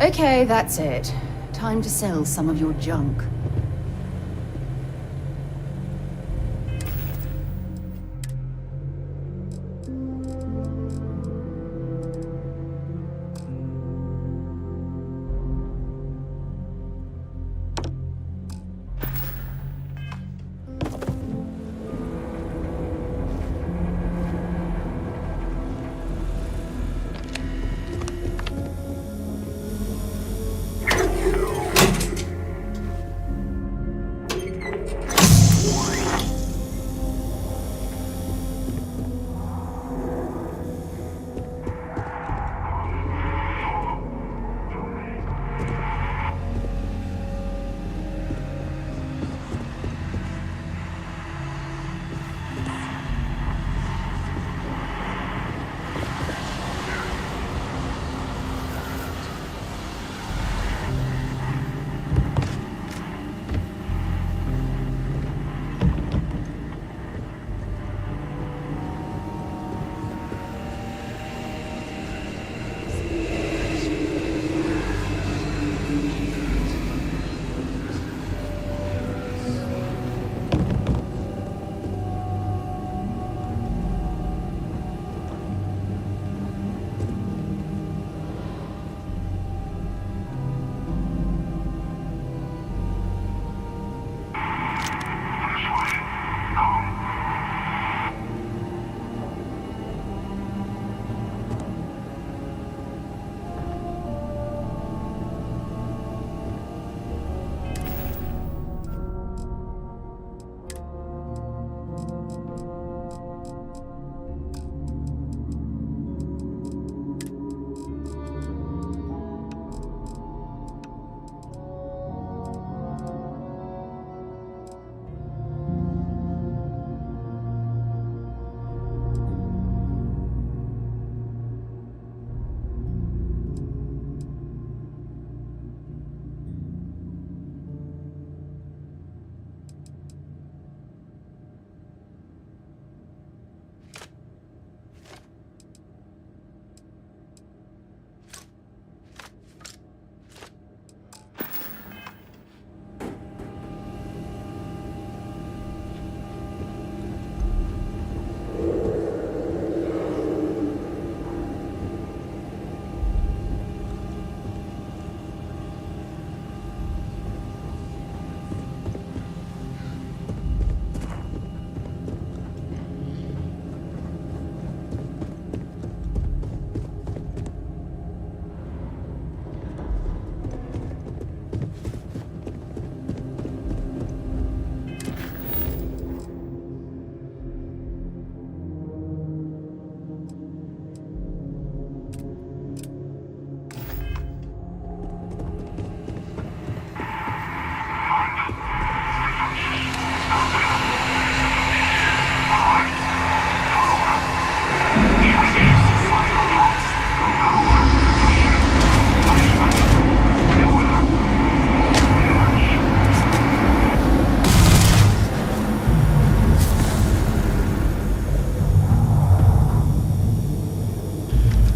Okay, that's it. Time to sell some of your junk.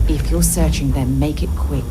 If you're searching, then make it quick.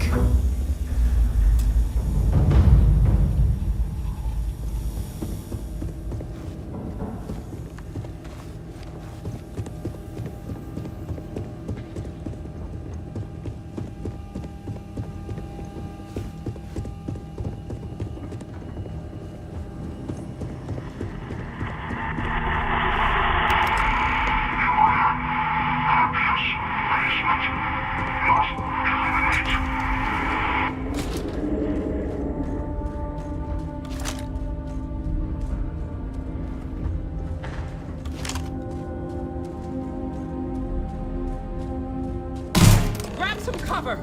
Some cover!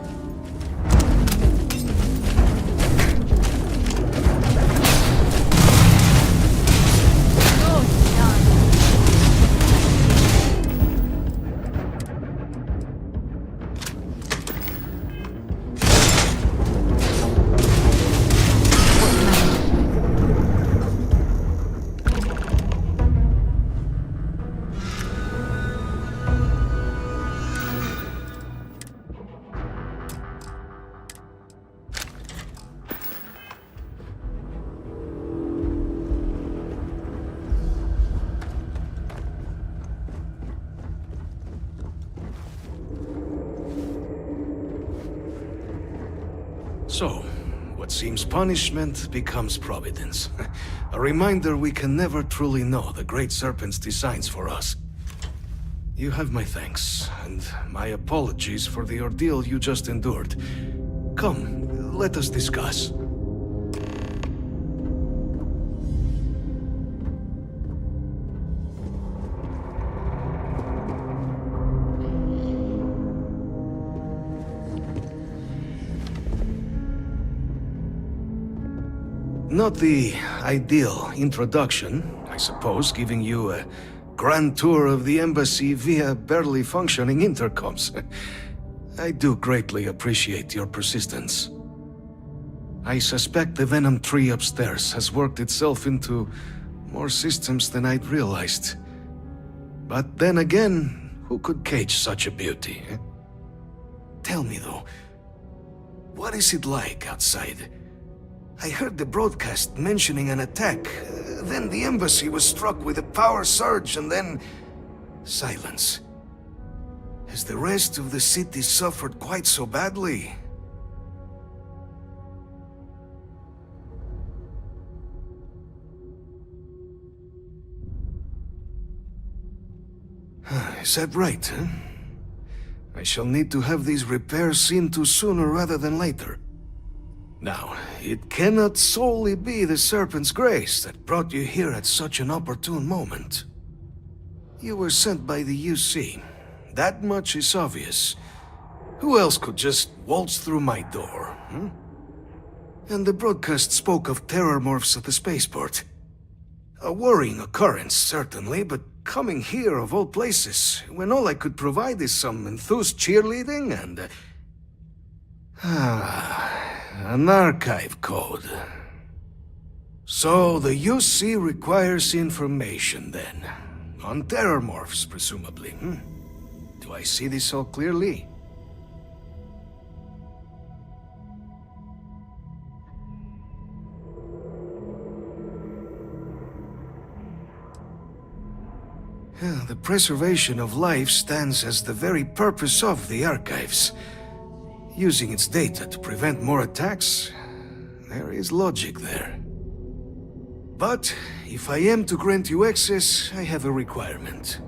So, what seems punishment becomes providence. A reminder we can never truly know the Great Serpent's designs for us. You have my thanks, and my apologies for the ordeal you just endured. Come, let us discuss. Not the ideal introduction, I suppose, giving you a grand tour of the embassy via barely functioning intercoms. I do greatly appreciate your persistence. I suspect the Venom tree upstairs has worked itself into more systems than I'd realized. But then again, who could cage such a beauty? Tell me though, what is it like outside? I heard the broadcast mentioning an attack. Then the embassy was struck with a power surge and then... silence. Has the rest of the city suffered quite so badly? Is that right, huh? I shall need to have these repairs seen to sooner rather than later. Now, it cannot solely be the Serpent's grace that brought you here at such an opportune moment. You were sent by the UC. That much is obvious. Who else could just waltz through my door, hmm? And the broadcast spoke of terror morphs at the spaceport. A worrying occurrence, certainly, but coming here of all places, when all I could provide is some enthused cheerleading and... an archive code. So the UC requires information then. On terror morphs, presumably, hmm? Do I see this all clearly? The preservation of life stands as the very purpose of the archives. Using its data to prevent more attacks, there is logic there. But if I am to grant you access, I have a requirement.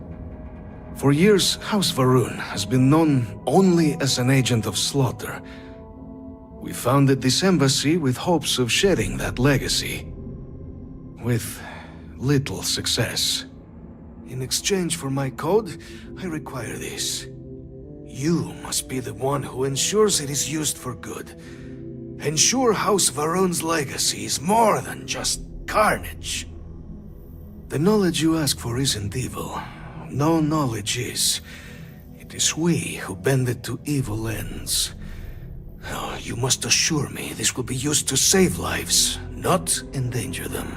For years, House Varun has been known only as an agent of slaughter. We founded this embassy with hopes of shedding that legacy. With little success. In exchange for my code, I require this. You must be the one who ensures it is used for good. Ensure House Varun's legacy is more than just carnage. The knowledge you ask for isn't evil. No knowledge is. It is we who bend it to evil ends. Oh, you must assure me this will be used to save lives, not endanger them.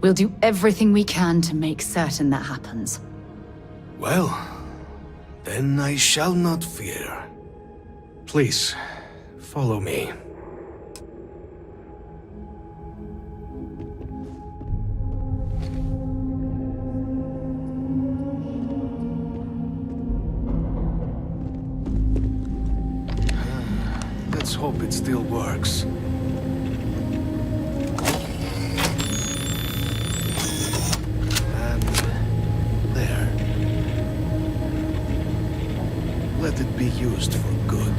We'll do everything we can to make certain that happens. Well, then I shall not fear. Please, follow me. Let's hope it still works. Let it be used for good.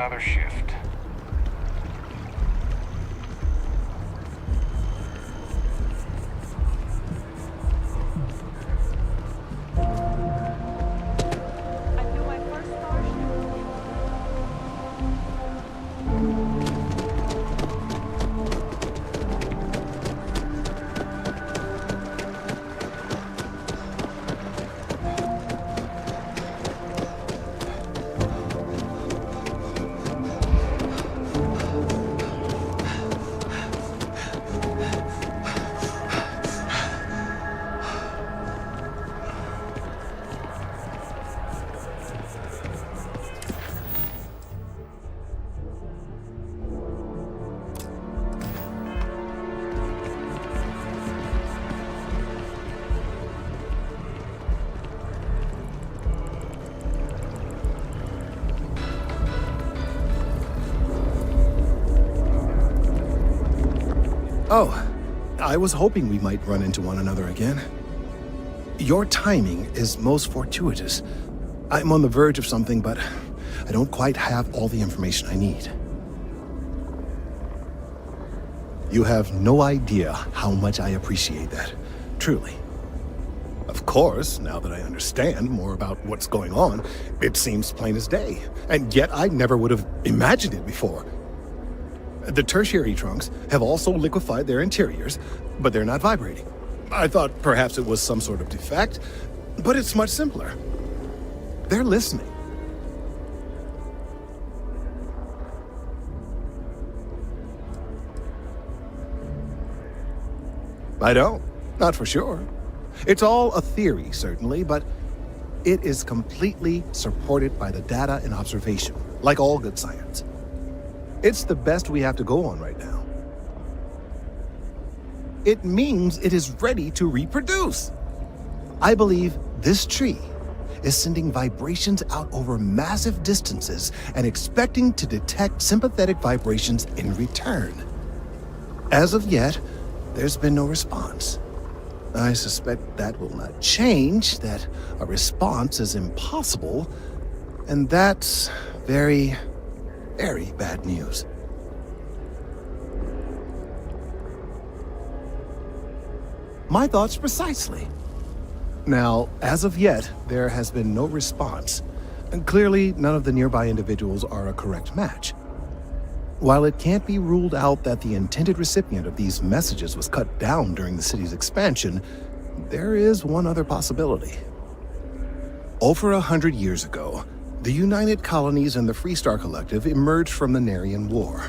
another shift. I feel my first starship. Oh, I was hoping we might run into one another again. Your timing is most fortuitous. I'm on the verge of something, but I don't quite have all the information I need. You have no idea how much I appreciate that, truly. Of course, now that I understand more about what's going on, it seems plain as day, and yet I never would have imagined it before. The tertiary trunks have also liquefied their interiors, but they're not vibrating. I thought perhaps it was some sort of defect, but it's much simpler. They're listening. I don't. Not for sure. It's all a theory, certainly, but it is completely supported by the data and observation, like all good science. It's the best we have to go on right now. It means it is ready to reproduce. I believe this tree is sending vibrations out over massive distances and expecting to detect sympathetic vibrations in return. As of yet, there's been no response. I suspect that will not change, that a response is impossible, and that's very bad news. My thoughts precisely. Now, as of yet, there has been no response, and clearly none of the nearby individuals are a correct match. While it can't be ruled out that the intended recipient of these messages was cut down during the city's expansion, there is one other possibility. Over 100 years ago, the United Colonies and the Freestar Collective emerged from the Narian War.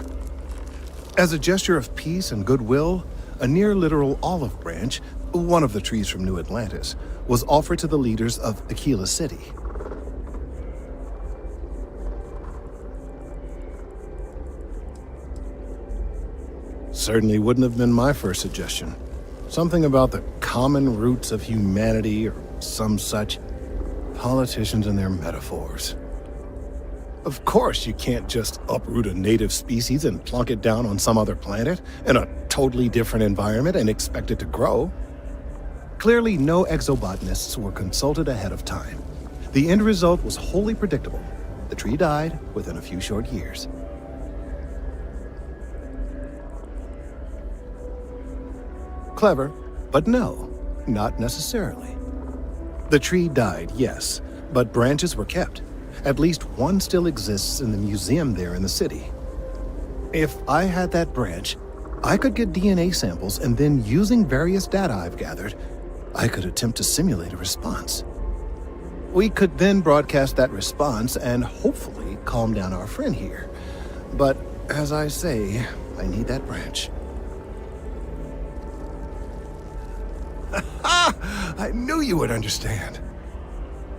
As a gesture of peace and goodwill, a near-literal olive branch, one of the trees from New Atlantis, was offered to the leaders of Aquila City. Certainly wouldn't have been my first suggestion. Something about the common roots of humanity or some such. Politicians and their metaphors. Of course you can't just uproot a native species and plunk it down on some other planet in a totally different environment and expect it to grow. Clearly no exobotanists were consulted ahead of time. The end result was wholly predictable. The tree died within a few short years. Clever, but no, not necessarily. The tree died, yes, but branches were kept. At least one still exists in the museum there in the city. If I had that branch, I could get DNA samples and then, using various data I've gathered, I could attempt to simulate a response. We could then broadcast that response and hopefully calm down our friend here. But, as I say, I need that branch. I knew you would understand.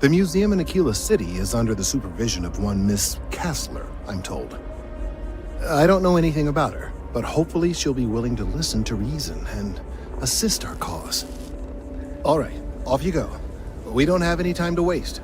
The museum in Aquila City is under the supervision of one Miss Kassler, I'm told. I don't know anything about her, but hopefully she'll be willing to listen to reason and assist our cause. All right, off you go. We don't have any time to waste.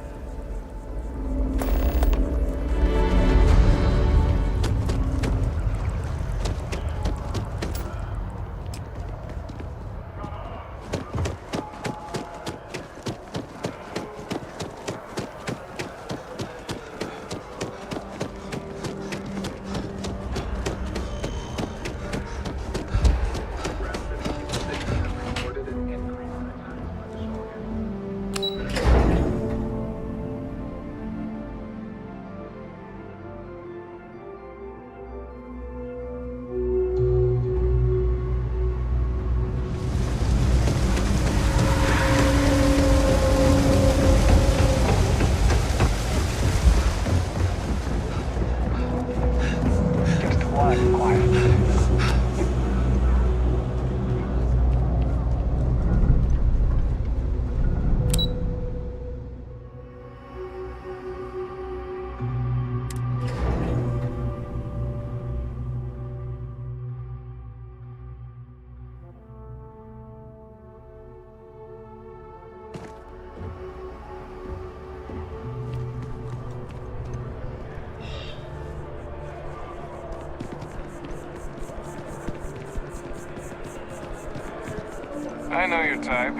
I know your type.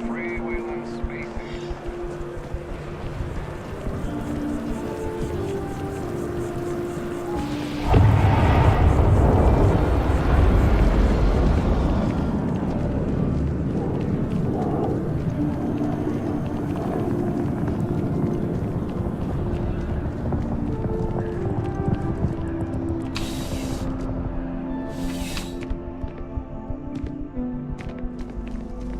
Freewheeling space age.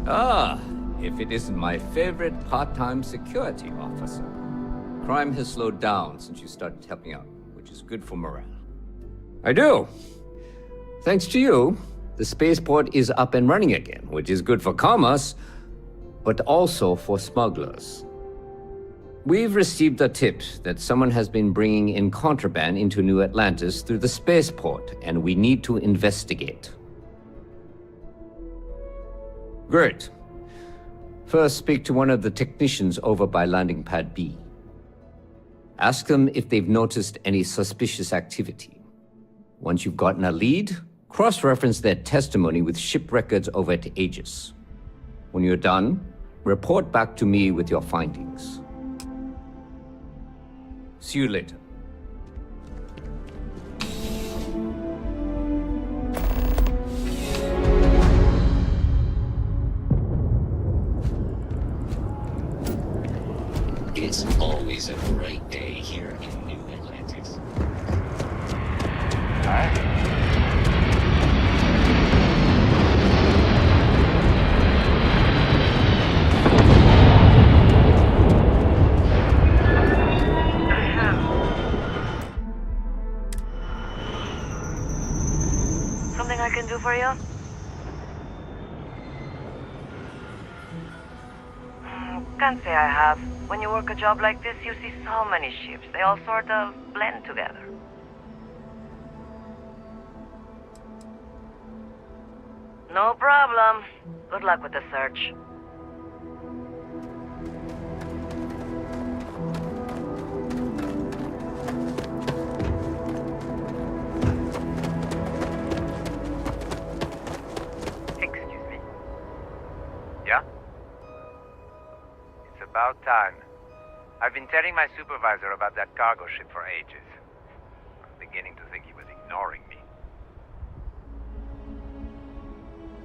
Ah, if it isn't my favorite part-time security officer. Crime has slowed down since you started helping out, which is good for morale. I do. Thanks to you, the spaceport is up and running again, which is good for commerce, but also for smugglers. We've received a tip that someone has been bringing in contraband into New Atlantis through the spaceport, and we need to investigate. Great. First, speak to one of the technicians over by landing pad B. Ask them if they've noticed any suspicious activity. Once you've gotten a lead, cross-reference their testimony with ship records over at Aegis. When you're done, report back to me with your findings. See you later. It's always a great day here in New Atlantis. Something I can do for you? Can't say I have. When you work a job like this, you see so many ships. They all sort of blend together. No problem. Good luck with the search. Excuse me. Yeah? It's about time. I've been telling my supervisor about that cargo ship for ages. I'm beginning to think he was ignoring me.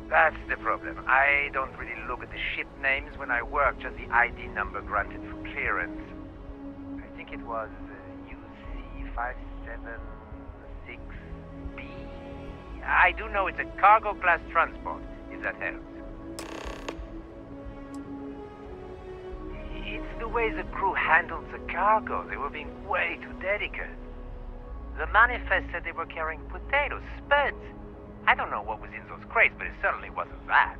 That's the problem. I don't really look at the ship names when I work, just the ID number granted for clearance. I think it was UC576B. I do know it's a cargo class transport, if that helps. It's the way the crew handled the cargo. They were being way too delicate. The manifest said they were carrying potatoes, spuds. I don't know what was in those crates, but it certainly wasn't that.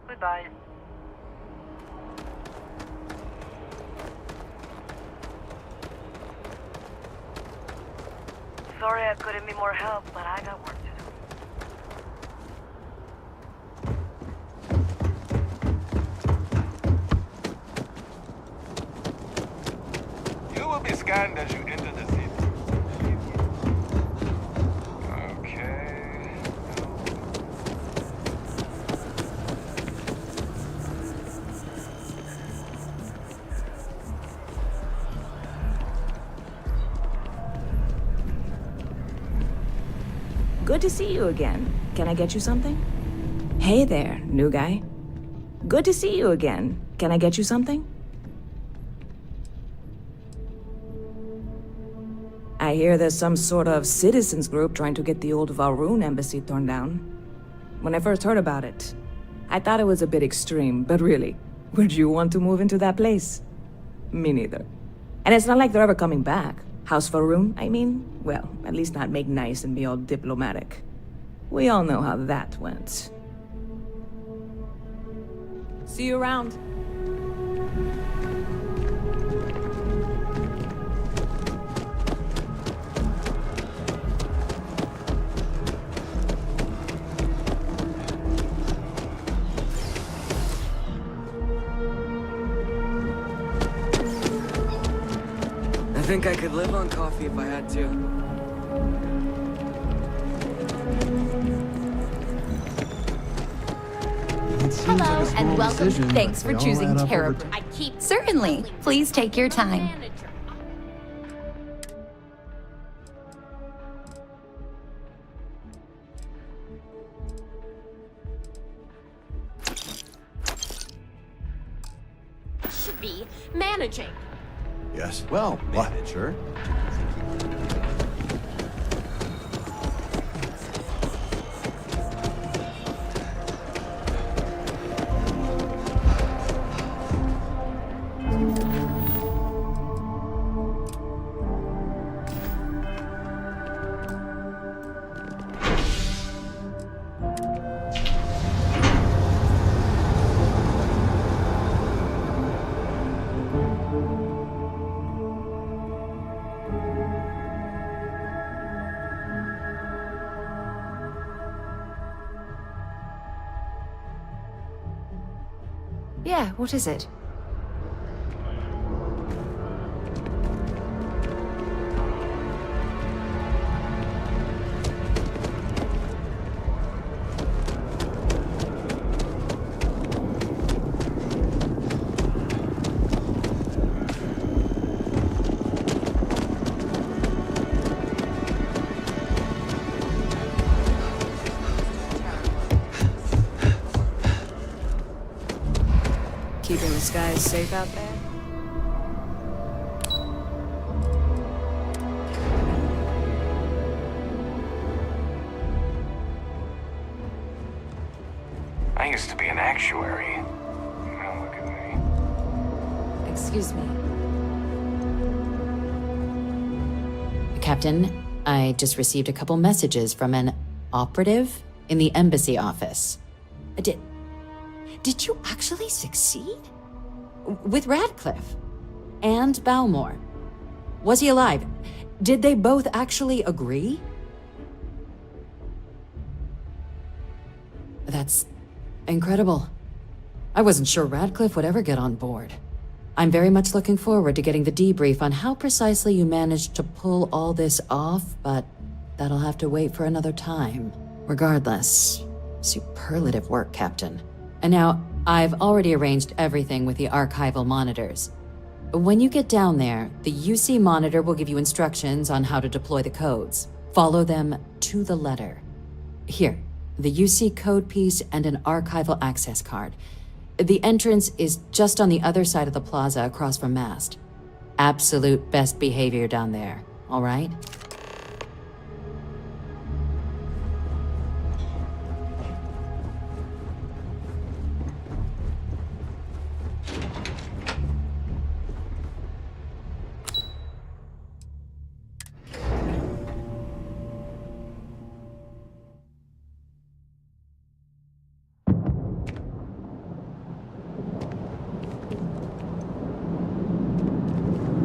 Goodbye. Sorry I couldn't be more help, but I got work to do. You will be scanned as you enter the city. Okay. Good to see you again. Can I get you something? Hey there, new guy. Good to see you again. Can I get you something? I hear there's some sort of citizens group trying to get the old Valroon embassy torn down. When I first heard about it, I thought it was a bit extreme, but really, would you want to move into that place? Me neither. And it's not like they're ever coming back. House for room, I mean? Well, at least not make nice and be all diplomatic. We all know how that went. See you around. I think I could live on coffee if I had to. Hello and welcome. Thanks for they all choosing add up over terrible. I keep certainly. Please take your time. Should be managing. Yes. Well, manager. Yeah, what is it? Keeping the skies safe out there? I used to be an actuary. Now look at me. Excuse me. Captain, I just received a couple messages from an operative in the embassy office. Did you actually succeed? With Radcliffe? And Balmore? Was he alive? Did they both actually agree? That's incredible. I wasn't sure Radcliffe would ever get on board. I'm very much looking forward to getting the debrief on how precisely you managed to pull all this off, but that'll have to wait for another time. Regardless, superlative work, Captain. And now, I've already arranged everything with the archival monitors. When you get down there, the UC monitor will give you instructions on how to deploy the codes. Follow them to the letter. Here, the UC code piece and an archival access card. The entrance is just on the other side of the plaza across from Mast. Absolute best behavior down there, all right?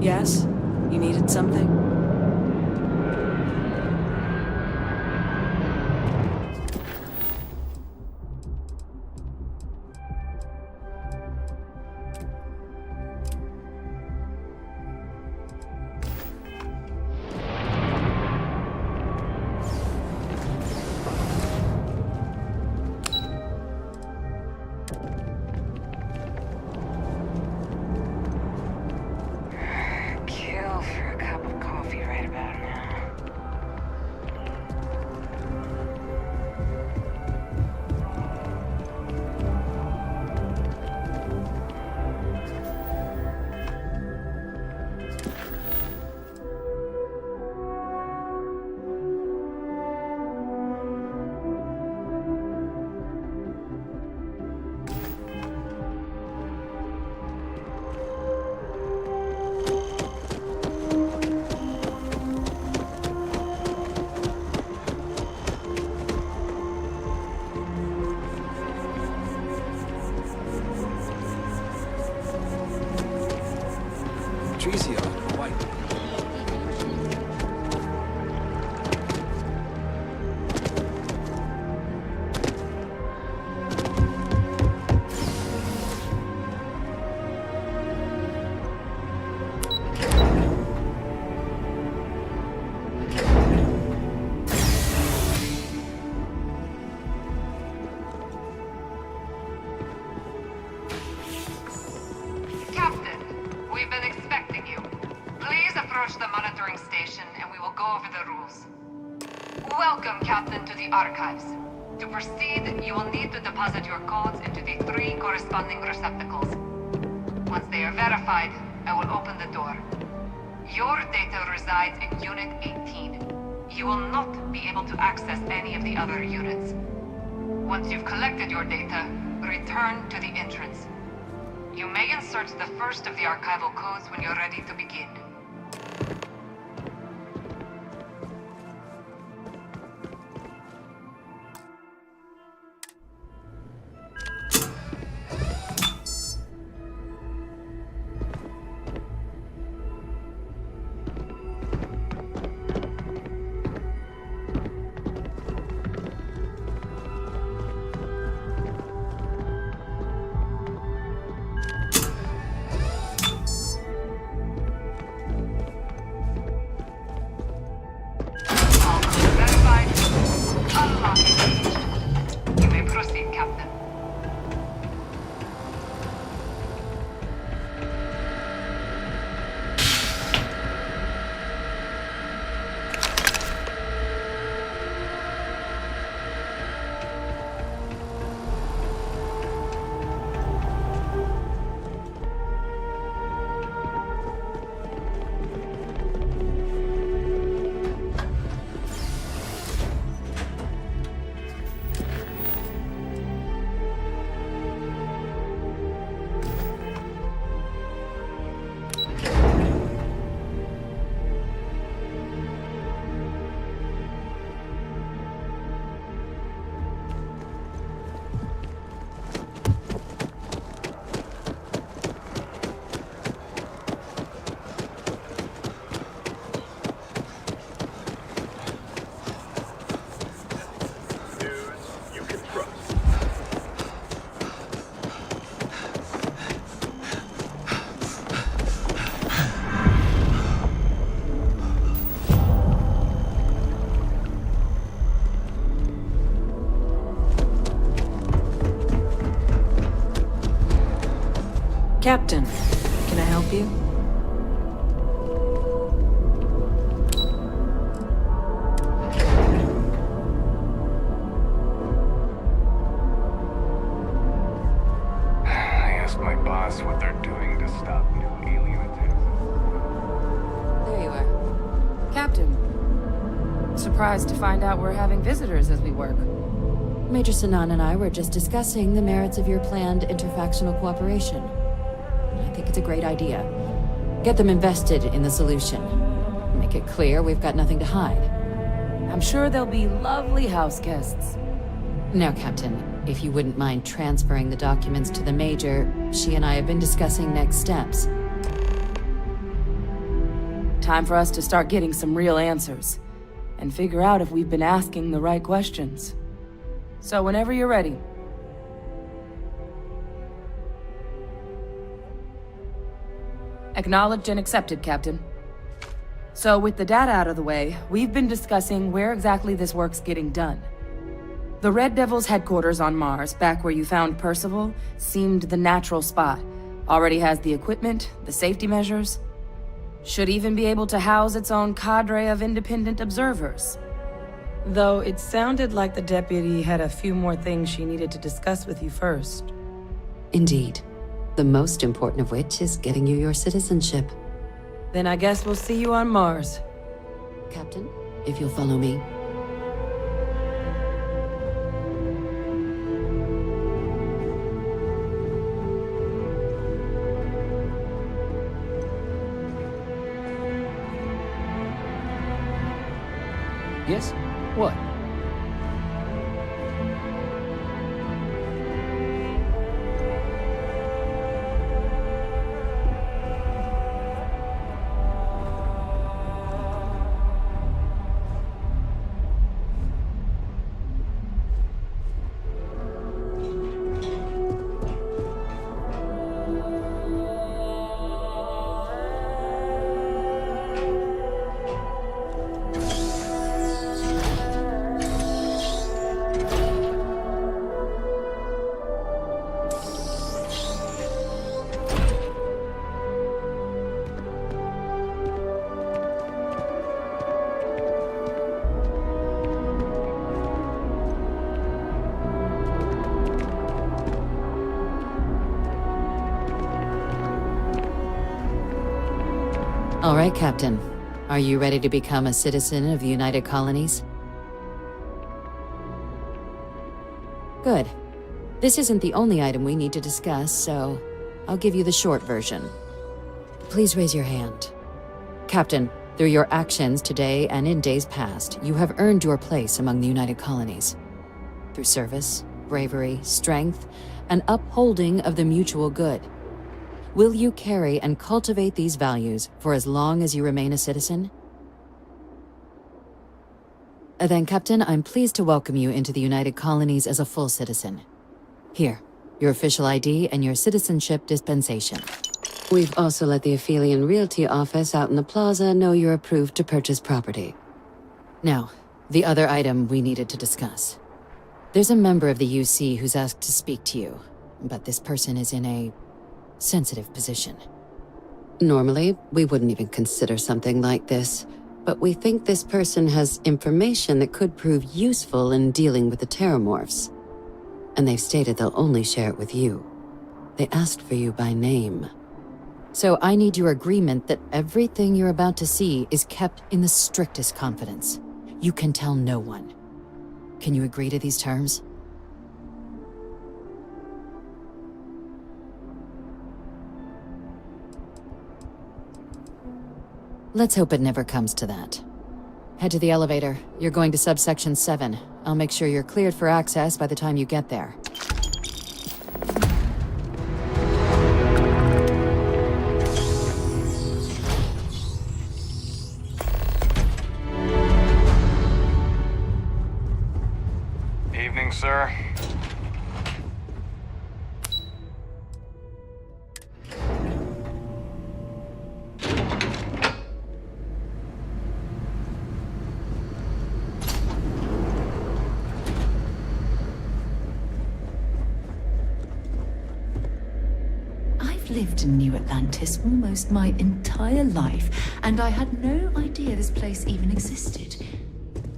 Yes? You needed something? Kill for a cup of coffee. approach the monitoring station and we will go over the rules. Welcome, Captain, to the Archives. To proceed, you will need to deposit your codes into the 3 corresponding receptacles. Once they are verified, I will open the door. Your data resides in Unit 18. You will not be able to access any of the other units. Once you've collected your data, return to the entrance. You may insert the first of the archival codes when you're ready to begin. You may proceed, Captain. Captain, can I help you? I asked my boss what they're doing to stop new alien attacks. There you are. Captain. Surprised to find out we're having visitors as we work. Major Sinan and I were just discussing the merits of your planned interfactional cooperation. I think it's a great idea. Get them invested in the solution. Make it clear we've got nothing to hide. I'm sure they'll be lovely house guests. Now, Captain, if you wouldn't mind transferring the documents to the Major, she and I have been discussing next steps. Time for us to start getting some real answers. And figure out if we've been asking the right questions. So whenever you're ready. Acknowledged and accepted, Captain. So with the data out of the way, we've been discussing where exactly this work's getting done. The Red Devil's headquarters on Mars, back where you found Percival, seemed the natural spot. Already has the equipment, the safety measures. Should even be able to house its own cadre of independent observers. Though it sounded like the deputy had a few more things she needed to discuss with you first. Indeed. The most important of which is getting you your citizenship. Then I guess we'll see you on Mars. Captain, if you'll follow me. Yes? What? right, Captain. Are you ready to become a citizen of the United Colonies? Good. This isn't the only item we need to discuss, so I'll give you the short version. Please raise your hand. Captain, through your actions today and in days past, you have earned your place among the United Colonies. Through service, bravery, strength, and upholding of the mutual good. Will you carry and cultivate these values for as long as you remain a citizen? Then, Captain, I'm pleased to welcome you into the United Colonies as a full citizen. Here, your official ID and your citizenship dispensation. We've also let the Aphelion Realty office out in the plaza know you're approved to purchase property. Now, the other item we needed to discuss. There's a member of the UC who's asked to speak to you, but this person is in a sensitive position. Normally, we wouldn't even consider something like this, but we think this person has information that could prove useful in dealing with the Terramorphs. And they've stated they'll only share it with you. They asked for you by name. So I need your agreement that everything you're about to see is kept in the strictest confidence. You can tell no one. Can you agree to these terms? Let's hope it never comes to that. Head to the elevator. You're going to subsection 7. I'll make sure you're cleared for access by the time you get there. Evening, sir. I've lived in New Atlantis almost my entire life, and I had no idea this place even existed.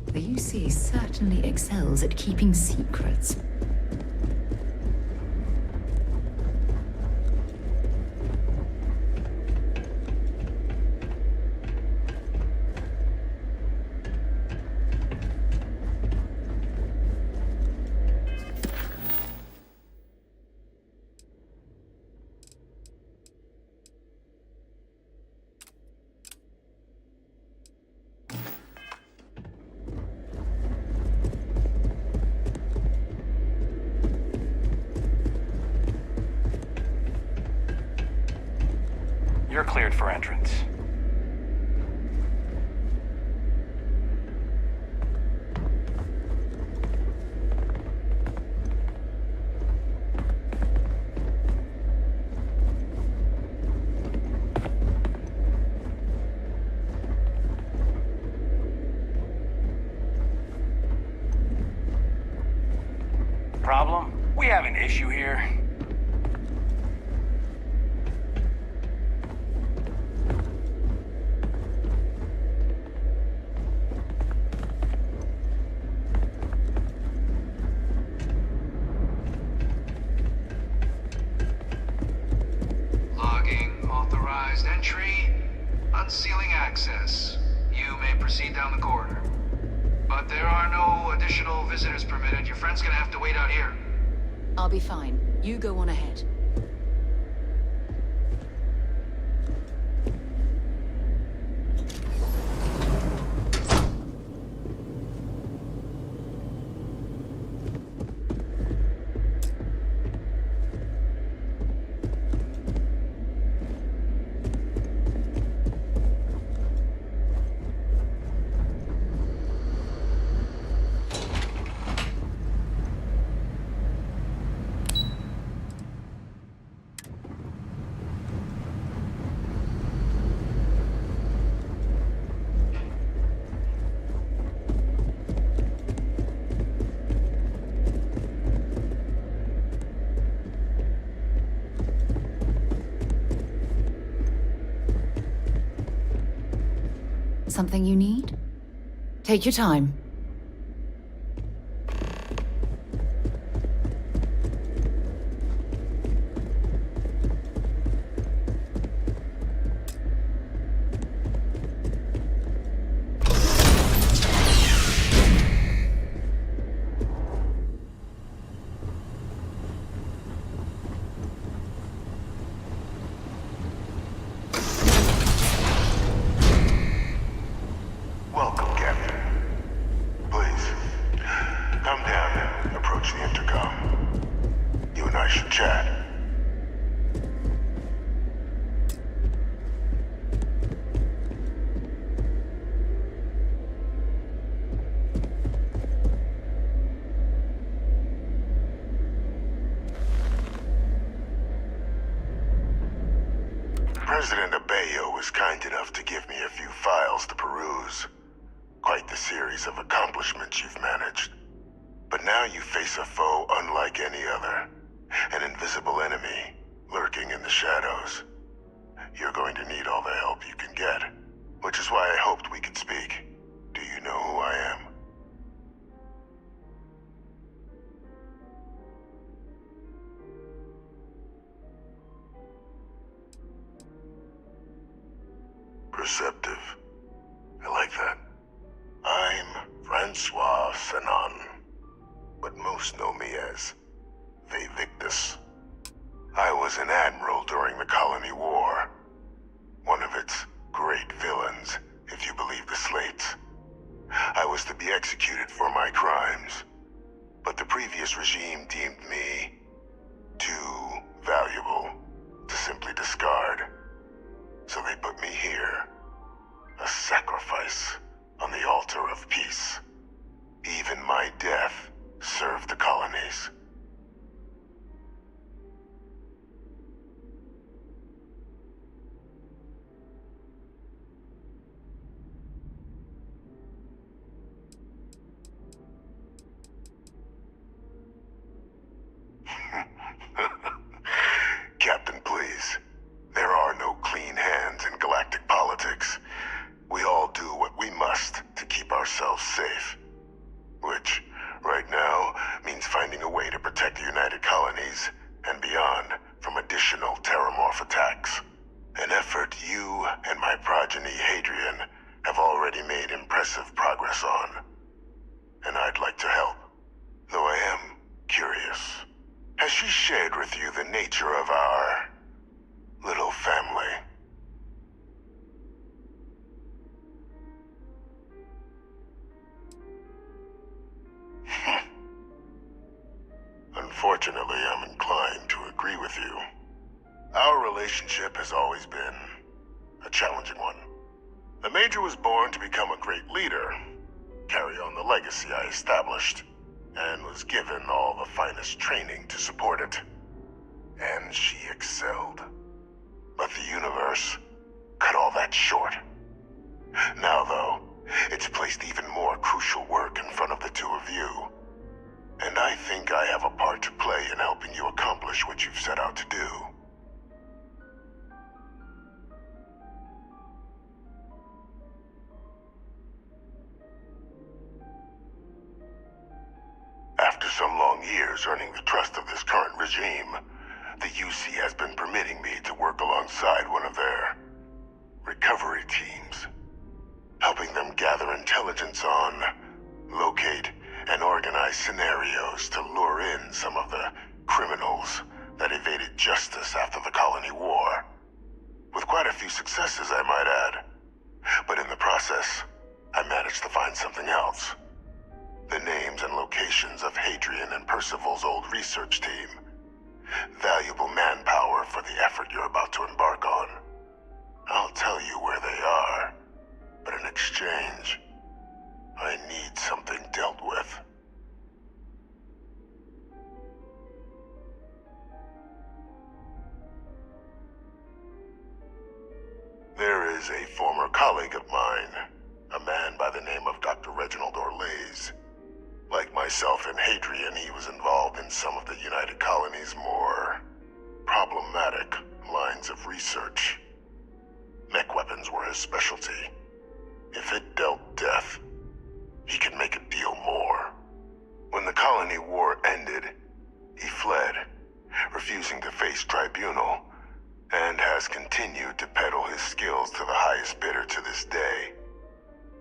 The UC certainly excels at keeping secrets. You're cleared for entrance. Problem? We have an issue here. Authorized entry, unsealing access. You may proceed down the corridor. But there are no additional visitors permitted. Your friend's gonna have to wait out here. I'll be fine. You go on ahead. Something you need? Take your time. enough to give me a few files to peruse. Quite the series of accomplishments you've managed. But now you face a foe unlike any other. An invisible enemy, lurking in the shadows. You're going to need all the help you can get, which is why I hoped we could speak. Do you know who I am? Perceptive. I like that. I'm Francois Sanon, but most know me as Victus. I was an admiral during the Colony War. One of its great villains, if you believe the slates. I was to be executed for my crimes, but the previous regime deemed me too valuable to simply discard. So they put me here, a sacrifice on the altar of peace. Even my death served the colonies. Captain, please. There are no clean hands in galactic politics. We all do what we must to keep ourselves safe. Which, right now, means finding a way to protect the United Colonies and beyond from additional terramorph attacks. An effort you and my progeny Hadrian have already made impressive progress on. And I'd like to help, though I am curious. Has she shared with you the nature of our little family? Unfortunately, I'm inclined to agree with you. Our relationship has always been a challenging one. The Major was born to become a great leader, carry on the legacy I established, and was given all the finest training to support it. And she excelled. But the universe cut all that short. Now, though, it's placed even more crucial work in front of the two of you. And I think I have a part to play in helping you accomplish what you've set out to do. After some long years earning the trust of this current regime, the UC has been permitting me to work alongside one of their recovery teams, helping them gather intelligence on, locate, and organize scenarios to lure in some of the criminals that evaded justice after the Colony War. With quite a few successes, I might add. But in the process, I managed to find something else. The names and locations of Hadrian and Percival's old research team. Valuable manpower for the effort you're about to embark on. I'll tell you where they are, but in exchange, I need something dealt with. There is a former colleague of mine, a man by the name of Dr. Reginald Orlaise. Like myself and Hadrian, he was involved in some of the United Colonies' more problematic lines of research. Mech weapons were his specialty. If it dealt death, he could make a deal more. When the Colony War ended, he fled, refusing to face tribunal, and has continued to peddle his skills to the highest bidder to this day.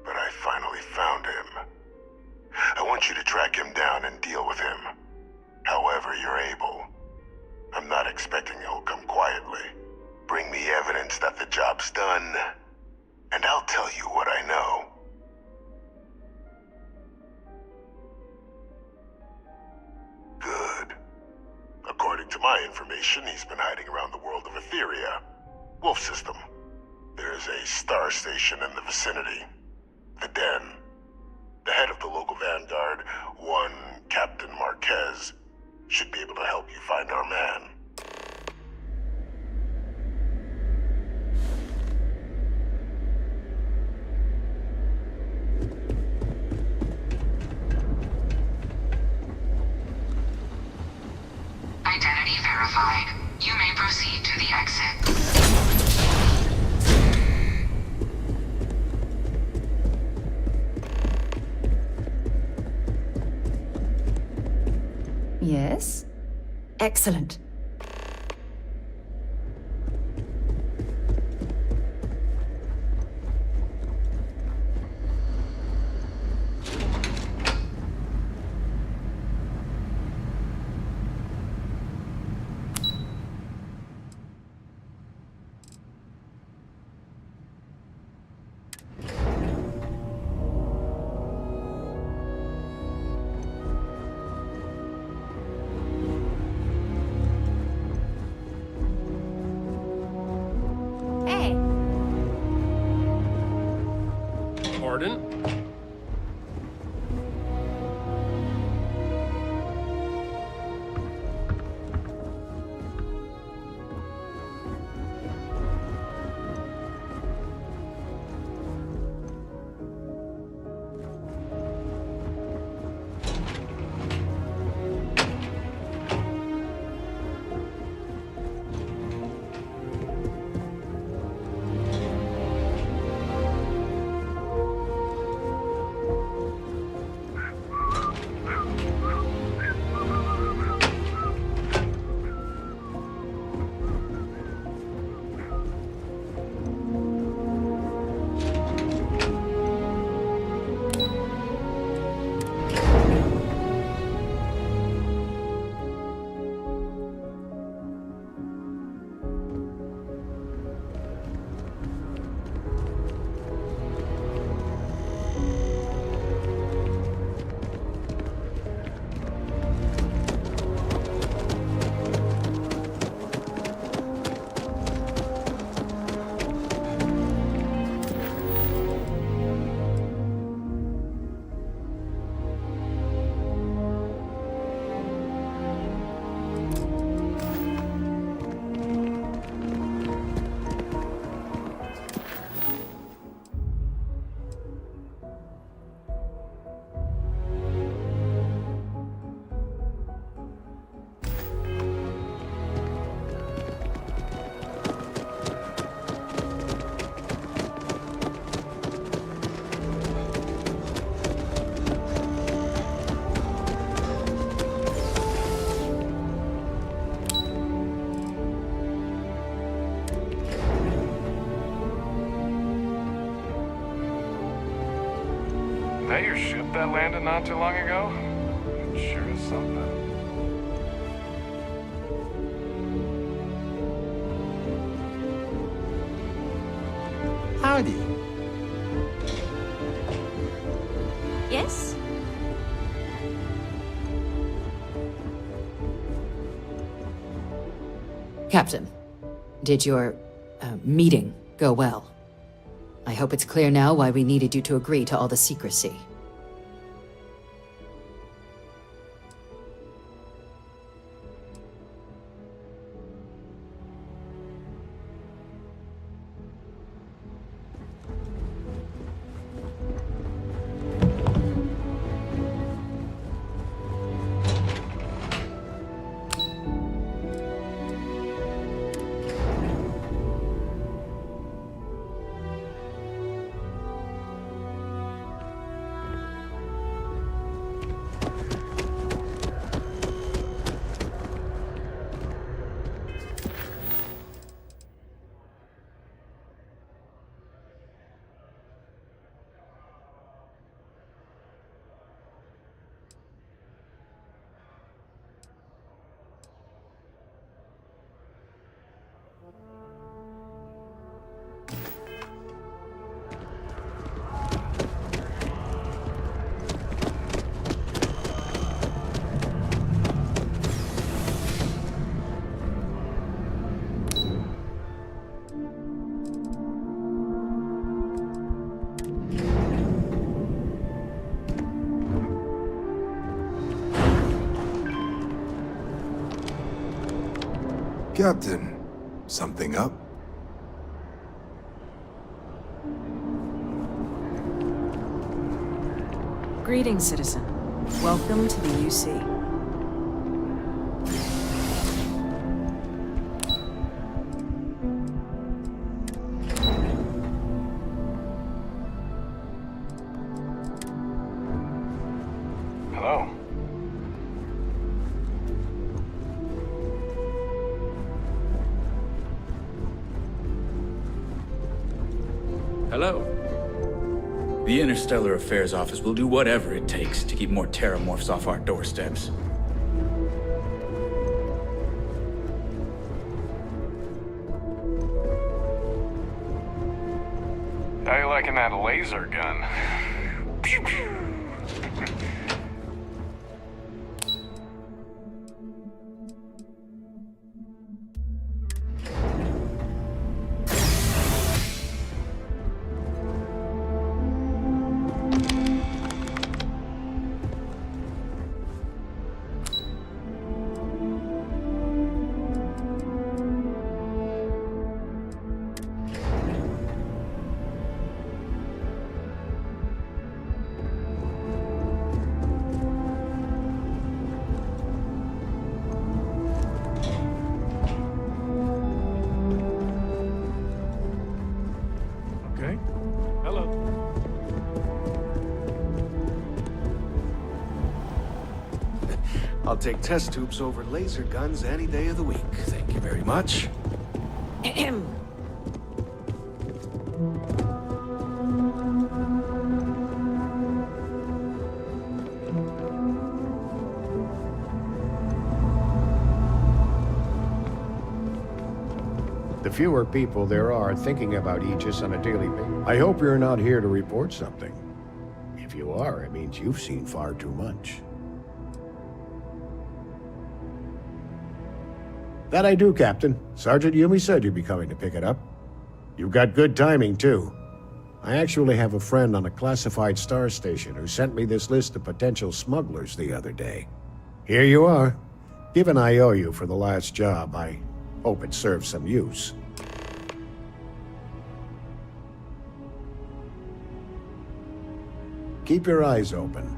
But I finally found him. I want you to track him down and deal with him, however you're able. I'm not expecting he'll come quietly. Bring me evidence that the job's done, and I'll tell you what I know. Good. According to my information, he's been hiding around the world of Etheria. Wolf System. There's a star station in the vicinity. The Den. The head of the local vanguard, one Captain Marquez, should be able to help you find our man. proceed to the exit. Yes? Excellent. Hey. Pardon? That your ship that landed not too long ago? It sure is something. Howdy. Yes? Captain, did your meeting go well? I hope it's clear now why we needed you to agree to all the secrecy. Captain, something up? Greetings, citizen. Welcome to the UC. Hello. Hello. The Interstellar Affairs Office will do whatever it takes to keep more terramorphs off our doorsteps. How you liking that laser gun? Pew pew. Okay. Hello. I'll take test tubes over laser guns any day of the week. Thank you very much. The fewer people there are thinking about Aegis on a daily basis. I hope you're not here to report something. If you are, it means you've seen far too much. That I do, Captain. Sergeant Yumi said you'd be coming to pick it up. You've got good timing, too. I actually have a friend on a classified star station who sent me this list of potential smugglers the other day. Here you are. Given I owe you for the last job, I hope it serves some use. Keep your eyes open.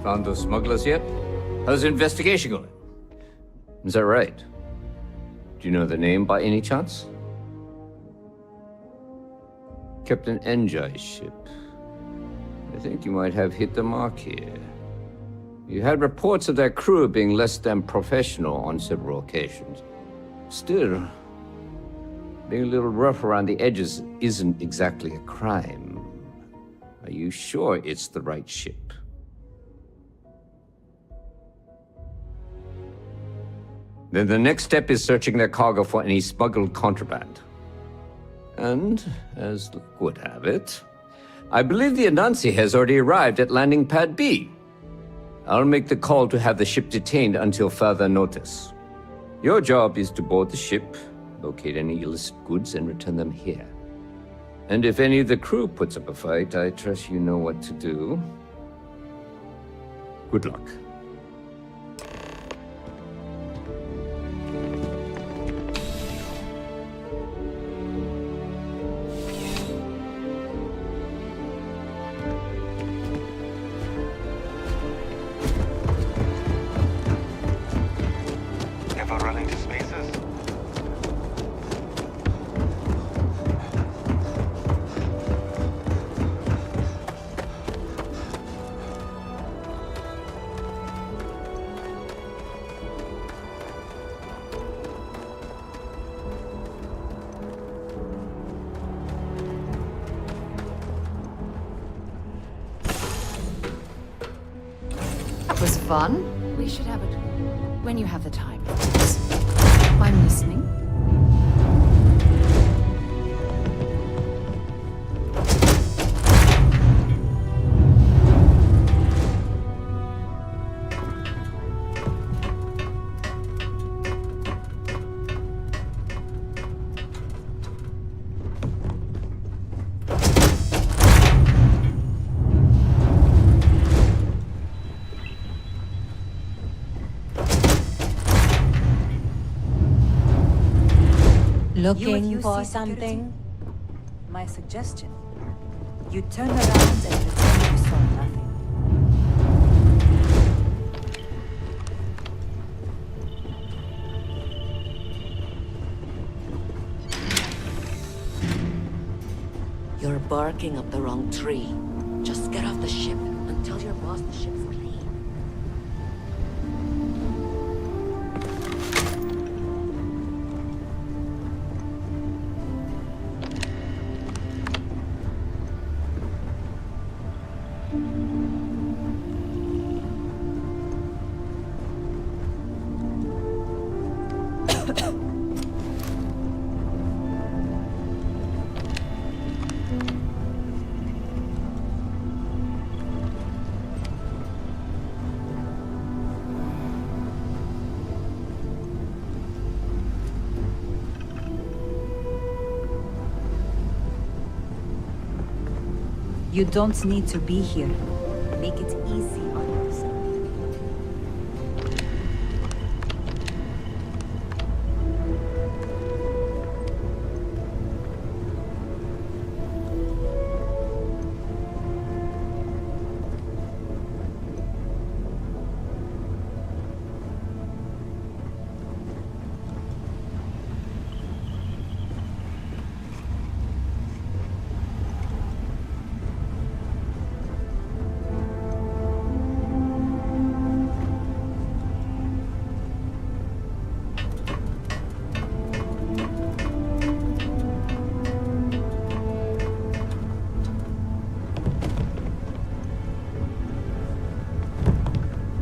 Found those smugglers yet? How's the investigation going? Is that right? Do you know the name by any chance? Captain Enjai's ship. I think you might have hit the mark here. You had reports of their crew being less than professional on several occasions. Still, being a little rough around the edges isn't exactly a crime. Are you sure it's the right ship? Then the next step is searching their cargo for any smuggled contraband. And, as luck would have it, I believe the Anansi has already arrived at landing pad B. I'll make the call to have the ship detained until further notice. Your job is to board the ship, locate any illicit goods, and return them here. And if any of the crew puts up a fight, I trust you know what to do. Good luck. Ever run into spaces? That was fun. We should have it when you have the time. I'm listening. Looking for something? My suggestion. You turn around and pretend you saw nothing. You're barking up the wrong tree. Just get off the ship and tell your boss the ship's clean. You don't need to be here. Make it easy on yourself.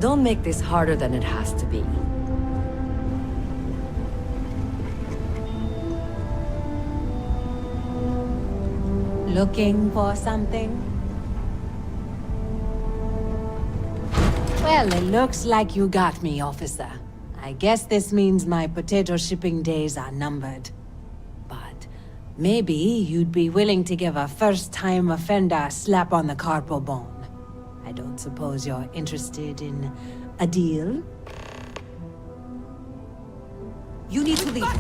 Don't make this harder than it has to be. Looking for something? Well, it looks like you got me, officer. I guess this means my potato shipping days are numbered. But maybe you'd be willing to give a first-time offender a slap on the carpal bone. I don't suppose you're interested in a deal? You need to leave. See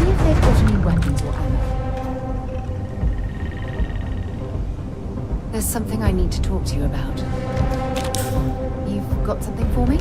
if they've got any weapons or ammo. There's something I need to talk to you about. You've got something for me?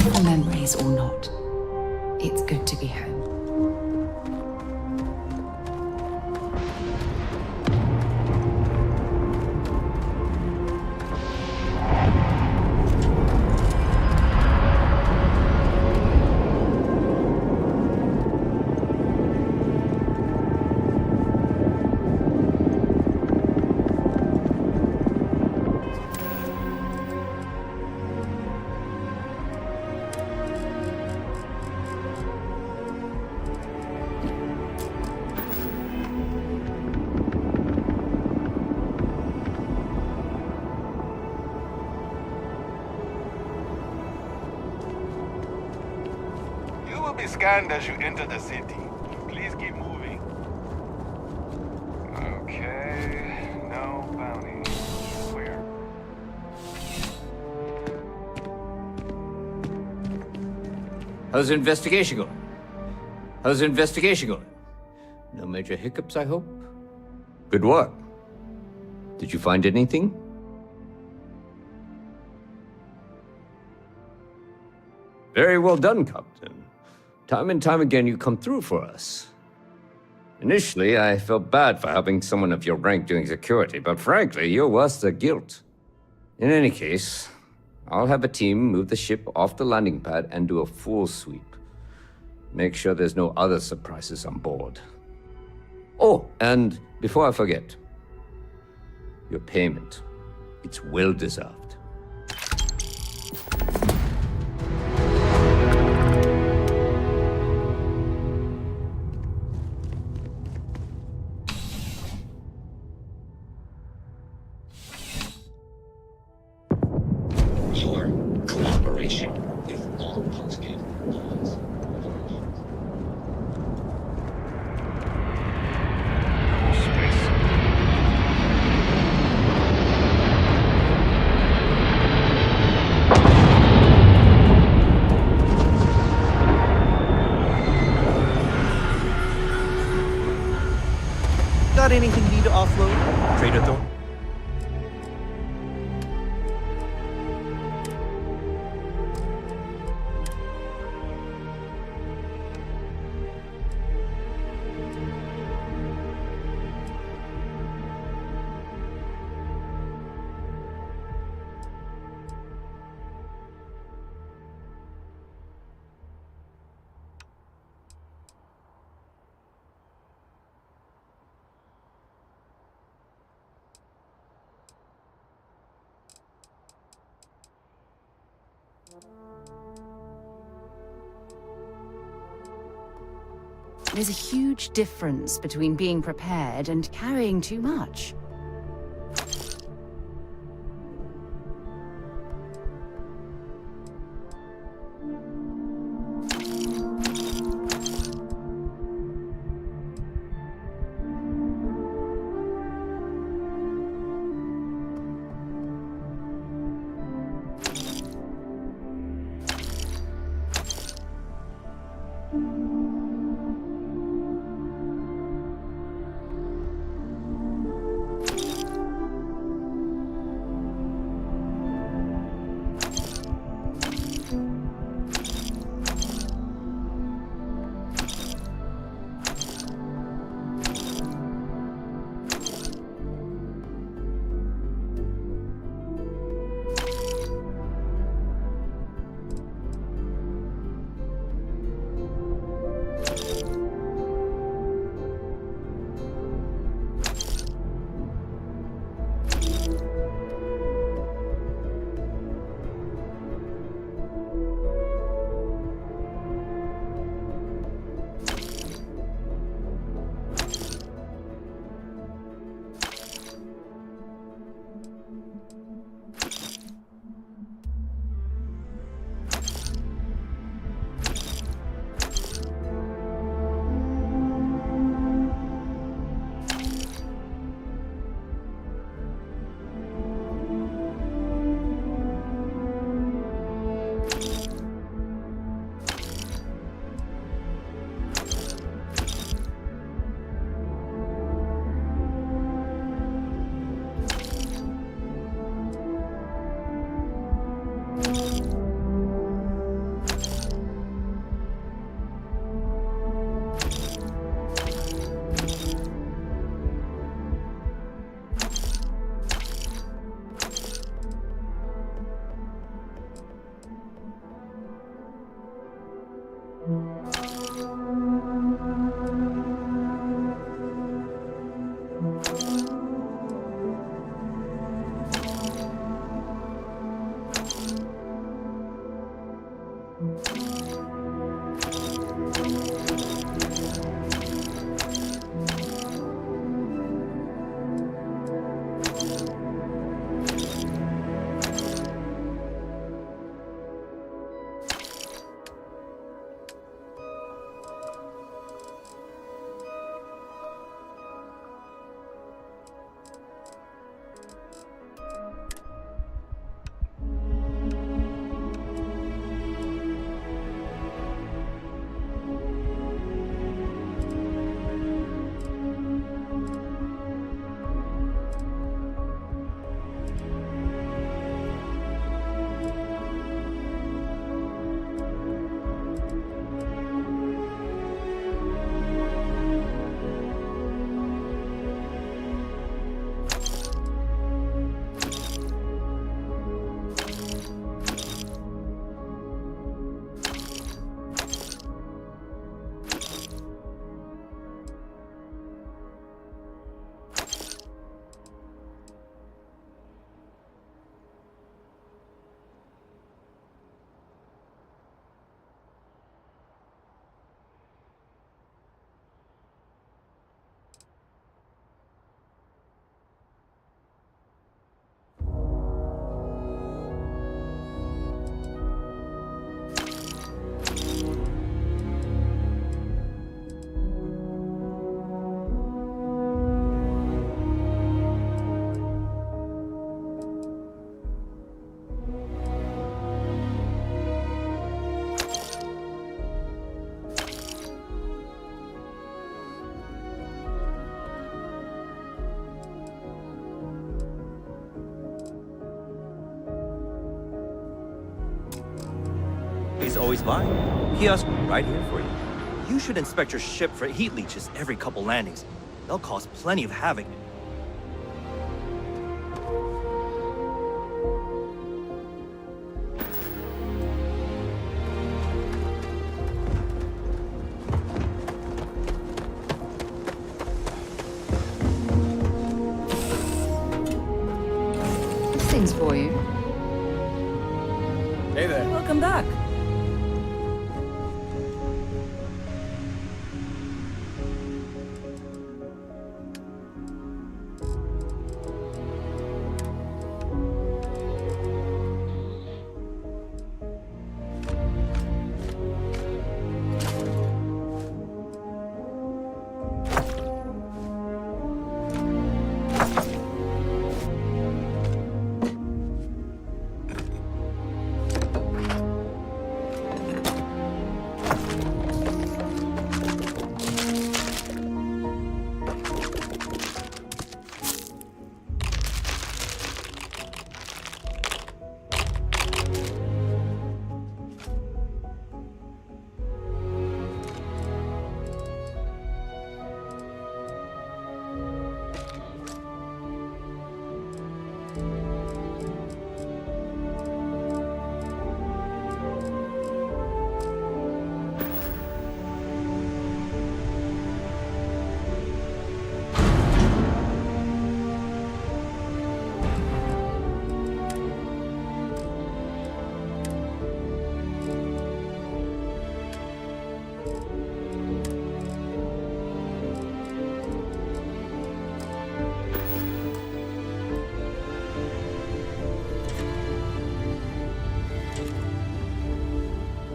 painful memories or not, it's good to be home. Scanned as you enter the city. Please keep moving. Okay, no bounty. Clear. How's the investigation going? How's the investigation going? No major hiccups, I hope? Good work. Did you find anything? Very well done, Captain. Time and time again, you come through for us. Initially, I felt bad for helping someone of your rank doing security, but frankly, you're worse than guilt. In any case, I'll have a team move the ship off the landing pad and do a full sweep. Make sure there's no other surprises on board. Oh, and before I forget, your payment. It's well deserved. Got anything new to offload, Trader Thorne? There's a huge difference between being prepared and carrying too much. He's always buying. Kiosk right here for you. You should inspect your ship for heat leeches every couple landings. They'll cause plenty of havoc. Things for you. Hey there. Welcome back.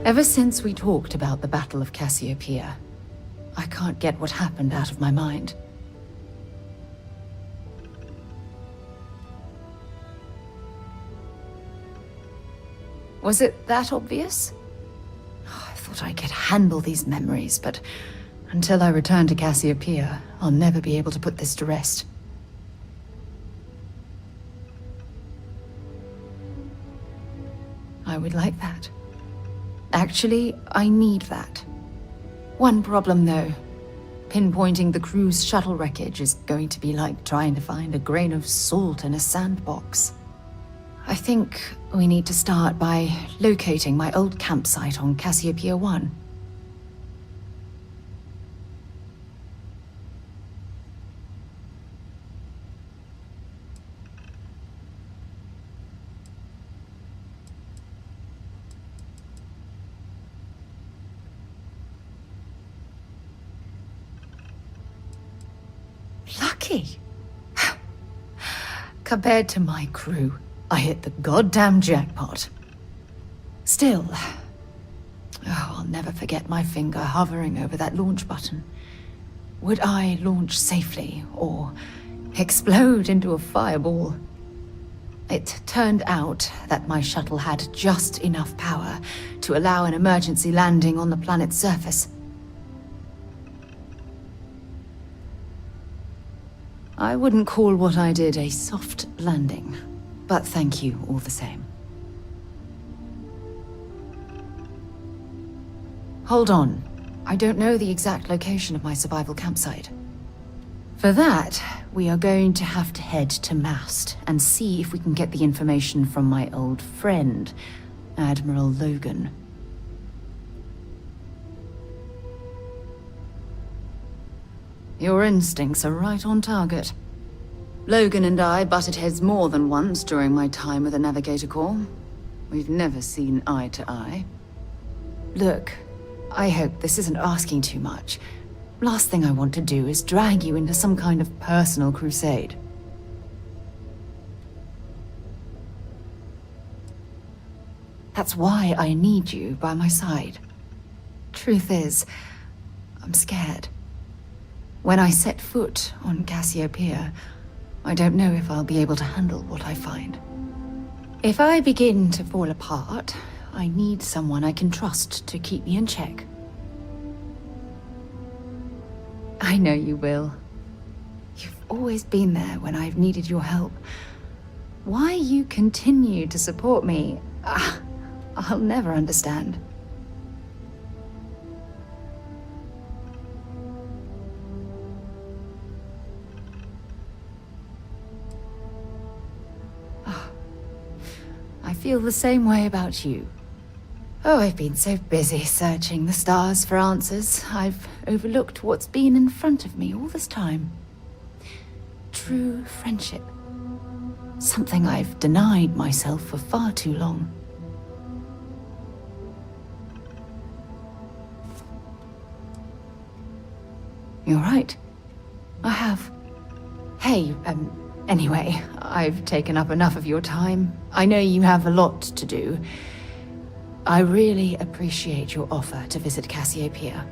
Ever since we talked about the Battle of Cassiopeia, I can't get what happened out of my mind. Was it that obvious? I thought I could handle these memories, but until I return to Cassiopeia, I'll never be able to put this to rest. I would like that. Actually, I need that. One problem, though. Pinpointing the crew's shuttle wreckage is going to be like trying to find a grain of salt in a sandbox. I think we need to start by locating my old campsite on Cassiopeia 1. Lucky. Compared to my crew, I hit the goddamn jackpot. Still, I'll never forget my finger hovering over that launch button. Would I launch safely or explode into a fireball? It turned out that my shuttle had just enough power to allow an emergency landing on the planet's surface. I wouldn't call what I did a soft landing, but thank you all the same. Hold on. I don't know the exact location of my survival campsite. For that, we are going to have to head to Mast and see if we can get the information from my old friend, Admiral Logan. Your instincts are right on target. Logan and I butted heads more than once during my time with the Navigator Corps. We've never seen eye to eye. Look, I hope this isn't asking too much. Last thing I want to do is drag you into some kind of personal crusade. That's why I need you by my side. Truth is, I'm scared. When I set foot on Cassiopeia, I don't know if I'll be able to handle what I find. If I begin to fall apart, I need someone I can trust to keep me in check. I know you will. You've always been there when I've needed your help. Why you continue to support me, I'll never understand. I feel the same way about you. Oh, I've been so busy searching the stars for answers, I've overlooked what's been in front of me all this time. True friendship. Something I've denied myself for far too long. You're right. I have. Hey, anyway, I've taken up enough of your time. I know you have a lot to do. I really appreciate your offer to visit Cassiopeia.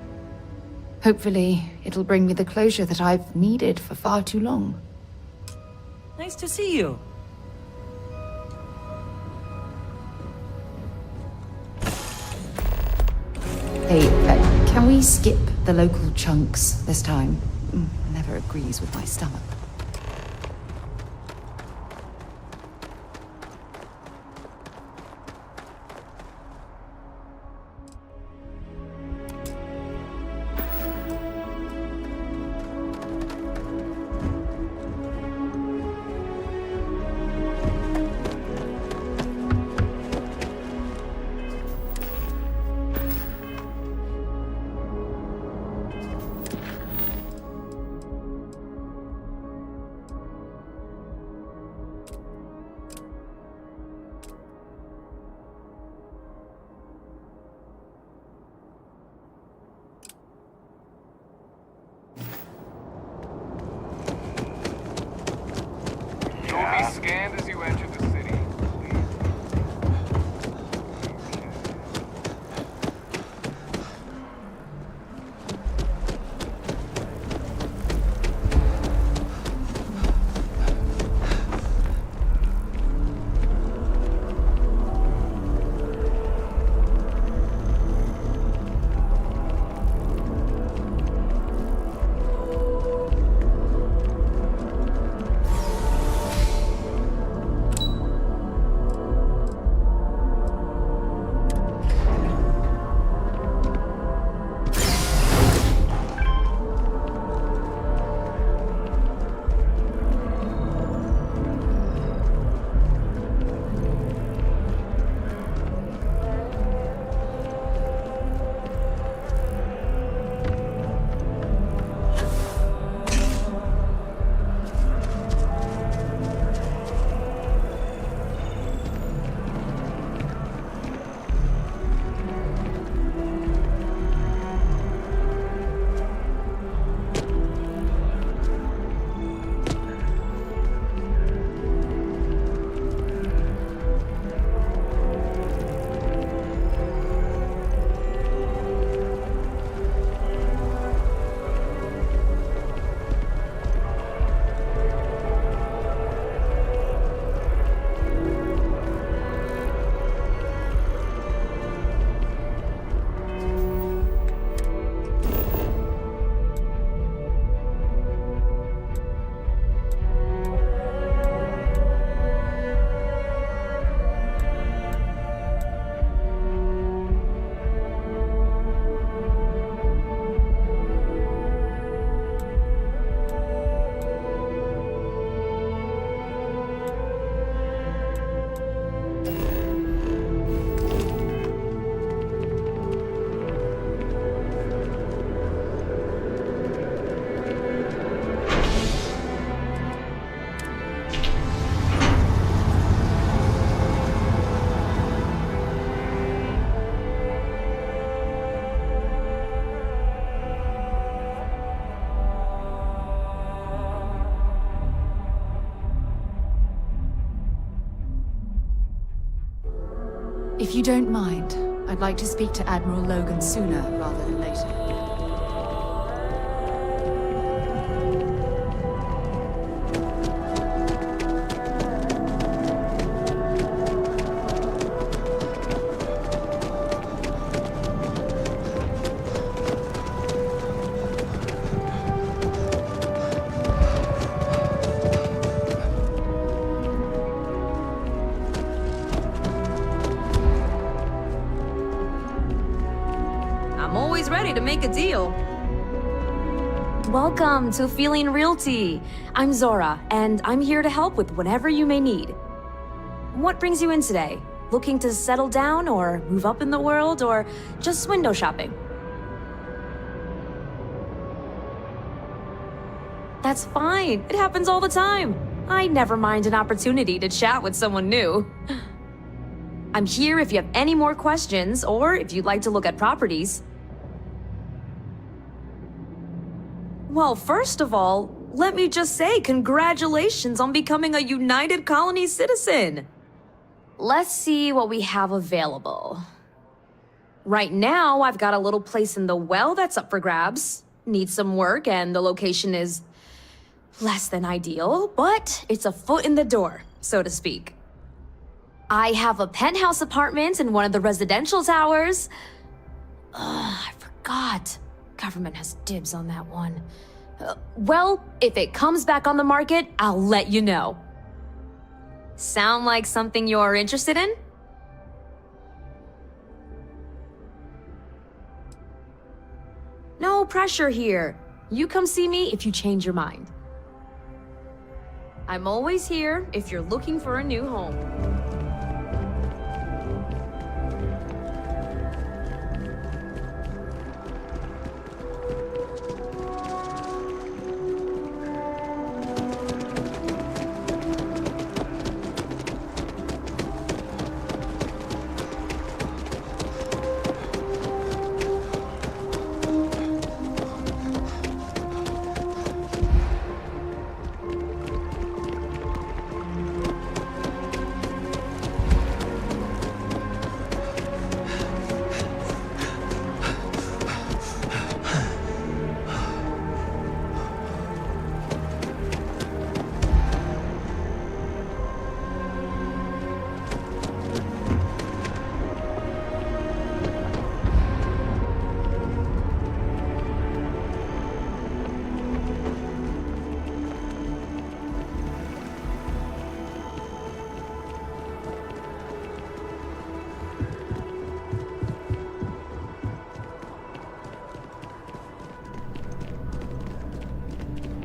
Hopefully, it'll bring me the closure that I've needed for far too long. Nice to see you. Hey, can we skip the local chunks this time? Never agrees with my stomach. Scanned as you enter the city. If you don't mind, I'd like to speak to Admiral Logan sooner rather than later. I'm always ready to make a deal. Welcome to Feeling Realty. I'm Zora, and I'm here to help with whatever you may need. what brings you in today? Looking to settle down, or move up in the world, or just window shopping? That's fine. It happens all the time. I never mind an opportunity to chat with someone new. I'm here if you have any more questions, or if you'd like to look at properties. Well, first of all, let me just say congratulations on becoming a United Colony citizen. Let's see what we have available. Right now, I've got a little place in the well that's up for grabs. Needs some work, and the location is less than ideal, but it's a foot in the door, so to speak. I have a penthouse apartment in one of the residential towers. I forgot. Government has dibs on that one. Well, if it comes back on the market, I'll let you know. Sound like something you're interested in? No pressure here. You come see me if you change your mind. I'm always here if you're looking for a new home.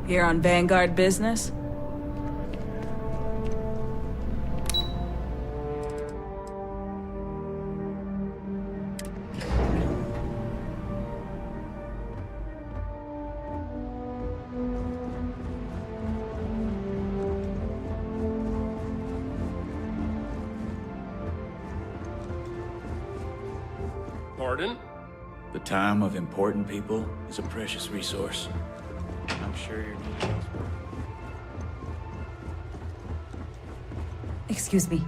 Here on Vanguard business? Pardon? The time of important people is a precious resource. I'm sure you're needed. Excuse me.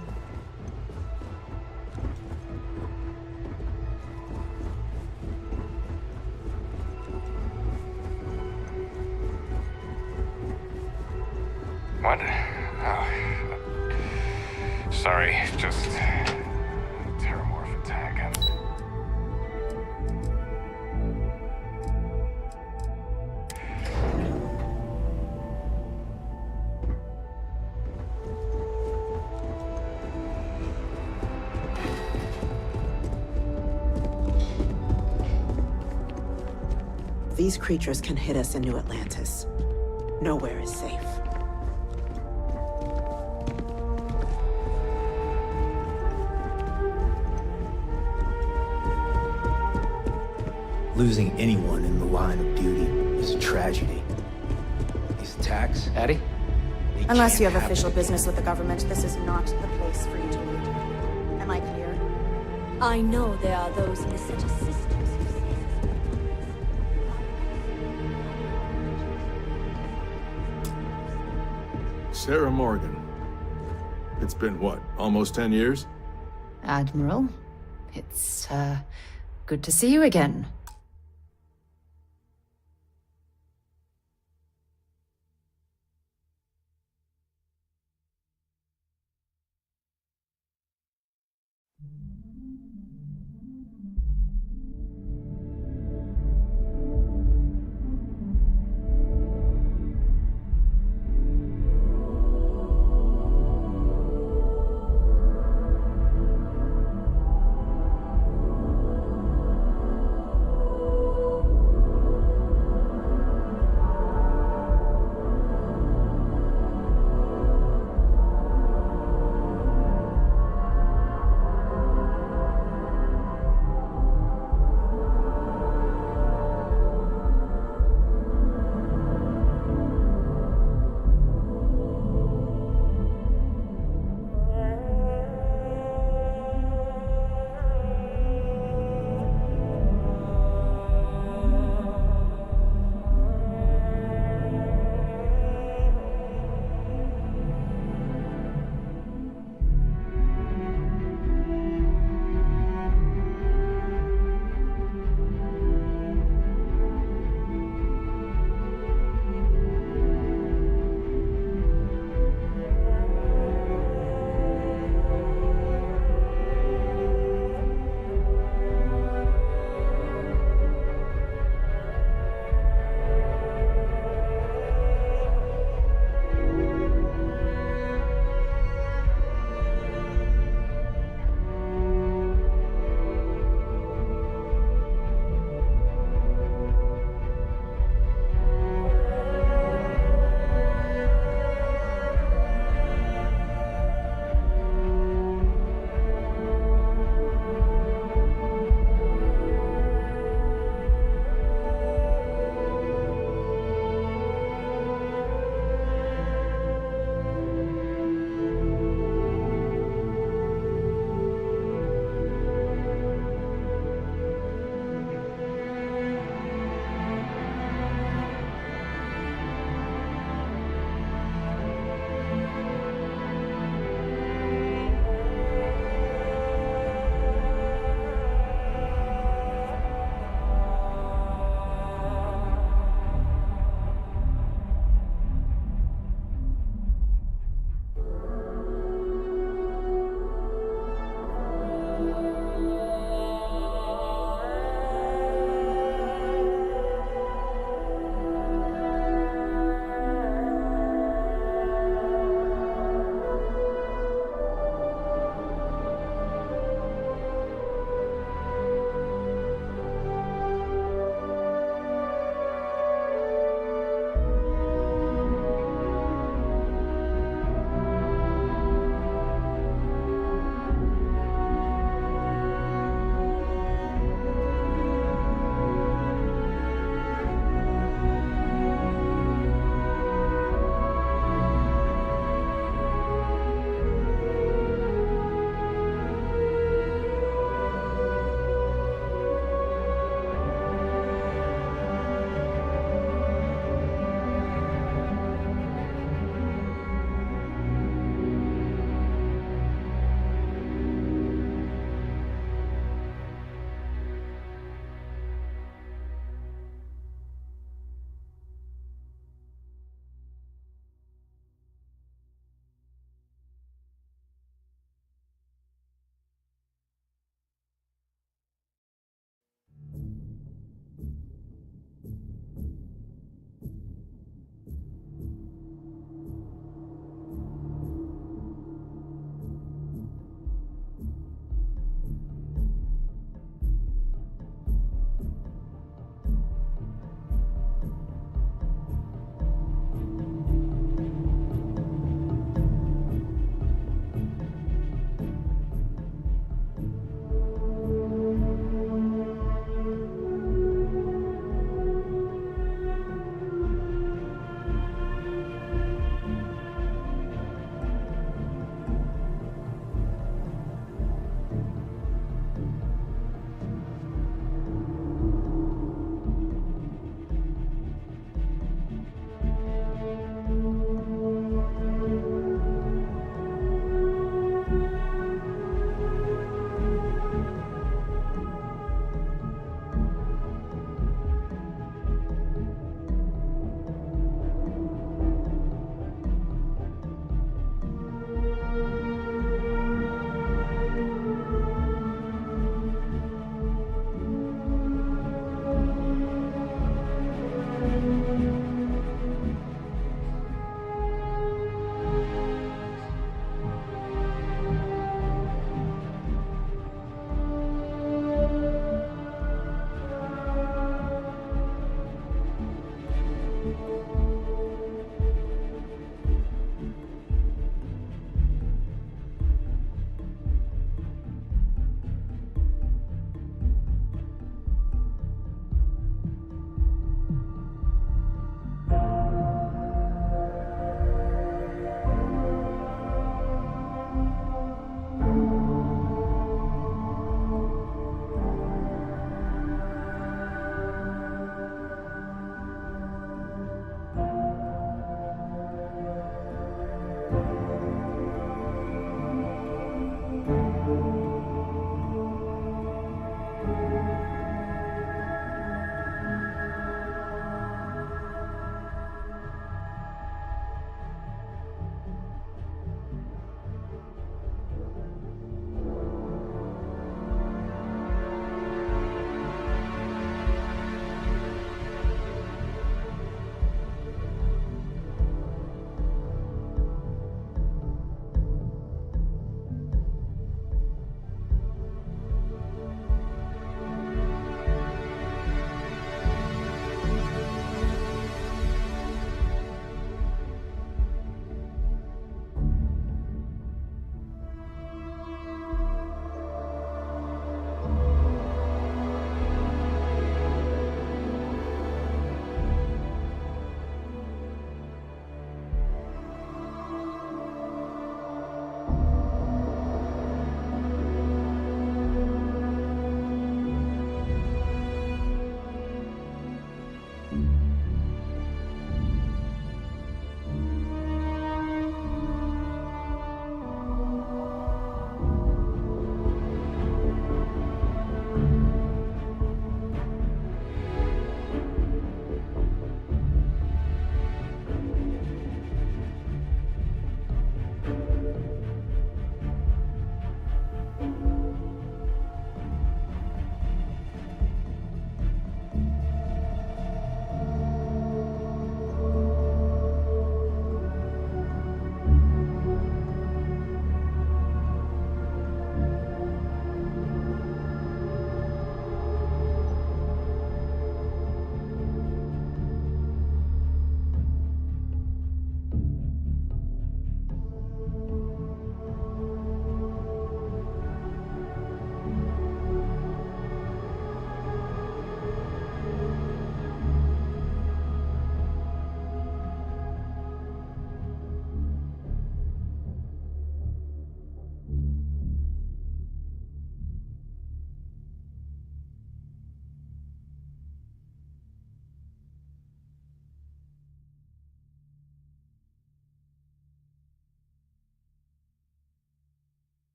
What? Oh. Sorry, just terramorph attack. These creatures can hit us in New Atlantis. Nowhere is safe. Losing anyone in the line of duty is a tragedy. These attacks, Addie? Unless you have official business with the government, this is not the place for you to lead. Am I clear? I know there are those in the city systems who say Sarah Morgan. It's been what, almost 10 years? Admiral, it's, good to see you again.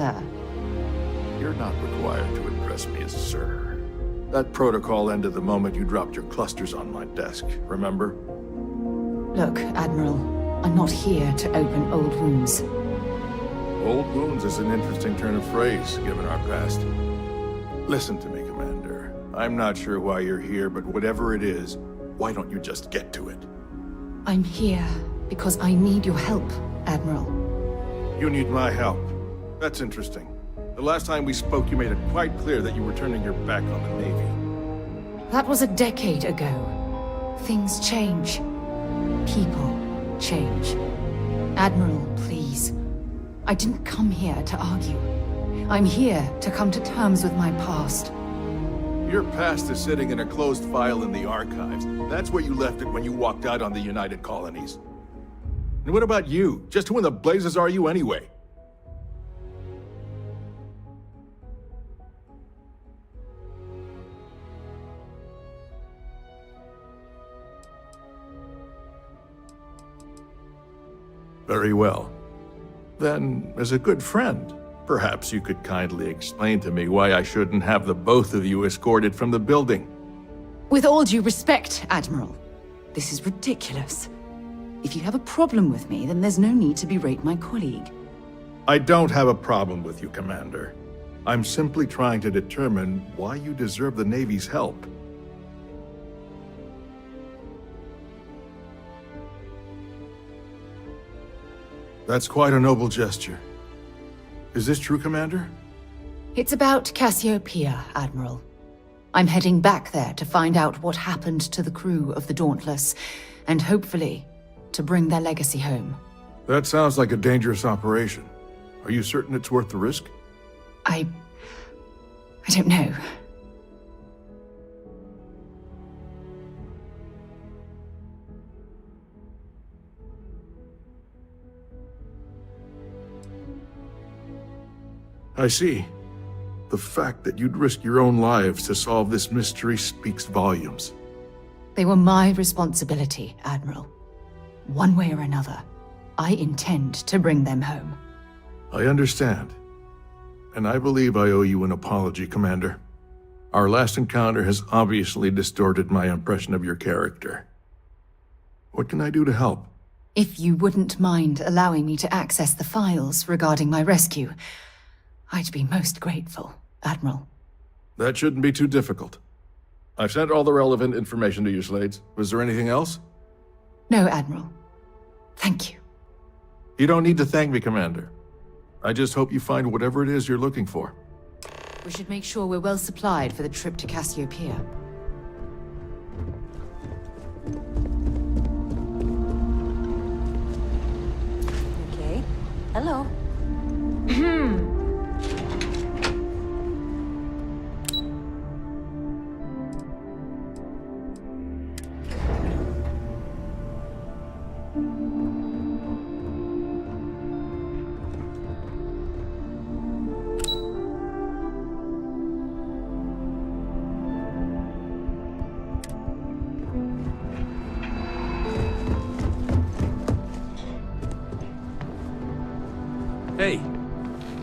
sir. You're not required to address me as sir. That protocol ended the moment you dropped your clusters on my desk, remember? Look, Admiral, I'm not here to open old wounds. Old wounds is an interesting turn of phrase, given our past. Listen to me, Commander. I'm not sure why you're here, but whatever it is, why don't you just get to it? I'm here because I need your help, Admiral. You need my help. That's interesting. The last time we spoke, you made it quite clear that you were turning your back on the Navy. That was a decade ago. Things change. People change. Admiral, please. I didn't come here to argue. I'm here to come to terms with my past. Your past is sitting in a closed file in the archives. That's where you left it when you walked out on the United Colonies. And what about you? Just who in the blazes are you anyway? Very well. Then, as a good friend, perhaps you could kindly explain to me why I shouldn't have the both of you escorted from the building. With all due respect, Admiral, this is ridiculous. If you have a problem with me, then there's no need to berate my colleague. I don't have a problem with you, Commander. I'm simply trying to determine why you deserve the Navy's help. That's quite a noble gesture. Is this true, Commander? It's about Cassiopeia, Admiral. I'm heading back there to find out what happened to the crew of the Dauntless, and hopefully, to bring their legacy home. That sounds like a dangerous operation. Are you certain it's worth the risk? I don't know. I see. The fact that you'd risk your own lives to solve this mystery speaks volumes. They were my responsibility, Admiral. One way or another, I intend to bring them home. I understand. And I believe I owe you an apology, Commander. Our last encounter has obviously distorted my impression of your character. What can I do to help? If you wouldn't mind allowing me to access the files regarding my rescue, I'd be most grateful, Admiral. That shouldn't be too difficult. I've sent all the relevant information to you, Slades. Was there anything else? No, Admiral. Thank you. You don't need to thank me, Commander. I just hope you find whatever it is you're looking for. We should make sure we're well supplied for the trip to Cassiopeia. Okay. Hello. Hey,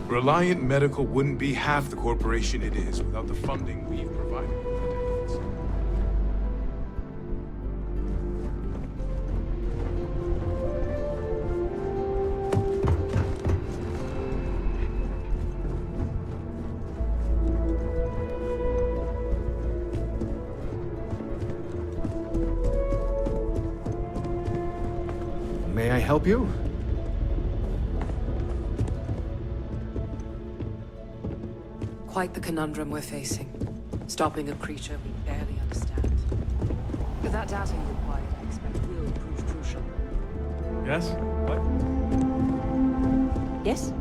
Reliant Medical wouldn't be half the corporation it is without the funding we've provided for decades. May I help you? Quite the conundrum we're facing. Stopping a creature we barely understand. With that data you require, I expect will prove crucial. Yes? What? Yes?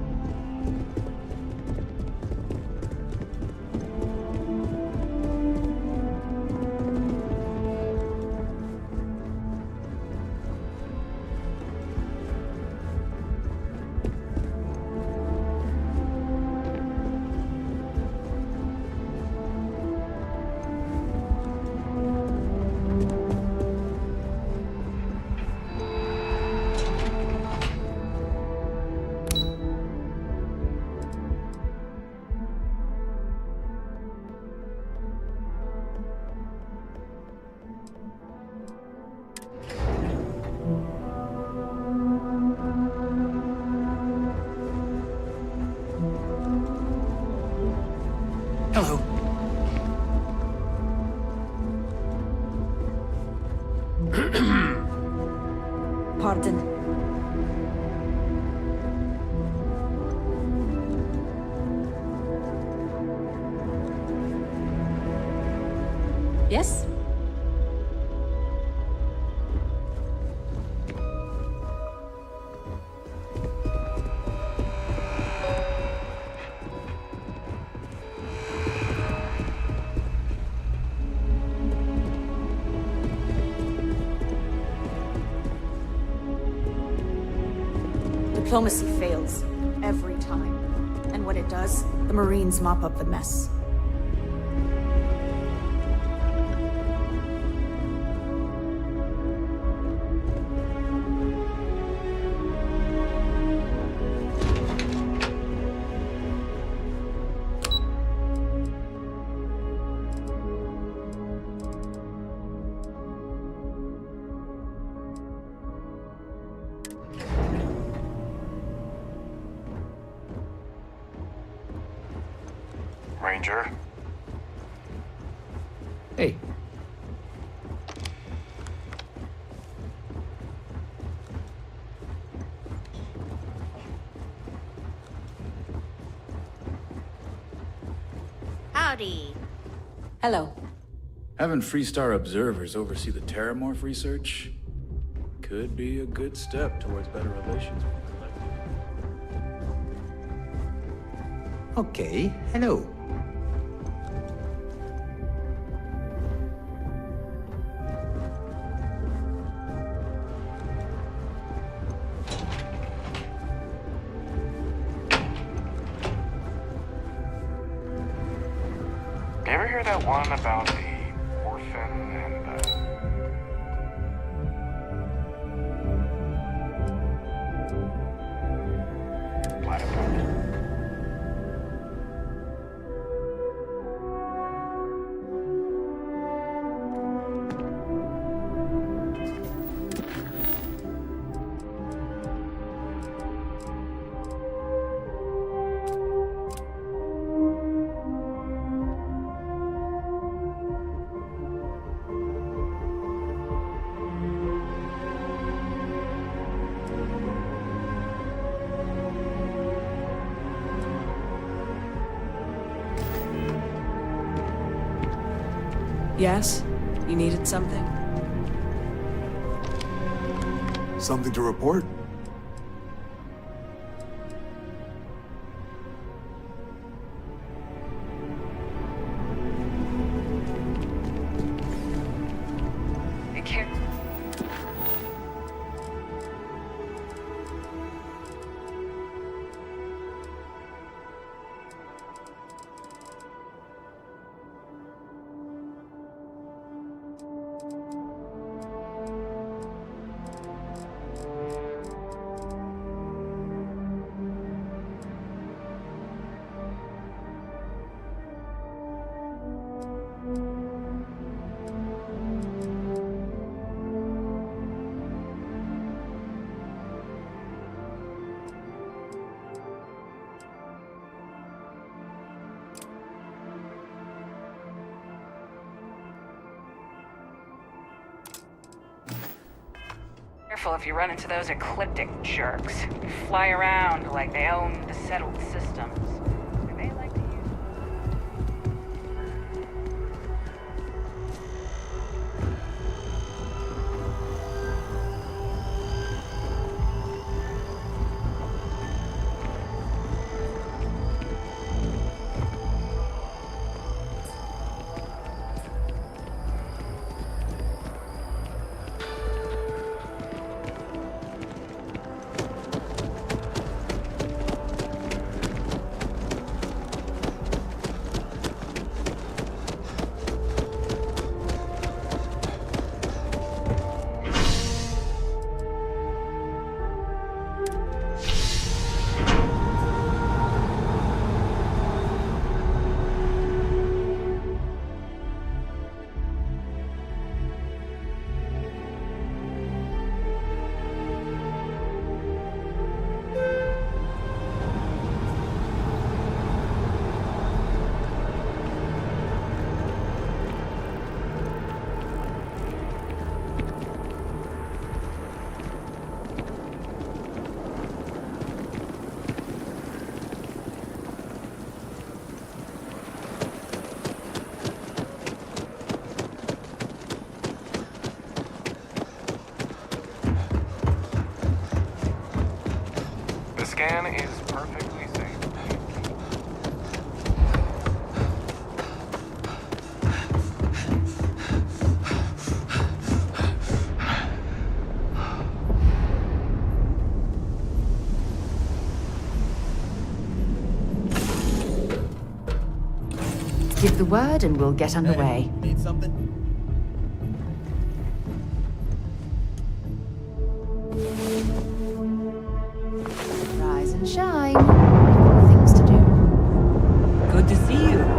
Pardon. Yes? Diplomacy fails. Every time. And when it does, the Marines mop up the mess. Ranger? Hey. Howdy. Hello. Having Freestar observers oversee the Terramorph research could be a good step towards better relations with the collective. Okay, hello. You ever hear that one about the orphan and the platypus? Yes? You needed something? Something to report? Careful if you run into those ecliptic jerks. They fly around like they own the settled systems. They like to use... scan is perfectly safe. Give the word and we'll get underway. Need something? Rise and shine. We've got things to do. Good to see you.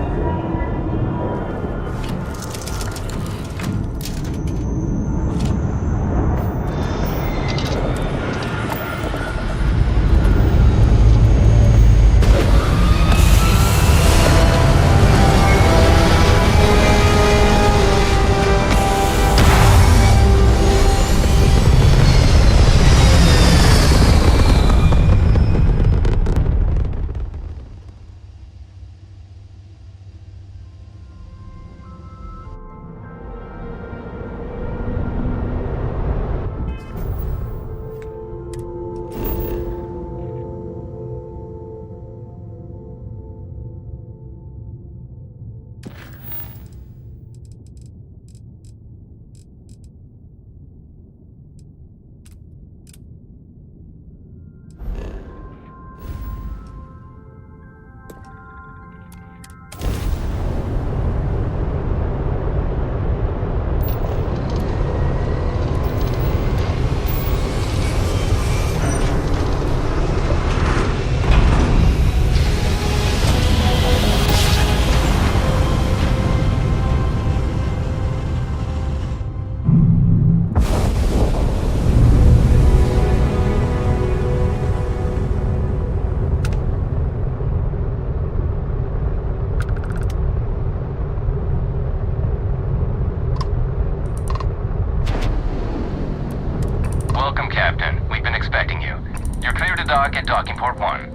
Welcome, Captain. We've been expecting you. You're clear to dock at docking port 1.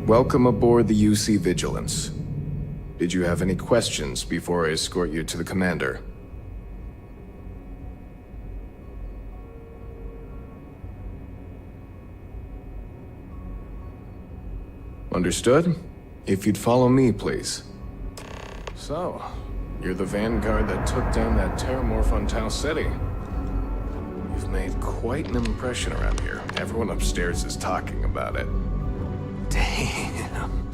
Welcome aboard the UC Vigilance. Did you have any questions before I escort you to the commander? Understood? If you'd follow me, please. So, you're the vanguard that took down that terramorph on Tau City. You've made quite an impression around here. Everyone upstairs is talking about it. Damn,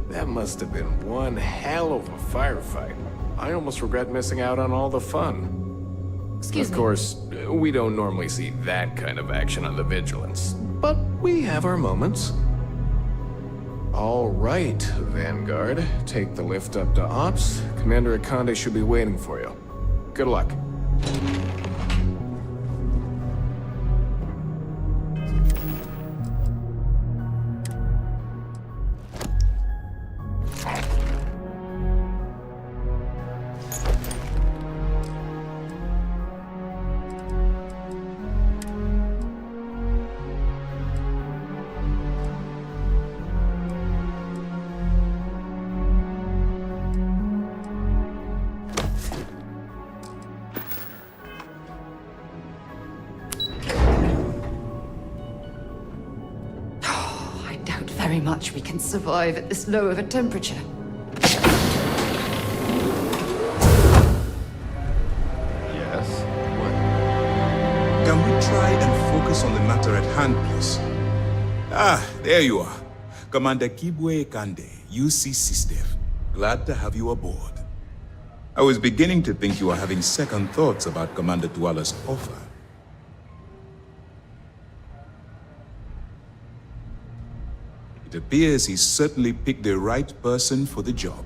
that must have been one hell of a firefight. I almost regret missing out on all the fun. Excuse me. Of course, we don't normally see that kind of action on the Vigilance, but we have our moments. All right, Vanguard, take the lift up to Ops. Commander Akande should be waiting for you. Good luck. Very much we can survive at this low of a temperature. Yes? Can we try and focus on the matter at hand, please? Ah, there you are. Commander Kibwe Kande, UC SysDev. Glad to have you aboard. I was beginning to think you were having second thoughts about Commander Tuala's offer. It appears he's certainly picked the right person for the job.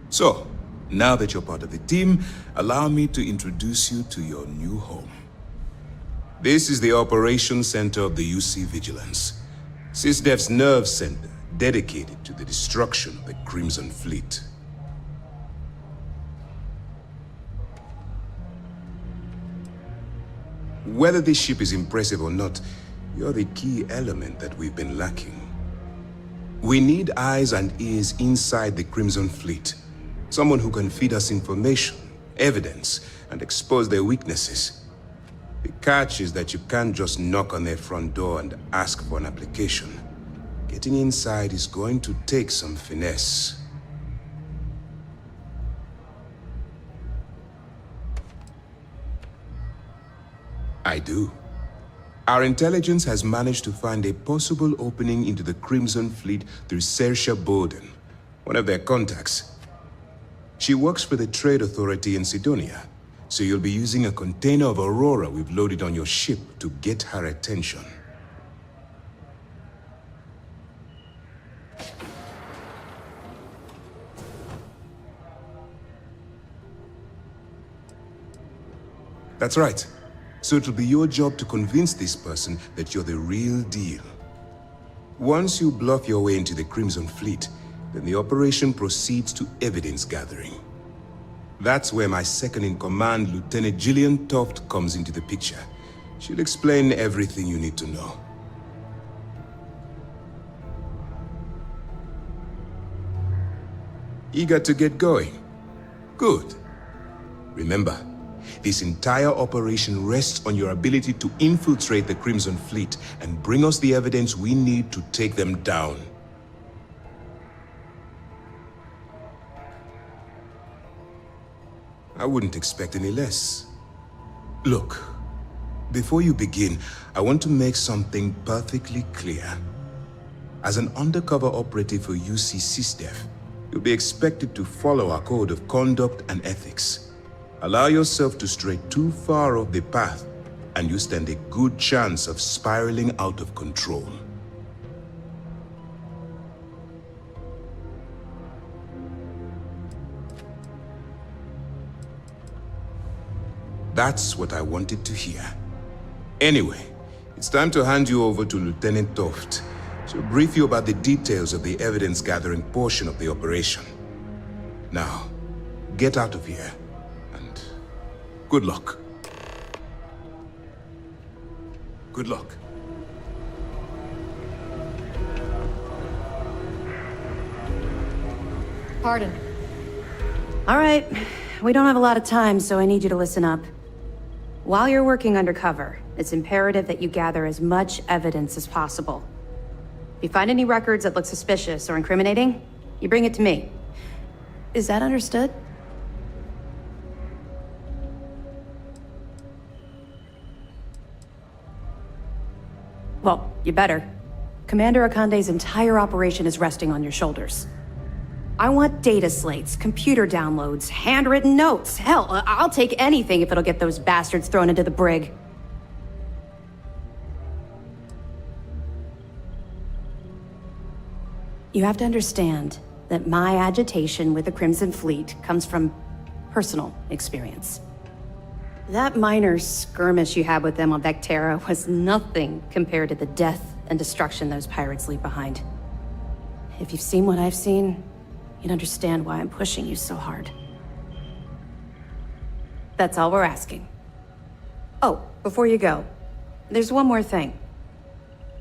So, now that you're part of the team, allow me to introduce you to your new home. This is the operations center of the UC Vigilance. SysDev's nerve center, dedicated to the destruction of the Crimson Fleet. Whether this ship is impressive or not, you're the key element that we've been lacking. We need eyes and ears inside the Crimson Fleet. Someone who can feed us information, evidence, and expose their weaknesses. The catch is that you can't just knock on their front door and ask for an application. Getting inside is going to take some finesse. I do. Our intelligence has managed to find a possible opening into the Crimson Fleet through Saoirse Bowden, one of their contacts. She works for the Trade Authority in Sidonia, so you'll be using a container of Aurora we've loaded on your ship to get her attention. That's right. So it'll be your job to convince this person that you're the real deal. Once you bluff your way into the Crimson Fleet, then the operation proceeds to evidence gathering. That's where my second-in-command, Lieutenant Gillian Toft, comes into the picture. She'll explain everything you need to know. Eager to get going? Good. Remember, this entire operation rests on your ability to infiltrate the Crimson Fleet and bring us the evidence we need to take them down. I wouldn't expect any less. Look, before you begin, I want to make something perfectly clear. As an undercover operative for UC SysDef, you'll be expected to follow our code of conduct and ethics. Allow yourself to stray too far off the path, and you stand a good chance of spiraling out of control. That's what I wanted to hear. Anyway, it's time to hand you over to Lieutenant Toft. She'll brief you about the details of the evidence-gathering portion of the operation. Now, get out of here. Good luck. Good luck. Pardon. All right. We don't have a lot of time, so I need you to listen up. While you're working undercover, it's imperative that you gather as much evidence as possible. If you find any records that look suspicious or incriminating, you bring it to me. Is that understood? Well, you better. Commander Akande's entire operation is resting on your shoulders. I want data slates, computer downloads, handwritten notes. Hell, I'll take anything if it'll get those bastards thrown into the brig. You have to understand that my agitation with the Crimson Fleet comes from personal experience. That minor skirmish you had with them on Vectera was nothing compared to the death and destruction those pirates leave behind. If you've seen what I've seen, you'd understand why I'm pushing you so hard. That's all we're asking. Oh, before you go, there's one more thing.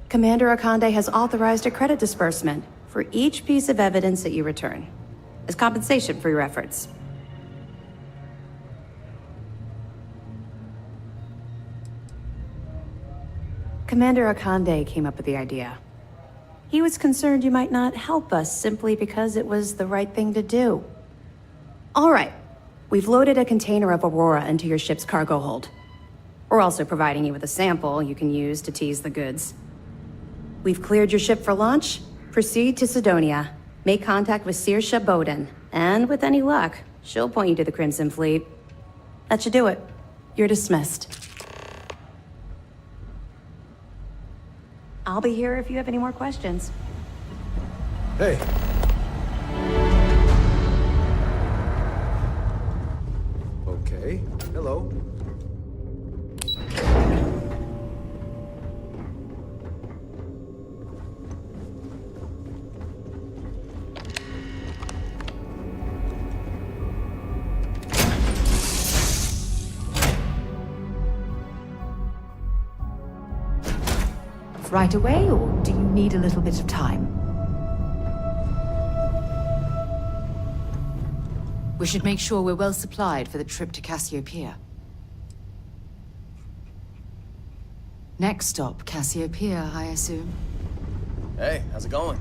Commander Akande has authorized a credit disbursement for each piece of evidence that you return, as compensation for your efforts. Commander Akande came up with the idea. He was concerned you might not help us simply because it was the right thing to do. All right, we've loaded a container of Aurora into your ship's cargo hold. We're also providing you with a sample you can use to tease the goods. We've cleared your ship for launch. Proceed to Sidonia. Make contact with Saoirse Bowden, and with any luck, she'll point you to the Crimson Fleet. That should do it. You're dismissed. I'll be here if you have any more questions. Hey. Okay. Hello. right away, or do you need a little bit of time? We should make sure we're well supplied for the trip to Cassiopeia. Next stop, Cassiopeia, I assume. Hey, how's it going?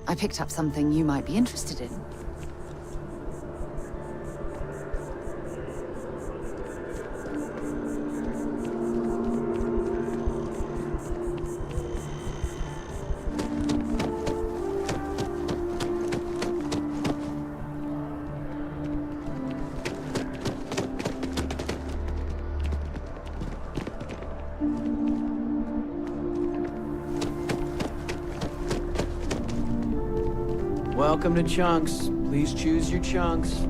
I picked up something you might be interested in. Welcome to Chunks. Please choose your chunks.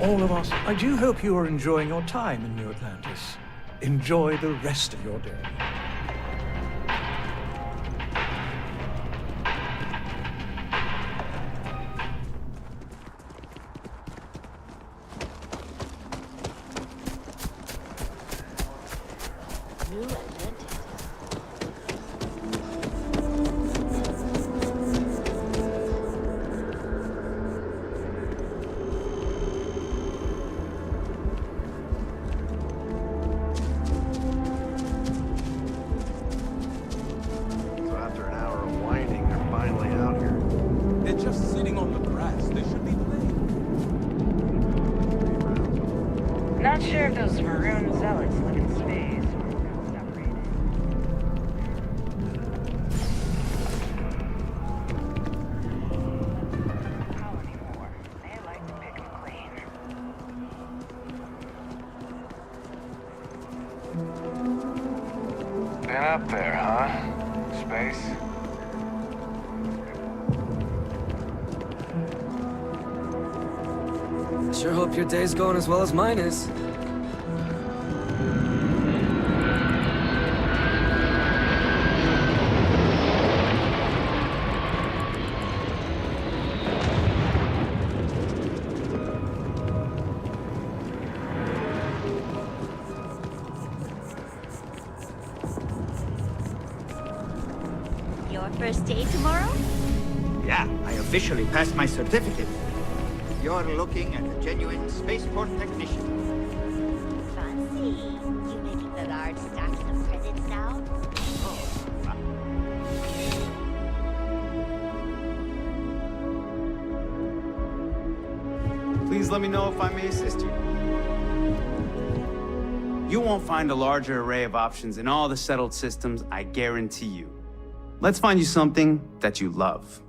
All of us, I do hope you are enjoying your time in New Atlantis. Enjoy the rest of your day. New Atlantis. up there, huh? Space? Sure hope your day's going as well as mine is. Your first day tomorrow? Yeah, I officially passed my certificate. You're looking at a genuine spaceport technician. Fancy. You making the large stacks of credits now? Please let me know if I may assist you. You won't find a larger array of options in all the settled systems, I guarantee you. Let's find you something that you love.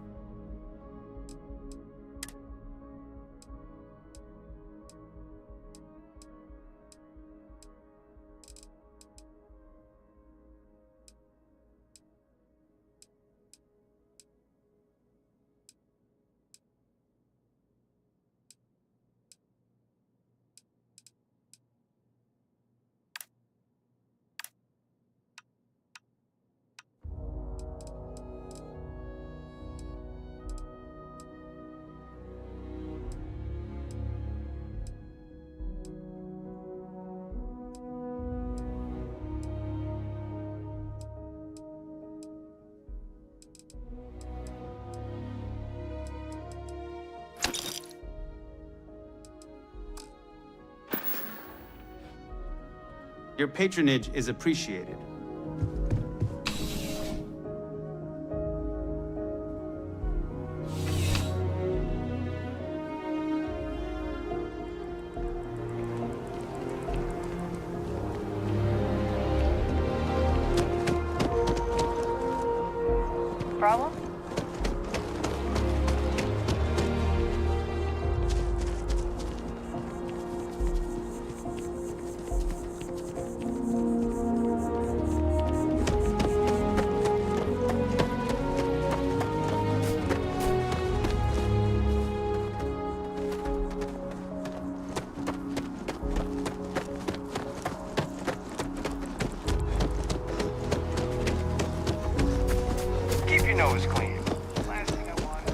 Your patronage is appreciated. Problem? Keep your nose clean. Last thing I want.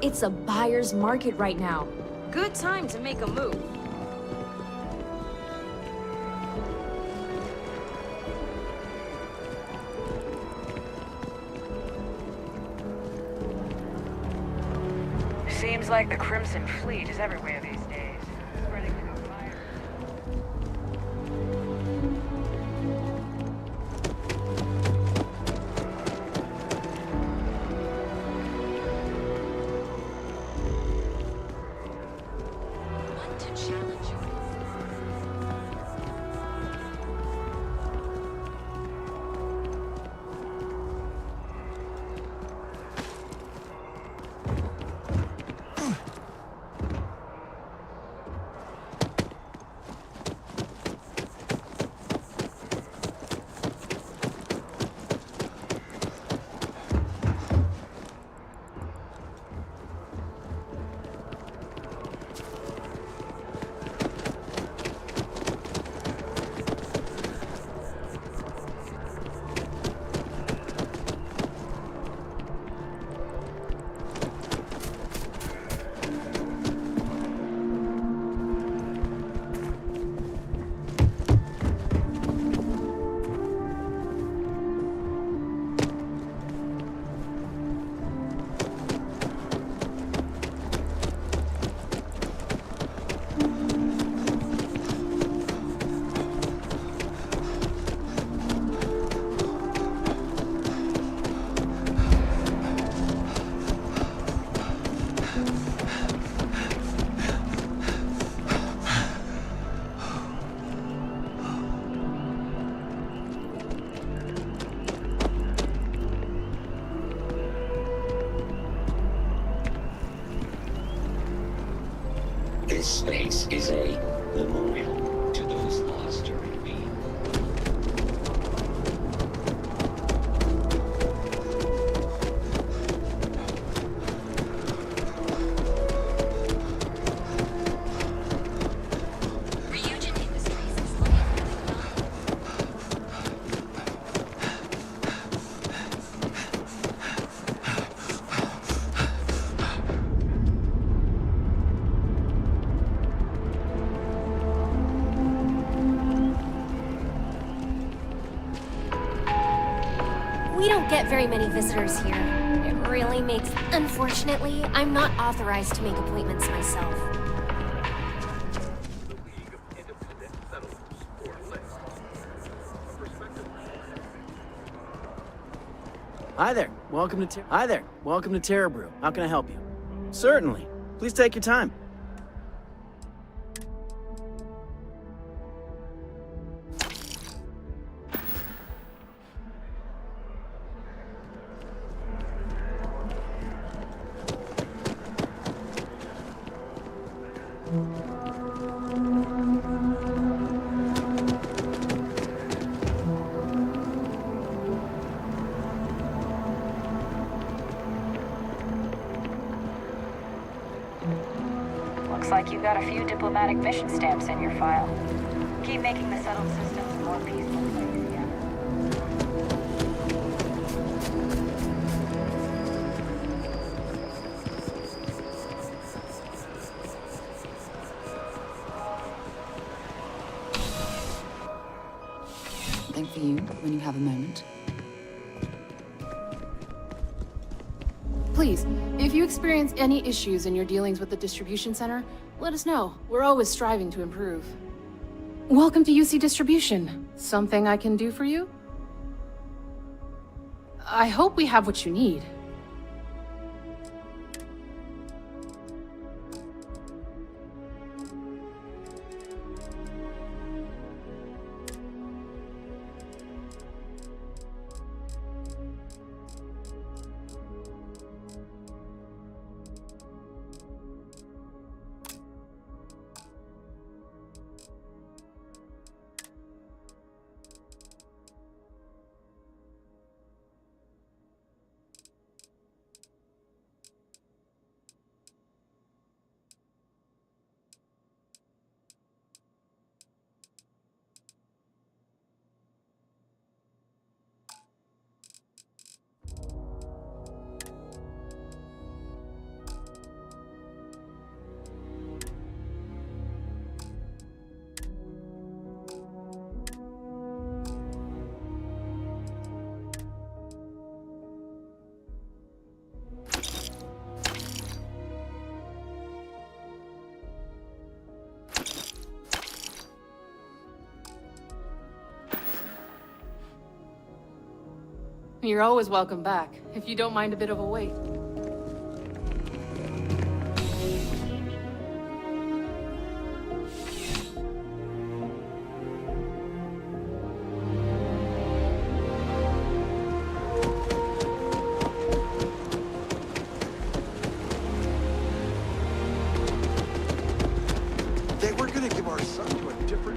It's a buyer's market right now. Good time to make a move. Seems like the Crimson Fleet is everywhere these days. Spreading to a fire. Want to challenge you? This space is a memorial to those lost during me. We don't get very many visitors here. It really makes... Unfortunately, I'm not authorized to make appointments myself. Hi there. Welcome to Terra Brew. How can I help you? Certainly. Please take your time. Looks like you've got a few diplomatic mission stamps in your file. Keep making the settled systems a more peaceful place, yeah? Something for you when you have a moment. Please, if you experience any issues in your dealings with the distribution center, let us know. We're always striving to improve. Welcome to UC Distribution. Something I can do for you? I hope we have what you need. You're always welcome back, if you don't mind a bit of a wait. They were gonna give our son to a different...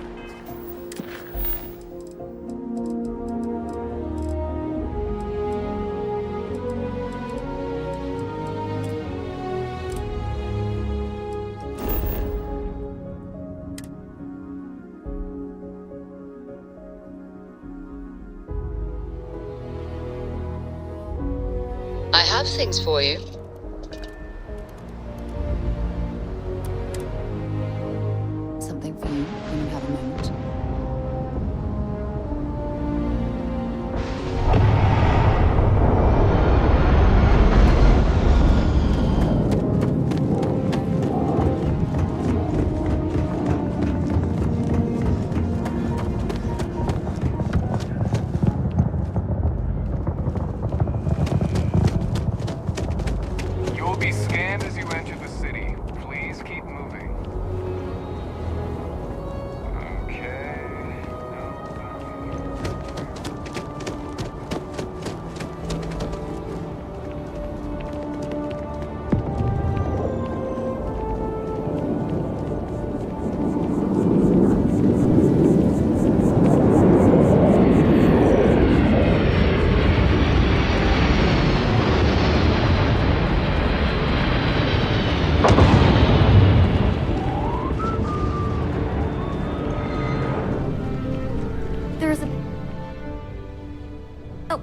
I have things for you. Something for you when you have a moment.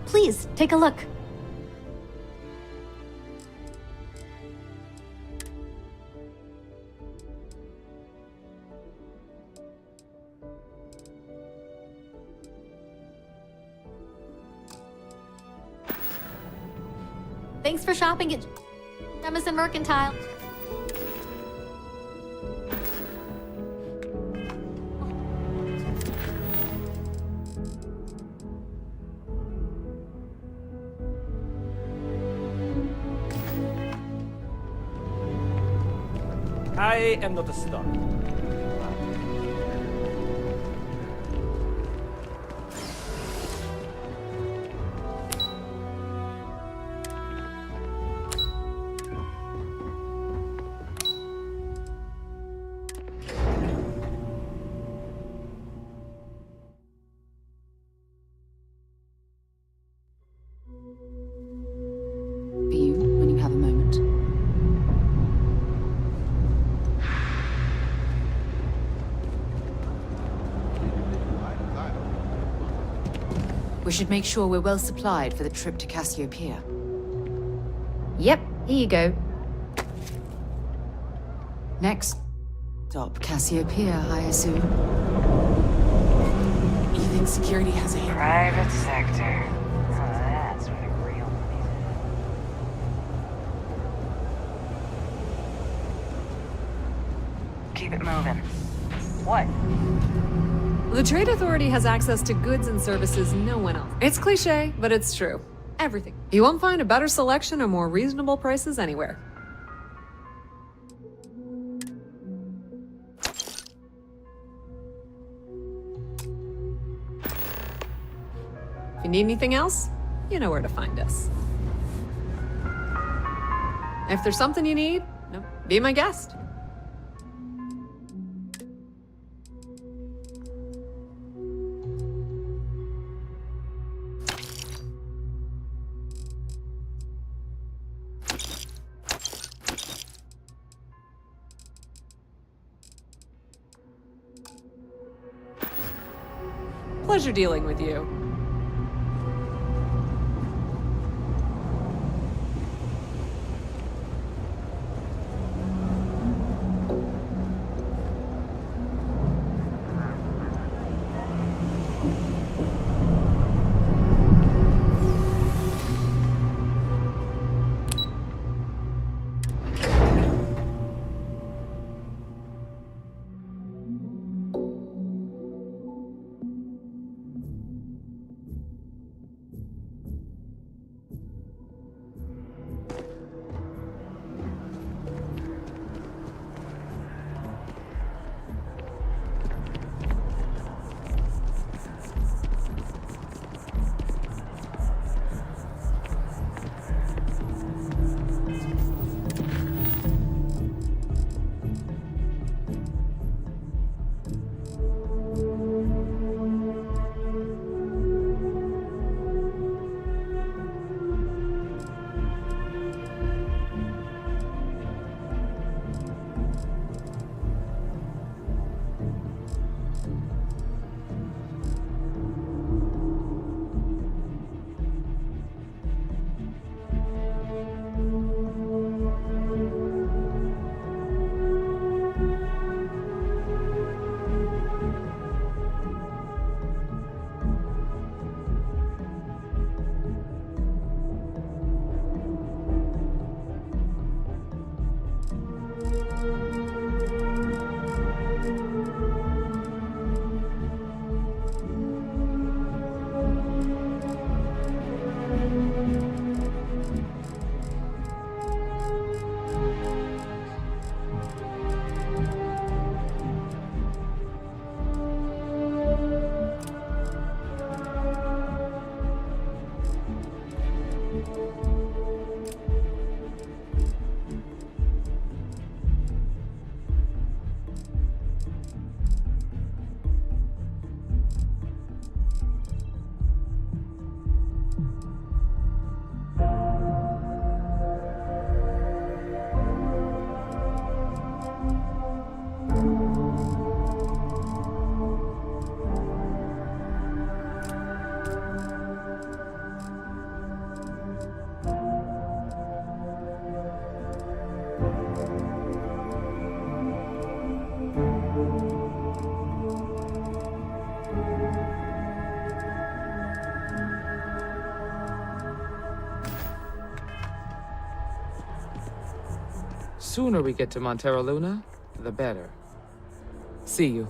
Please, take a look. Thanks for shopping at Remison Mercantile. I am not a star. For you, when you have a moment. We should make sure we're well supplied for the trip to Cassiopeia. Yep, here you go. Next stop, Cassiopeia, I assume. You think security has a hand? Private sector. Oh, that's where the real money's at. Keep it moving. What? The Trade Authority has access to goods and services no one else. It's cliche, but it's true. Everything. You won't find a better selection or more reasonable prices anywhere. If you need anything else, you know where to find us. If there's something you need, be my guest. Pleasure dealing with you. sooner we get to Montero Luna, the better. See you.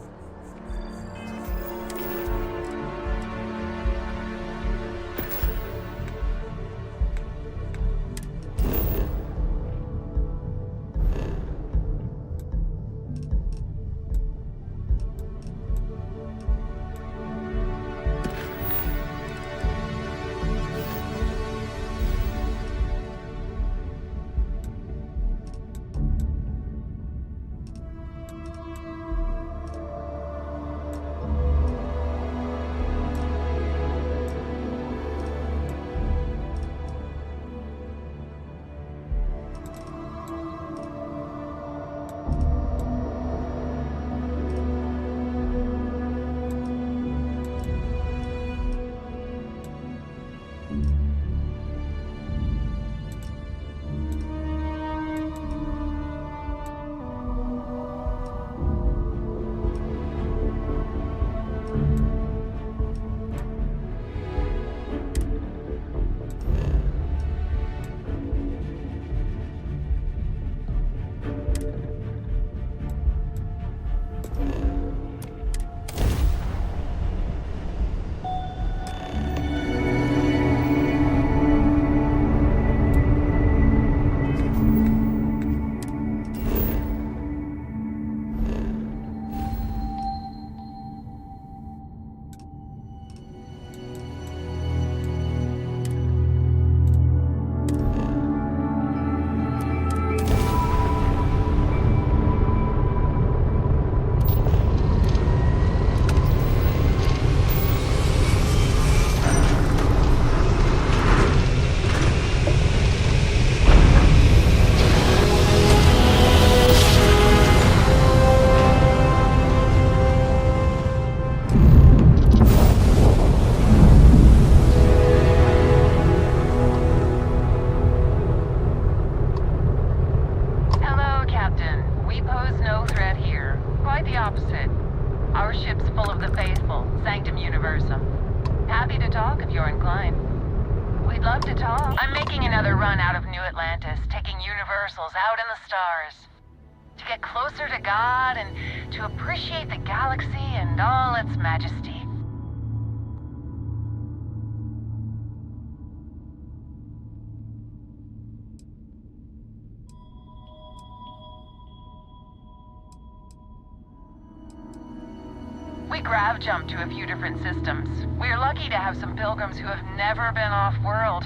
We grav-jumped to a few different systems. We're lucky to have some pilgrims who have never been off-world.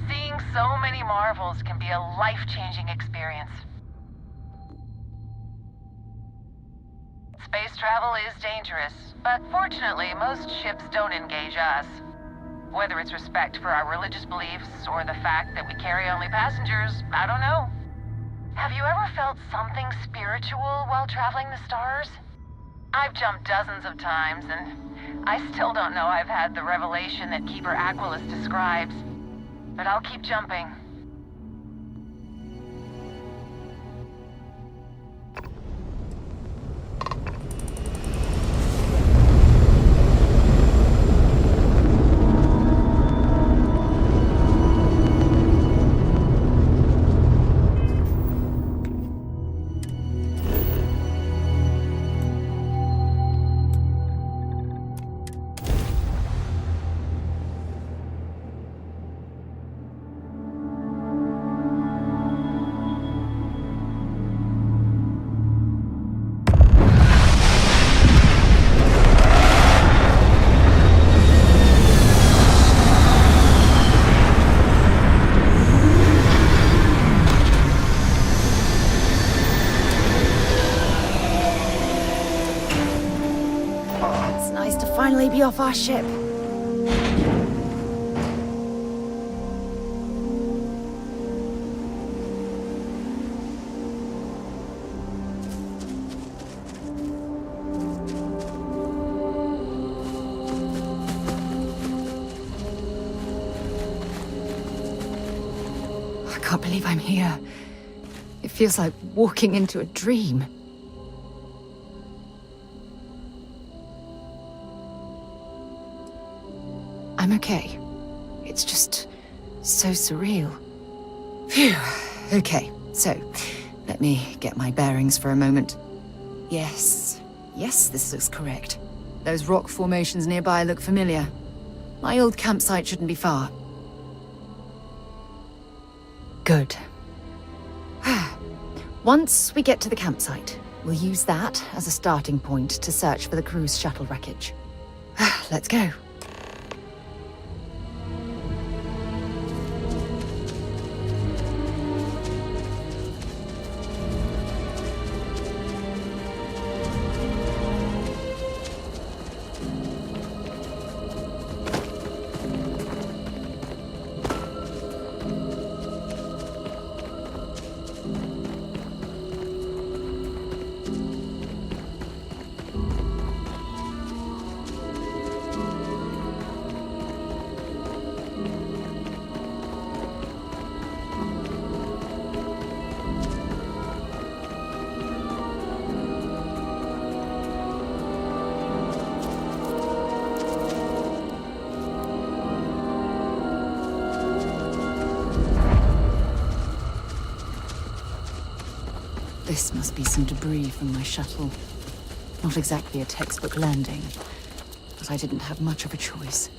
Seeing so many marvels can be a life-changing experience. Space travel is dangerous, but fortunately, most ships don't engage us. Whether it's respect for our religious beliefs or the fact that we carry only passengers, I don't know. Have you ever felt something spiritual while traveling the stars? I've jumped dozens of times, and I still don't know I've had the revelation that Keeper Aquilus describes. But I'll keep jumping. Finally be off our ship. I can't believe I'm here. It feels like walking into a dream. I'm okay. It's just so surreal. Phew. Okay, so Let me get my bearings for a moment. Yes, this looks correct. Those rock formations nearby look familiar. My old campsite shouldn't be far. Good. Once we get to the campsite, we'll use that as a starting point to search for the cruise shuttle wreckage. Let's go. This must be some debris from my shuttle. Not exactly a textbook landing, but I didn't have much of a choice.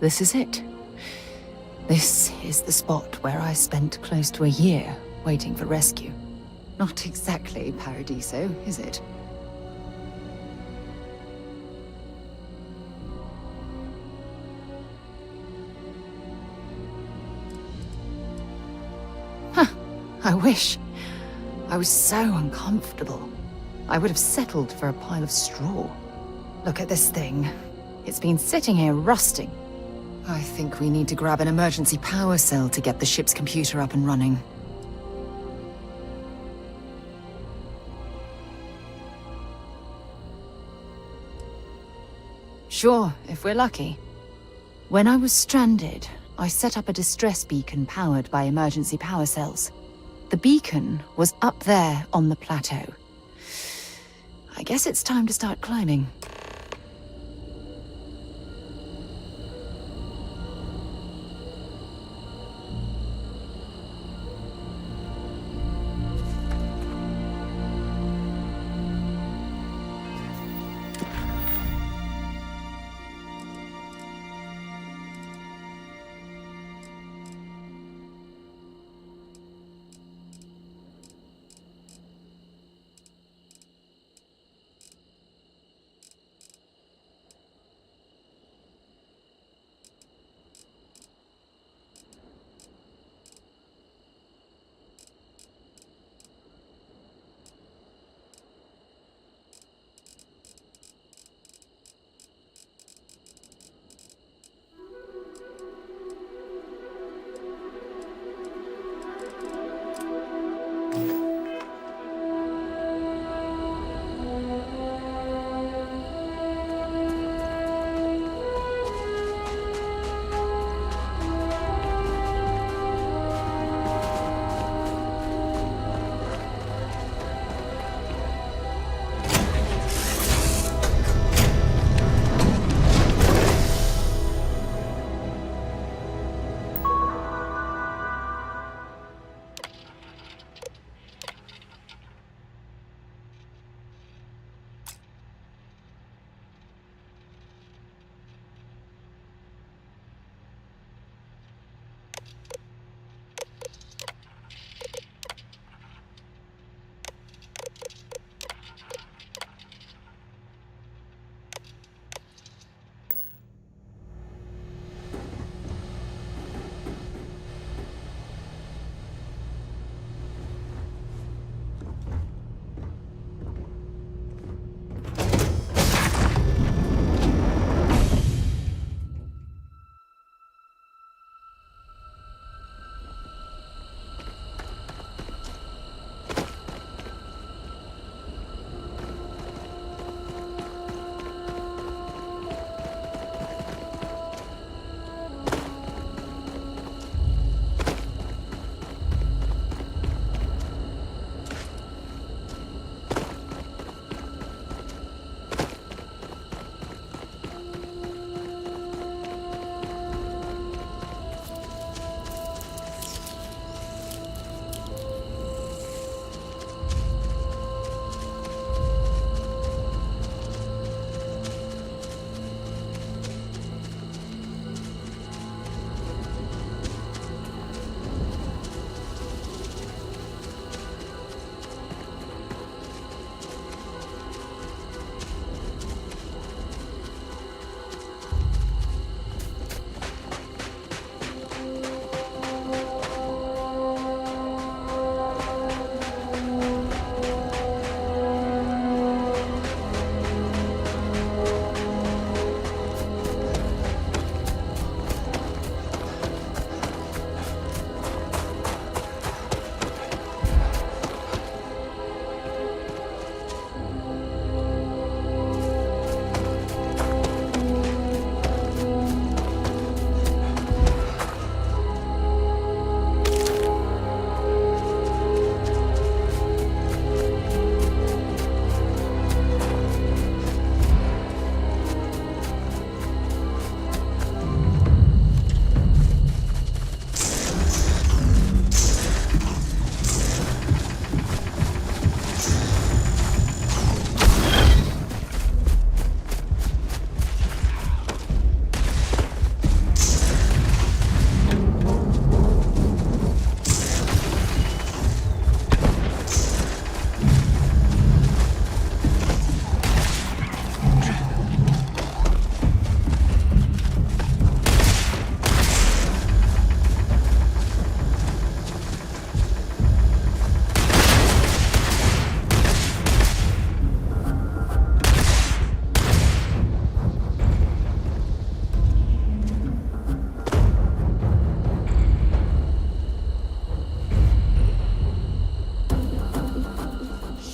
This is it. This is the spot where I spent close to a year waiting for rescue. Not exactly Paradiso, is it? Huh, I wish. I was so uncomfortable. I would have settled for a pile of straw. Look at this thing. It's been sitting here rusting. I think we need to grab an emergency power cell to get the ship's computer up and running. Sure, if we're lucky. When I was stranded, I set up a distress beacon powered by emergency power cells. The beacon was up there on the plateau. I guess it's time to start climbing.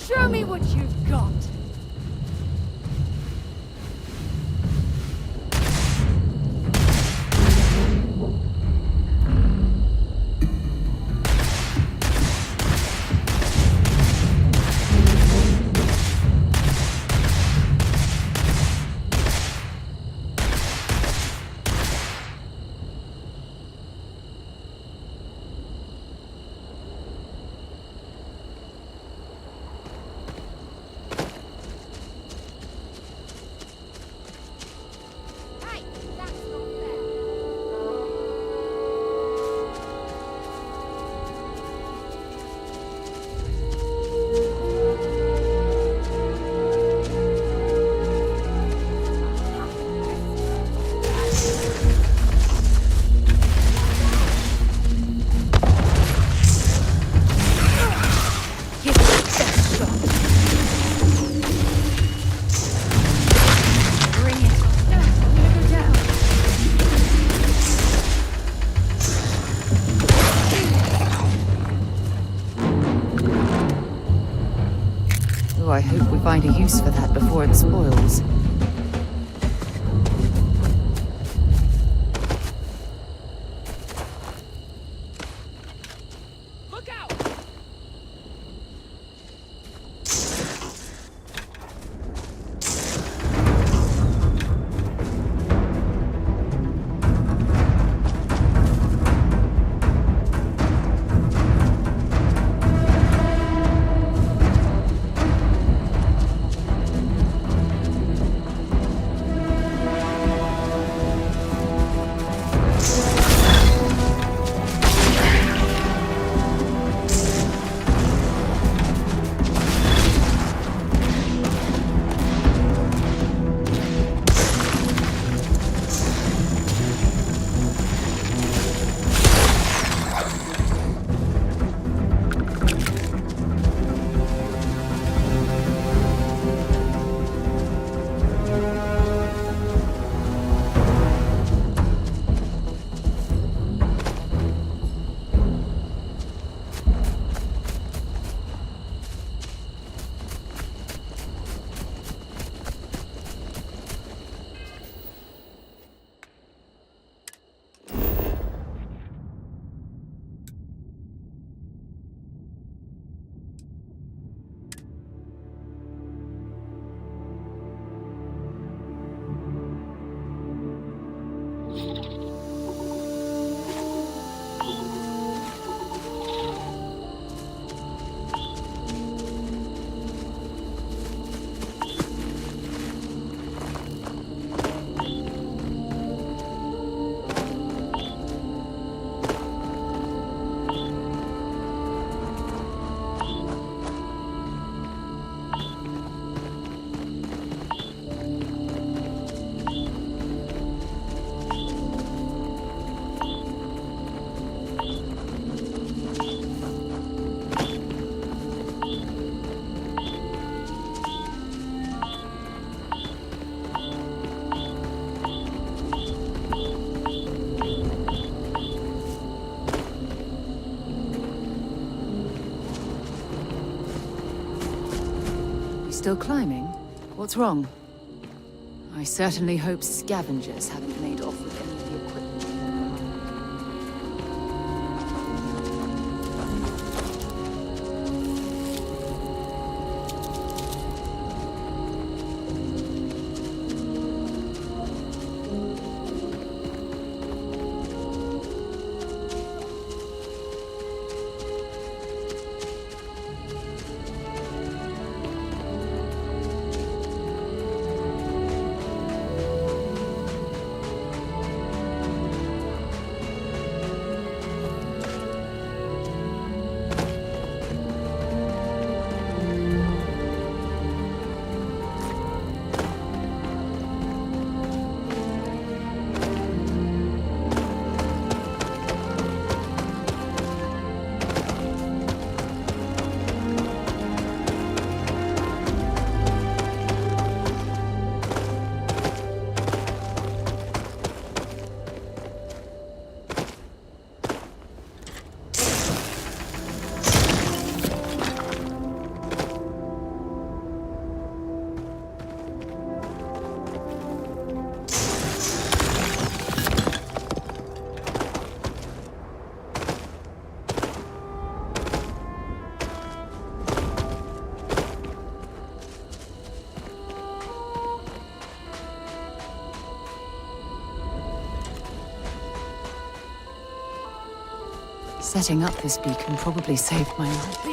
Show me what you've got. I hope we find a use for that before it spoils. Still climbing? What's wrong? I certainly hope scavengers haven't made off with any of the equipment. Setting up this beacon probably saved my life.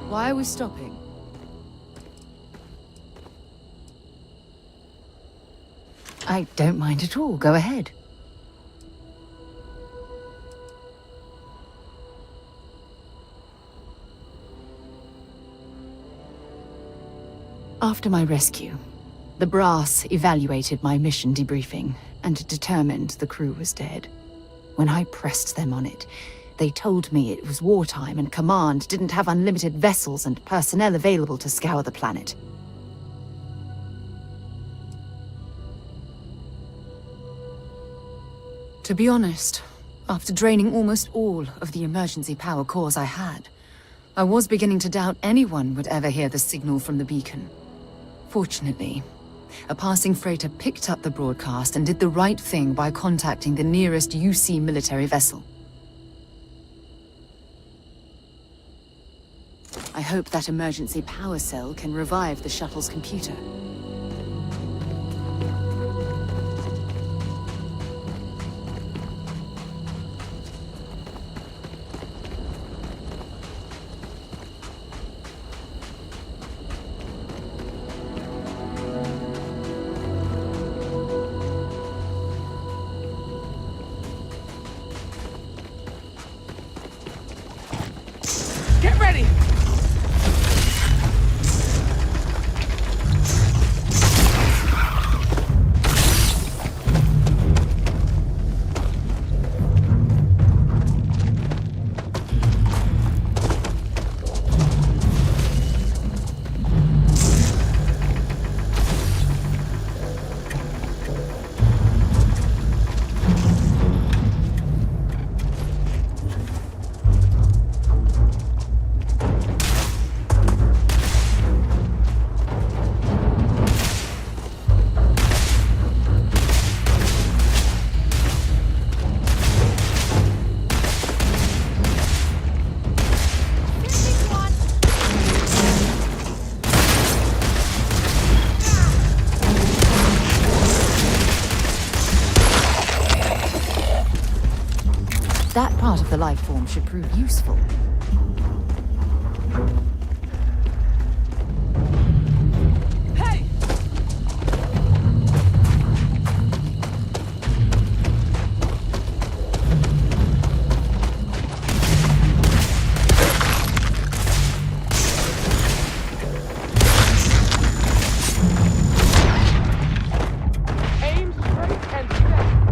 Why are we stopping? I don't mind at all. Go ahead. After my rescue, the brass evaluated my mission debriefing and determined the crew was dead. When I pressed them on it, they told me it was wartime and Command didn't have unlimited vessels and personnel available to scour the planet. To be honest, after draining almost all of the emergency power cores I had, I was beginning to doubt anyone would ever hear the signal from the beacon. Fortunately, a passing freighter picked up the broadcast and did the right thing by contacting the nearest UC military vessel. I hope that emergency power cell can revive the shuttle's computer. Get ready! That part of the life form should prove useful. Hey! Aim straight and set.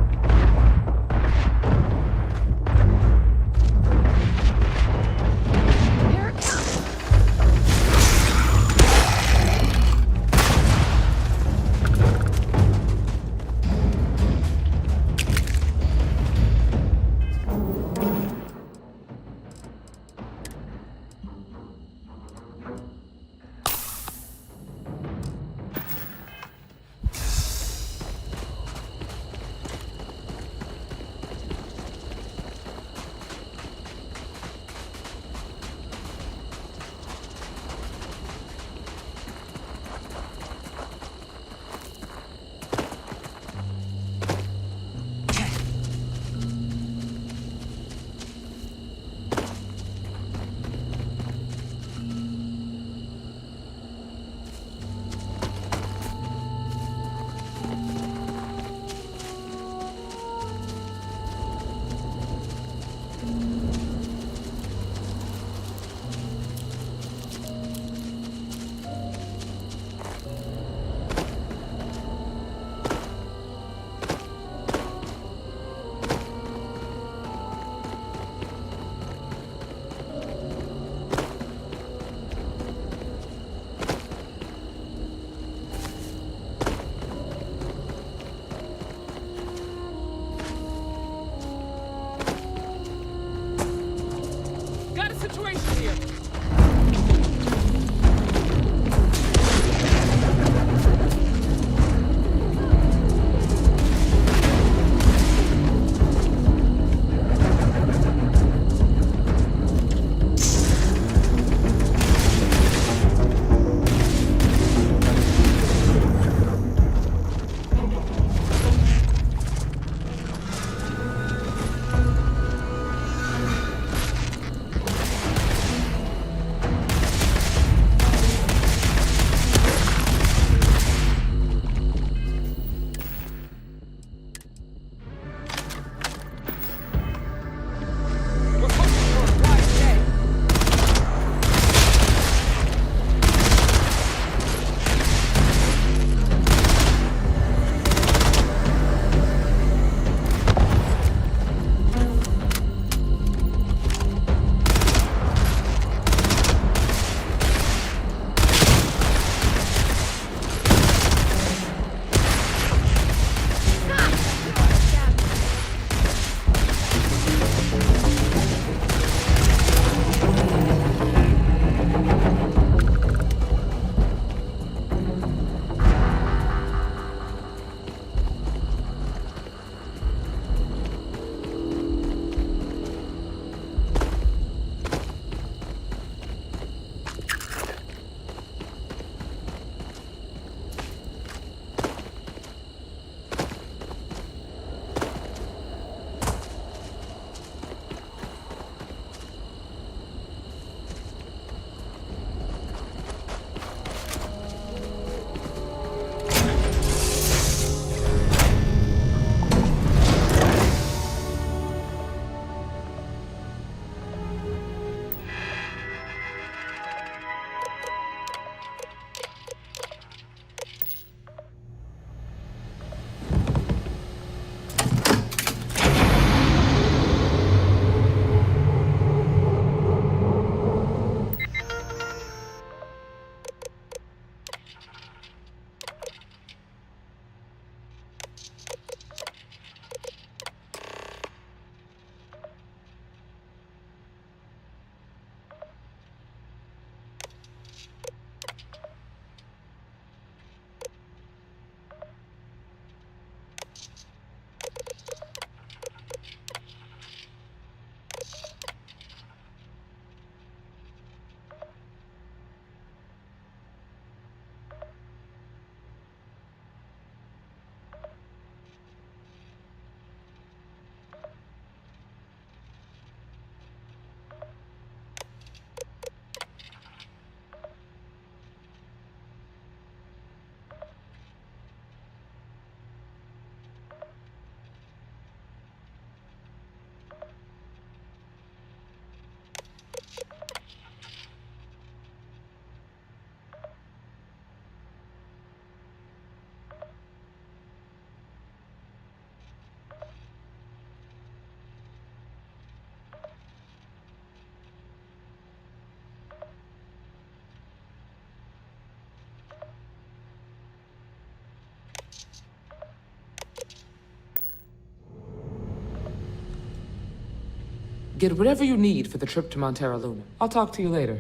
Get whatever you need for the trip to Montera Luna. I'll talk to you later.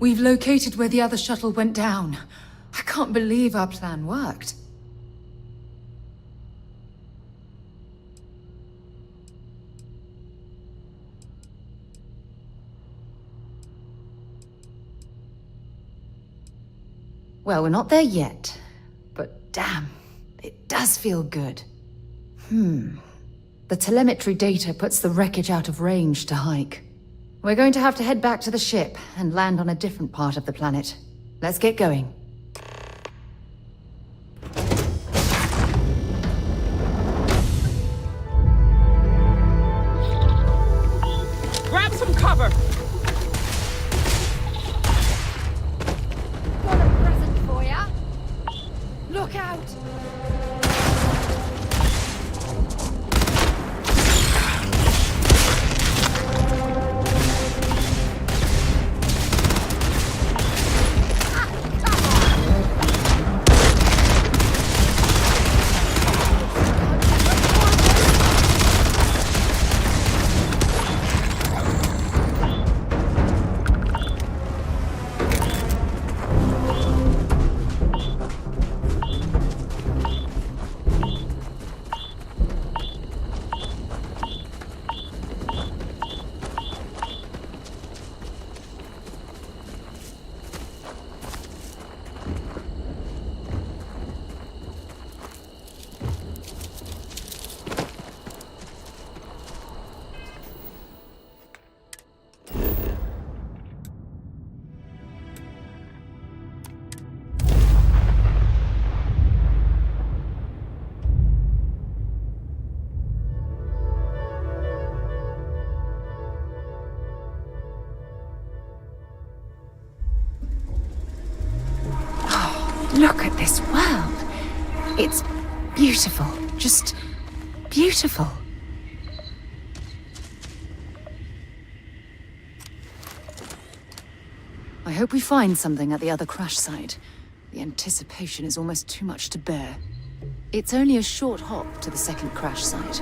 We've located where the other shuttle went down. I can't believe our plan worked. Well, we're not there yet. But damn, it does feel good. The telemetry data puts the wreckage out of range to hike. We're going to have to head back to the ship and land on a different part of the planet. Let's get going. Grab some cover! Got a present for ya. Look out! Look at this world. It's beautiful. Just beautiful. I hope we find something at the other crash site. The anticipation is almost too much to bear. It's only a short hop to the second crash site.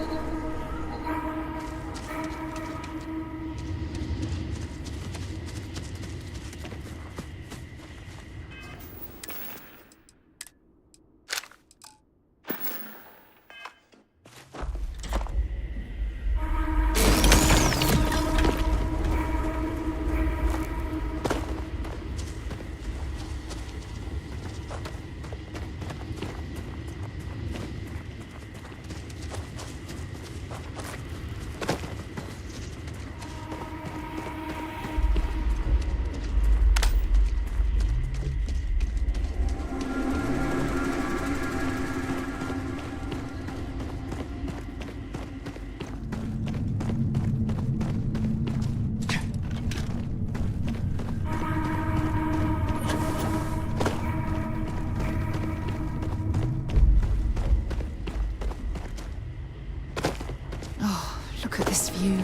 Look at this view.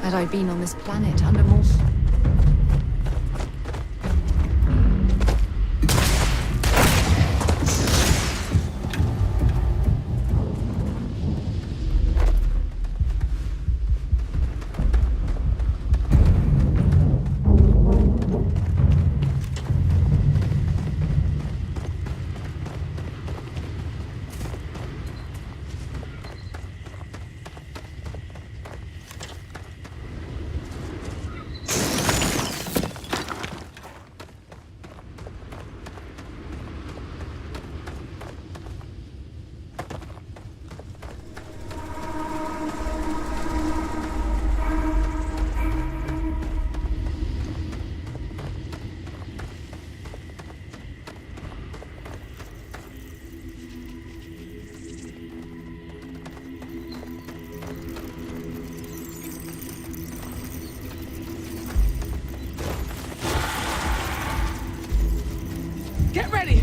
Had I been on this planet under more... Get ready!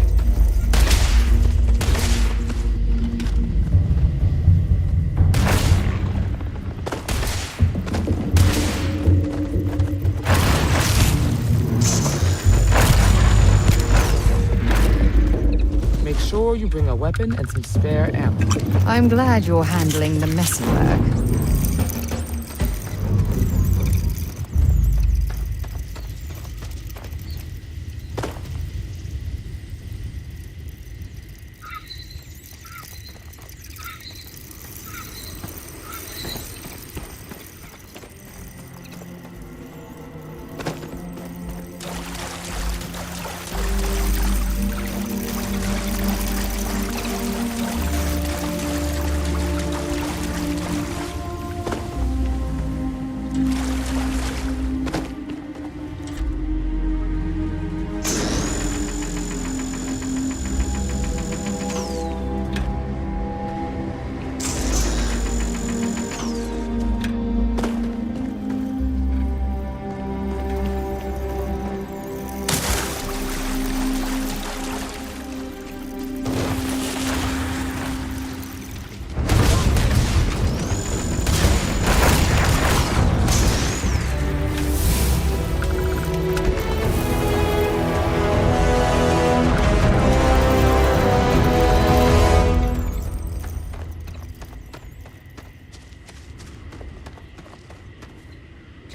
Make sure you bring a weapon and some spare ammo. I'm glad you're handling the messy work.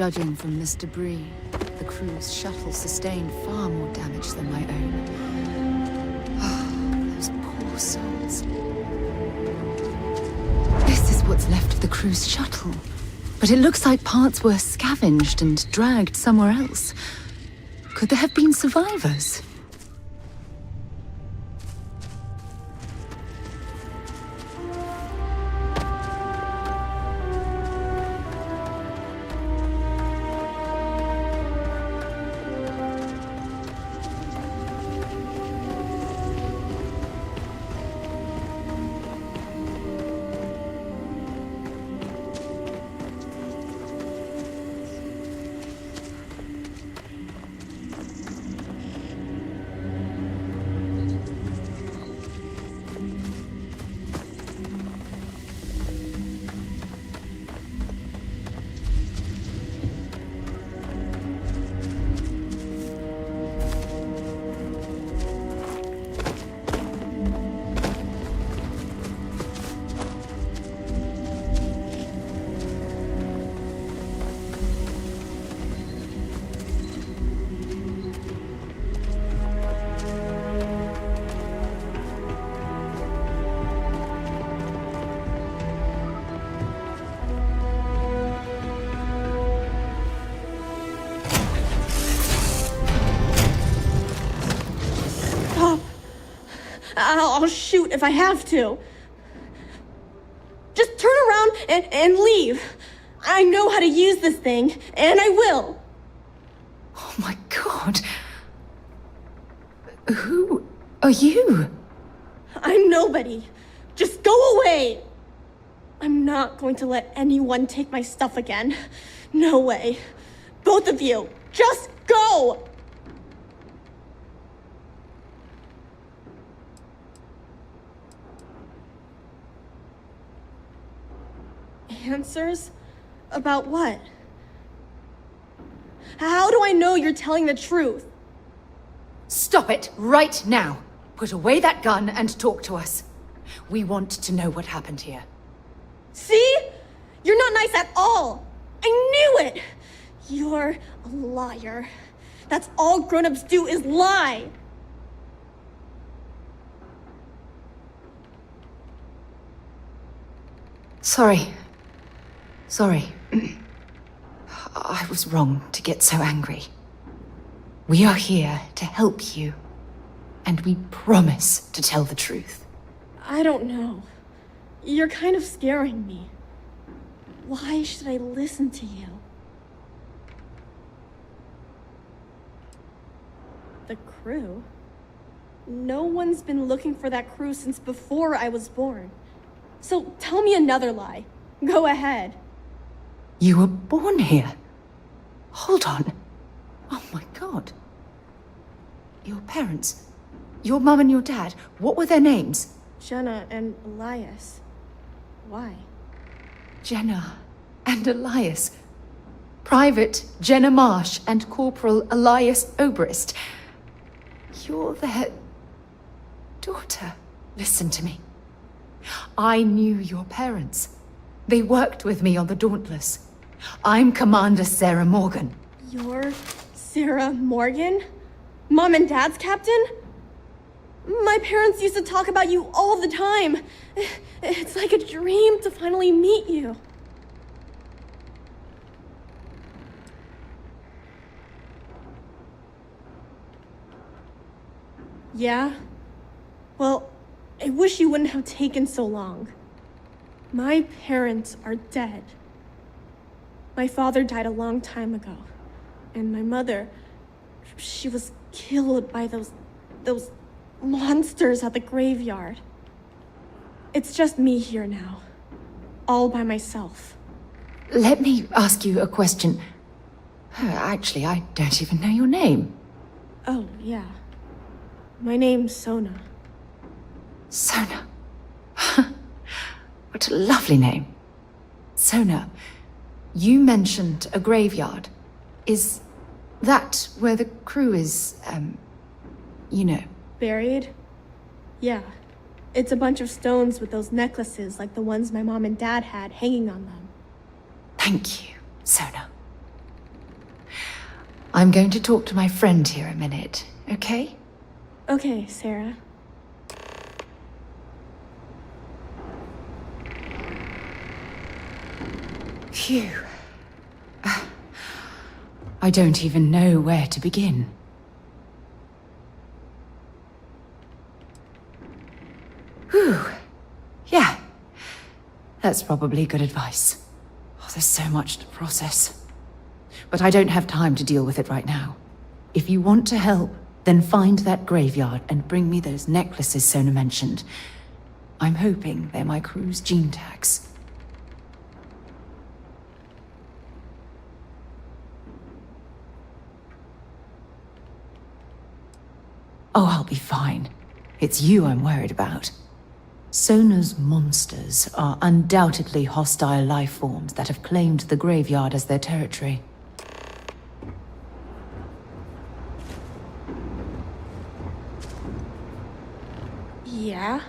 Judging from this debris, the crew's shuttle sustained far more damage than my own. Oh, those poor souls. This is what's left of the crew's shuttle. But it looks like parts were scavenged and dragged somewhere else. Could there have been survivors? I'll shoot if I have to. Just turn around and leave. I know how to use this thing, and I will. Oh my god. Who are you? I'm nobody. Just go away. I'm not going to let anyone take my stuff again. No way. Both of you, just go! Answers? About what? How do I know you're telling the truth? Stop it right now. Put away that gun and talk to us. We want to know what happened here. See? You're not nice at all. I knew it. You're a liar. That's all grown-ups do is lie. Sorry. I was wrong to get so angry. We are here to help you, and we promise to tell the truth. I don't know. You're kind of scaring me. Why should I listen to you? The crew? No one's been looking for that crew since before I was born. So tell me another lie. Go ahead. You were born here? Hold on. Oh my god. Your parents, your mum and your dad, what were their names? Jenna and Elias. Why? Jenna and Elias. Private Jenna Marsh and Corporal Elias Obrist. You're their daughter. Listen to me. I knew your parents. They worked with me on the Dauntless. I'm Commander Sarah Morgan. You're Sarah Morgan? Mom and Dad's captain? My parents used to talk about you all the time. It's like a dream to finally meet you. Yeah? Well, I wish you wouldn't have taken so long. My parents are dead. My father died a long time ago. And my mother, she was killed by those monsters at the graveyard. It's just me here now. All by myself. Let me ask you a question. Actually, I don't even know your name. Oh, yeah. My name's Sona. Sona. What a lovely name. Sona, you mentioned a graveyard. Is that where the crew is, you know? Buried? Yeah. It's a bunch of stones with those necklaces like the ones my mom and dad had hanging on them. Thank you, Sona. I'm going to talk to my friend here a minute, okay? Okay, Sarah. Phew. I don't even know where to begin. Whew. Yeah. That's probably good advice. Oh, there's so much to process. But I don't have time to deal with it right now. If you want to help, then find that graveyard and bring me those necklaces Sona mentioned. I'm hoping they're my crew's gene tags. Oh, I'll be fine. It's you I'm worried about. Sona's monsters are undoubtedly hostile life forms that have claimed the graveyard as their territory. Yeah?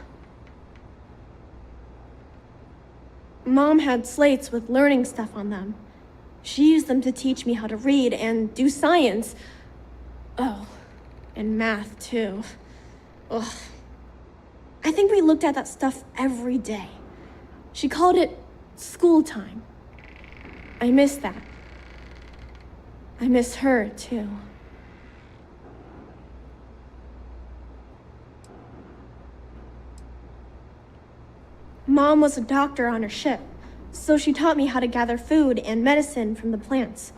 Mom had slates with learning stuff on them. She used them to teach me how to read and do science. Oh, and math too. Ugh. I think we looked at that stuff every day. She called it school time. I miss that. I miss her too. Mom was a doctor on her ship, so she taught me how to gather food and medicine from the plants.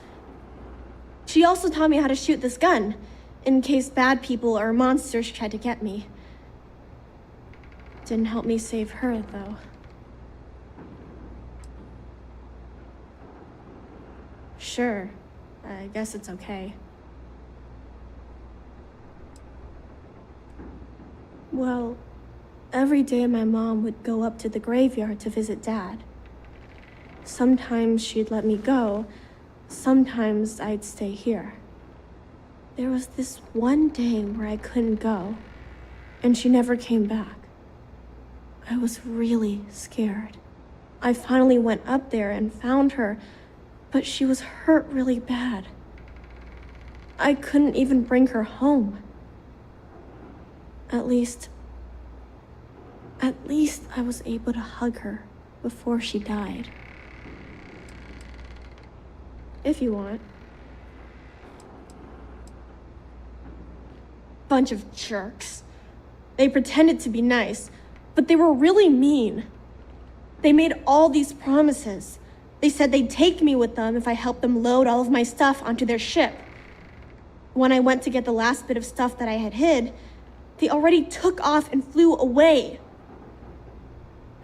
She also taught me how to shoot this gun, in case bad people or monsters tried to get me. Didn't help me save her, though. Sure, I guess it's okay. Well, every day my mom would go up to the graveyard to visit Dad. Sometimes she'd let me go, sometimes I'd stay here. There was this one day where I couldn't go, and she never came back. I was really scared. I finally went up there and found her, but she was hurt really bad. I couldn't even bring her home. At least I was able to hug her before she died. If you want. Bunch of jerks. They pretended to be nice, but they were really mean. They made all these promises. They said they'd take me with them if I helped them load all of my stuff onto their ship. When I went to get the last bit of stuff that I had hid, they already took off and flew away.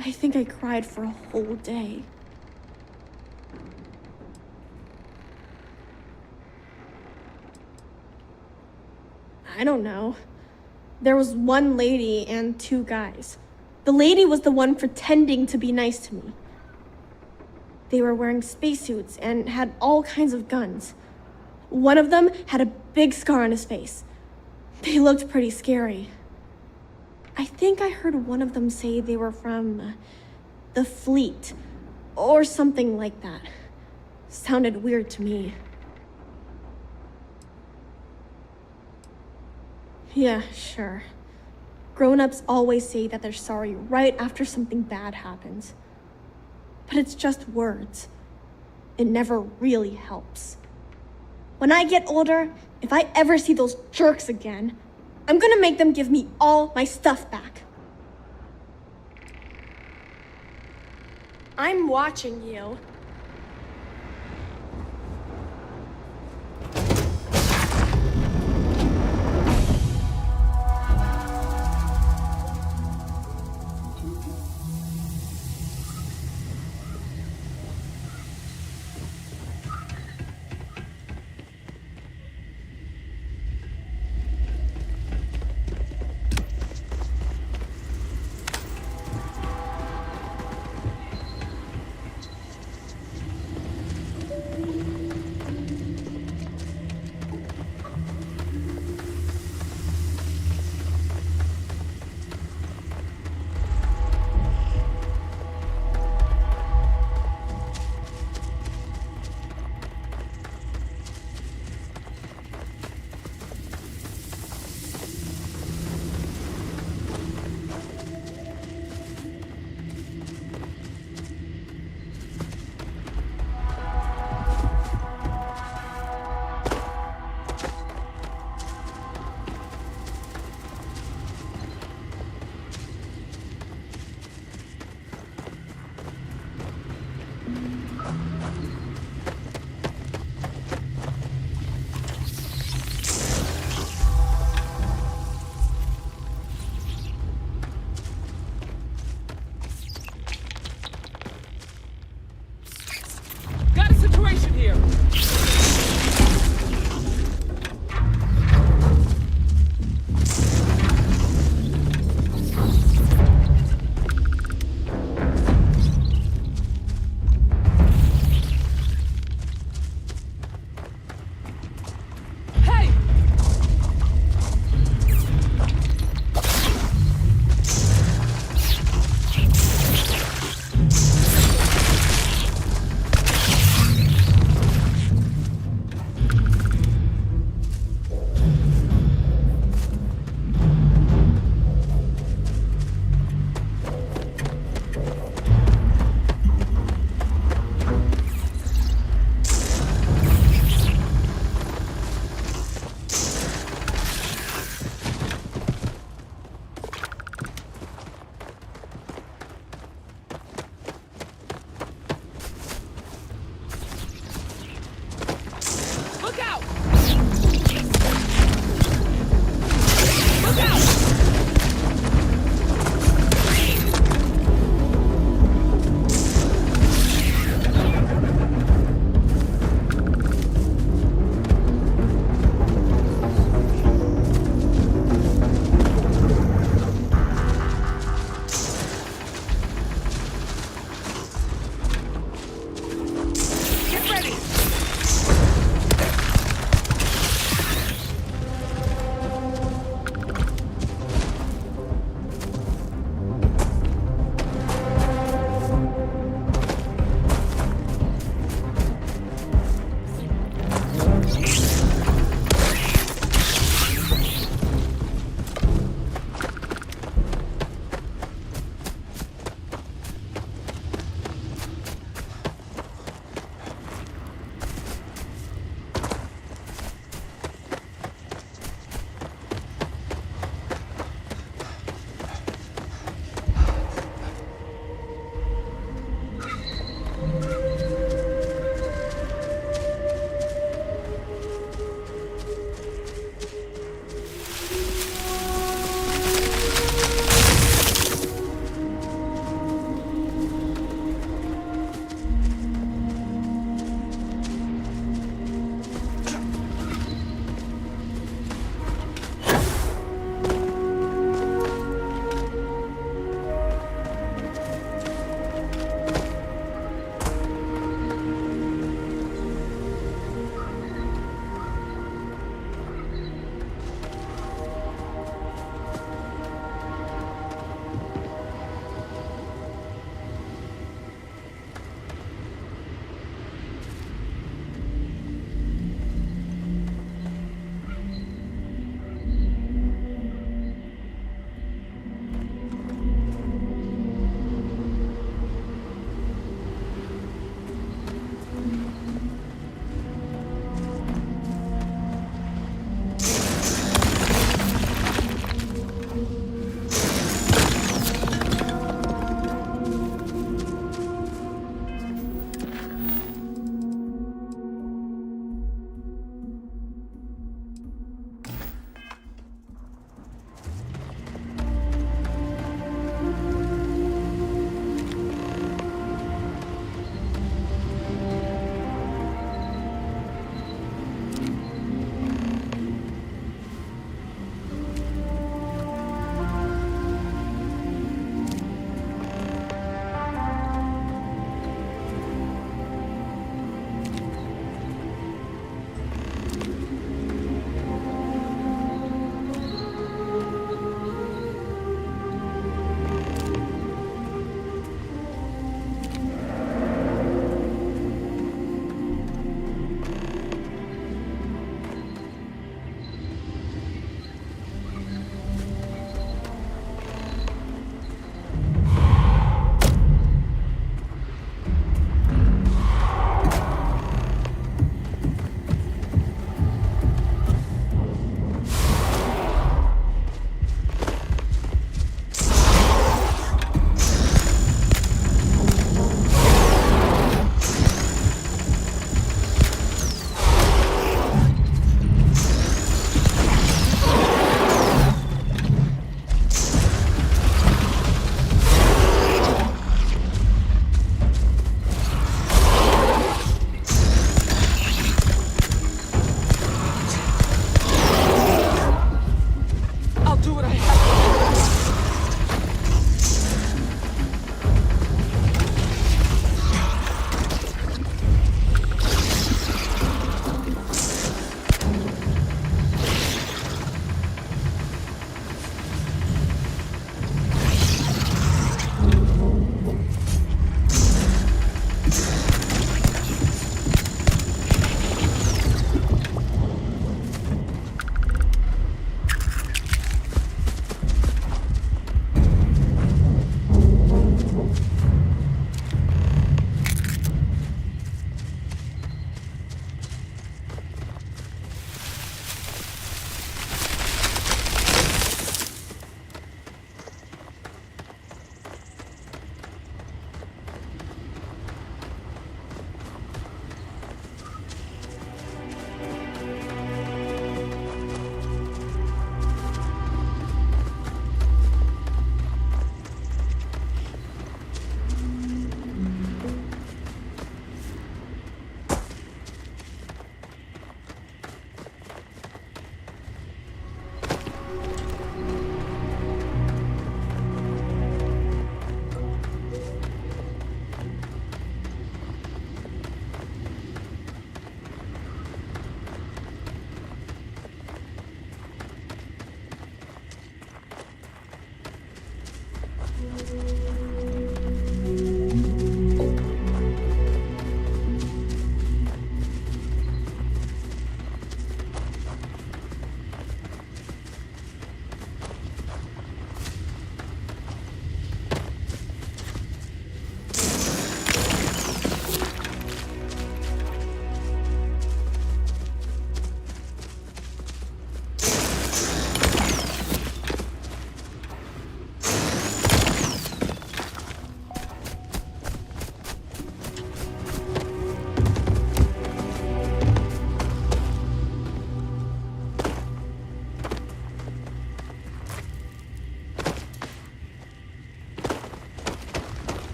I think I cried for a whole day. I don't know. There was one lady and two guys. The lady was the one pretending to be nice to me. They were wearing spacesuits and had all kinds of guns. One of them had a big scar on his face. They looked pretty scary. I think I heard one of them say they were from the fleet or something like that. Sounded weird to me. Yeah, sure. Grown-ups always say that they're sorry right after something bad happens. But it's just words. It never really helps. When I get older, if I ever see those jerks again, I'm gonna make them give me all my stuff back. I'm watching you.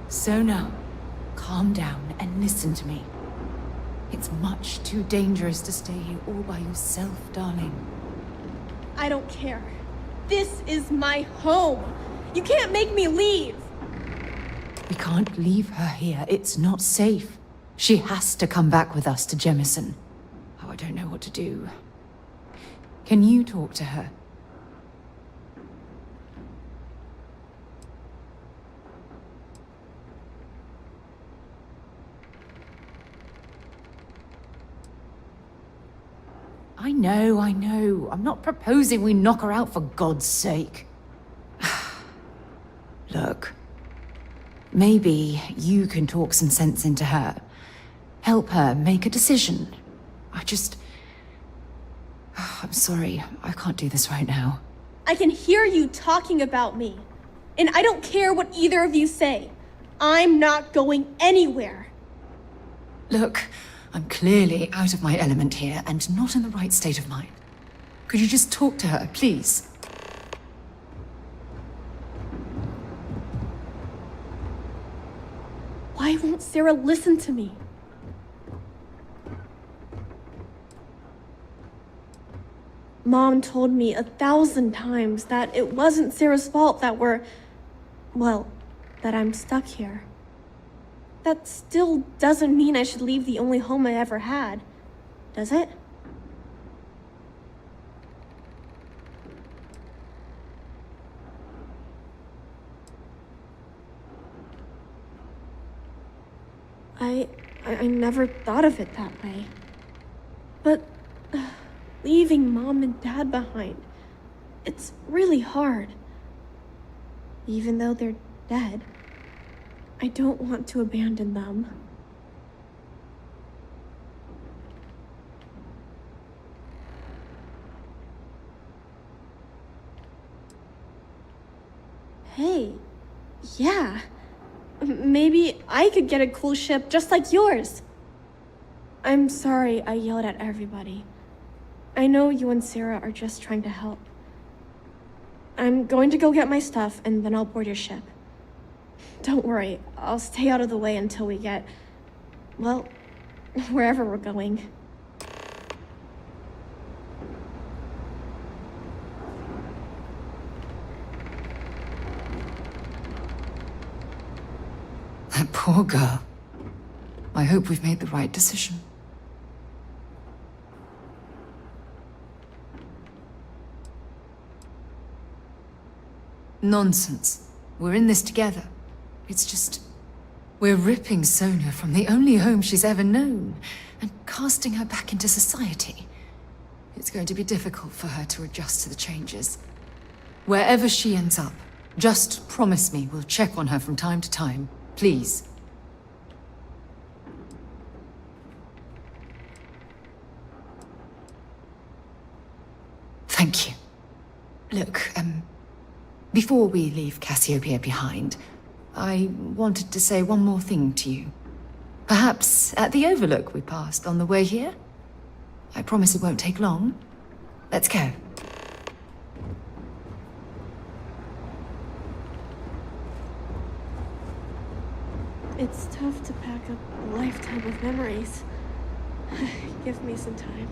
Sona, calm down and listen to me. It's much too dangerous to stay here all by yourself, darling. I don't care. This is my home. You can't make me leave. We can't leave her here. It's not safe. She has to come back with us to Jemison. Oh, I don't know what to do. Can you talk to her? I know. I'm not proposing we knock her out for God's sake. Look, maybe you can talk some sense into her. Help her make a decision. I'm sorry, I can't do this right now. I can hear you talking about me. And I don't care what either of you say. I'm not going anywhere. Look, I'm clearly out of my element here and not in the right state of mind. Could you just talk to her, please? Why won't Sarah listen to me? Mom told me 1,000 times that it wasn't Sarah's fault that that I'm stuck here. That still doesn't mean I should leave the only home I ever had, does it? I never thought of it that way. But leaving Mom and Dad behind, it's really hard. Even though they're dead, I don't want to abandon them. Hey, yeah. Maybe I could get a cool ship just like yours. I'm sorry I yelled at everybody. I know you and Sarah are just trying to help. I'm going to go get my stuff and then I'll board your ship. Don't worry, I'll stay out of the way until we get, well, wherever we're going. That poor girl. I hope we've made the right decision. Nonsense. We're in this together. It's just... we're ripping Sona from the only home she's ever known and casting her back into society. It's going to be difficult for her to adjust to the changes. Wherever she ends up, just promise me we'll check on her from time to time. Please. Thank you. Look, before we leave Cassiopeia behind, I wanted to say one more thing to you. Perhaps at the overlook we passed on the way here? I promise it won't take long. Let's go. It's tough to pack up a lifetime of memories. Give me some time.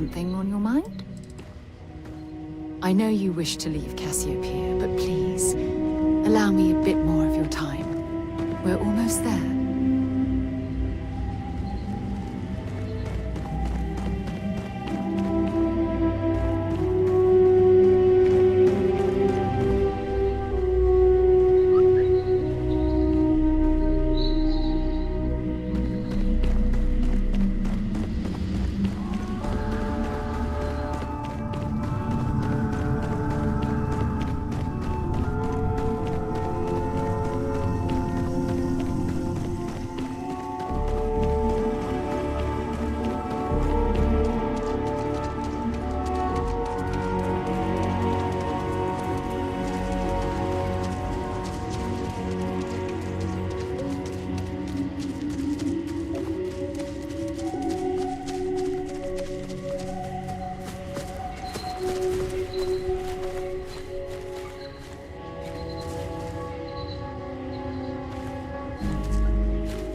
Something on your mind? I know you wish to leave Cassiopeia, but please, allow me a bit more of your time. We're almost there.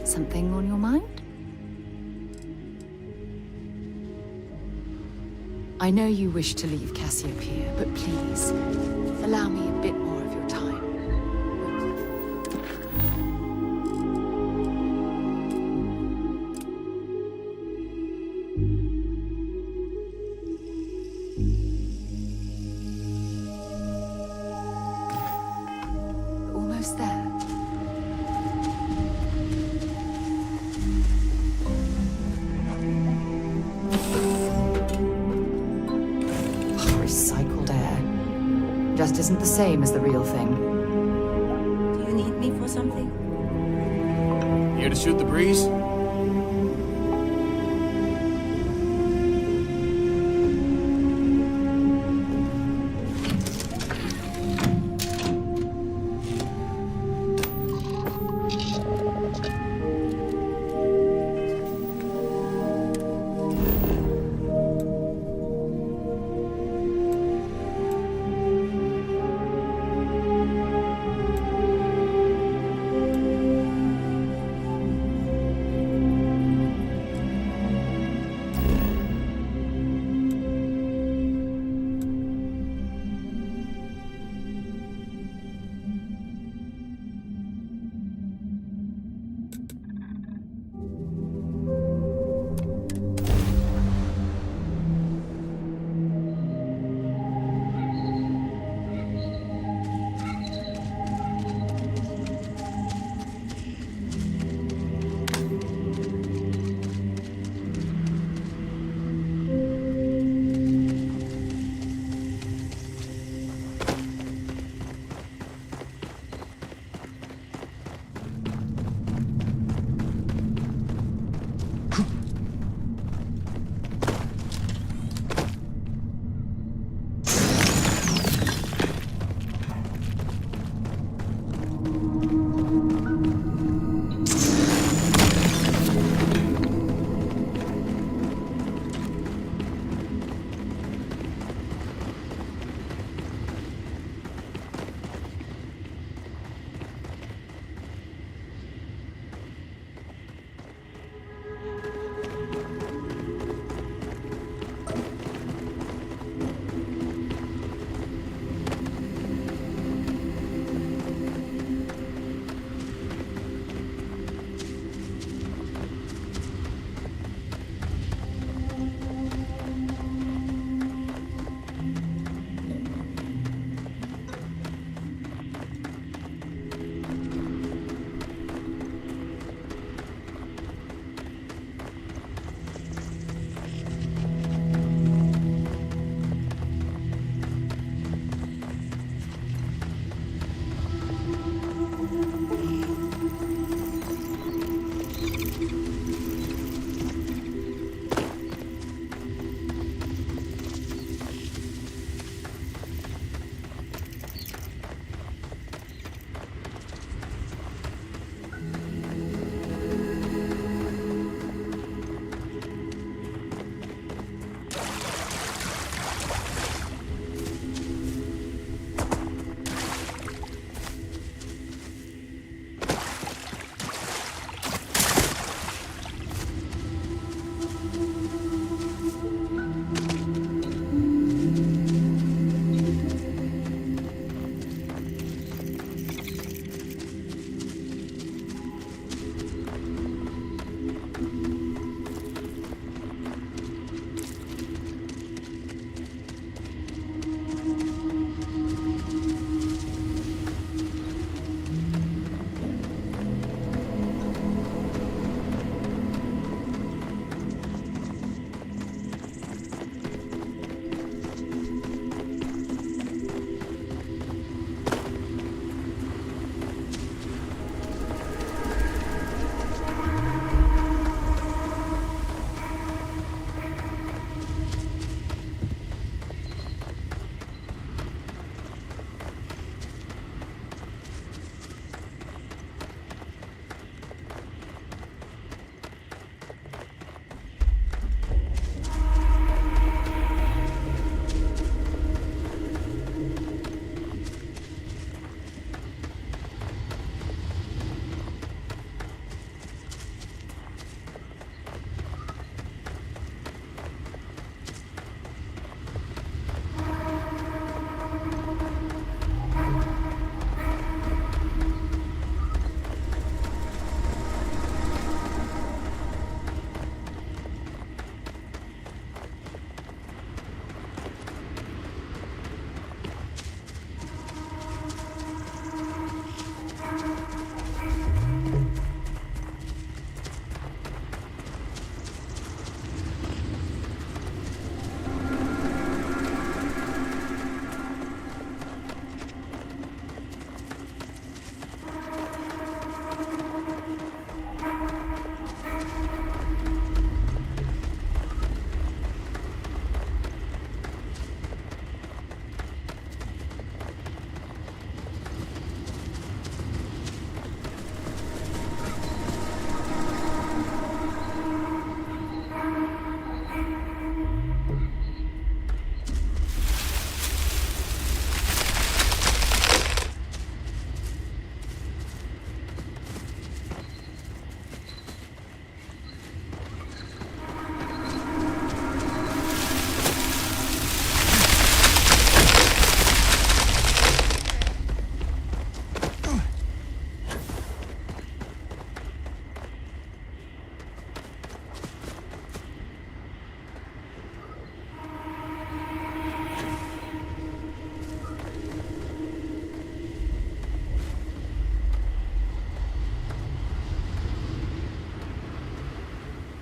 Something on your mind? I know you wish to leave Cassiopeia, but please, allow me a bit more of your time. We're almost there. Recycled air. Just isn't the same as the real thing. Do you need me for something? Here to shoot the breeze?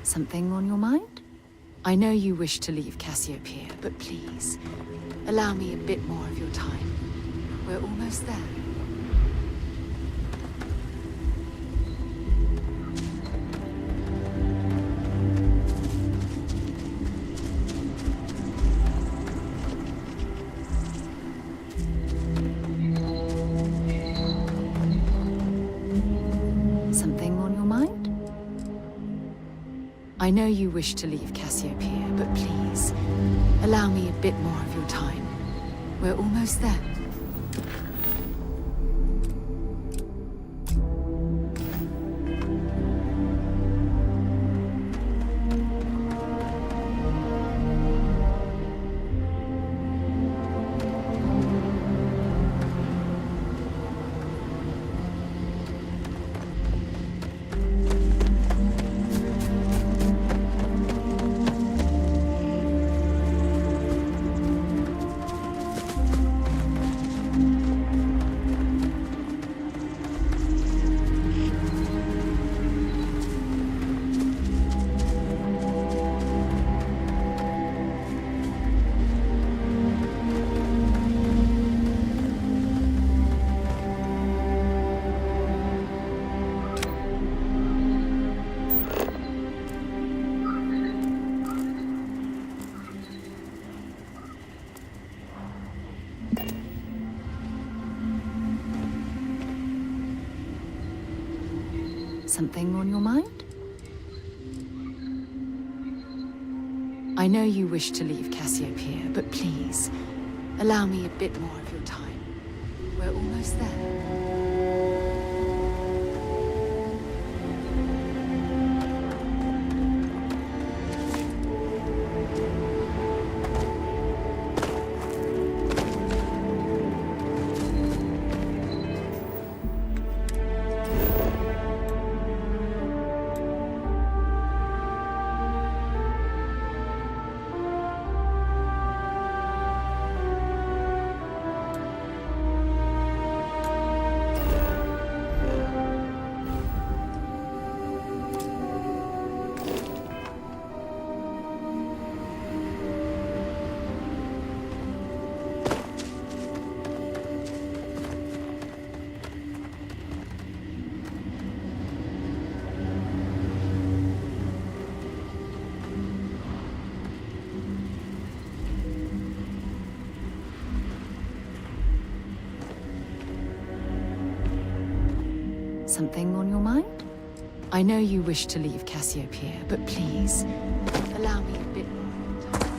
Something on your mind? I know you wish to leave Cassiopeia, but please, allow me a bit more of your time. We're almost there. Something on your mind? I know you wish to leave Cassiopeia, but please, allow me a bit more of your time. We're almost there. Something on your mind? I know you wish to leave Cassiopeia, but please, allow me a bit more of your time. We're almost there. Something on your mind? I know you wish to leave Cassiopeia, but please, allow me a bit more of your time.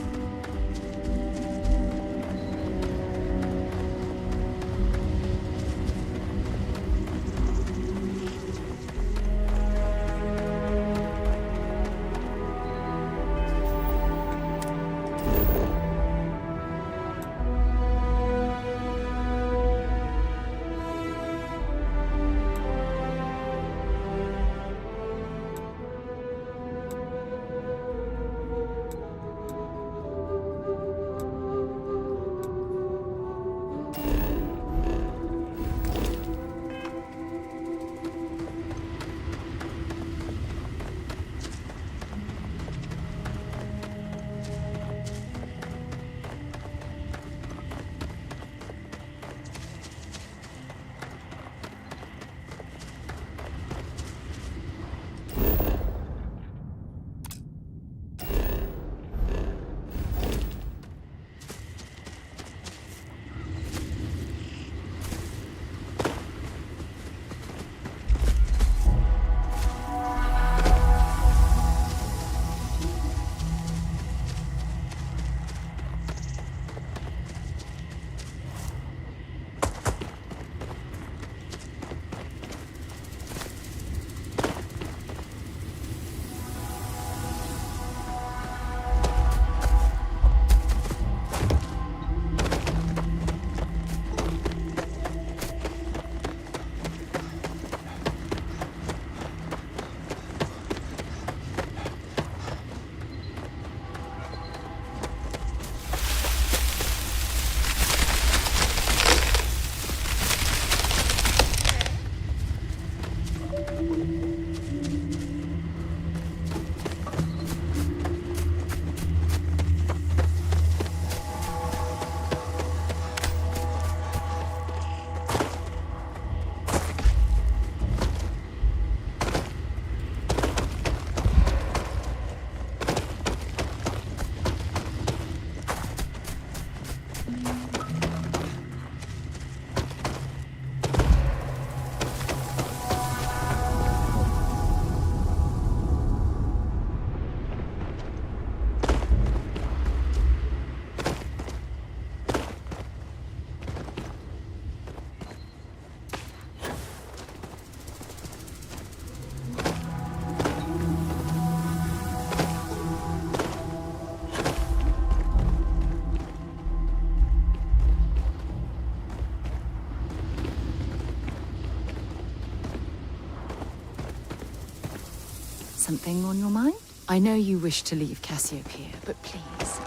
Something on your mind? I know you wish to leave Cassiopeia, but please,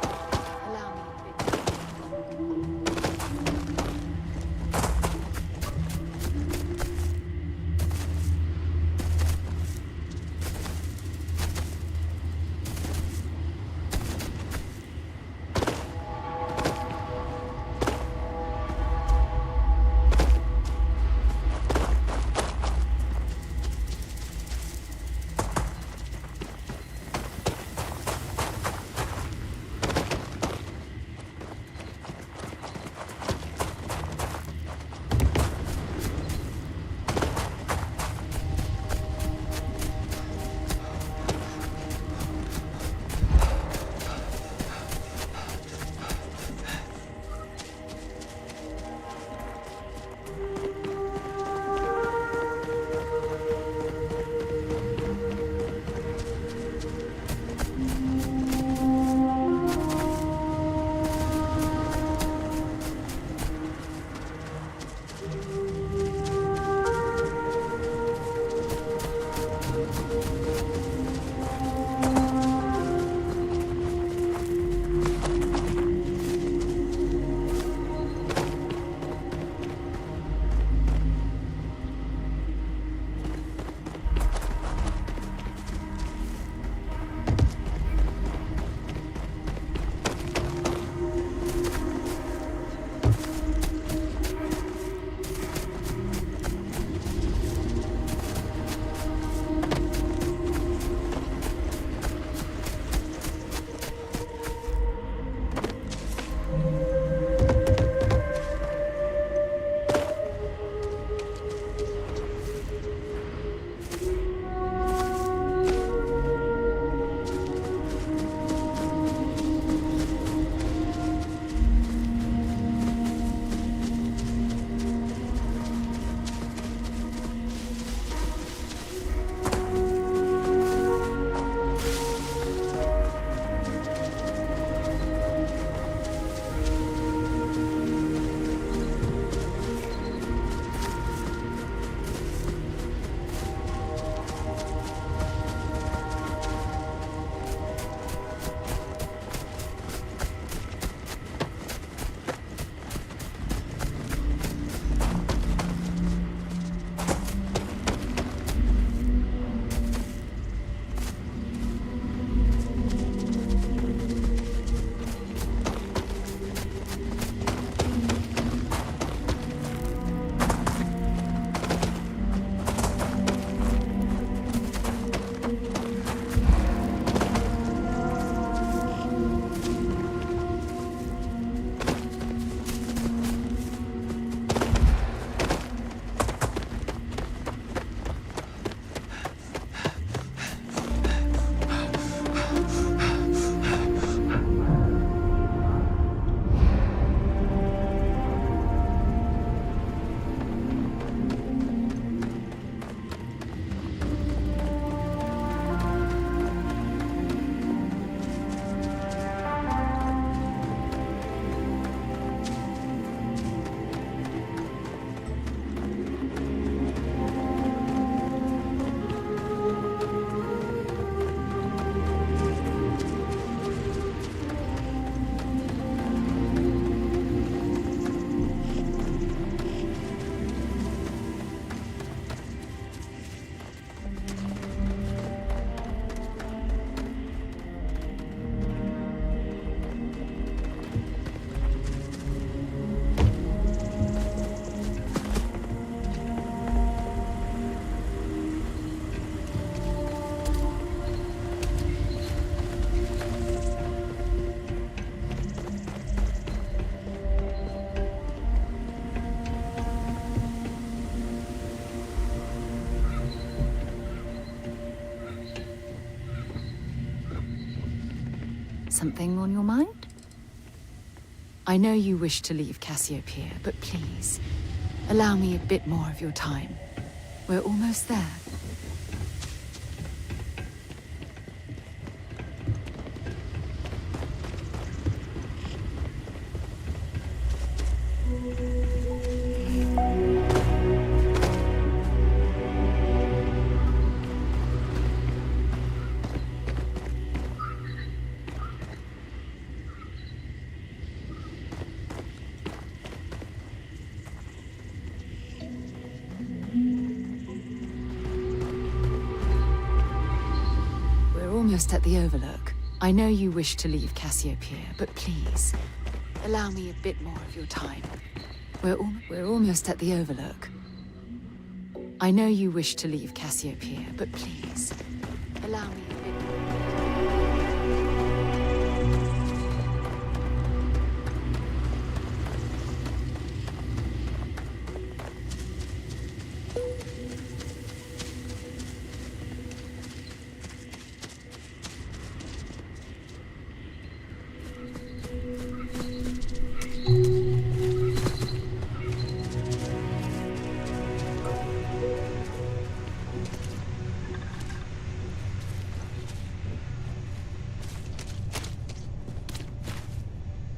allow me a bit. Something on your mind? I know you wish to leave Cassiopeia, but please, allow me a bit more of your time. We're almost there. almost at the Overlook. I know you wish to leave Cassiopeia, but please, allow me a bit more of your time. We're almost at the Overlook. I know you wish to leave Cassiopeia, but please, allow me a bit more.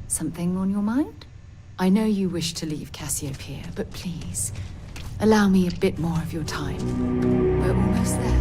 Something on your mind? I know you wish to leave Cassiopeia, but please, allow me a bit more of your time. We're almost there.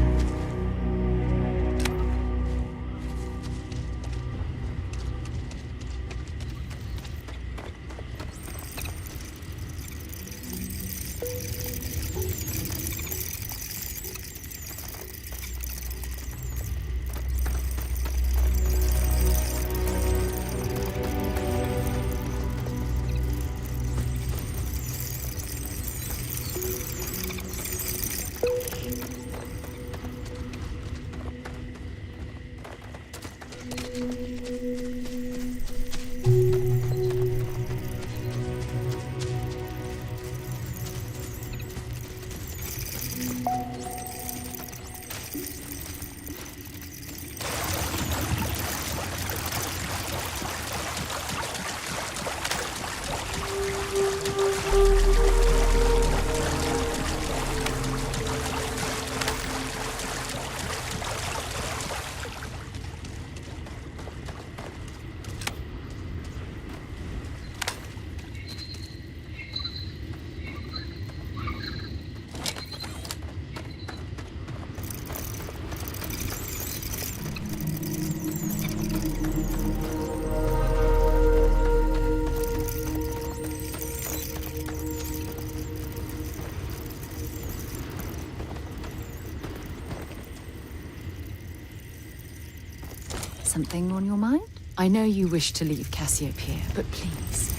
Something on your mind? I know you wish to leave Cassiopeia, but please,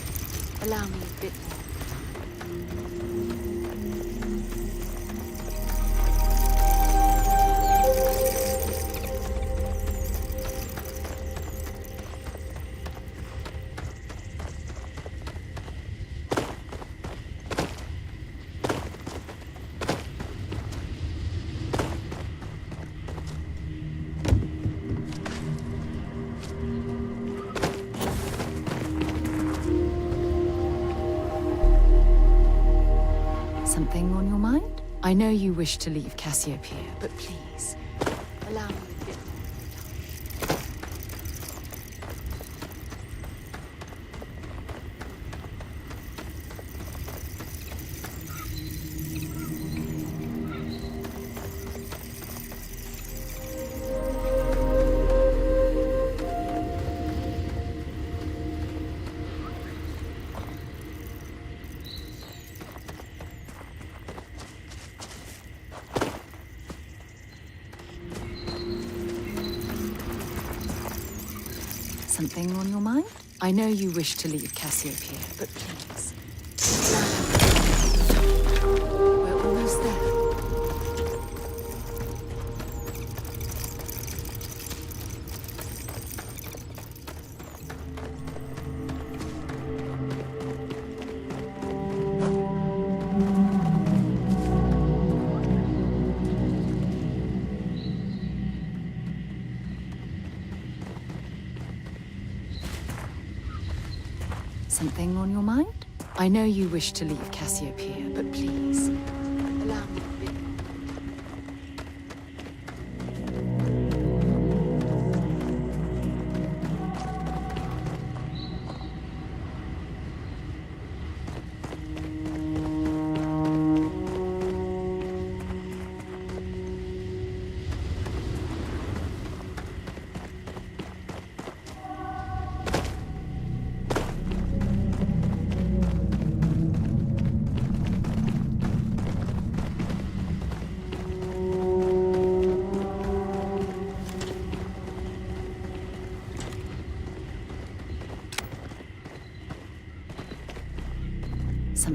allow me a bit more. Something on your mind? I know you wish to leave Cassiopeia, but please, allow me a bit more. Something on your mind? I know you wish to leave Cassiopeia, but please. We're almost there. Something on your mind? I know you wish to leave Cassiopeia, but please, allow me a bit more.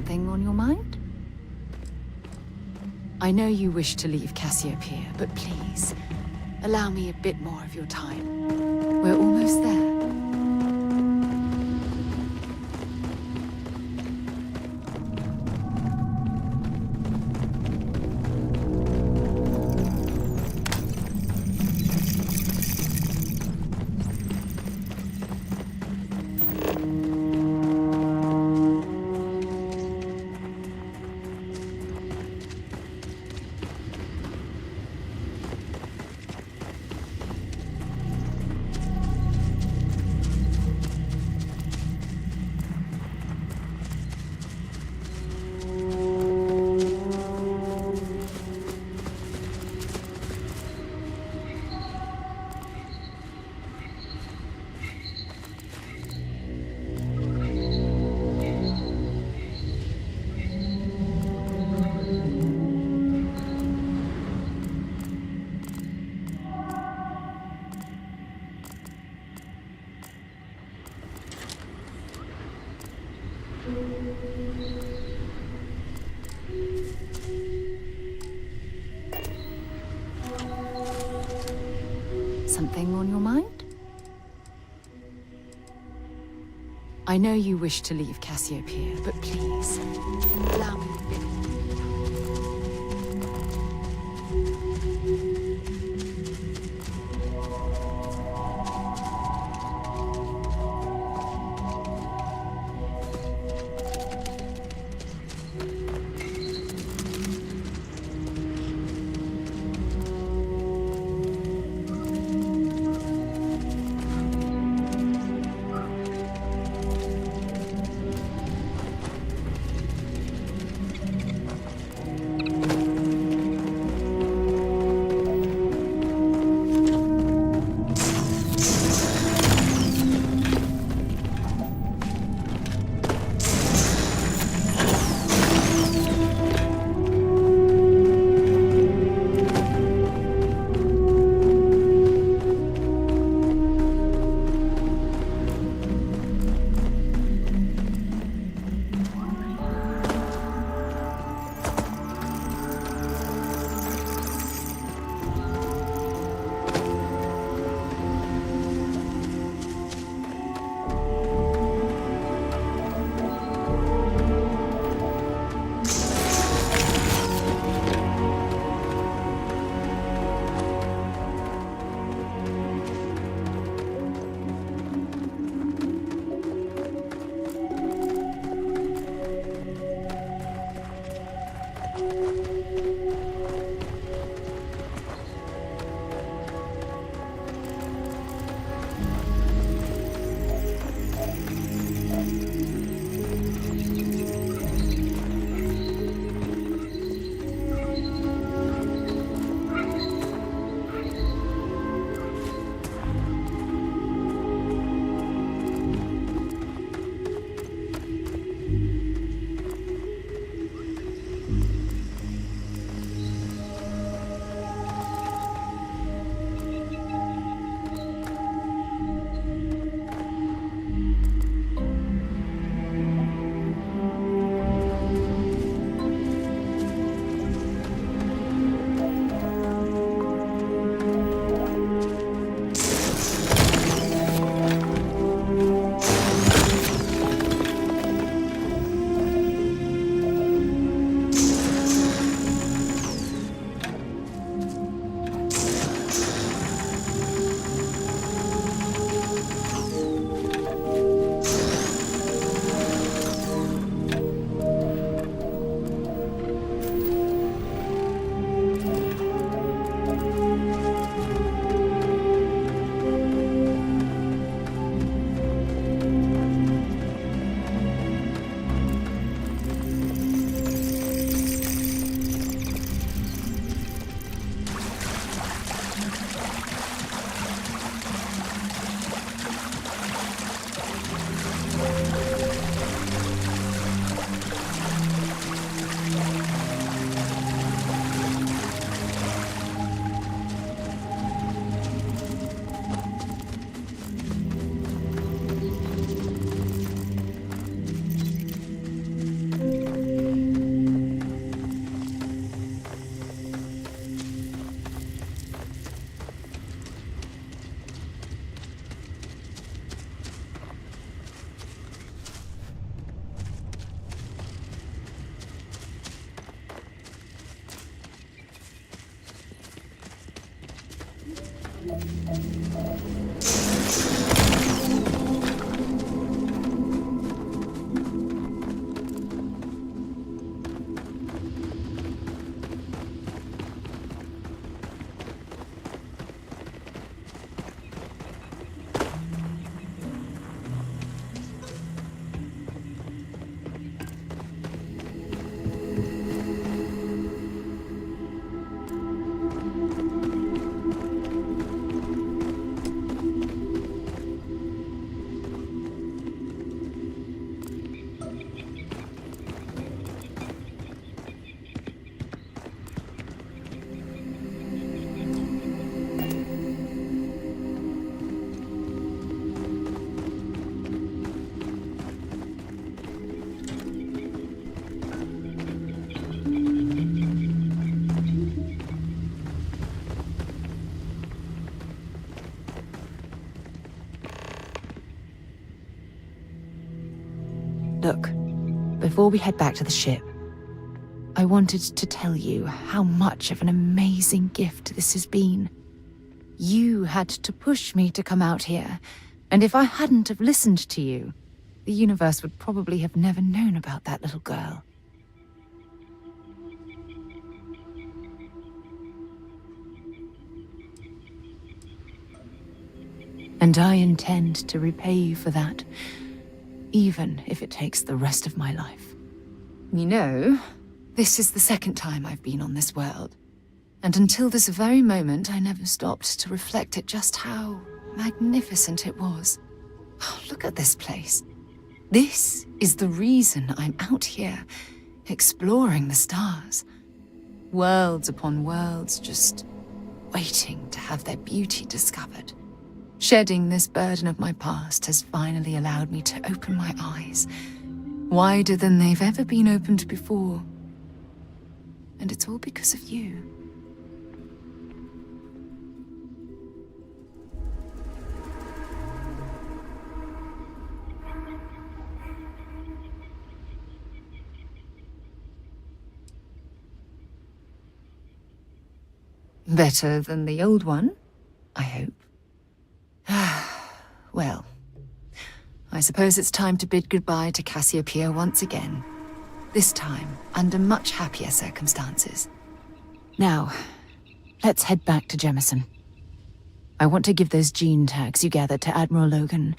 Something on your mind? I know you wish to leave Cassiopeia, but please, allow me a bit more of your time. We're almost there. Something on your mind? I know you wish to leave Cassiopeia, but please, allow me a bit. Look, before we head back to the ship, I wanted to tell you how much of an amazing gift this has been. You had to push me to come out here, and if I hadn't have listened to you, the universe would probably have never known about that little girl. And I intend to repay you for that, even if it takes the rest of my life. You know, this is the second time I've been on this world, and until this very moment, I never stopped to reflect at just how magnificent it was. Oh, look at this place. This is the reason I'm out here, exploring the stars. Worlds upon worlds, just waiting to have their beauty discovered. Shedding this burden of my past has finally allowed me to open my eyes, wider than they've ever been opened before. And it's all because of you. Better than the old one, I hope. Well, I suppose it's time to bid goodbye to Cassiopeia once again. This time, under much happier circumstances. Now, let's head back to Jemison. I want to give those gene tags you gathered to Admiral Logan,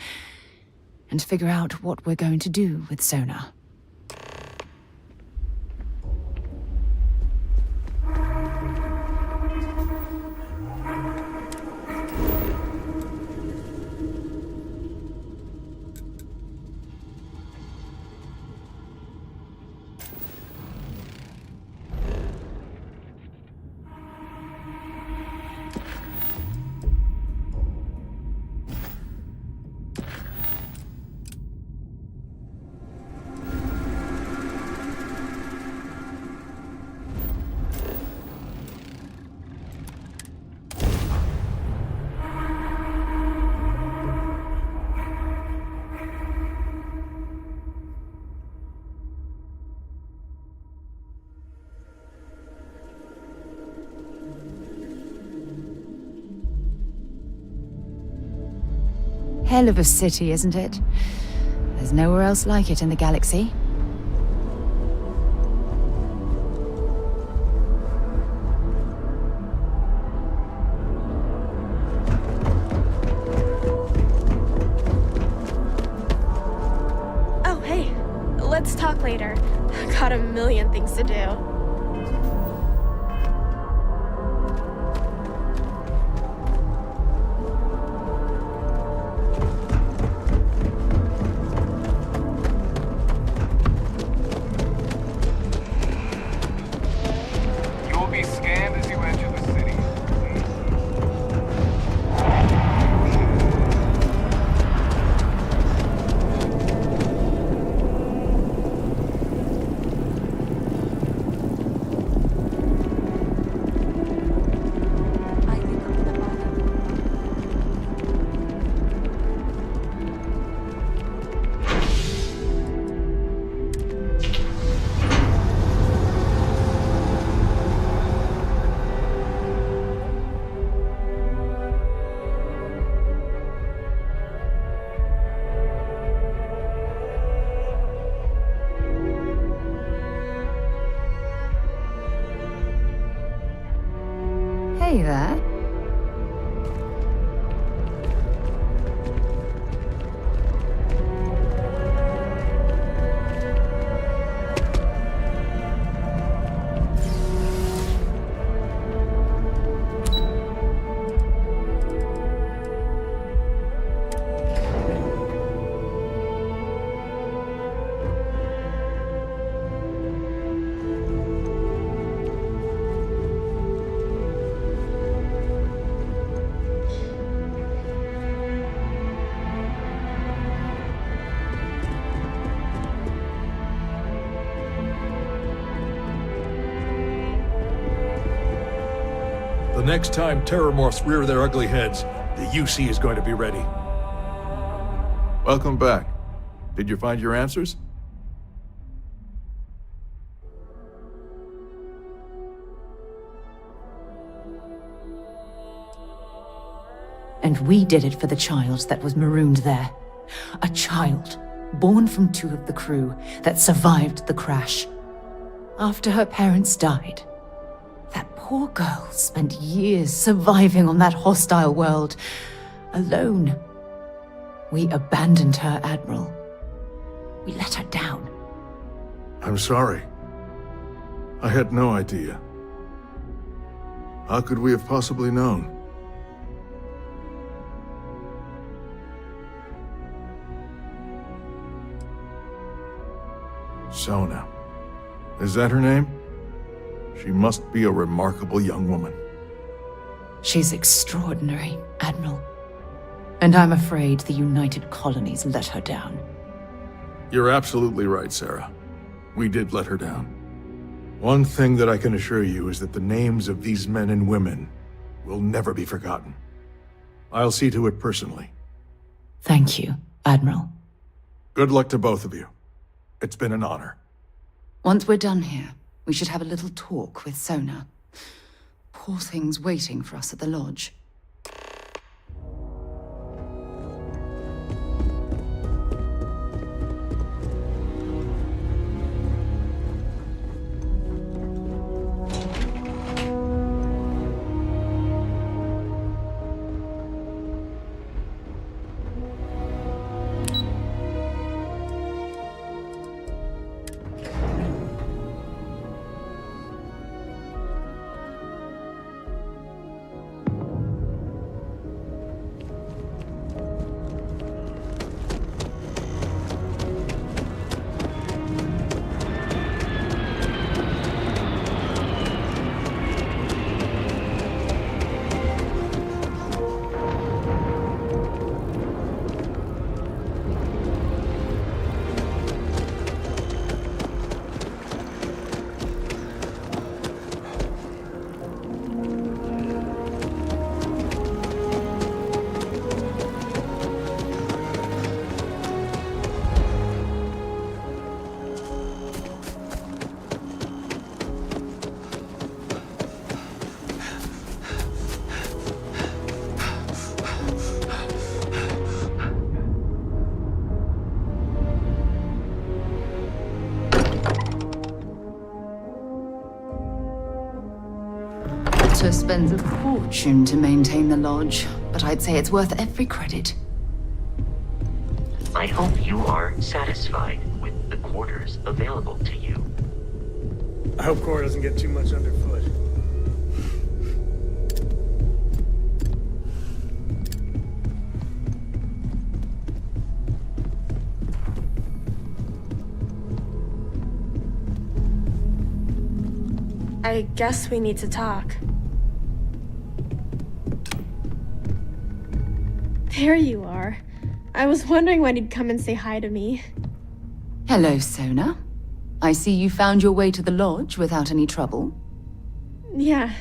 and figure out what we're going to do with Sona. Hell of a city, isn't it? There's nowhere else like it in the galaxy. Oh, hey. Let's talk later. I've got a million things to do. Hey there. The next time terrormorphs rear their ugly heads, the UC is going to be ready. Welcome back. Did you find your answers? And we did it for the child that was marooned there. A child, born from 2 of the crew, that survived the crash. After her parents died, that poor girl spent years surviving on that hostile world, alone. We abandoned her, Admiral. We let her down. I'm sorry. I had no idea. How could we have possibly known? Sona. Is that her name? She must be a remarkable young woman. She's extraordinary, Admiral. And I'm afraid the United Colonies let her down. You're absolutely right, Sarah. We did let her down. One thing that I can assure you is that the names of these men and women will never be forgotten. I'll see to it personally. Thank you, Admiral. Good luck to both of you. It's been an honor. Once we're done here, we should have a little talk with Sona. Poor thing's waiting for us at the lodge. Spends a fortune to maintain the lodge, but I'd say it's worth every credit. I hope you are satisfied with the quarters available to you. I hope Cora doesn't get too much underfoot. I guess we need to talk. There you are. I was wondering when you'd come and say hi to me. Hello, Sona. I see you found your way to the lodge without any trouble. Yeah,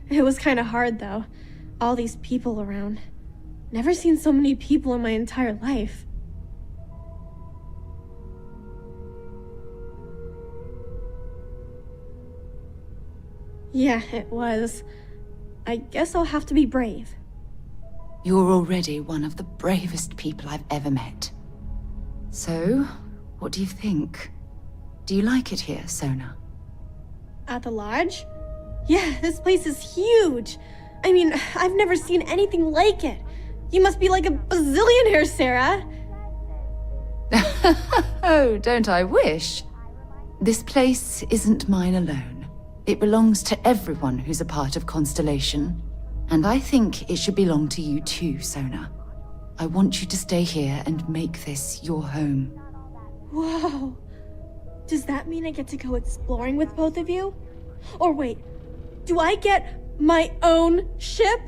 it was kind of hard though. All these people around. Never seen so many people in my entire life. Yeah, it was. I guess I'll have to be brave. You're already one of the bravest people I've ever met. So, what do you think? Do you like it here, Sona? At the lodge? Yeah, this place is huge. I mean, I've never seen anything like it. You must be like a bazillionaire, Sarah. Oh, don't I wish? This place isn't mine alone. It belongs to everyone who's a part of Constellation. And I think it should belong to you too, Sona. I want you to stay here and make this your home. Whoa. Does that mean I get to go exploring with both of you? Or wait, do I get my own ship?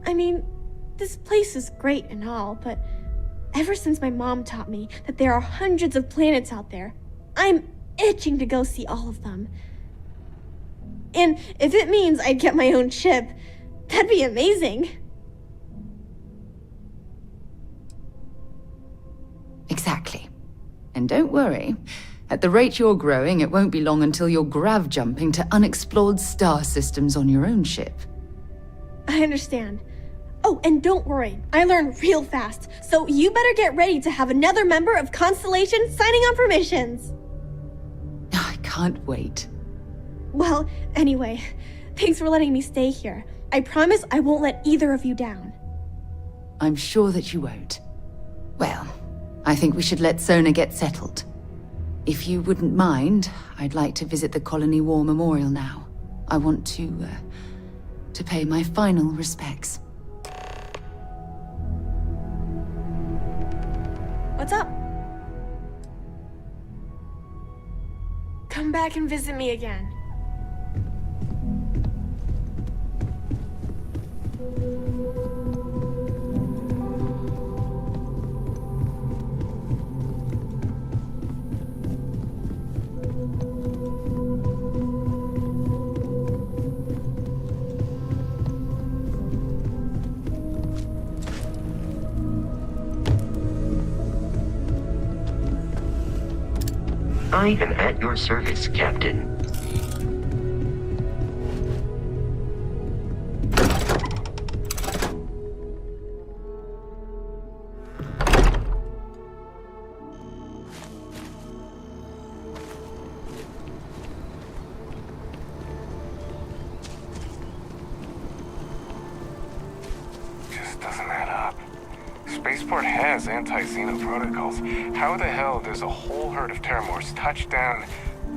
I mean, this place is great and all, but ever since my mom taught me that there are hundreds of planets out there, I'm itching to go see all of them. And if it means I'd get my own ship, that'd be amazing. Exactly. And don't worry. At the rate you're growing, it won't be long until you're grav jumping to unexplored star systems on your own ship. I understand. Oh, and don't worry, I learn real fast, so you better get ready to have another member of Constellation signing on for missions. I can't wait. Well, anyway, thanks for letting me stay here. I promise I won't let either of you down. I'm sure that you won't. Well, I think we should let Sona get settled. If you wouldn't mind, I'd like to visit the Colony War Memorial now. I want to pay my final respects. What's up? Come back and visit me again. I am at your service, Captain. Just doesn't add up. Spaceport has anti-Xeno protocols. How the hell does a whole herd of Terramors touch down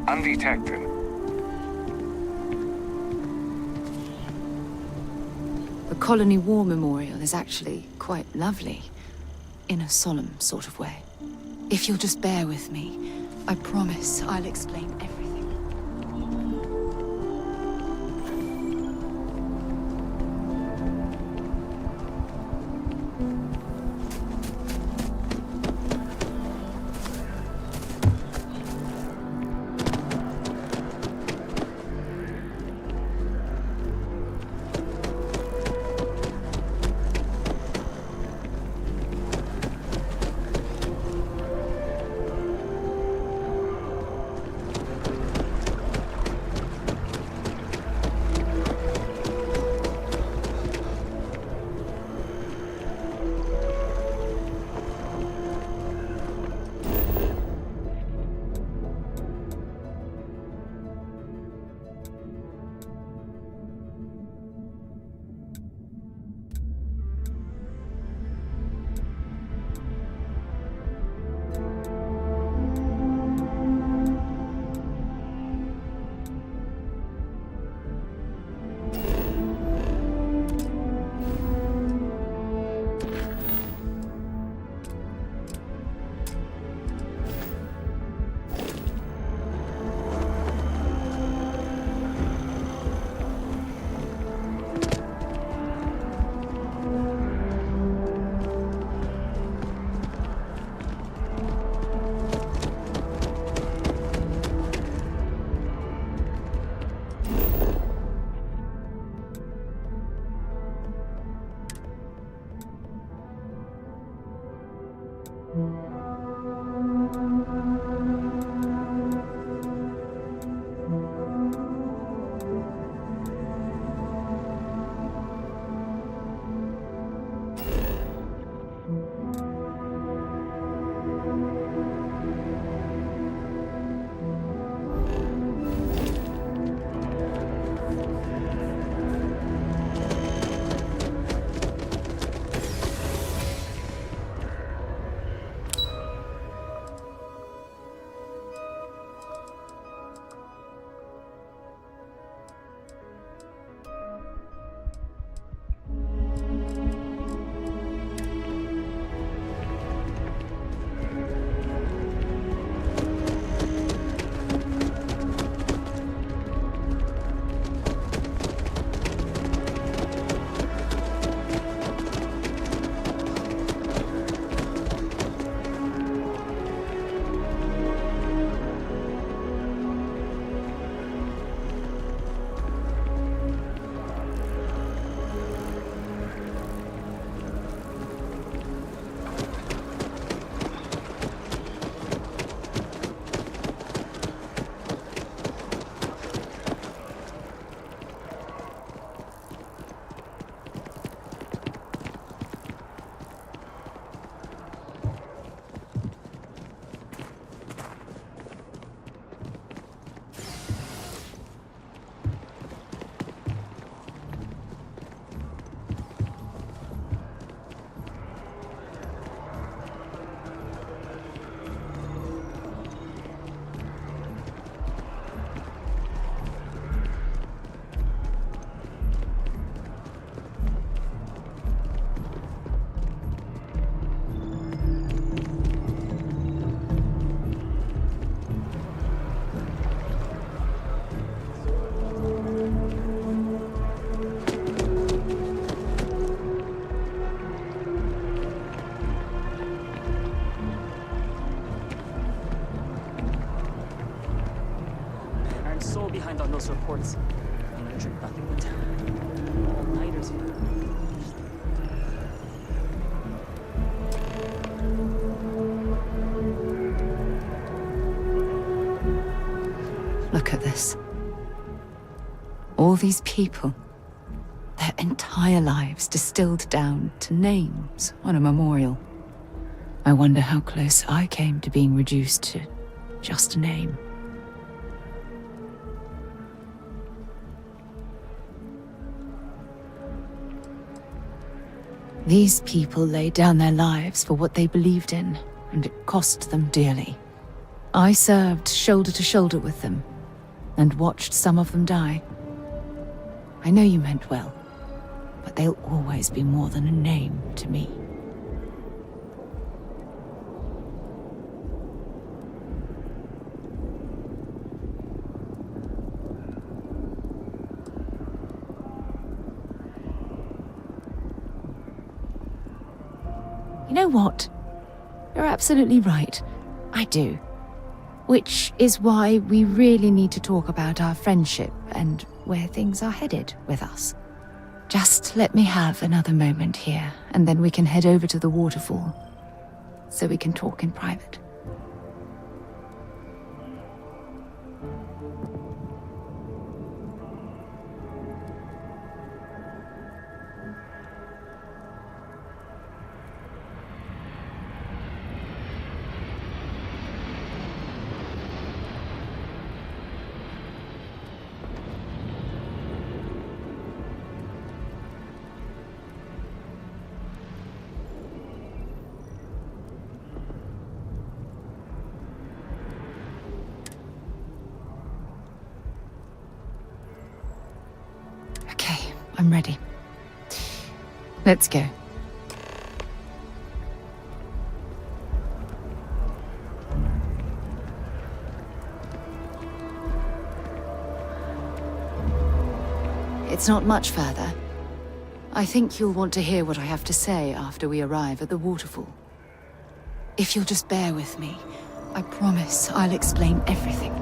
undetected? The Colony War Memorial is actually quite lovely, in a solemn sort of way. If you'll just bear with me, I promise I'll explain everything. those reports. I mentioned nothing but town. All-nighters. Look at this. All these people. Their entire lives distilled down to names on a memorial. I wonder how close I came to being reduced to just a name. These people laid down their lives for what they believed in, and it cost them dearly. I served shoulder to shoulder with them, and watched some of them die. I know you meant well, but they'll always be more than a name to me. You know what? You're absolutely right. I do. Which is why we really need to talk about our friendship and where things are headed with us. Just let me have another moment here, and then we can head over to the waterfall, so we can talk in private. I'm ready. Let's go. It's not much further. I think you'll want to hear what I have to say after we arrive at the waterfall. If you'll just bear with me, I promise I'll explain everything.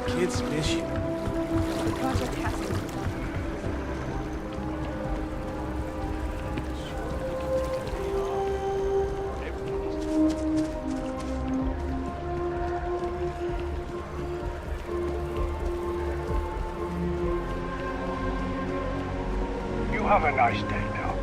Kids miss you. The project has to be done. Have a nice day now.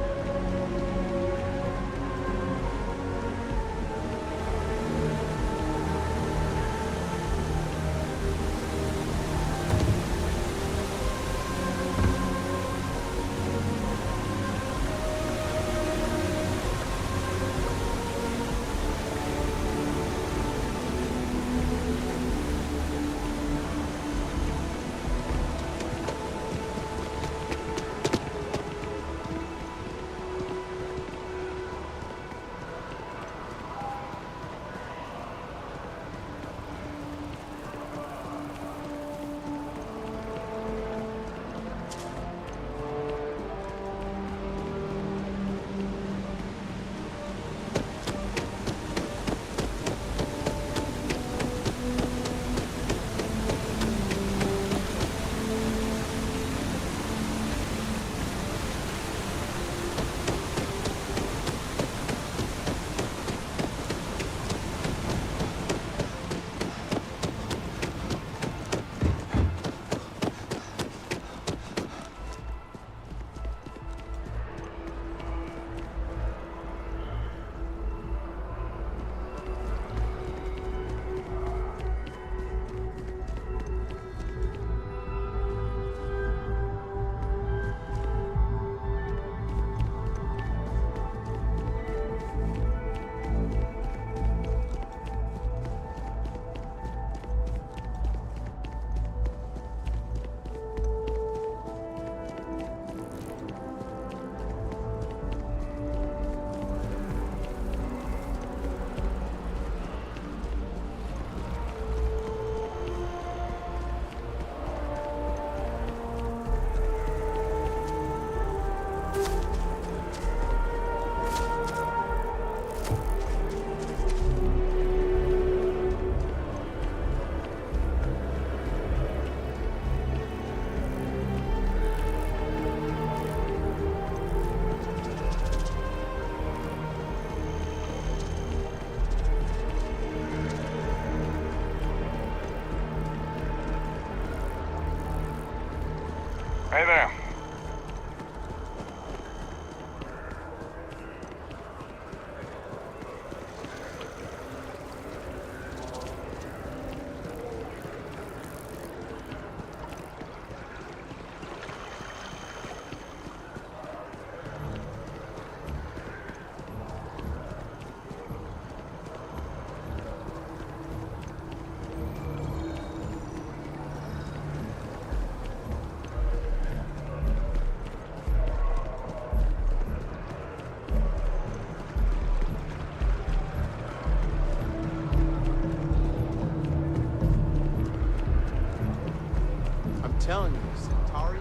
Hey there. I'm telling you, Centauri.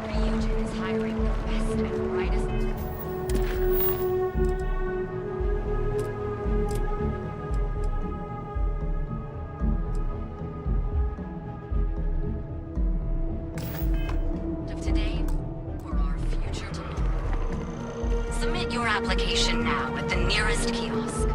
Ryujin is hiring the best and brightest. Of today for our future tomorrow. Submit your application now at the nearest kiosk.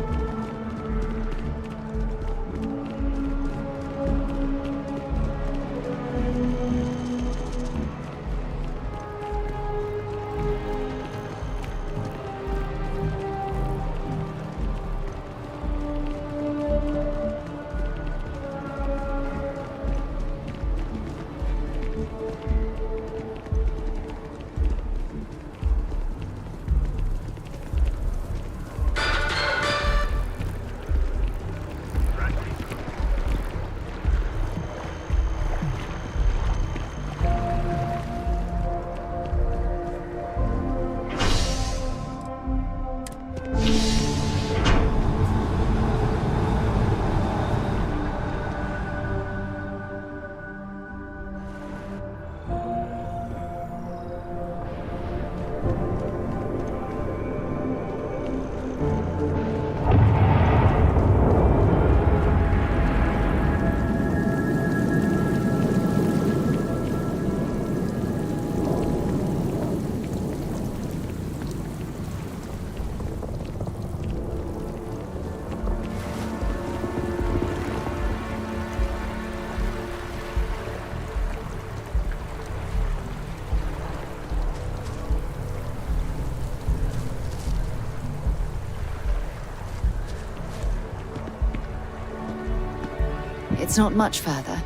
It's not much further.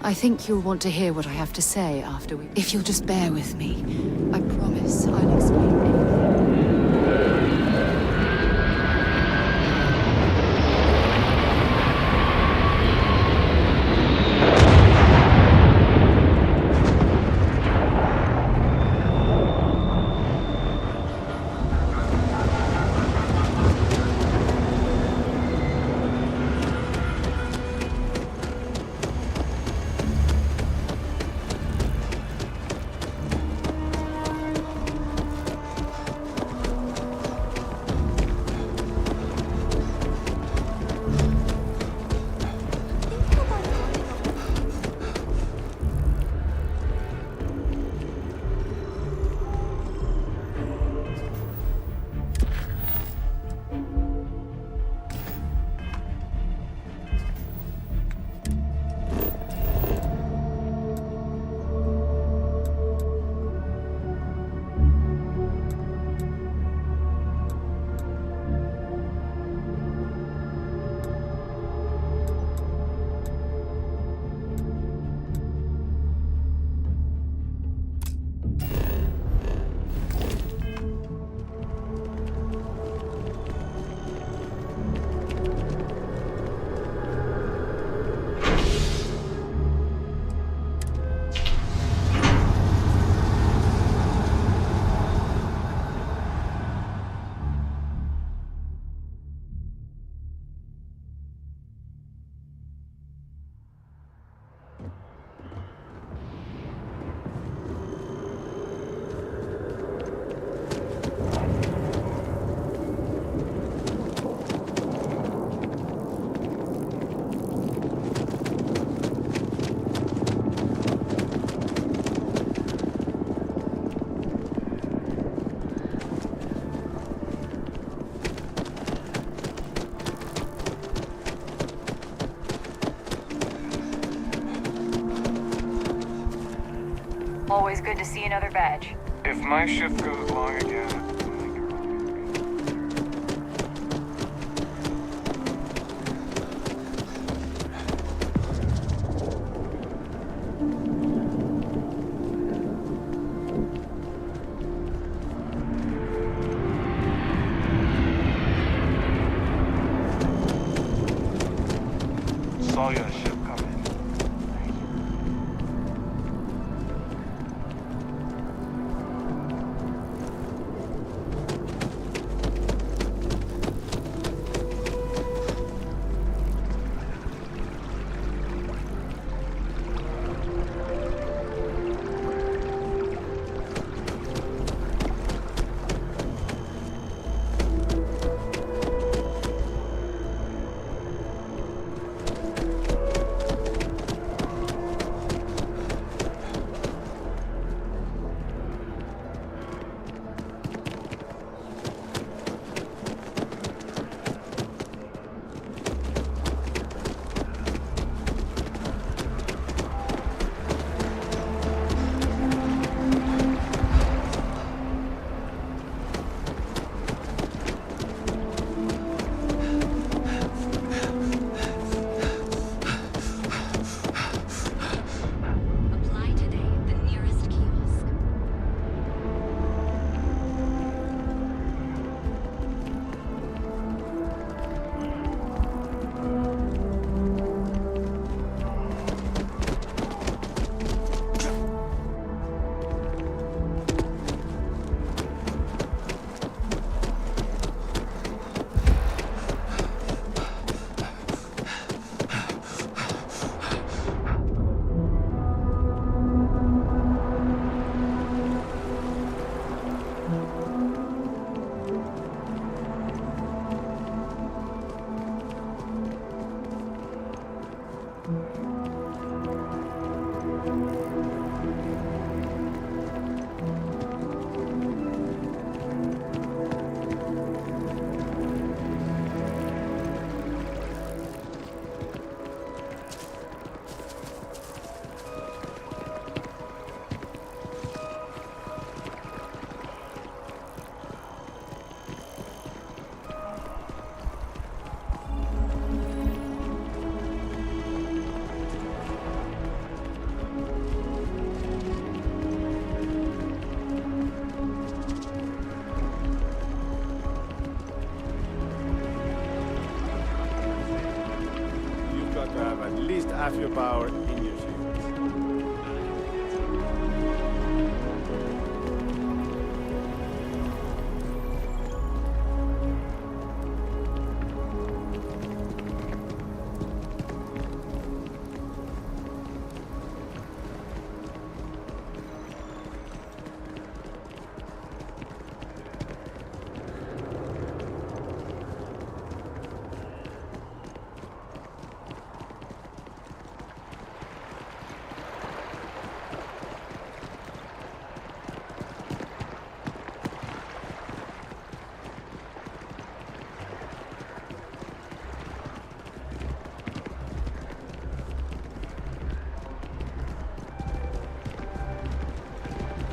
I think you'll want to hear what I have to say after we... If you'll just bear with me, I promise I'll explain everything. Always good to see another badge. If my shift goes long again... Saw your ship come in. half your power in your favor.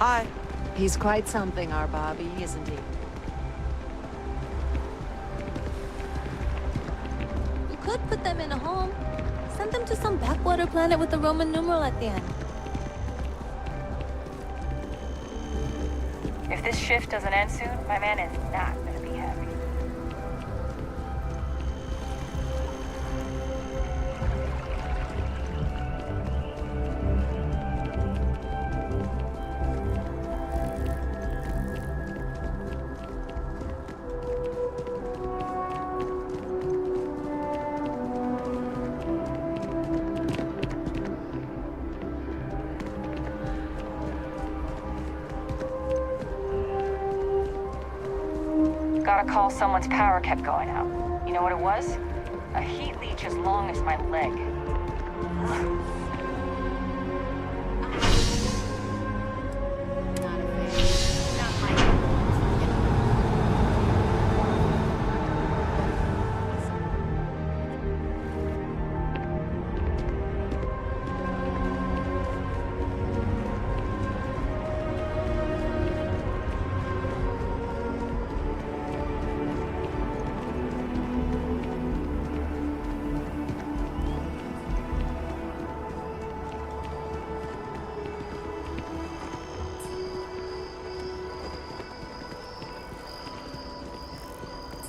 Hi. He's quite something, our Bobby, isn't he? You could put them in a home. Send them to some backwater planet with a Roman numeral at the end. If this shift doesn't end soon, my man is not gonna be happy. Got a call someone's power kept going out. You know what it was? A heat leech as long as my leg.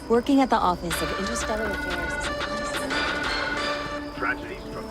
Working at the Office of Interstellar Affairs is honestly... Tragedy struck.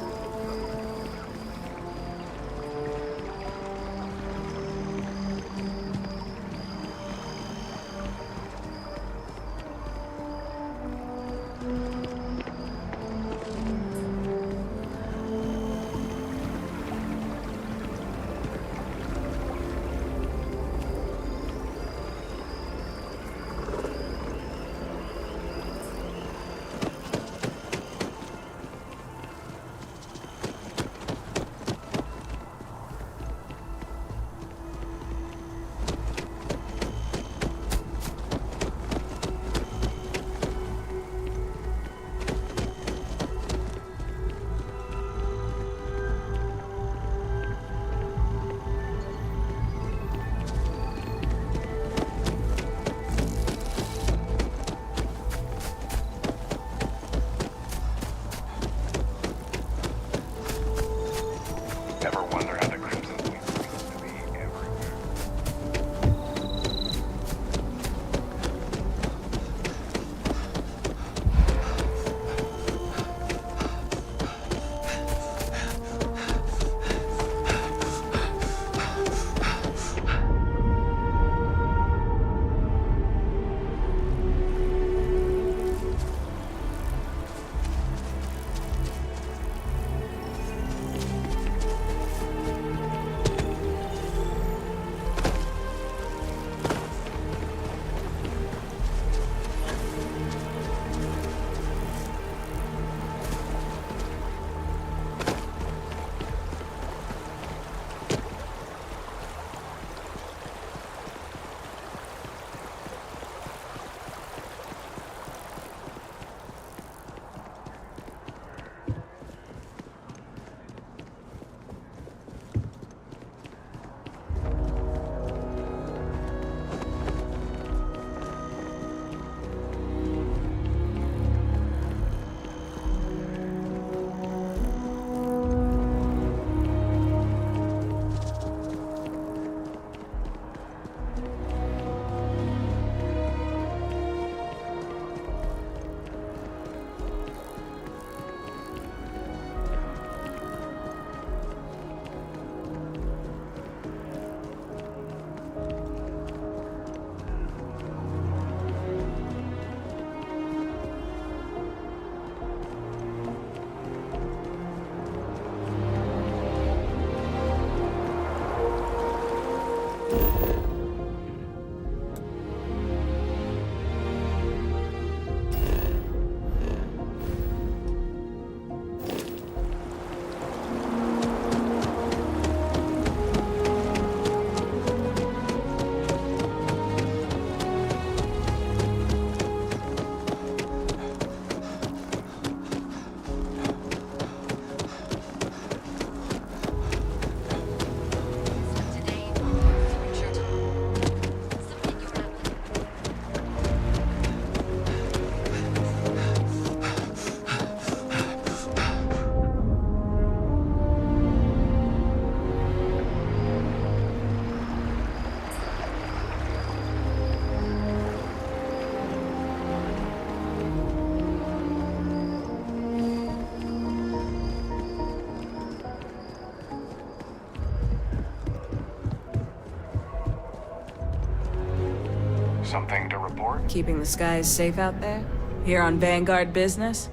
Something to report? Keeping the skies safe out there? Here on Vanguard business?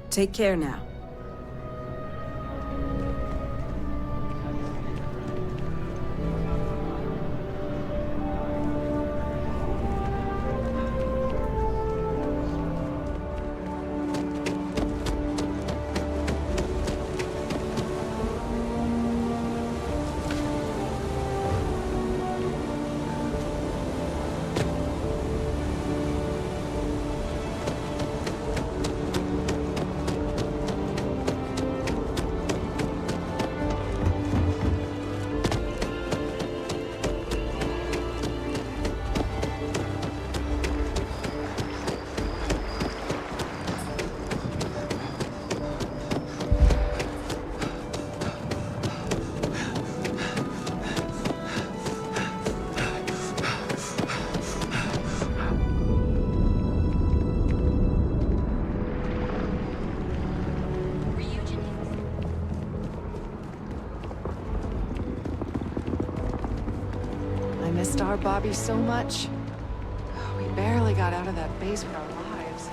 Take care now. I missed our Bobby so much. We barely got out of that base with our lives.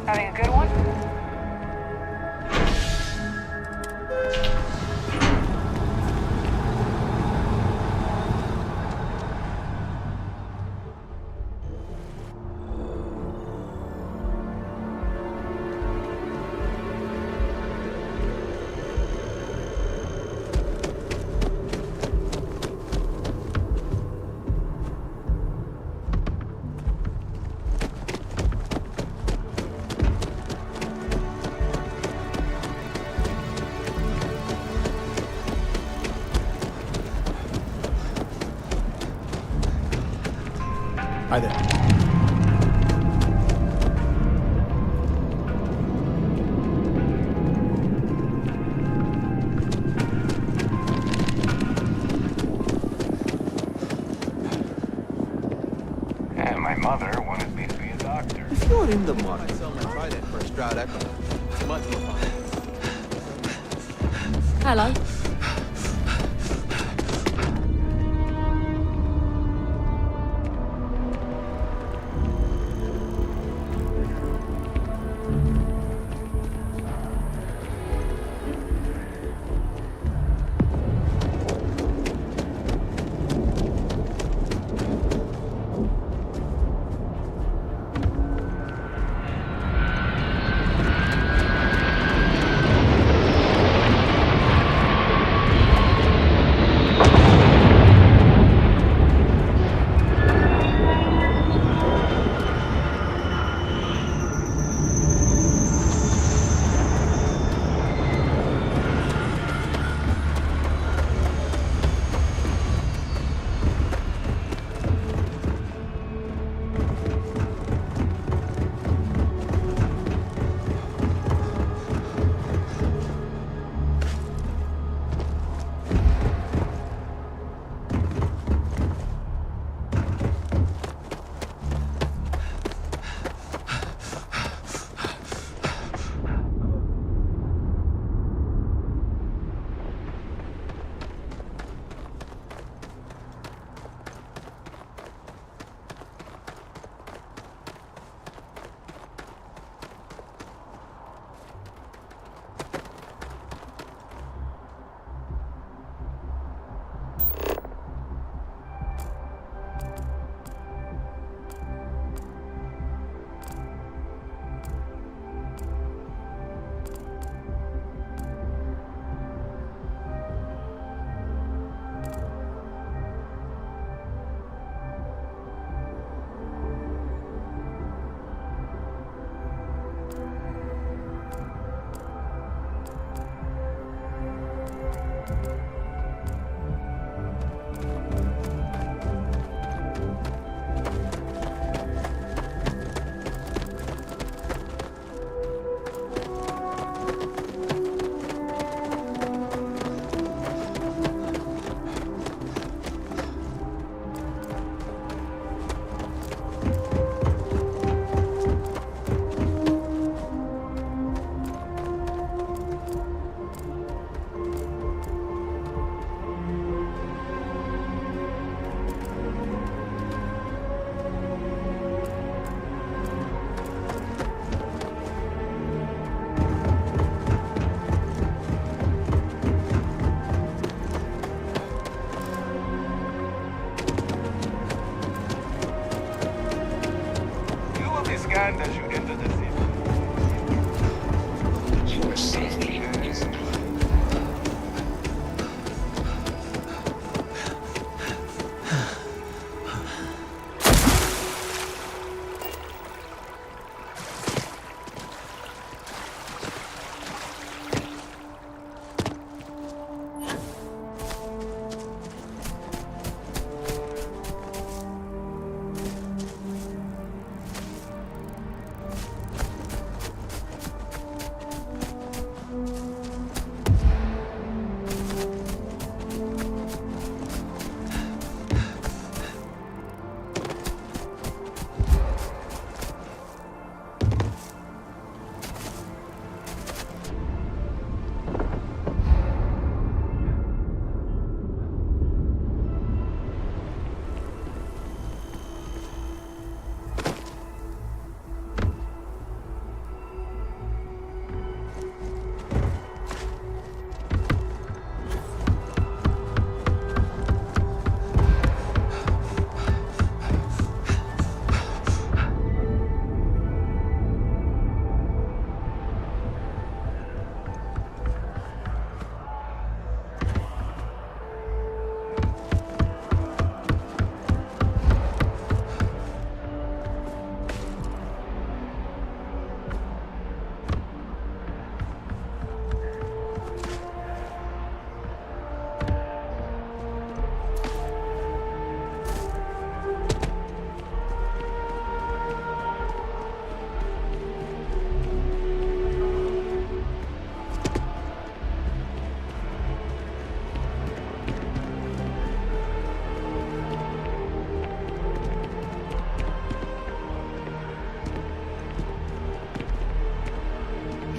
Having a good one? Hi there. my mother wanted me to be a doctor. If you're in the market, I sell my trident for a Stroud Echo. It's much more fun. Hello. As you enter the city. Your safety is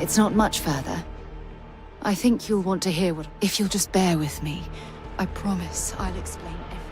It's not much further. I think you'll want to hear what... If you'll just bear with me, I promise I'll explain everything.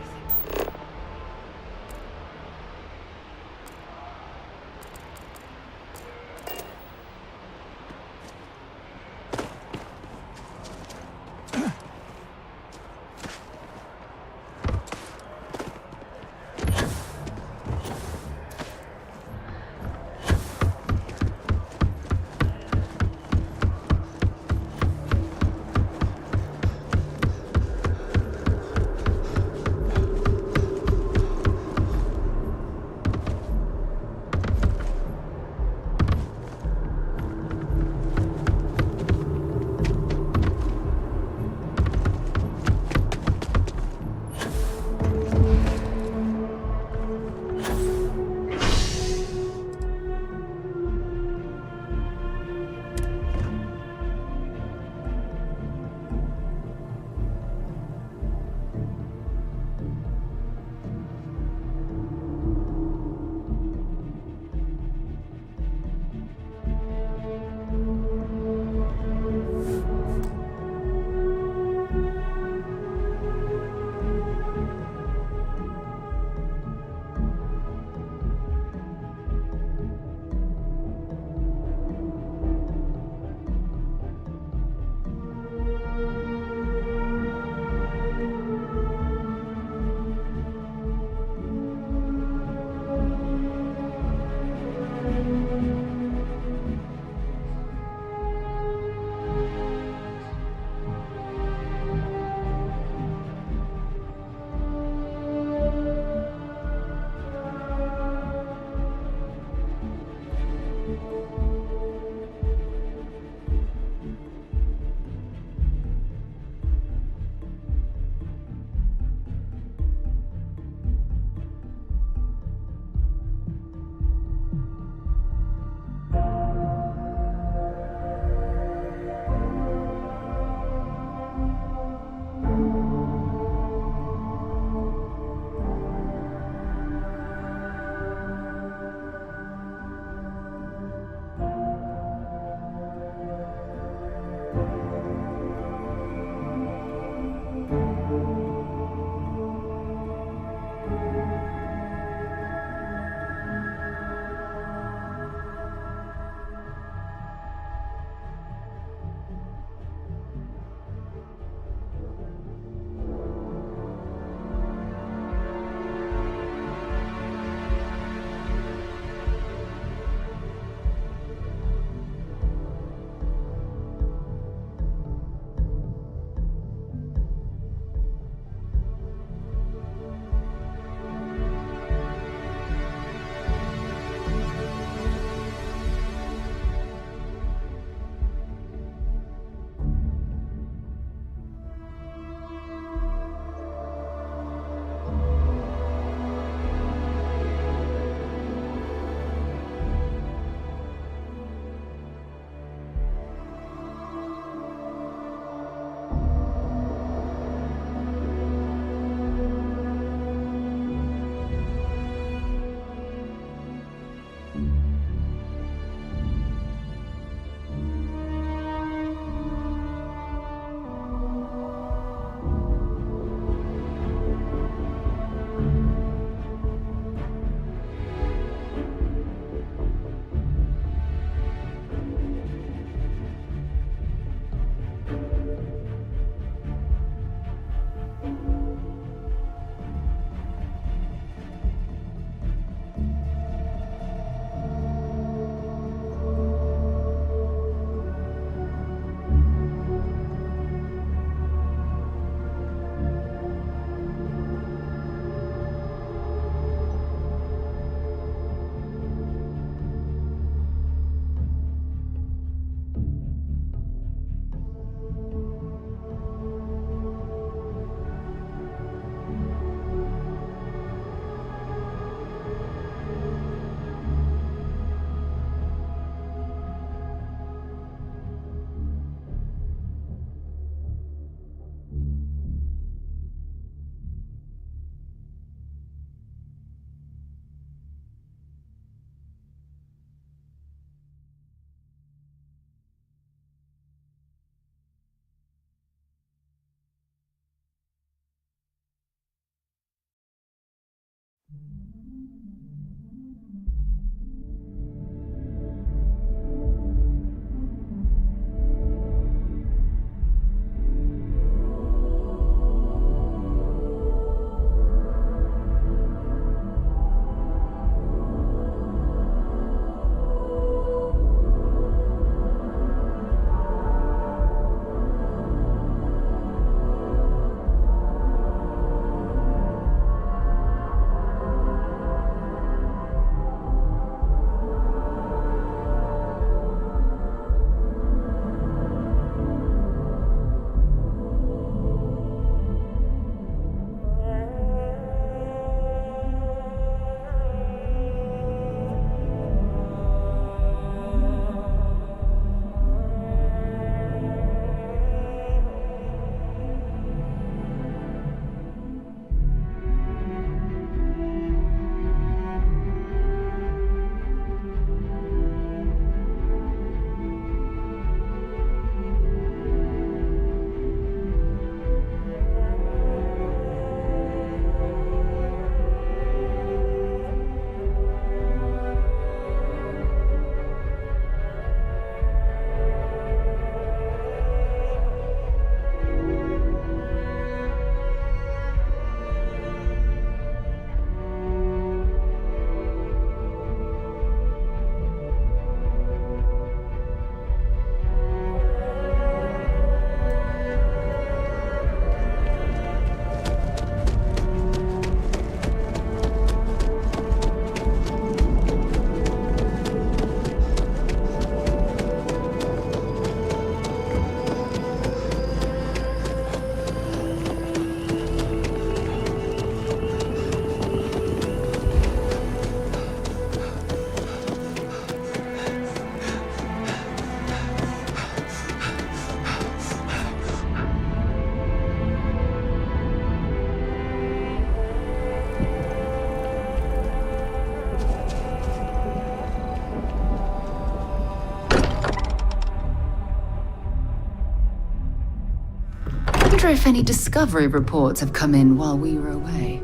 I wonder if any discovery reports have come in while we were away.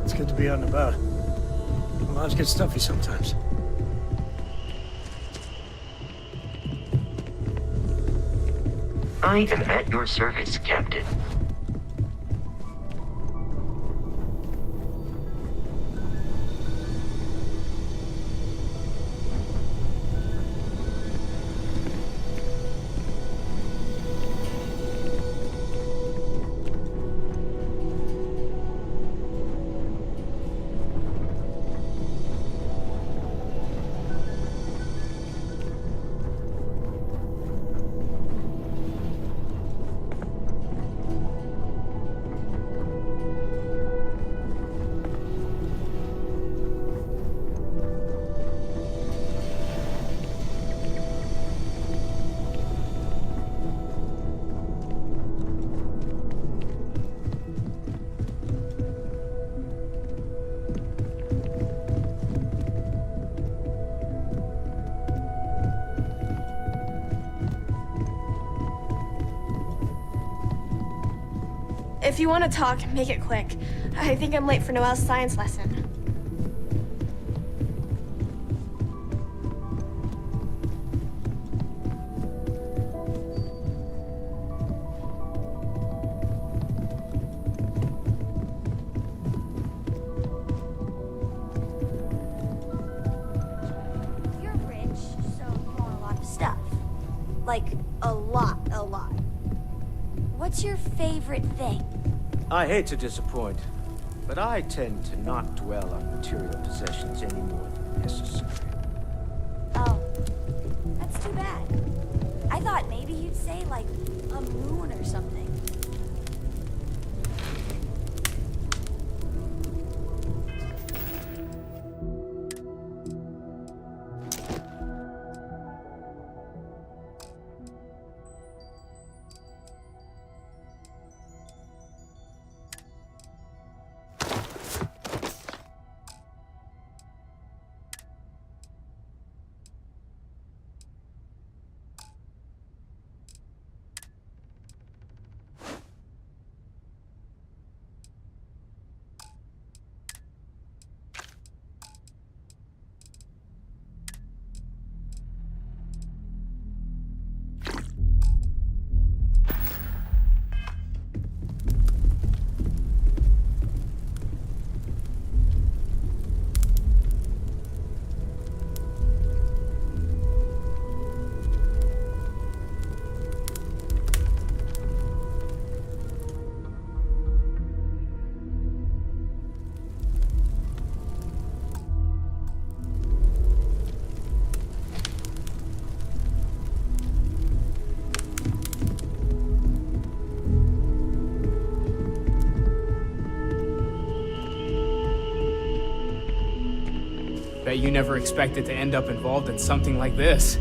It's good to be out and about. Lives get stuffy sometimes. I am at your service, Captain. If you want to talk, make it quick. I think I'm late for Noelle's science lesson. You're rich, so you want a lot of stuff. Like, a lot. What's your favorite thing? I hate to disappoint, but I tend to not dwell on material possessions any more than necessary. Oh, that's too bad. I thought maybe you'd say, like, a moon or something. Bet you never expected to end up involved in something like this.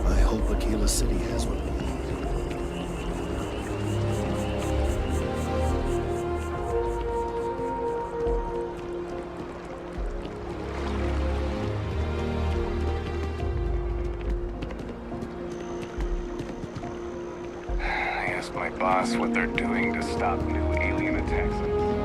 I hope Aquila City has one. I asked my boss what they're doing to stop new alien attacks on the city.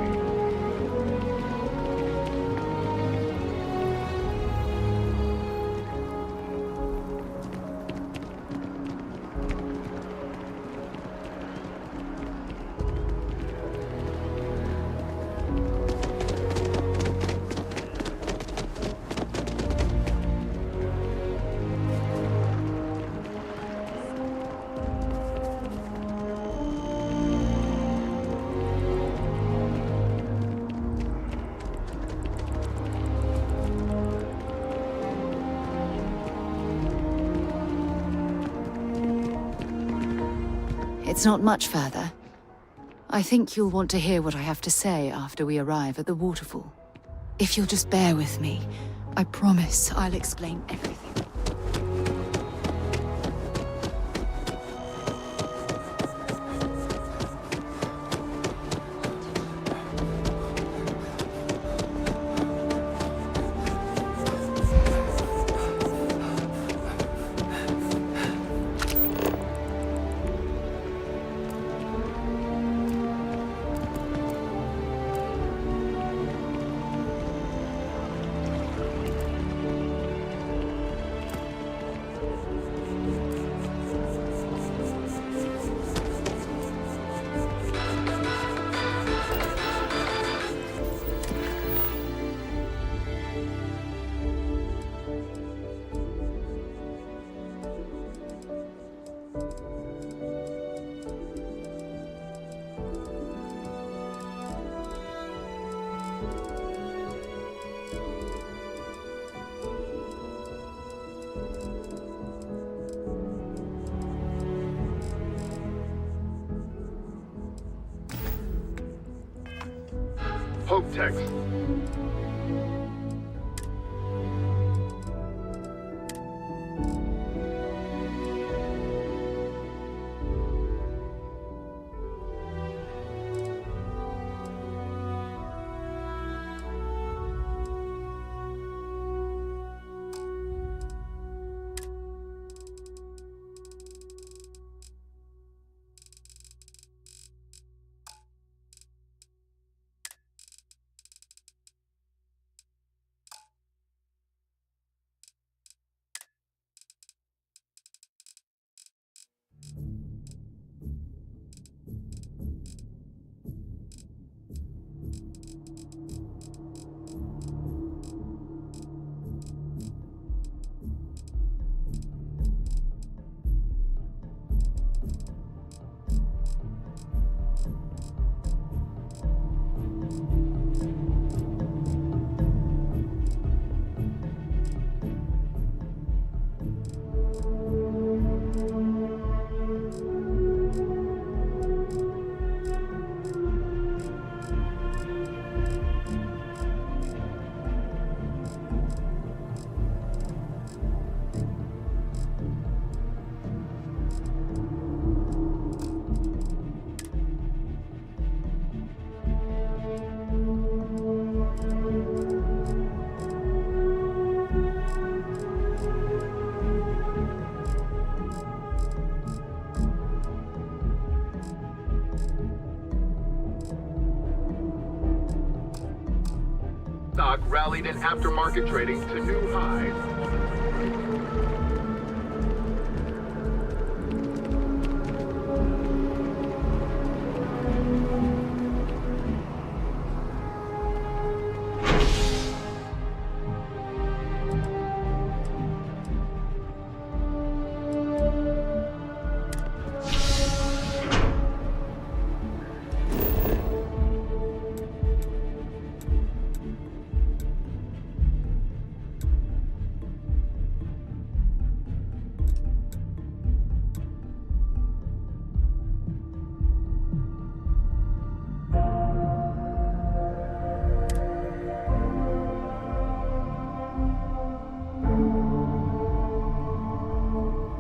It's not much further. I think you'll want to hear what I have to say after we arrive at the waterfall. If you'll just bear with me, I promise I'll explain everything. Hope text. stock rallied in aftermarket trading to new highs.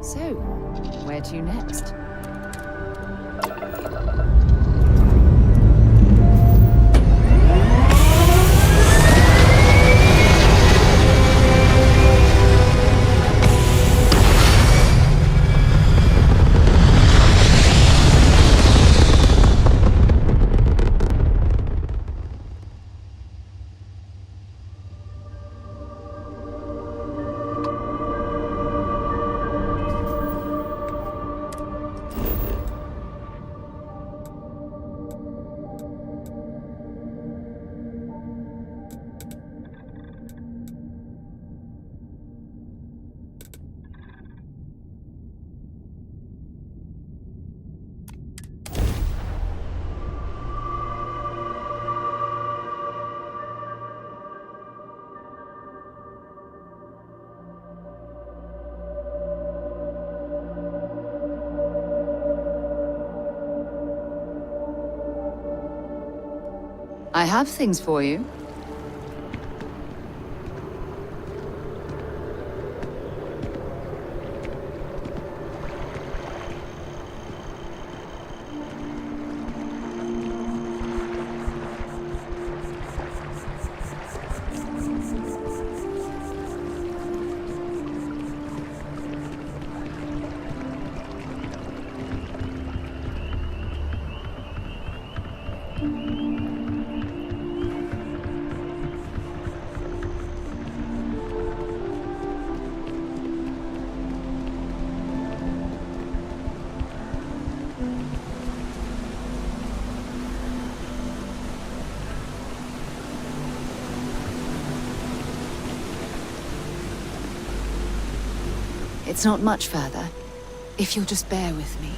So, where to next? I have things for you. It's not much further. If you'll just bear with me,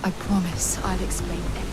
I promise I'll explain everything.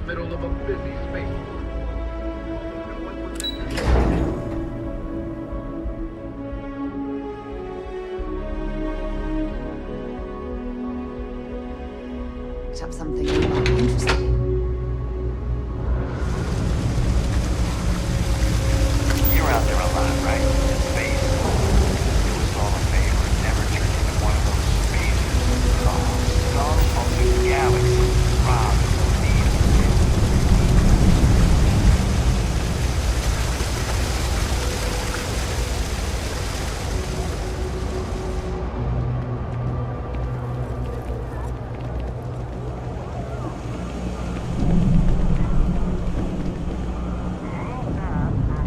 middle of a busy spaceport. Picked up something you might be interested in. You're out there a lot, right? In space. Do us all a favor and never turn into one of those spaces. Some of the galaxy robbed me.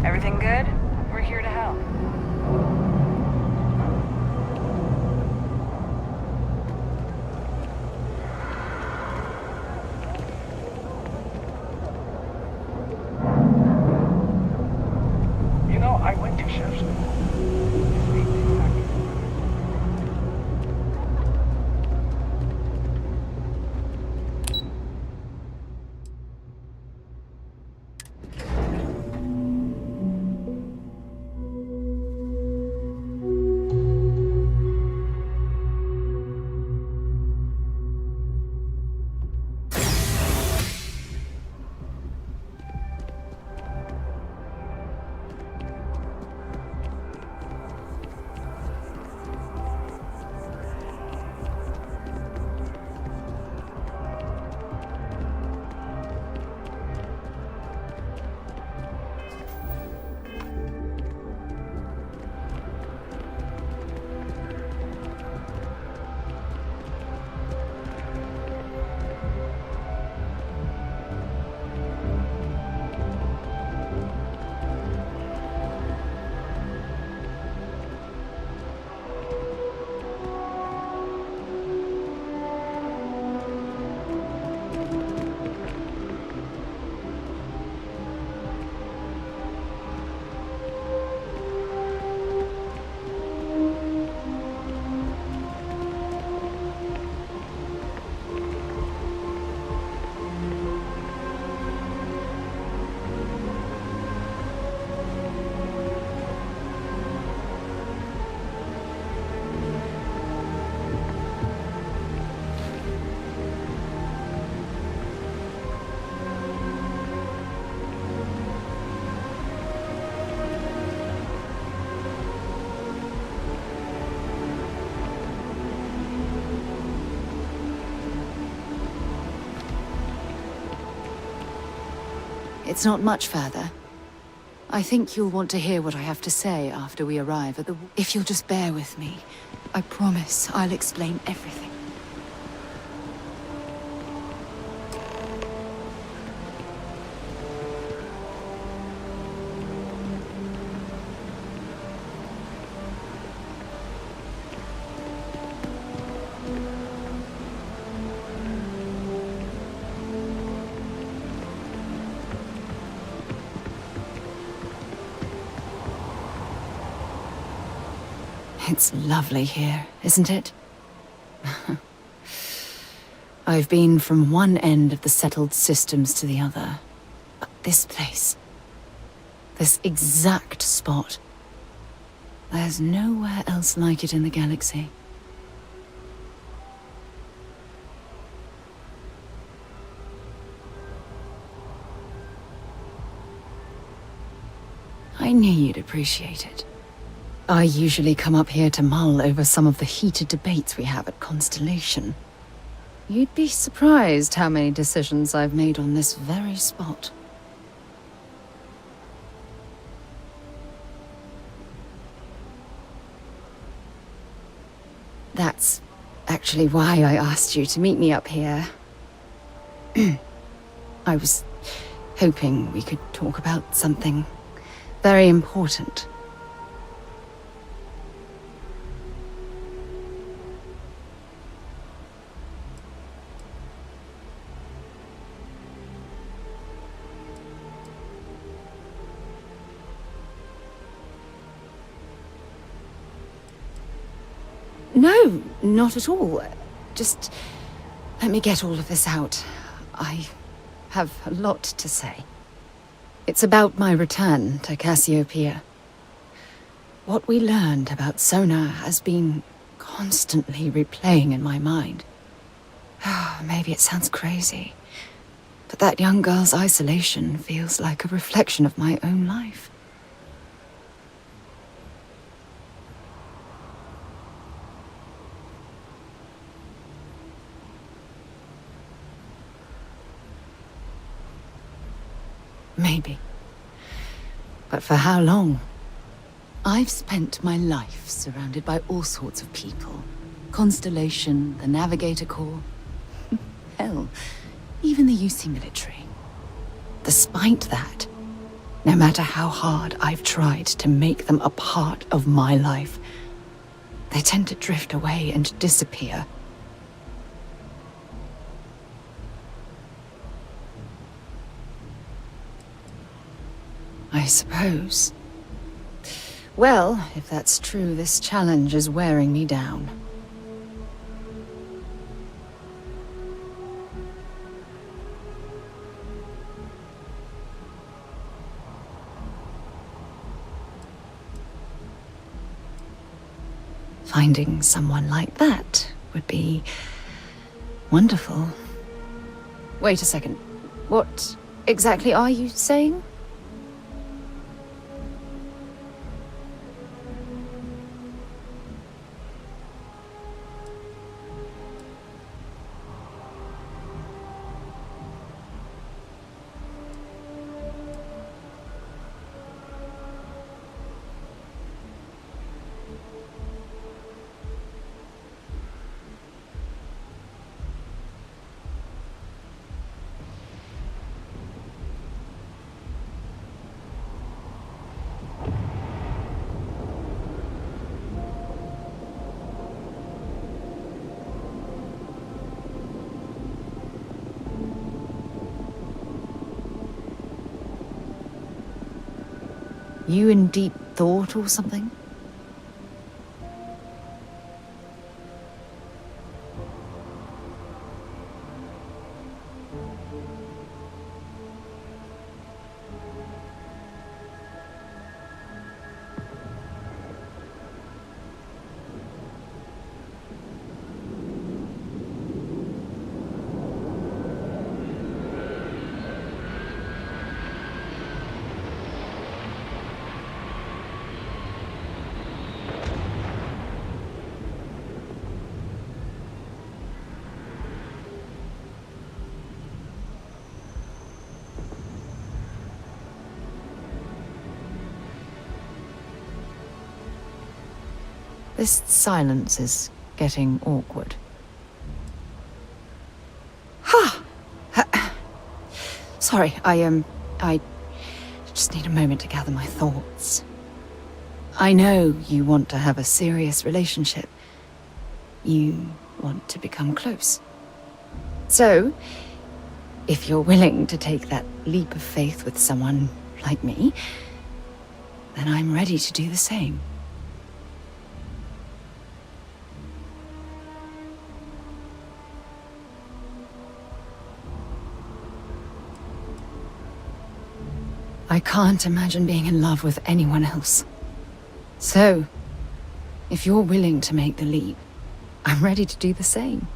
Everything good? We're here to help. You know, I went to chef school. It's not much further. I think you'll want to hear what I have to say after we arrive at the... If you'll just bear with me, I promise I'll explain everything. It's lovely here, isn't it? I've been from one end of the settled systems to the other. But this place, this exact spot, there's nowhere else like it in the galaxy. I knew you'd appreciate it. I usually come up here to mull over some of the heated debates we have at Constellation. You'd be surprised how many decisions I've made on this very spot. That's actually why I asked you to meet me up here. I was hoping we could talk about something very important. No, not at all. Just let me get all of this out. I have a lot to say. It's about my return to Cassiopeia. What we learned about Sona has been constantly replaying in my mind. Maybe it sounds crazy, but that young girl's isolation feels like a reflection of my own life. Maybe. But for how long? I've spent my life surrounded by all sorts of people. Constellation, the Navigator Corps. Hell, even the UC military. Despite that, no matter how hard I've tried to make them a part of my life, they tend to drift away and disappear. I suppose. Well, if that's true, this challenge is wearing me down. Finding someone like that would be wonderful. Wait a second. What exactly are you saying? You in deep thought or something? This silence is getting awkward. Ha! Sorry, I just need a moment to gather my thoughts. I know you want to have a serious relationship. You want to become close. So, if you're willing to take that leap of faith with someone like me, then I'm ready to do the same. I can't imagine being in love with anyone else. So, if you're willing to make the leap, I'm ready to do the same.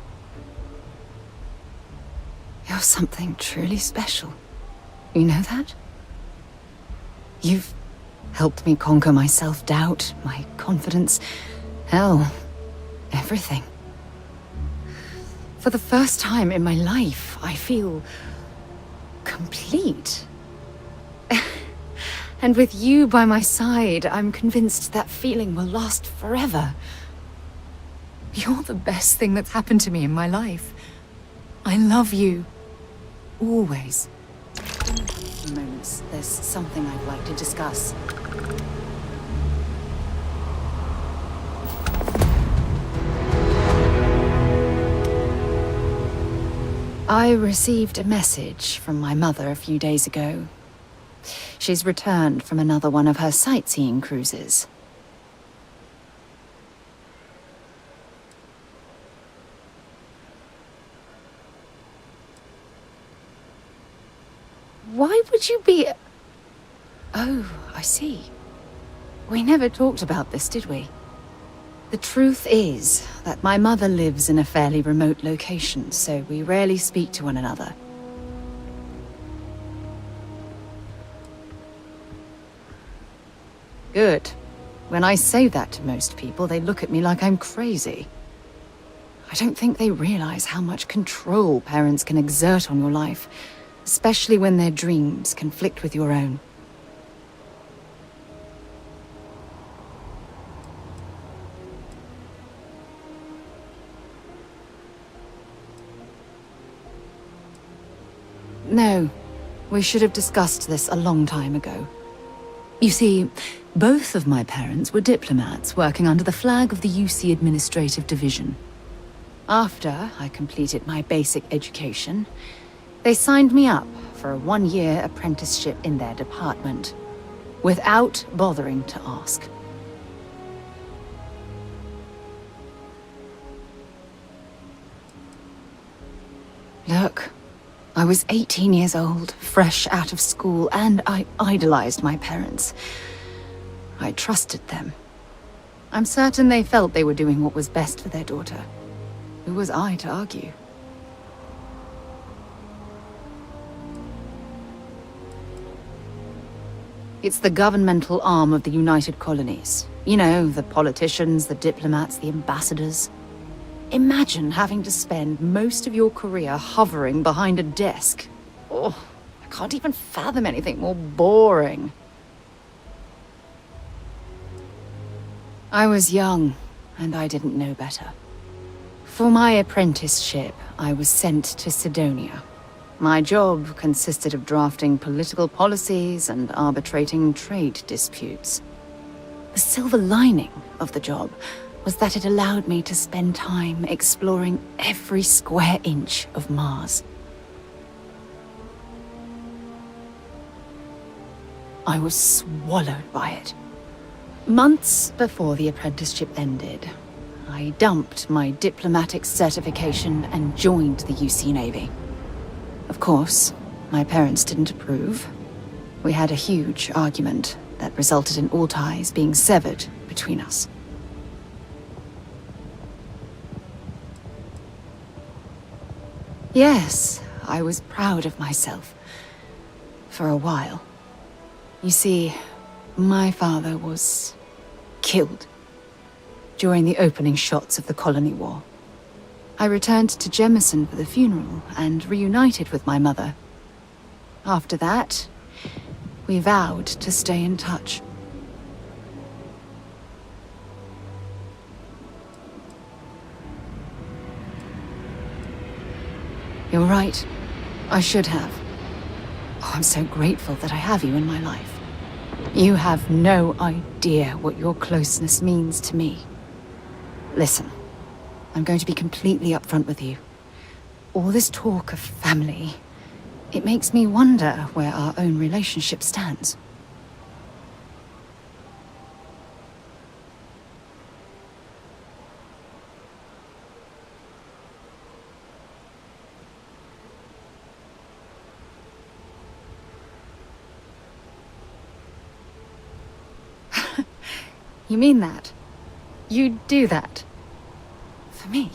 You're something truly special. You know that? You've helped me conquer my self-doubt, my confidence, hell, everything. For the first time in my life, I feel complete. And with you by my side, I'm convinced that feeling will last forever. You're the best thing that's happened to me in my life. I love you. Always. Moments, there's something I'd like to discuss. I received a message from my mother a few days ago. She's returned from another one of her sightseeing cruises. Why would you be... Oh, I see. We never talked about this, did we? The truth is that my mother lives in a fairly remote location, so we rarely speak to one another. Good. When I say that to most people, they look at me like I'm crazy. I don't think they realize how much control parents can exert on your life, especially when their dreams conflict with your own. No, we should have discussed this a long time ago. You see, both of my parents were diplomats working under the flag of the UC Administrative Division. After I completed my basic education, they signed me up for a one-year apprenticeship in their department, without bothering to ask. Look, I was 18 years old, fresh out of school, and I idolized my parents. I trusted them. I'm certain they felt they were doing what was best for their daughter. Who was I to argue? It's the governmental arm of the United Colonies. You know, the politicians, the diplomats, the ambassadors. Imagine having to spend most of your career hovering behind a desk. Oh, I can't even fathom anything more boring. I was young, and I didn't know better. For my apprenticeship, I was sent to Sidonia. My job consisted of drafting political policies and arbitrating trade disputes. The silver lining of the job was that it allowed me to spend time exploring every square inch of Mars. I was swallowed by it. Months before the apprenticeship ended, I dumped my diplomatic certification and joined the UC Navy. Of course, my parents didn't approve. We had a huge argument that resulted in all ties being severed between us. Yes, I was proud of myself. For a while. You see, my father was killed during the opening shots of the Colony War. I returned to Jemison for the funeral and reunited with my mother. After that, we vowed to stay in touch. You're right. I should have. Oh, I'm so grateful that I have you in my life. You have no idea what your closeness means to me. Listen, I'm going to be completely upfront with you. All this talk of family, it makes me wonder where our own relationship stands. You mean that? You'd do that? For me?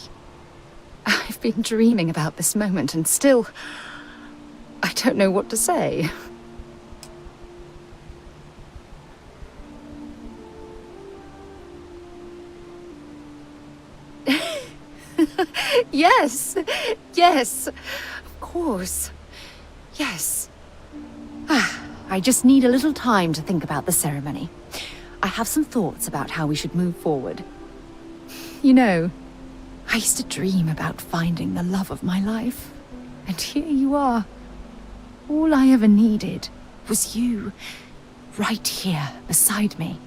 I've been dreaming about this moment and still... I don't know what to say. Yes! Yes! Of course. Yes. I just need a little time to think about the ceremony. I have some thoughts about how we should move forward. You know, I used to dream about finding the love of my life. And here you are. All I ever needed was you, right here beside me.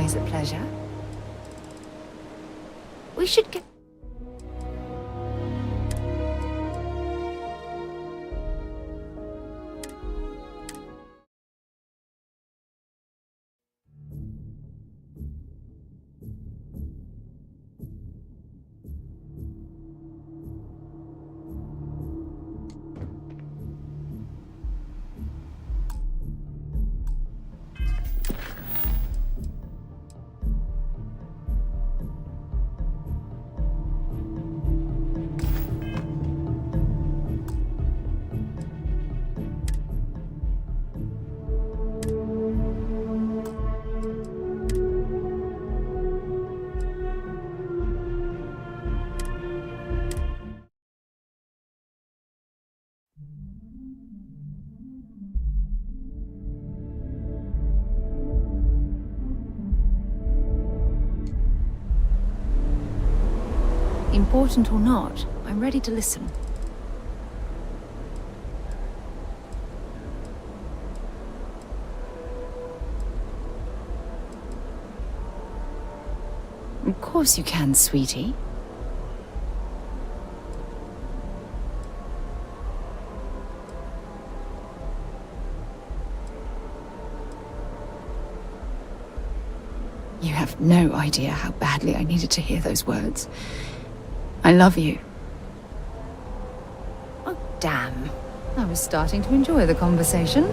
always a pleasure. We should get... Important or not, I'm ready to listen. Of course you can, sweetie. You have no idea how badly I needed to hear those words. I love you. Oh, damn. I was starting to enjoy the conversation.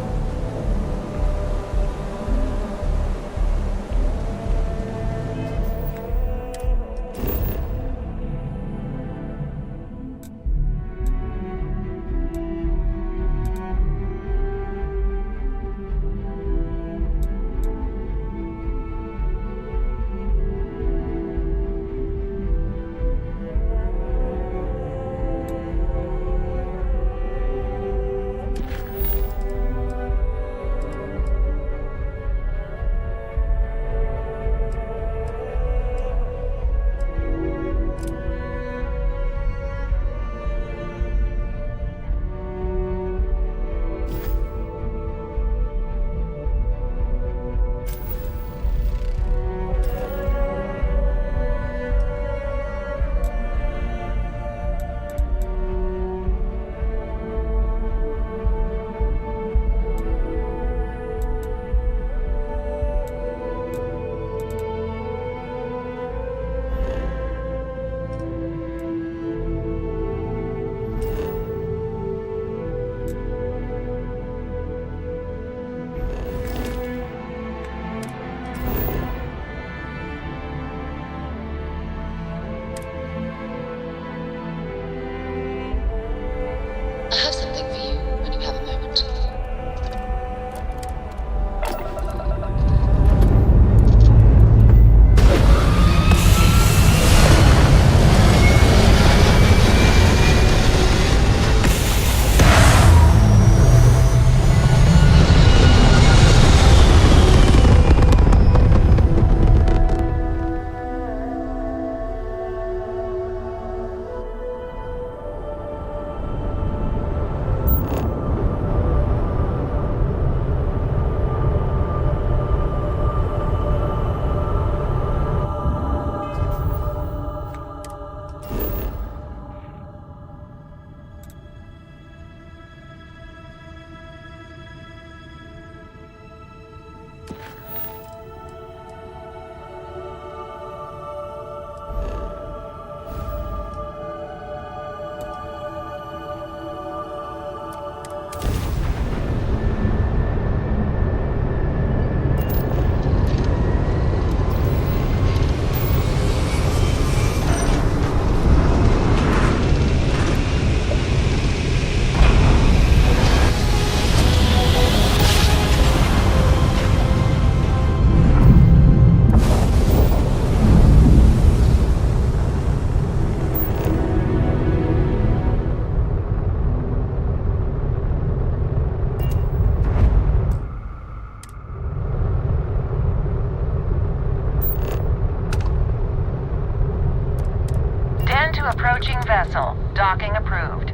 Approaching vessel. Docking approved.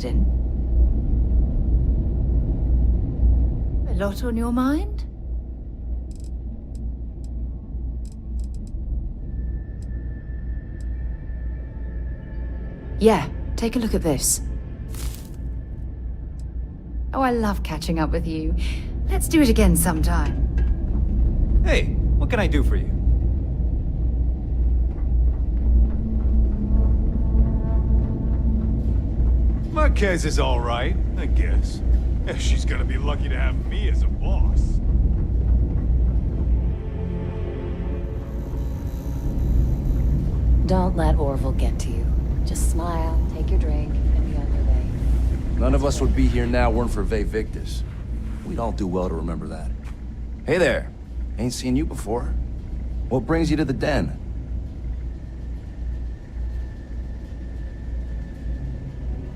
interested in? A lot on your mind? Yeah, take a look at this. Oh, I love catching up with you. Let's do it again sometime. Hey, what can I do for you? Marquez is all right, I guess. She's gonna be lucky to have me as a boss. Don't let Orville get to you. Just smile, take your drink, and be on your way. None of us would be here now weren't for Ve Victus. We'd all do well to remember that. Hey there. Ain't seen you before. What brings you to the den?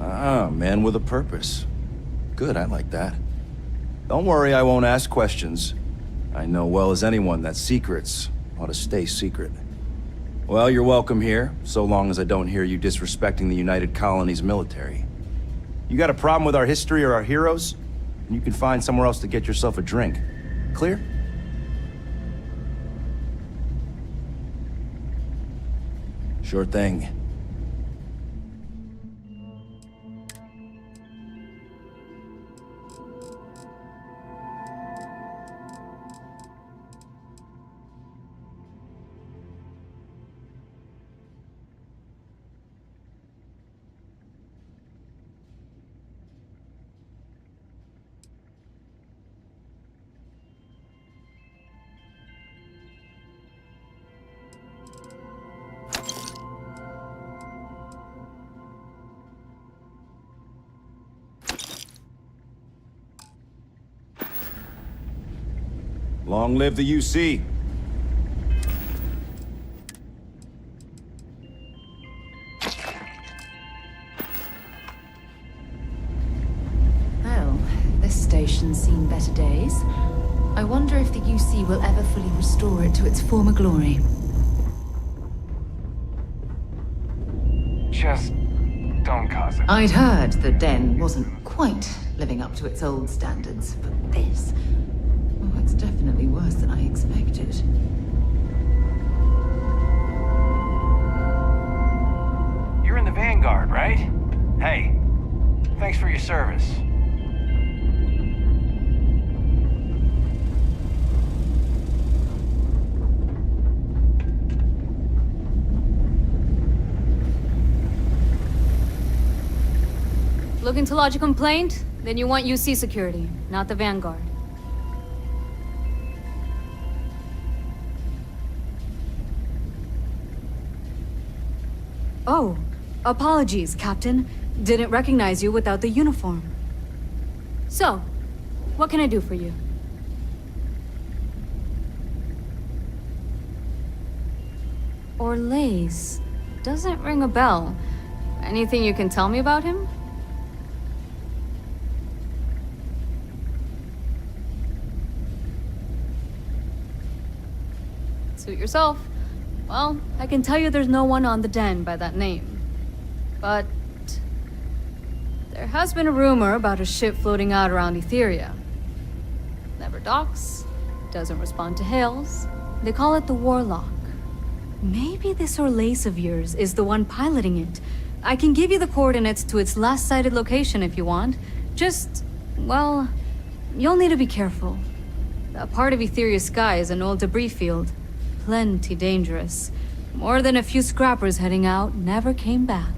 Ah, man with a purpose. Good, I like that. Don't worry, I won't ask questions. I know well as anyone that secrets ought to stay secret. Well, you're welcome here, so long as I don't hear you disrespecting the United Colonies military. You got a problem with our history or our heroes? You can find somewhere else to get yourself a drink. Clear? Sure thing. Long live the UC. Well, this station's seen better days. I wonder if the UC will ever fully restore it to its former glory. Just don't cause it. I'd heard the Den wasn't quite living up to its old standards, but this... oh, it's definitely worse than I expected. You're in the Vanguard, right? Hey, thanks for your service. Looking to lodge a complaint? Then you want UC security, not the Vanguard. Oh, apologies, Captain. Didn't recognize you without the uniform. So, what can I do for you? Orlaise. Doesn't ring a bell. Anything you can tell me about him? Suit yourself. Well, I can tell you there's no one on the Den by that name. But... there has been a rumor about a ship floating out around Etheria. Never docks, doesn't respond to hails. They call it the Warlock. Maybe this Orlaise of yours is the one piloting it. I can give you the coordinates to its last sighted location if you want. Just, well, you'll need to be careful. That part of Etheria's sky is an old debris field. Plenty dangerous. More than a few scrappers heading out never came back.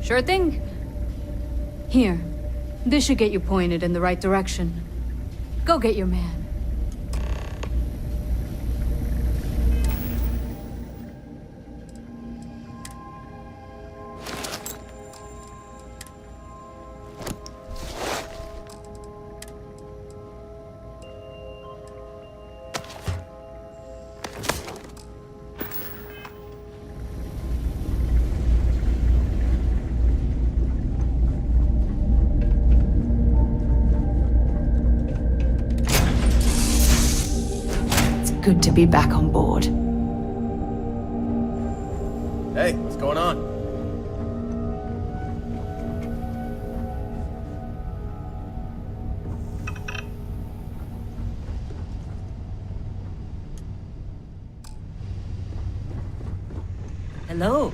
Sure thing. Here. This should get you pointed in the right direction. Go get your man. Good to be back on board. Hey, what's going on? Hello.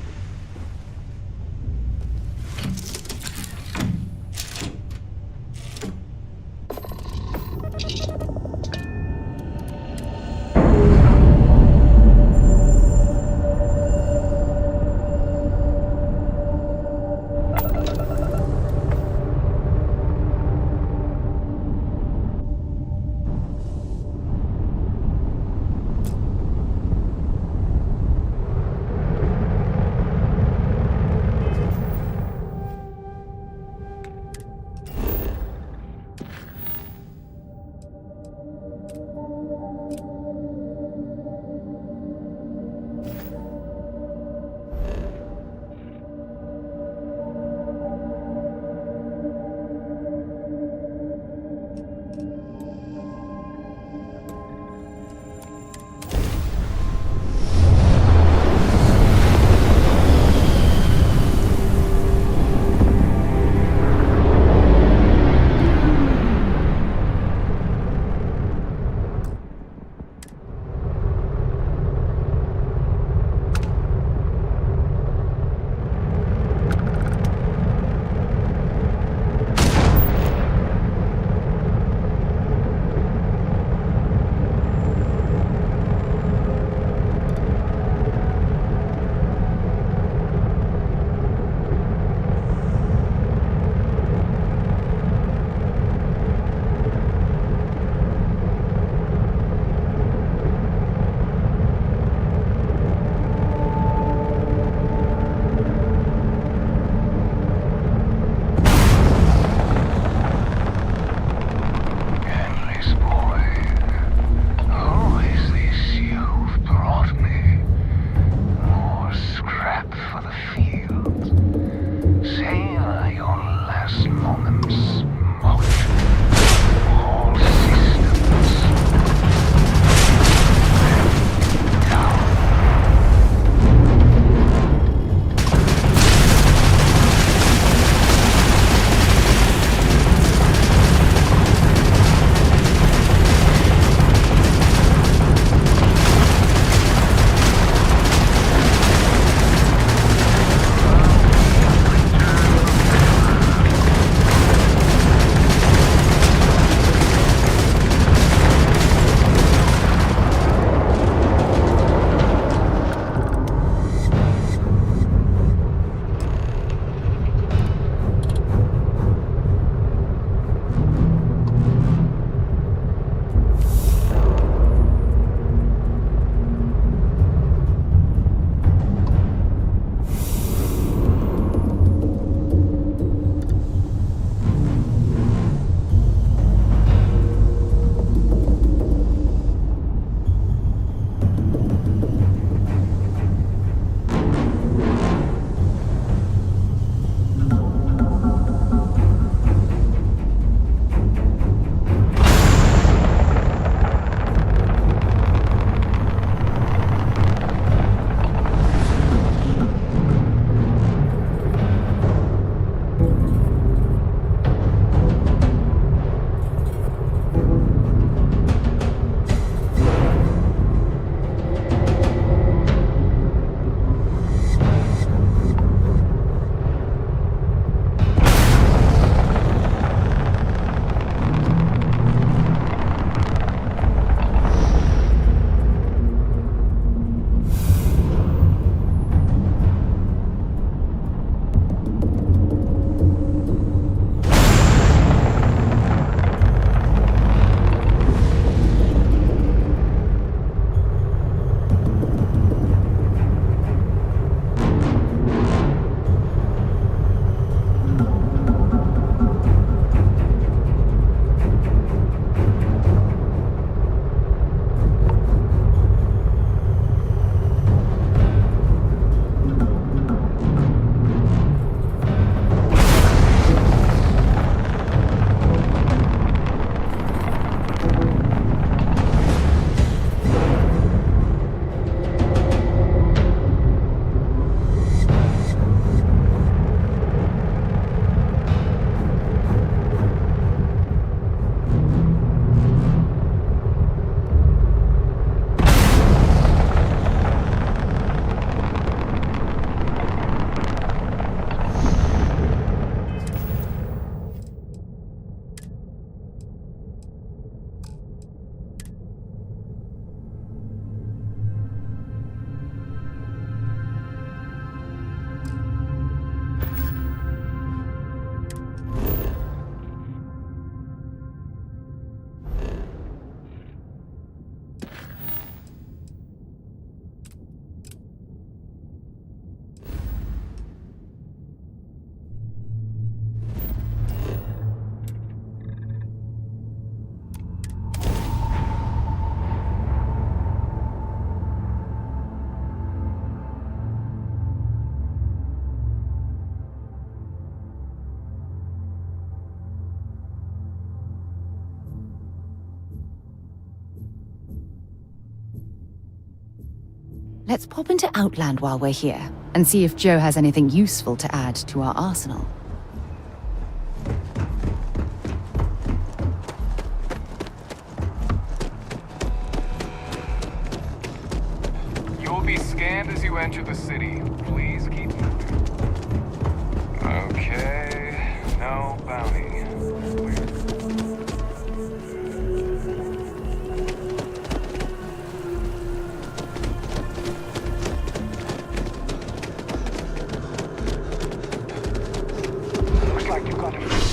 Let's pop into Outland while we're here, and see if Joe has anything useful to add to our arsenal. You'll be scanned as you enter the city. Please keep moving. Okay, no bounty. Weird. Looks like you've got a...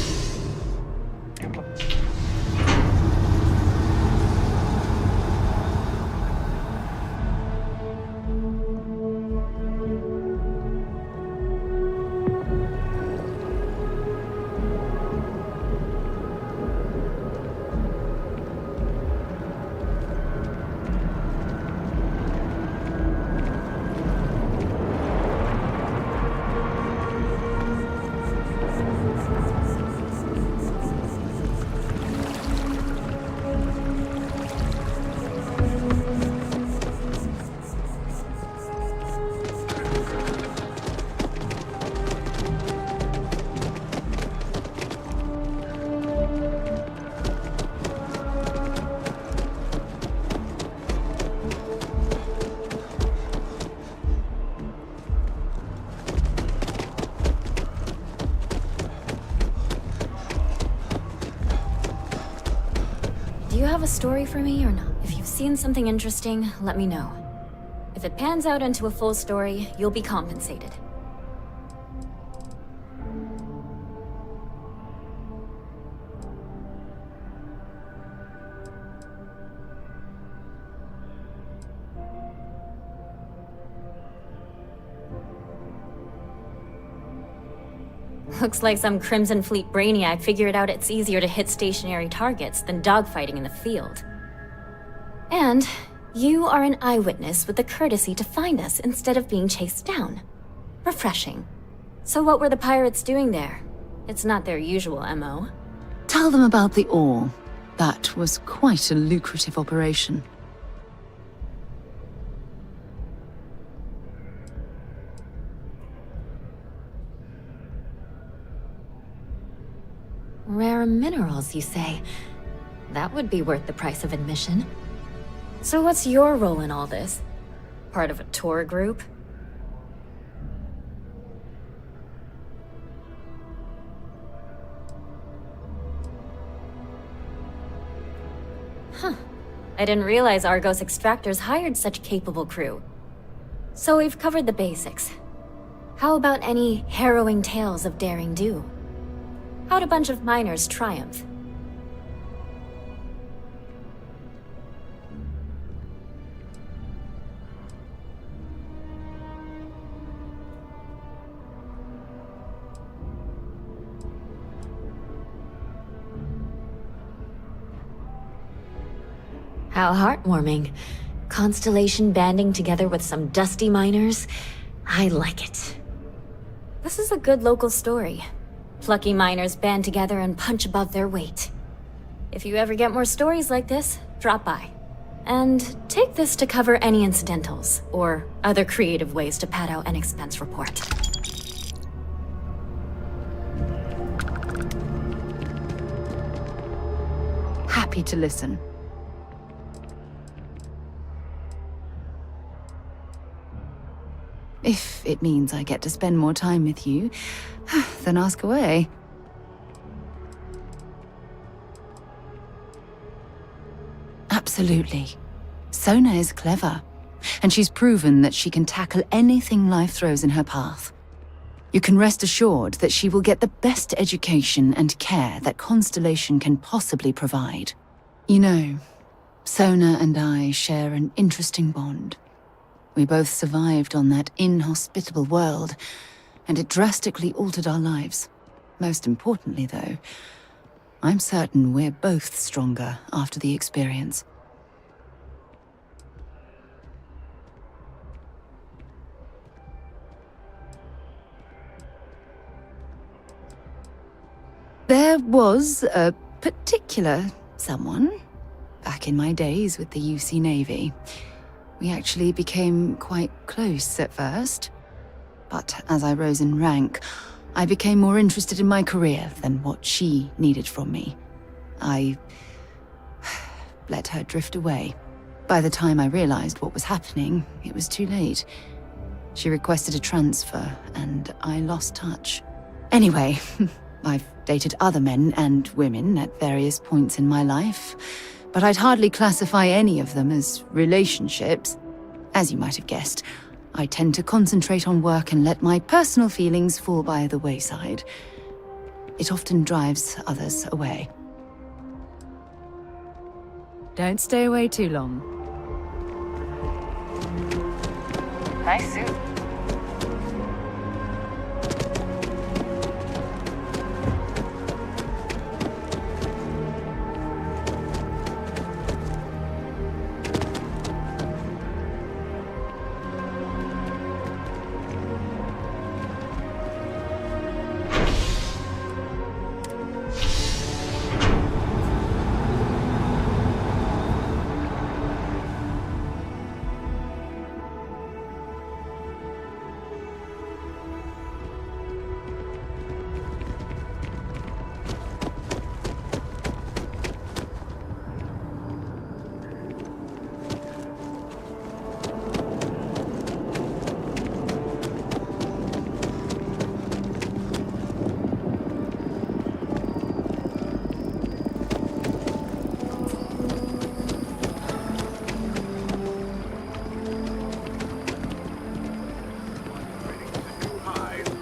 Do you have a story for me or not? If you've seen something interesting, let me know. If it pans out into a full story, you'll be compensated. Looks like some Crimson Fleet brainiac figured out it's easier to hit stationary targets than dogfighting in the field. And you are an eyewitness with the courtesy to find us instead of being chased down. Refreshing. So what were the pirates doing there? It's not their usual MO. Tell them about the ore. That was quite a lucrative operation. Rare minerals, you say? That would be worth the price of admission. So what's your role in all this? Part of a tour group? Huh. I didn't realize Argos Extractors hired such capable crew. So we've covered the basics. How about any harrowing tales of daring do? How'd a bunch of miners triumph? How heartwarming. Constellation banding together with some dusty miners. I like it. This is a good local story. Plucky miners band together and punch above their weight. If you ever get more stories like this, drop by. And take this to cover any incidentals, or other creative ways to pad out an expense report. Happy to listen. If it means I get to spend more time with you, then ask away. Absolutely. Sona is clever, and she's proven that she can tackle anything life throws in her path. You can rest assured that she will get the best education and care that Constellation can possibly provide. You know, Sona and I share an interesting bond. We both survived on that inhospitable world, and it drastically altered our lives. Most importantly, though, I'm certain we're both stronger after the experience. There was a particular someone, back in my days with the UC Navy. We actually became quite close at first. But as I rose in rank, I became more interested in my career than what she needed from me. I let her drift away. By the time I realized what was happening, it was too late. She requested a transfer, and I lost touch. Anyway, I've dated other men and women at various points in my life, but I'd hardly classify any of them as relationships. As you might have guessed, I tend to concentrate on work and let my personal feelings fall by the wayside. It often drives others away. Don't stay away too long. Nice suit.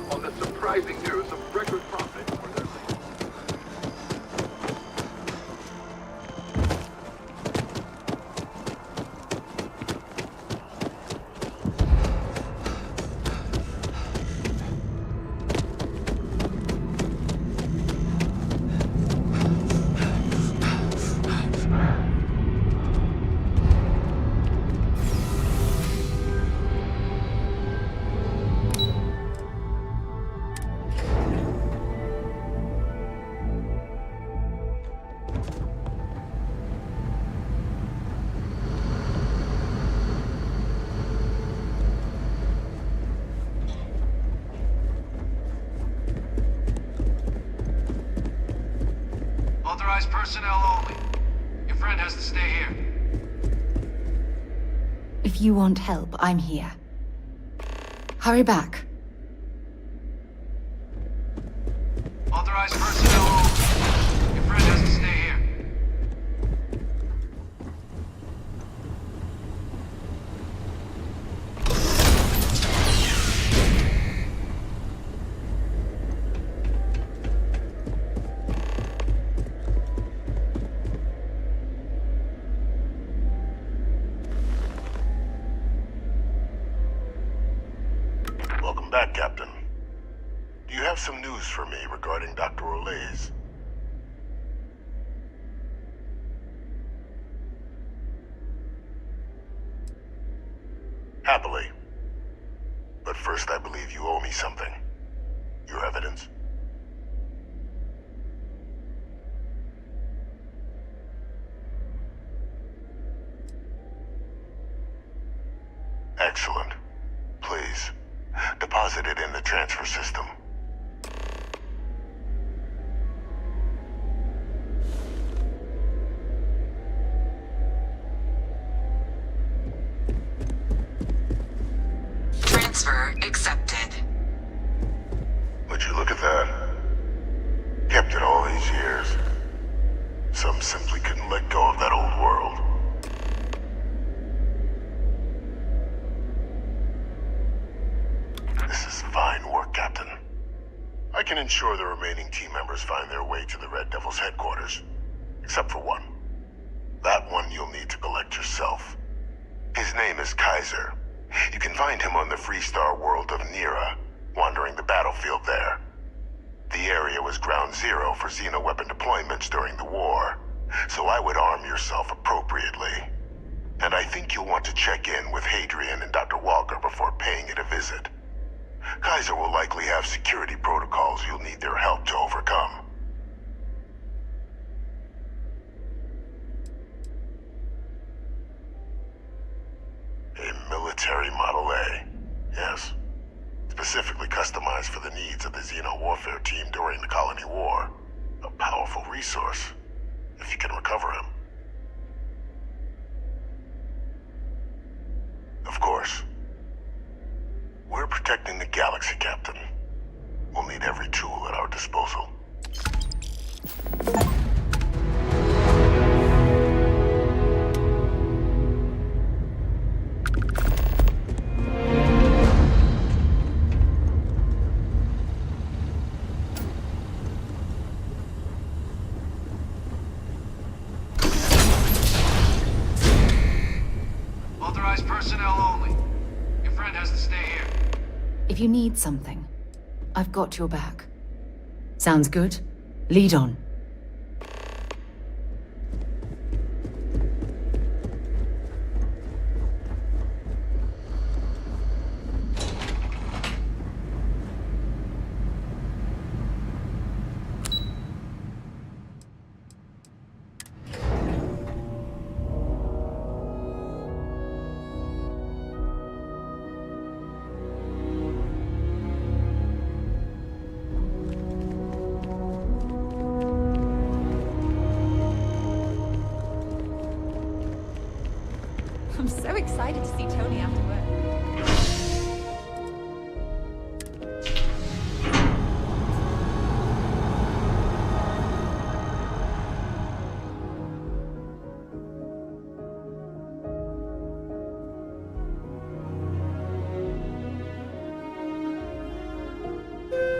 On the surprising news of record profit for their Authorized personnel only. Your friend has to stay here. If you want help, I'm here. Hurry back. Authorized personnel only. Your friend has to stay here. Welcome back, Captain. Do you have some news for me regarding Dr. Olays? Happily. But first, I believe you owe me something. Your evidence? Excellent. Please, deposit it in the transfer system. Transfer accepted. Would you look at that? Kept it all these years. Some simply couldn't let go of that old world. This is fine work, Captain. I can ensure the remaining team members find their way to the Red Devil's headquarters. Except for one. That one you'll need to collect yourself. His name is Kaiser. You can find him on the Freestar world of Nira, wandering the battlefield there. The area was ground zero for xeno-weapon deployments during the war, so I would arm yourself appropriately. And I think you'll want to check in with Hadrian and Dr. Walker before paying it a visit. Kaiser will likely have security protocols you'll need their help to overcome. Military Model A. Yes. Specifically customized for the needs of the Xeno warfare team during the Colony War. A powerful resource, if you can recover him. Of course. We're protecting the galaxy, Captain. We'll need every tool at our disposal. Authorized personnel only. Your friend has to stay here. If you need something, I've got your back. Sounds good? Lead on. I'm so excited to see Tony after work.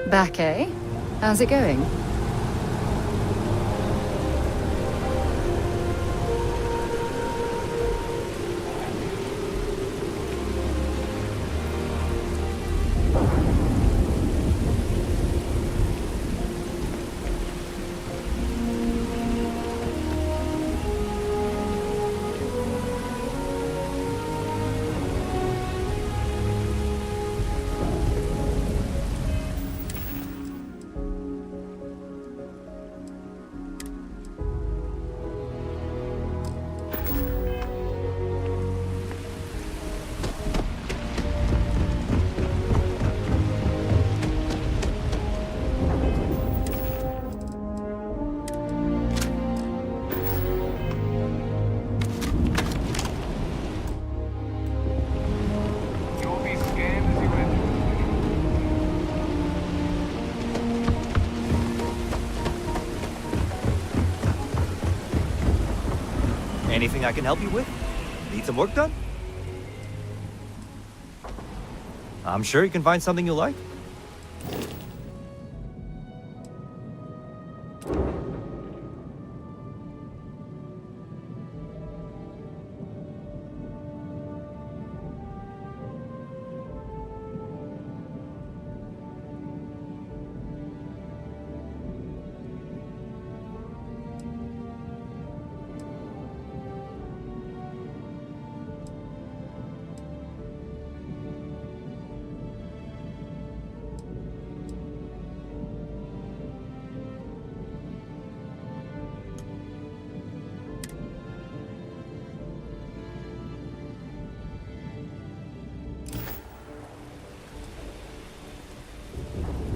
Back, eh? How's it going? You'll be scanned as you enter. Anything I can help you with? Need some work done? I'm sure you can find something you like.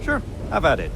Sure, have at it.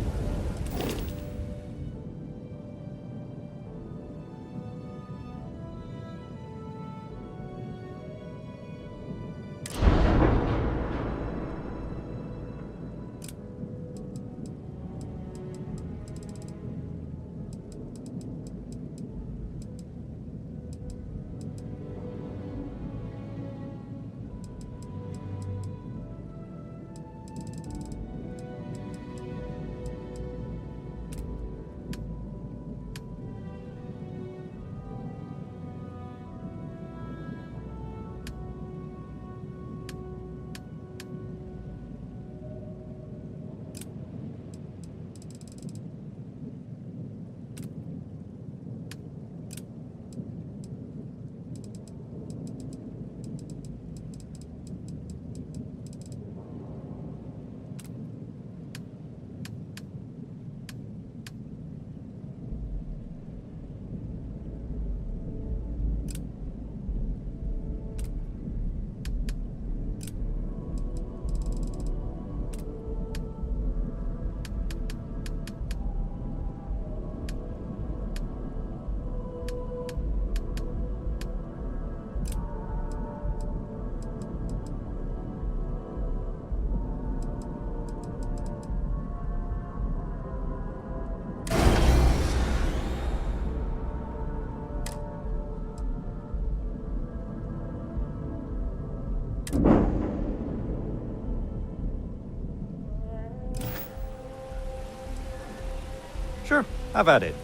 Have at it.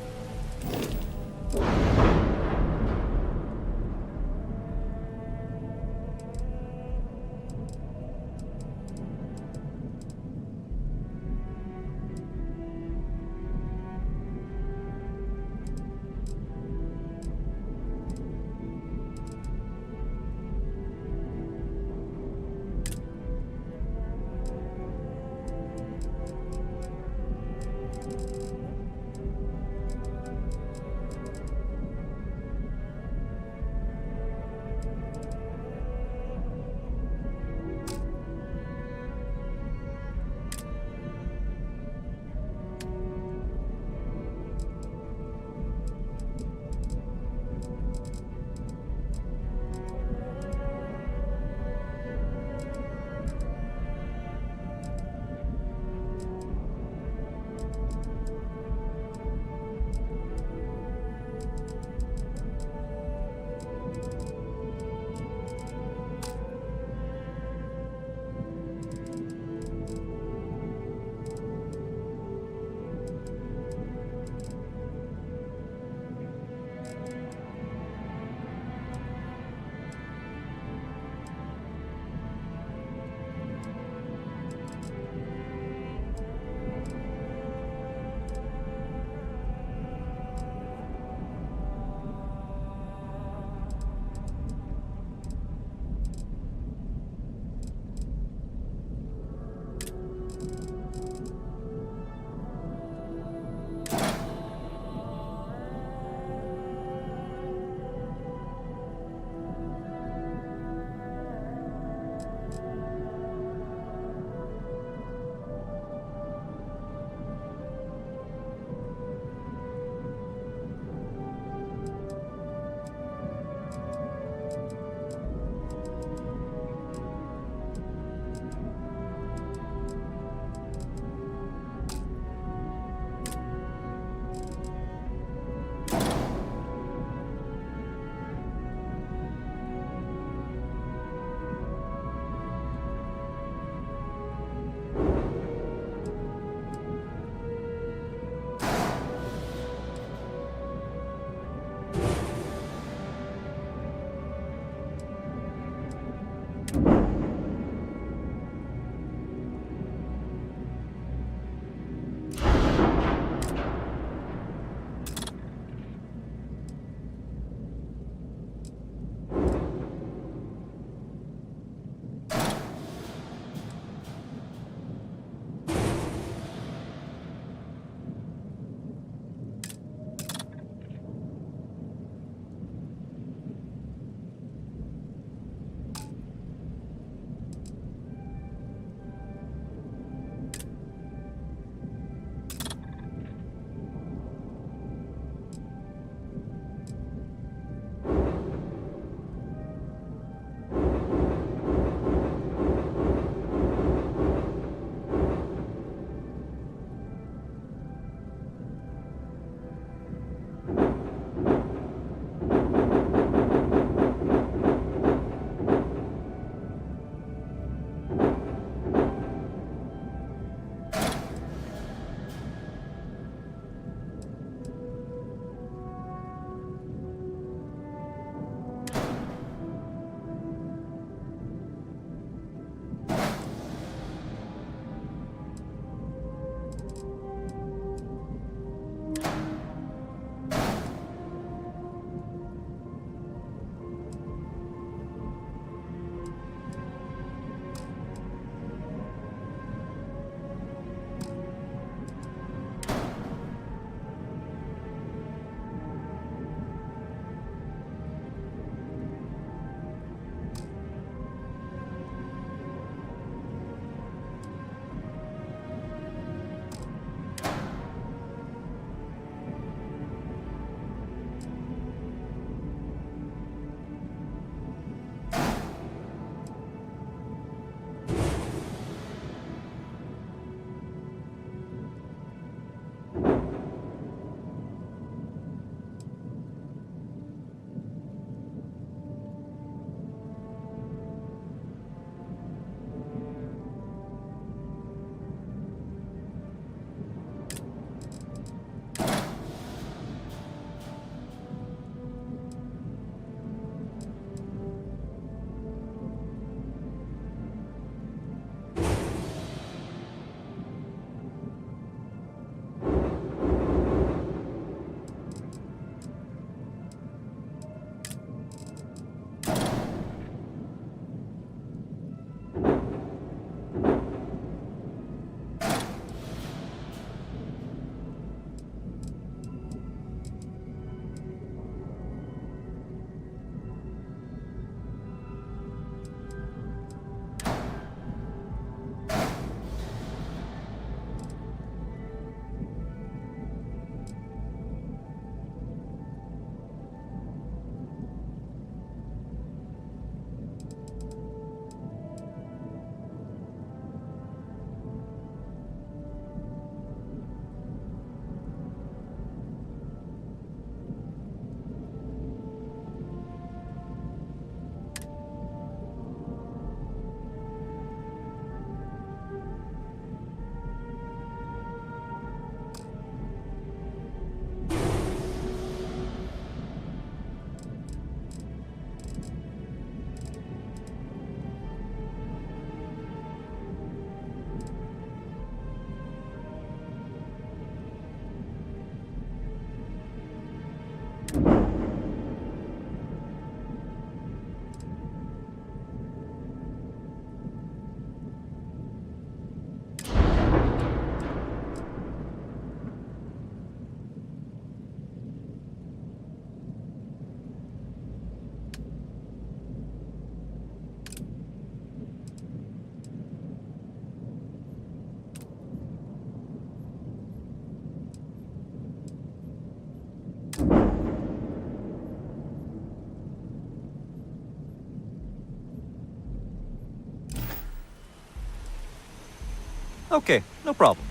Okay, no problem.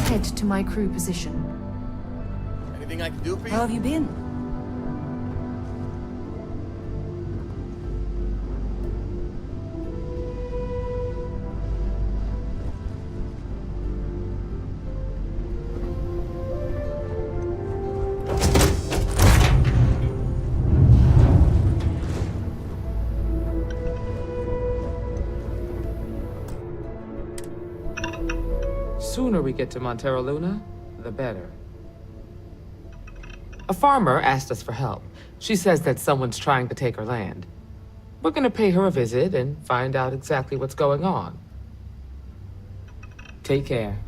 head to my crew position. Anything I can do for you? How have you been? Sooner we get to Montero Luna, the better. A farmer asked us for help. She says that someone's trying to take her land. We're gonna pay her a visit and find out exactly what's going on. Take care.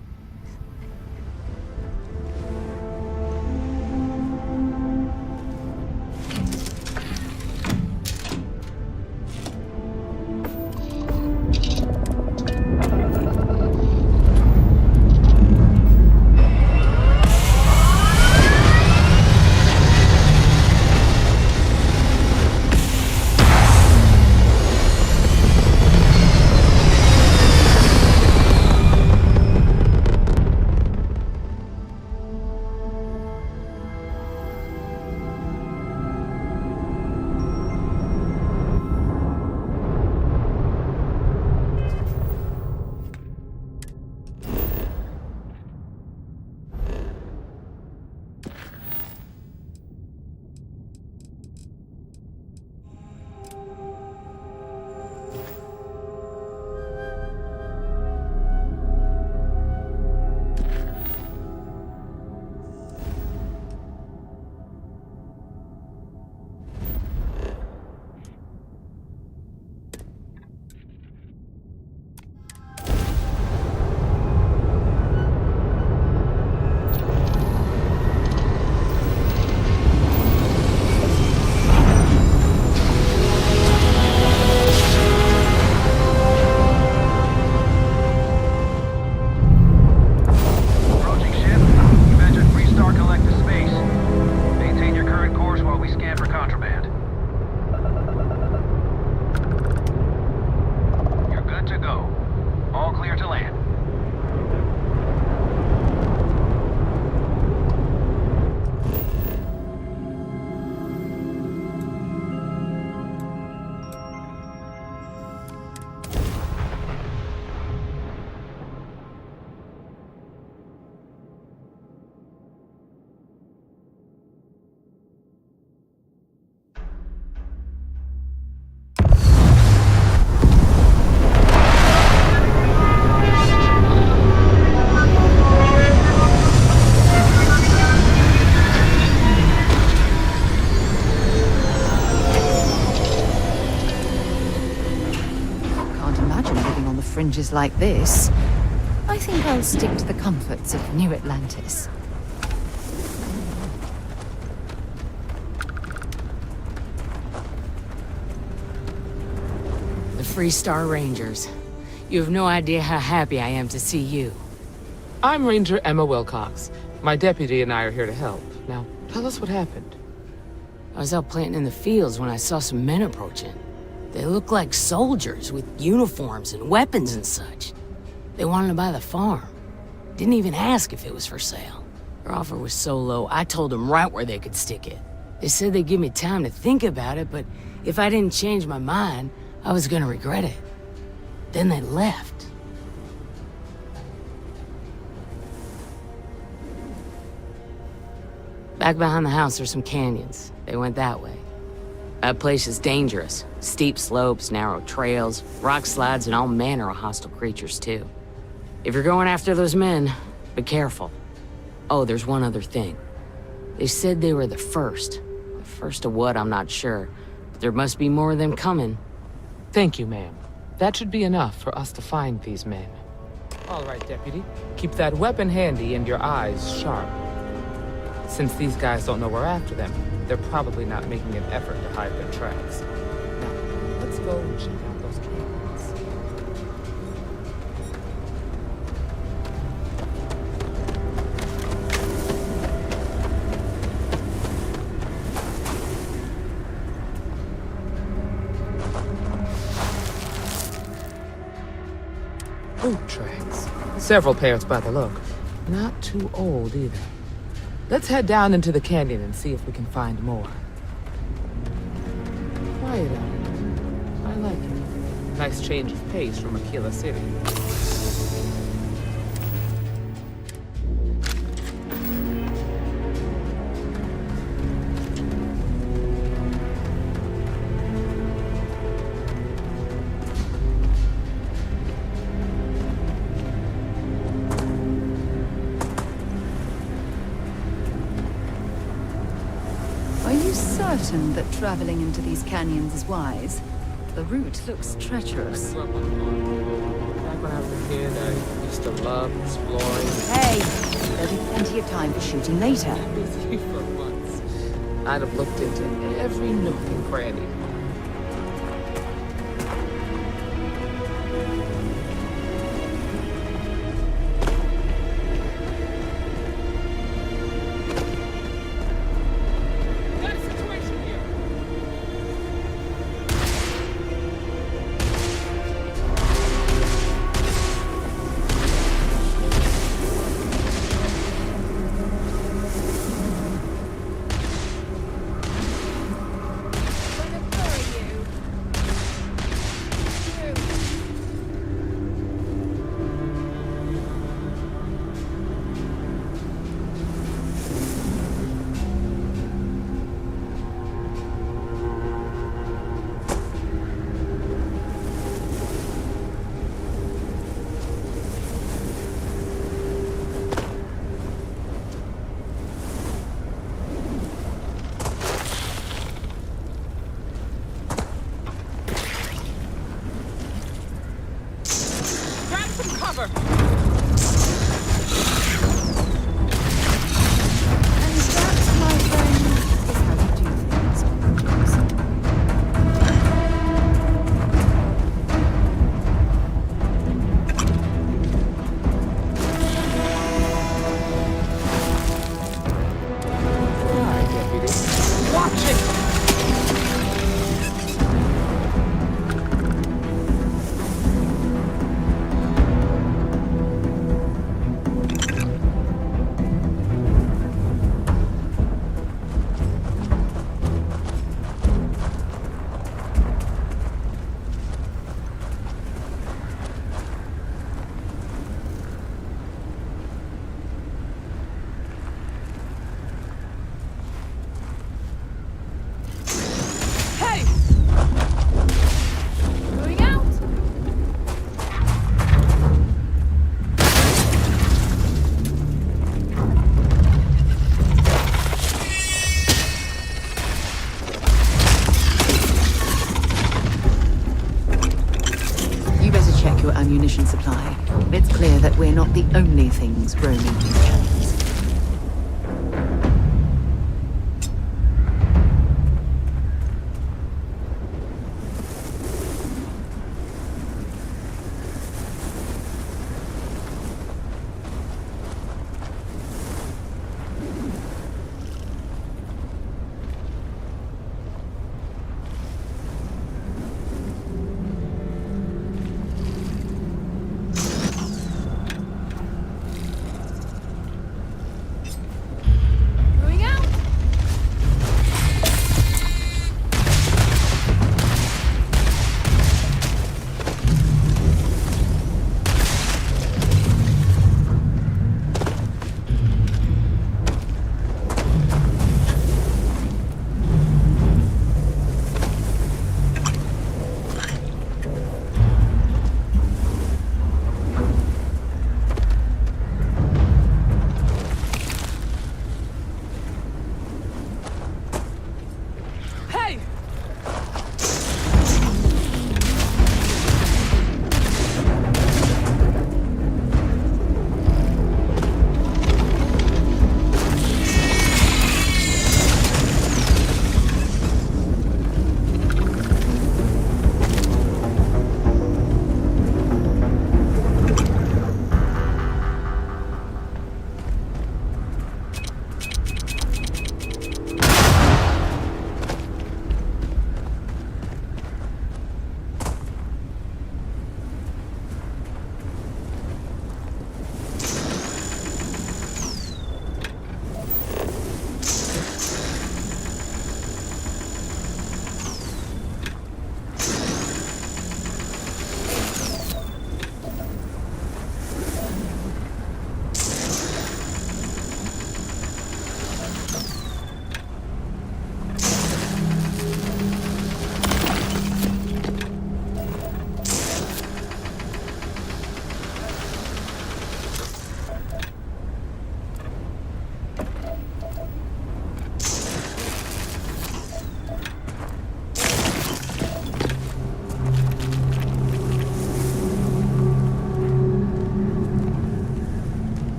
Fringes like this, I think I'll stick to the comforts of New Atlantis. The Freestar Rangers. You have no idea how happy I am to see you. I'm Ranger Emma Wilcox. My deputy and I are here to help. Now, tell us what happened. I was out planting in the fields when I saw some men approaching. They looked like soldiers with uniforms and weapons and such. They wanted to buy the farm. Didn't even ask if it was for sale. Their offer was so low, I told them right where they could stick it. They said they'd give me time to think about it, but if I didn't change my mind, I was gonna regret it. Then they left. Back behind the house are some canyons. They went that way. That place is dangerous. Steep slopes, narrow trails, rock slides, and all manner of hostile creatures, too. If you're going after those men, be careful. Oh, there's one other thing. They said they were the first. The first of what, I'm not sure. But there must be more of them coming. Thank you, ma'am. That should be enough for us to find these men. All right, Deputy. Keep that weapon handy and your eyes sharp. Since these guys don't know we're after them, they're probably not making an effort to hide their tracks. Now, let's go and check out those canyons. Boot tracks. Several pairs by the look. Not too old either. Let's head down into the canyon and see if we can find more. Quiet out. I like it. Nice change of pace from Aquila City. Are you certain that traveling into these canyons is wise? The route looks treacherous. Back when I was a kid, I used to love exploring. Hey! There'll be plenty of time for shooting later. Busy for months. I'd have looked into every nook and cranny. ammunition supply. It's clear that we're not the only things roaming these canyons.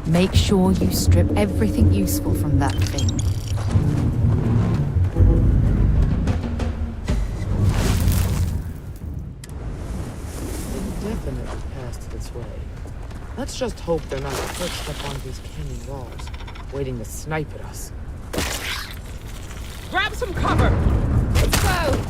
Make sure you strip everything useful from that thing. They definitely passed this way. Let's just hope they're not perched up on these canyon walls, waiting to snipe at us. Grab some cover! Let's go!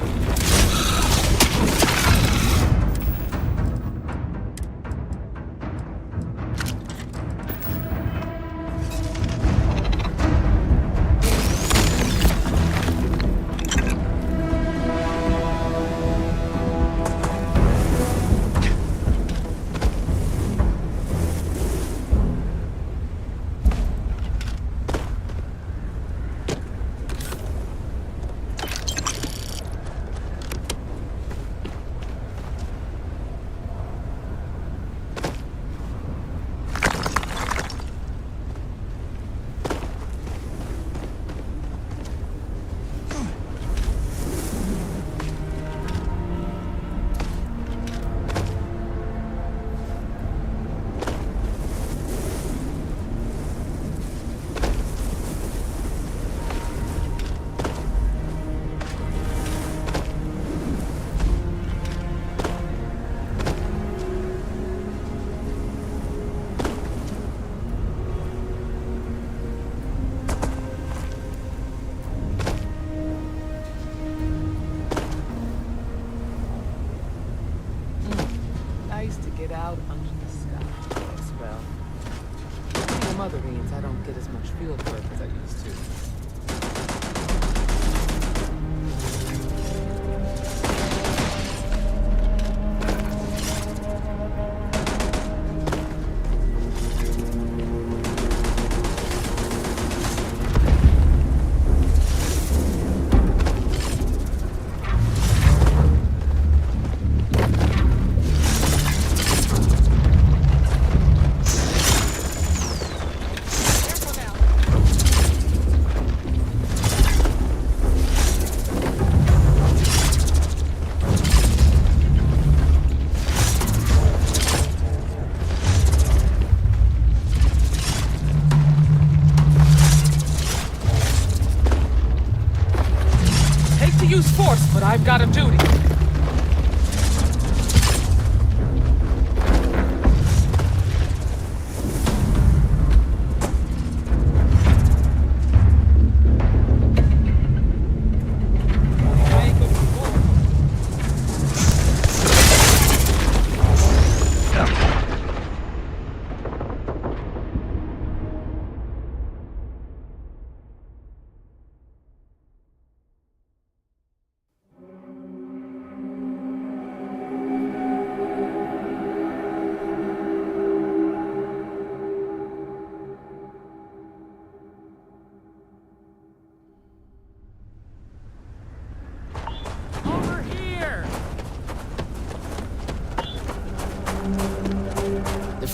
Get out under the sky for a spell. Some other means I don't get as much field work as I used to. Use force, but I've got a duty.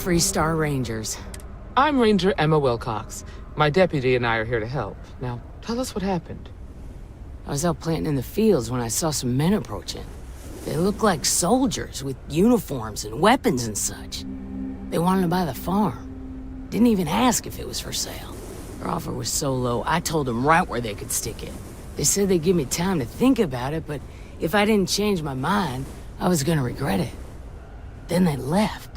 Free Star Rangers. I'm Ranger Emma Wilcox. My deputy and I are here to help. Now, tell us what happened. I was out planting in the fields when I saw some men approaching. They looked like soldiers with uniforms and weapons and such. They wanted to buy the farm. Didn't even ask if it was for sale. Their offer was so low, I told them right where they could stick it. They said they'd give me time to think about it, but if I didn't change my mind, I was gonna regret it. Then they left.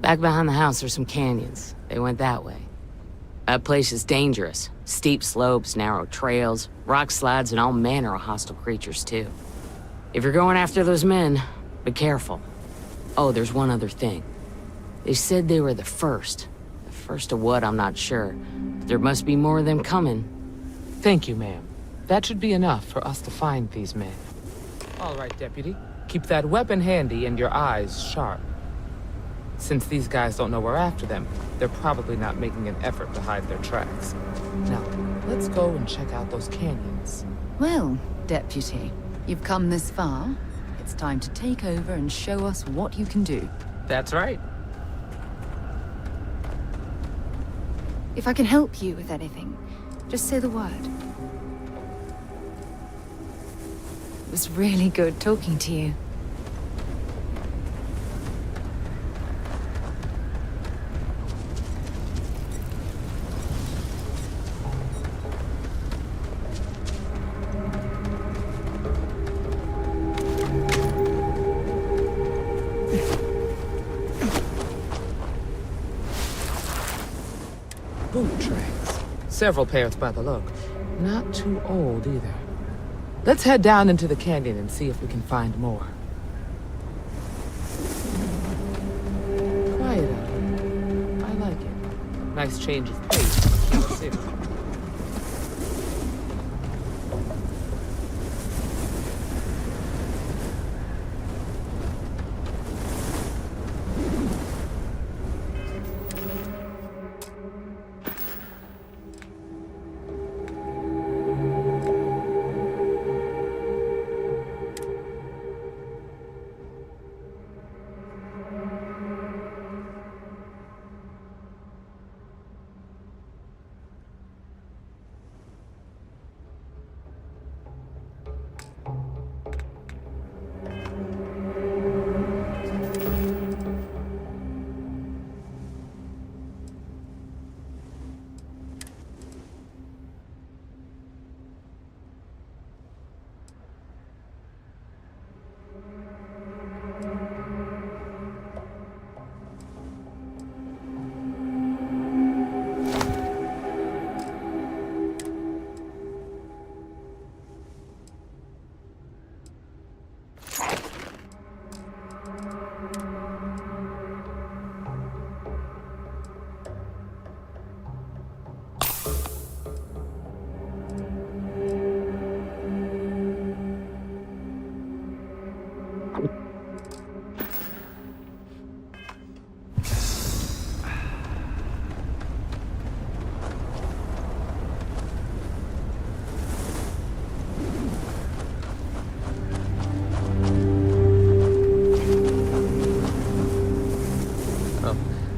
Back behind the house are some canyons. They went that way. That place is dangerous. Steep slopes, narrow trails, rock slides, and all manner of hostile creatures, too. If you're going after those men, be careful. Oh, there's one other thing. They said they were the first. The first of what, I'm not sure. But there must be more of them coming. Thank you, ma'am. That should be enough for us to find these men. All right, Deputy. Keep that weapon handy and your eyes sharp. Since these guys don't know we're after them, they're probably not making an effort to hide their tracks. Now, let's go and check out those canyons. Well, Deputy, you've come this far. It's time to take over and show us what you can do. That's right. If I can help you with anything, just say the word. It was really good talking to you. Boot tracks. Several pairs by the look. Not too old either. Let's head down into the canyon and see if we can find more. Quiet out here. I like it. Nice change of pace from the city.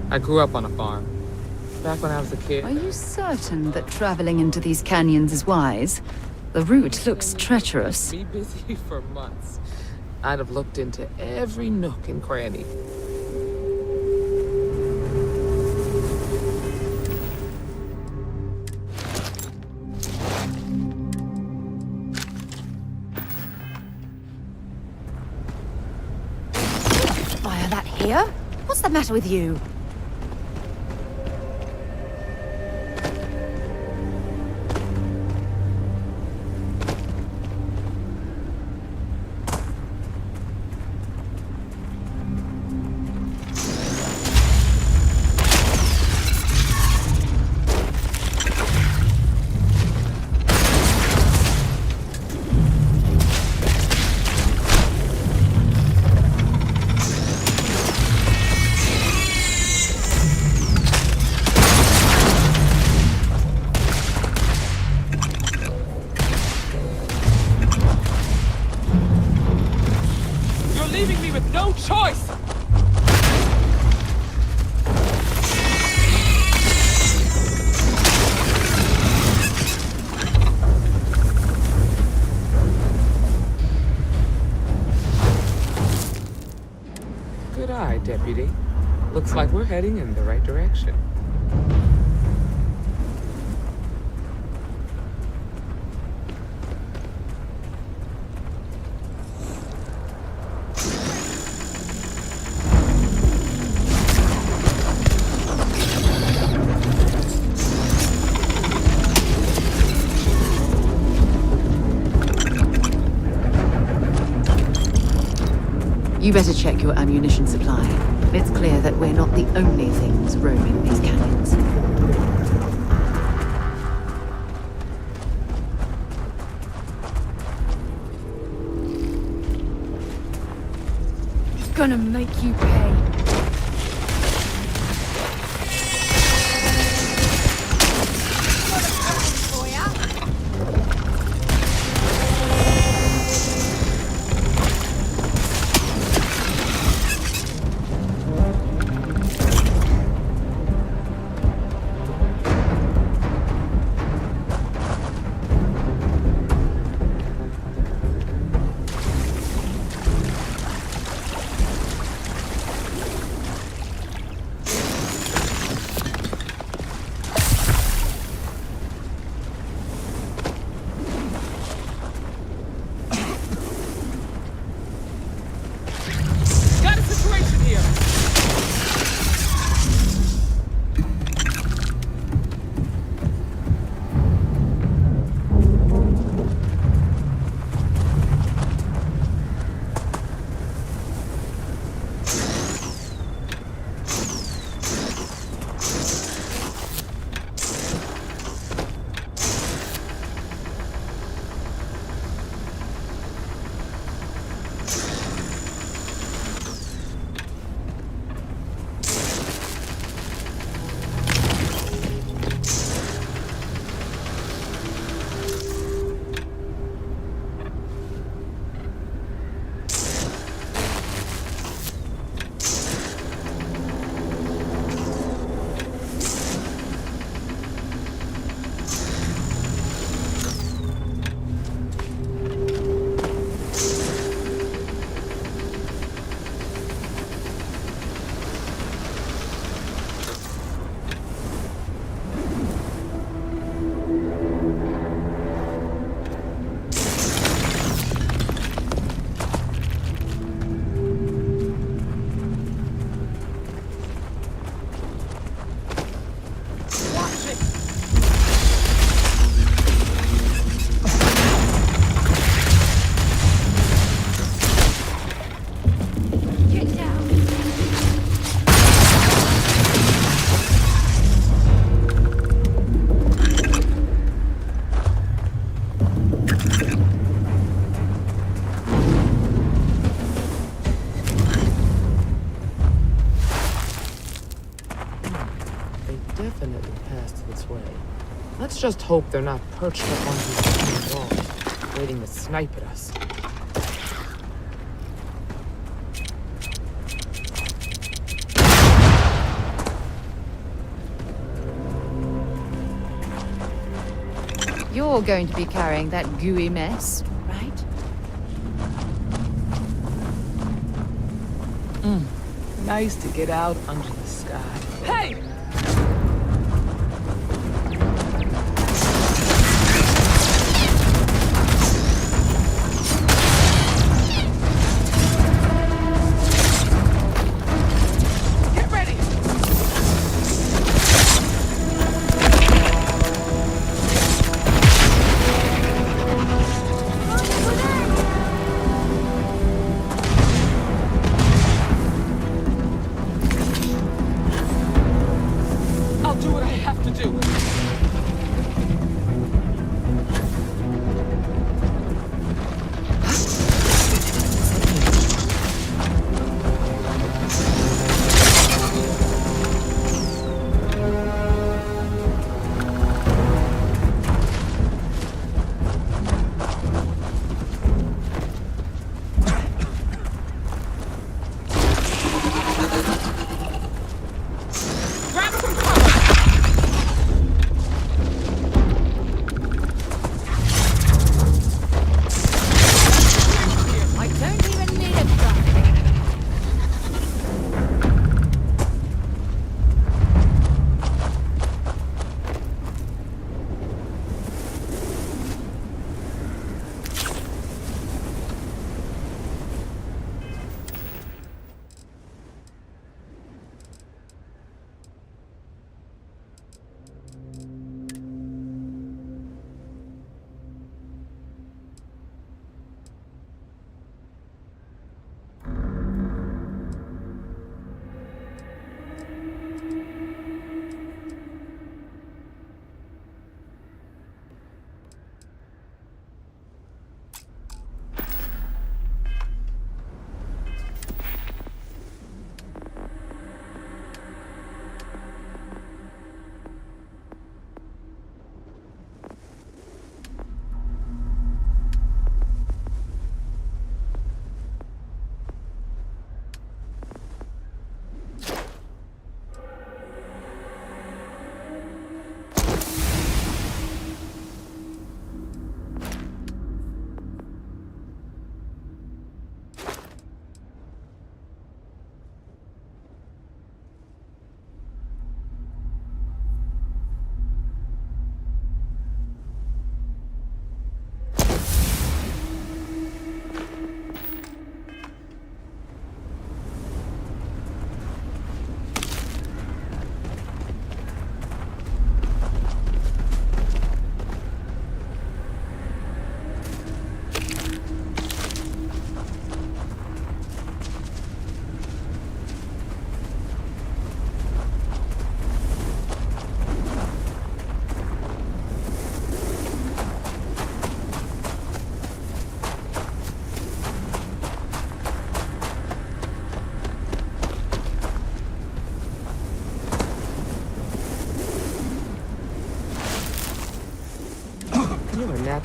I grew up on a farm. Back when I was a kid. Are you certain that traveling into these canyons is wise? The route looks treacherous. Be busy for months. I'd have looked into every nook and cranny. Fire that here? What's the matter with you? Leaving me with no choice! Good eye, Deputy. Looks like we're heading in the right direction. You better check your ammunition supply. It's clear that we're not the only things roaming these canyons. gonna make you pay. Got a situation here! Definitely passed this way. Let's just hope they're not perched up on these walls, waiting to snipe at us. You're going to be carrying that gooey mess, right? Nice to get out under the sky. Hey! Get ready!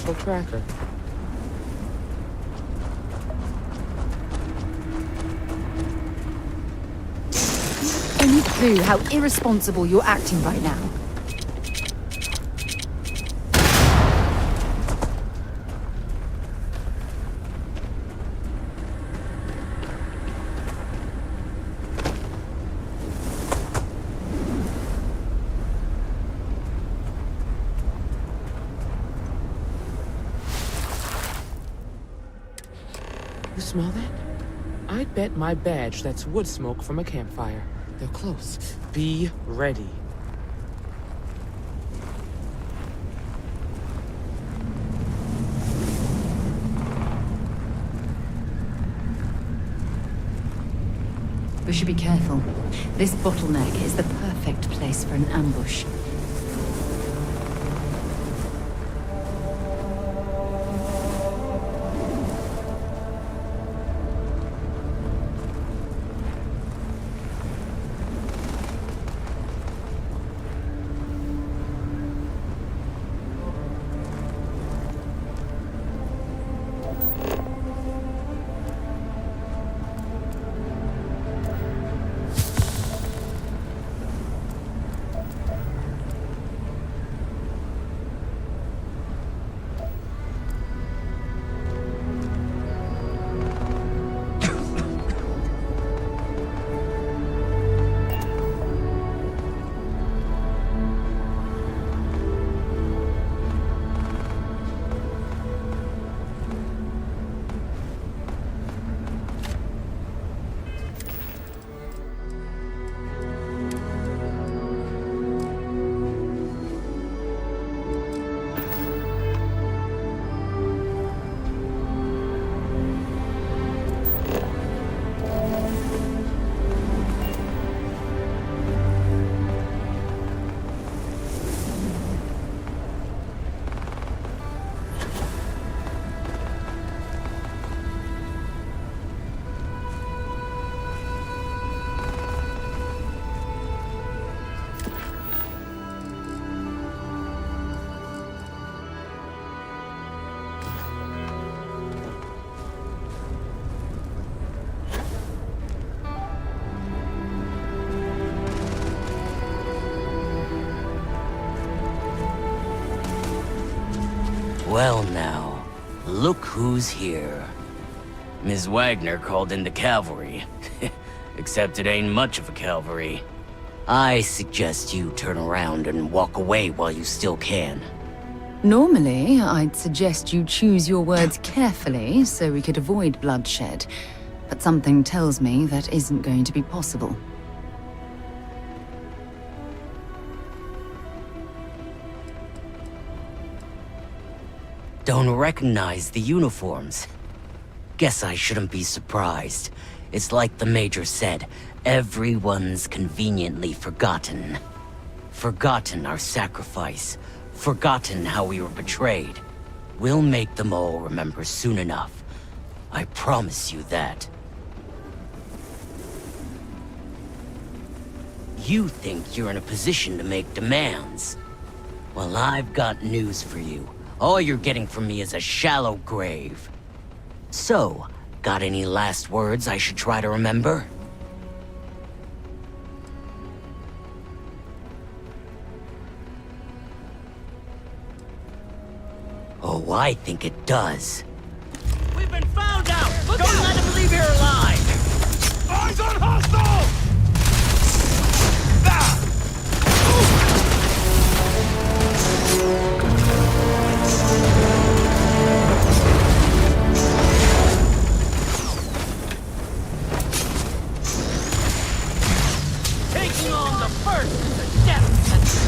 natural tracker. Any clue how irresponsible you're acting right now? You smell that? I'd bet my badge that's wood smoke from a campfire. They're close. Be ready. We should be careful. This bottleneck is the perfect place for an ambush. Well now, look who's here. Ms. Wagner called in the cavalry. Except it ain't much of a cavalry. I suggest you turn around and walk away while you still can. Normally, I'd suggest you choose your words carefully so we could avoid bloodshed. But something tells me that isn't going to be possible. Don't recognize the uniforms. Guess I shouldn't be surprised. It's like the Major said, everyone's conveniently forgotten. Forgotten our sacrifice. Forgotten how we were betrayed. We'll make them all remember soon enough. I promise you that. You think you're in a position to make demands? Well, I've got news for you. All you're getting from me is a shallow grave. So, got any last words I should try to remember? Oh, I think it does. We've been found out! Don't let him leave here alive! Eyes on hostile! Taking on the first is a death sentence!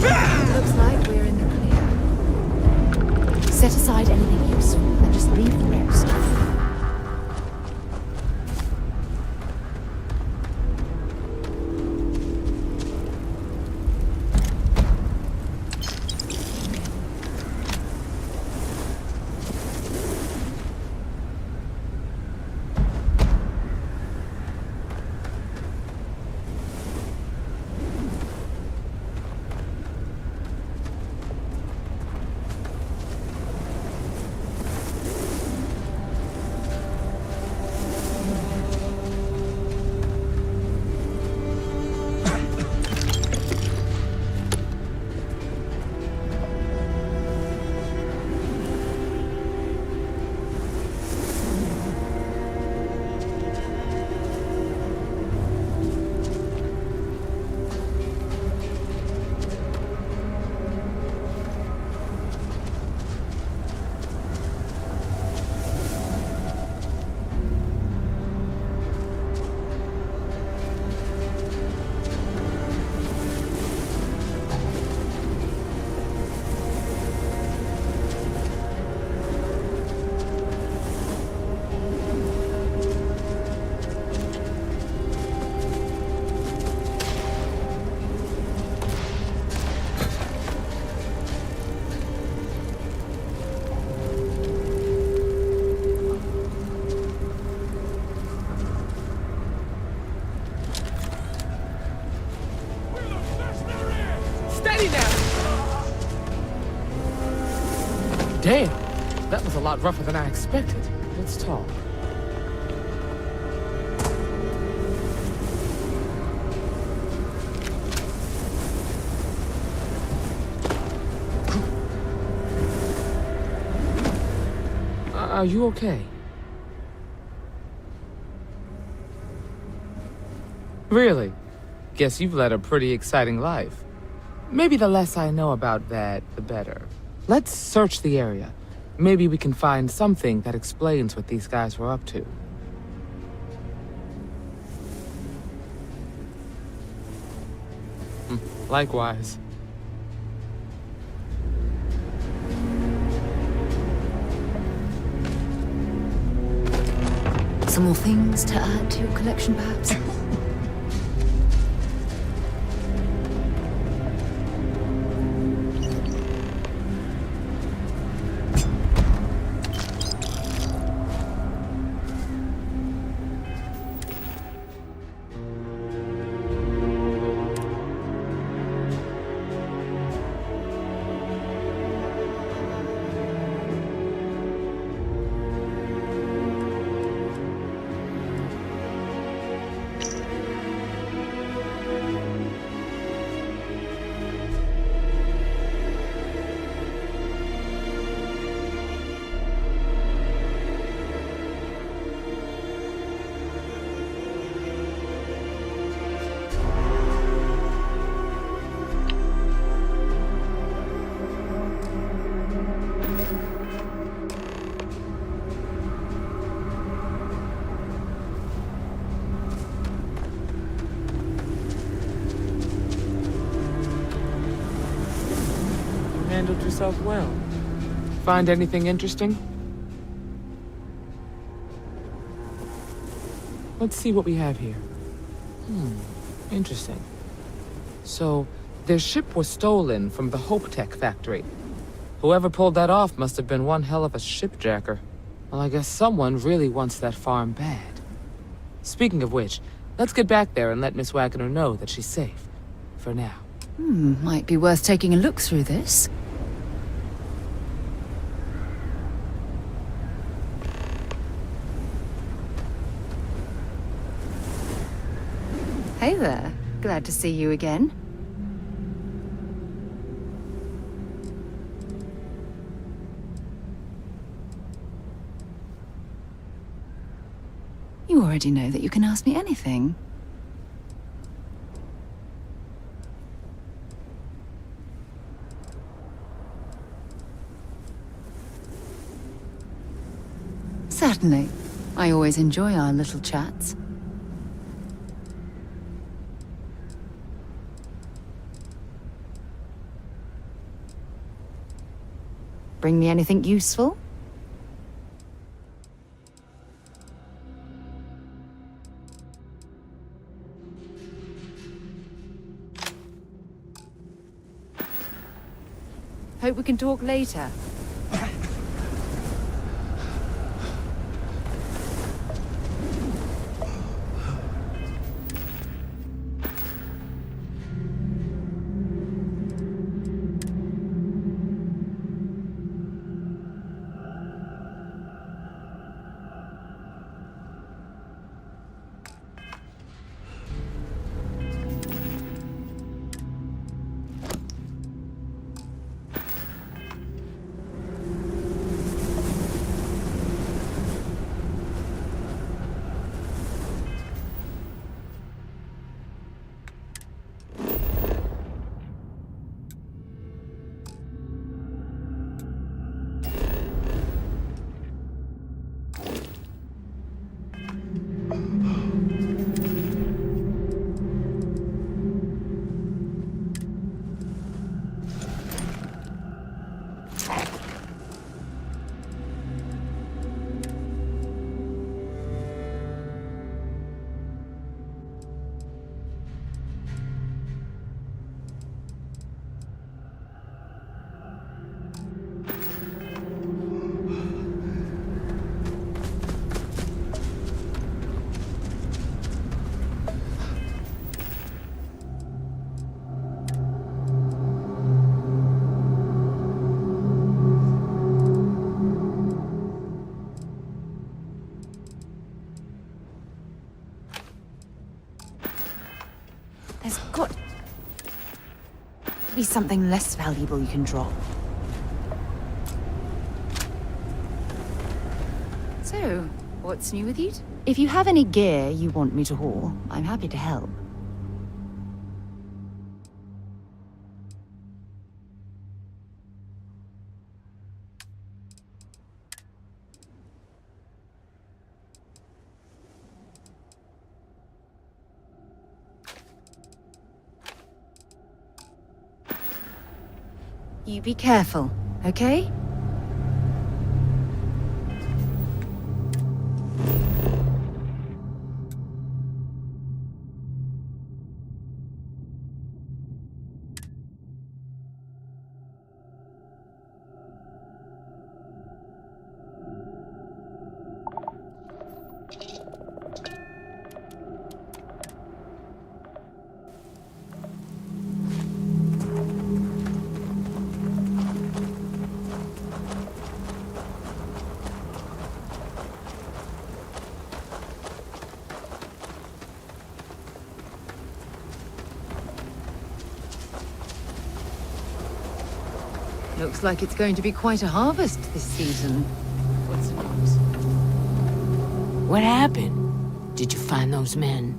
Looks like we're in the clear. Set aside anything useful and just leave the rest. Damn! That was a lot rougher than I expected. Let's talk. Are you okay? Really? Guess you've led a pretty exciting life. Maybe the less I know about that, the better. Let's search the area. Maybe we can find something that explains what these guys were up to. Likewise. Some more things to add to your collection, perhaps? Handled yourself well. Find anything interesting? Let's see what we have here. Interesting. So, their ship was stolen from the Hope Tech factory. Whoever pulled that off must have been one hell of a shipjacker. Well, I guess someone really wants that farm bad. Speaking of which, let's get back there and let Miss Wagner know that she's safe. For now. Might be worth taking a look through this. Hey there. Glad to see you again. You already know that you can ask me anything. Certainly. I always enjoy our little chats. Bring me anything useful? Hope we can talk later. There's got to be something less valuable you can drop. So, what's new with you? If you have any gear you want me to haul, I'm happy to help. You be careful, okay? Looks like it's going to be quite a harvest this season. What's the news? What happened? Did you find those men?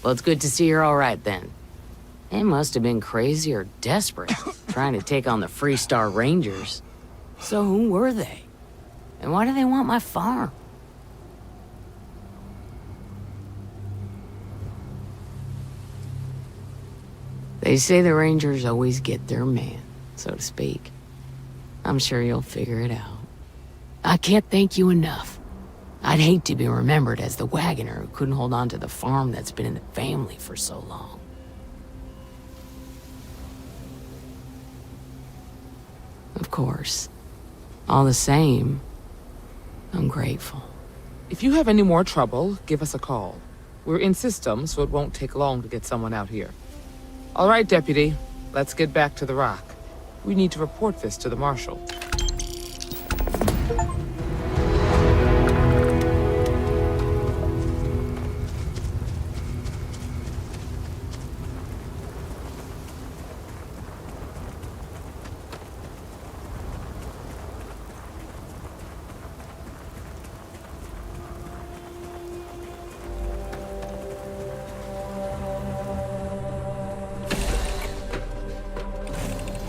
Well, it's good to see you're all right then. They must have been crazy or desperate, trying to take on the Freestar Rangers. So who were they? And why do they want my farm? They say the Rangers always get their man, so to speak. I'm sure you'll figure it out. I can't thank you enough. I'd hate to be remembered as the wagoner who couldn't hold on to the farm that's been in the family for so long. Of course. All the same, I'm grateful. If you have any more trouble, give us a call. We're in system, so it won't take long to get someone out here. All right, Deputy. Let's get back to the Rock. We need to report this to the Marshal.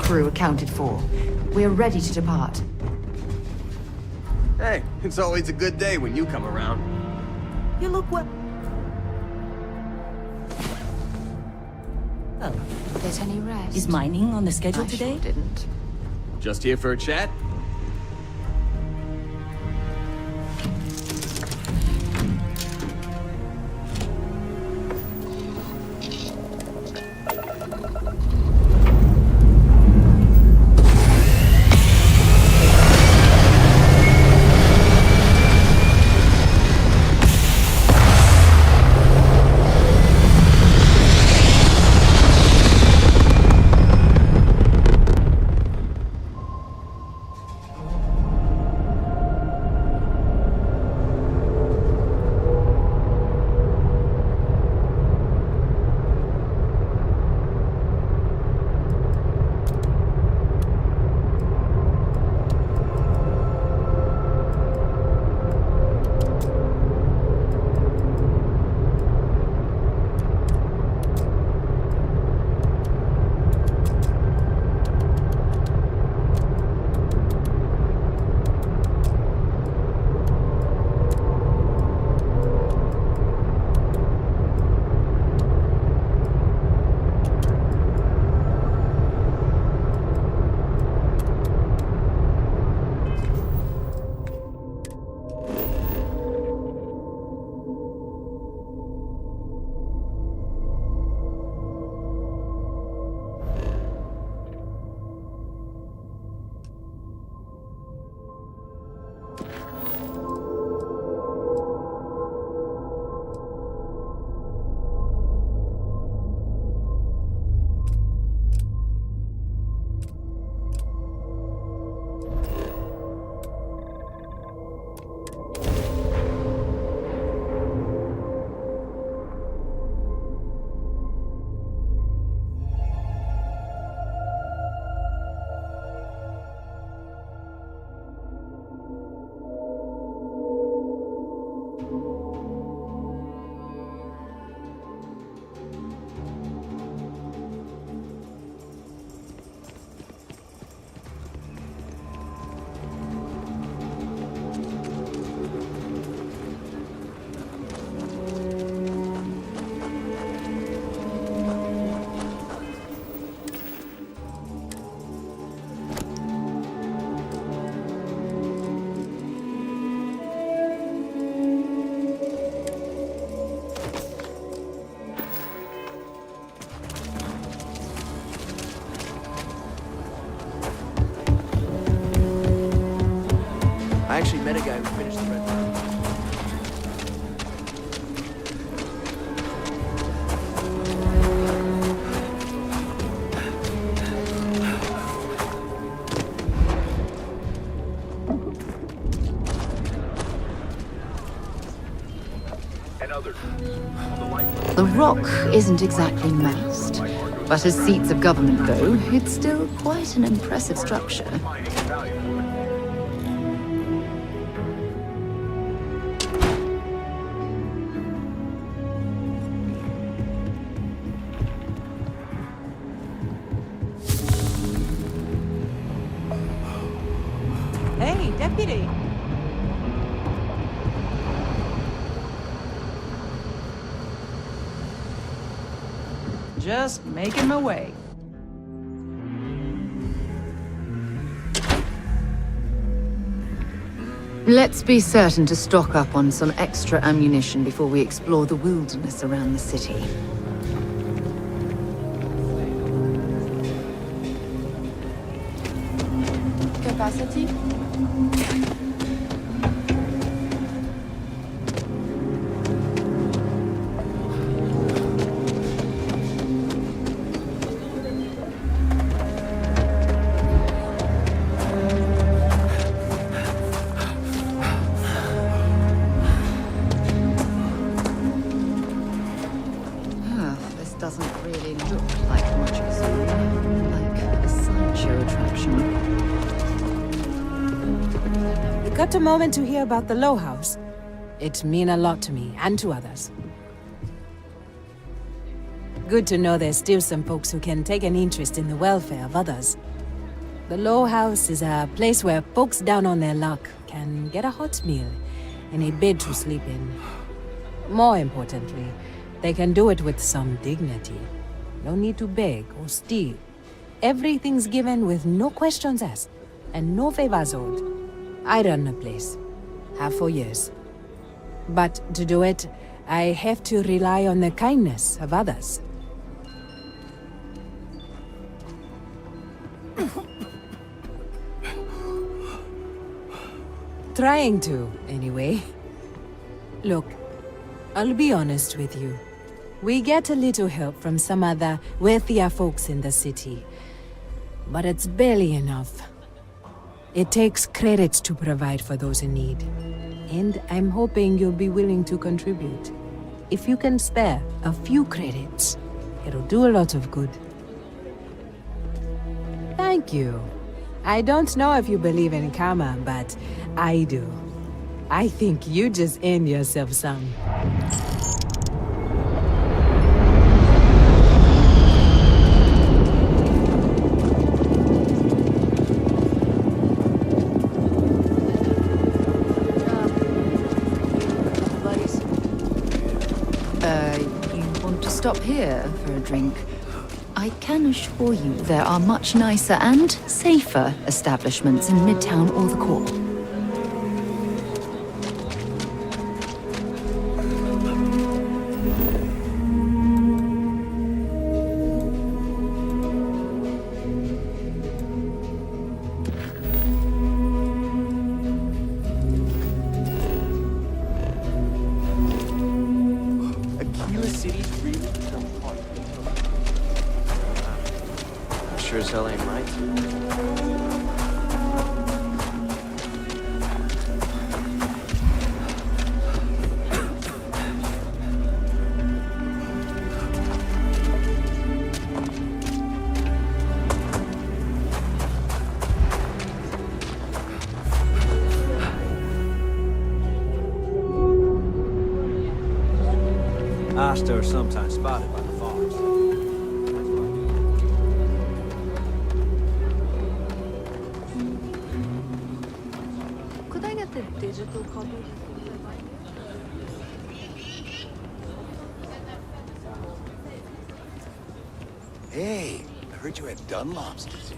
Crew accounted for. We're ready to depart. Hey, it's always a good day when you come around. You look well. Oh. Get any rest? Is mining on the schedule today? Sure didn't. Just here for a chat? I actually met a guy who finished the red line. The Rock isn't exactly massed, but as seats of government go, it's still quite an impressive structure. Hey, deputy! Just making my way. Let's be certain to stock up on some extra ammunition before we explore the wilderness around the city. Capacity? This doesn't really look like much of a zoo, like a sideshow attraction. You got a moment to hear about the Low House? It mean a lot to me, and to others. Good to know there's still some folks who can take an interest in the welfare of others. The Low House is a place where folks down on their luck can get a hot meal and a bed to sleep in. More importantly, they can do it with some dignity. No need to beg or steal. Everything's given with no questions asked, and no favors owed. I run the place. Have for years. But to do it, I have to rely on the kindness of others. Trying to, anyway. Look, I'll be honest with you. We get a little help from some other wealthier folks in the city. But it's barely enough. It takes credits to provide for those in need. And I'm hoping you'll be willing to contribute. If you can spare a few credits, it'll do a lot of good. Thank you. I don't know if you believe in karma, but I do. I think you just earned yourself some. You want to stop here for a drink? I can assure you there are much nicer and safer establishments in Midtown or the Core. Sure as hell ain't right. Asta are sometimes spotted by the farms. Could I get the digital copy? Hey, I heard you had Dunlop's disease.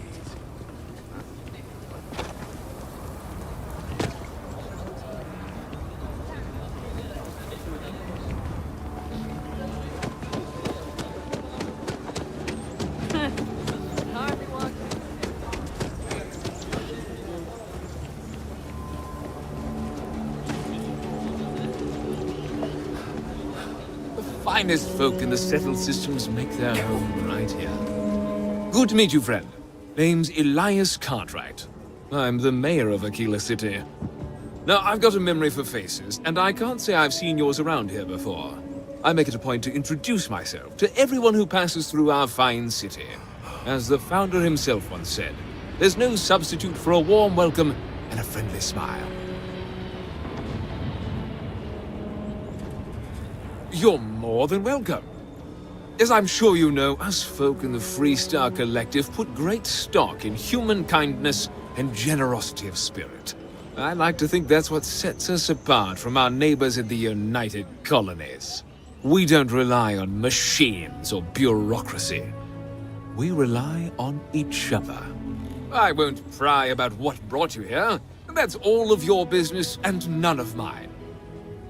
Finest folk in the settled systems make their home right here. Good to meet you, friend. Name's Elias Cartwright. I'm the mayor of Aquila City. Now, I've got a memory for faces, and I can't say I've seen yours around here before. I make it a point to introduce myself to everyone who passes through our fine city. As the founder himself once said, there's no substitute for a warm welcome and a friendly smile. You're more than welcome. As I'm sure you know, us folk in the Freestar Collective put great stock in human kindness and generosity of spirit. I like to think that's what sets us apart from our neighbors in the United Colonies. We don't rely on machines or bureaucracy. We rely on each other. I won't pry about what brought you here. That's all of your business and none of mine.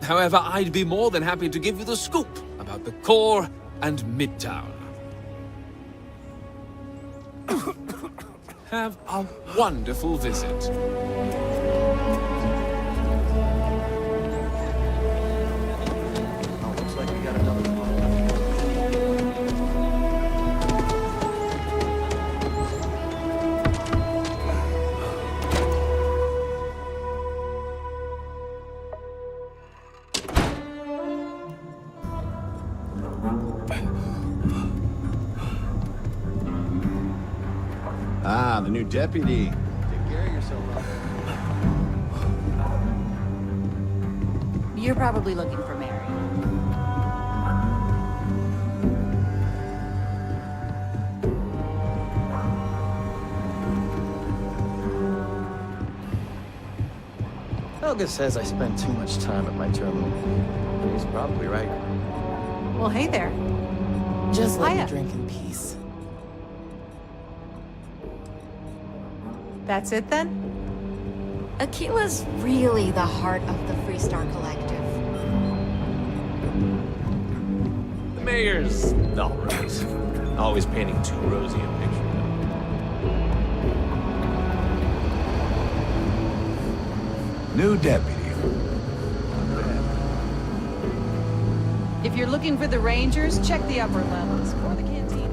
However, I'd be more than happy to give you the scoop about the Core and Midtown. Have a wonderful visit. Oh, looks like we got another one. Ah, the new deputy. Take care of yourself out there. You're probably looking for Mary. Helga says I spend too much time at my terminal. He's probably right. Well, hey there. Just let me Hiya. drink in peace. That's it then? Aquila's really the heart of the Freestar Collective. The mayor's all right. Always painting too rosy a picture. New deputy. If you're looking for the Rangers, check the upper levels or the cantina.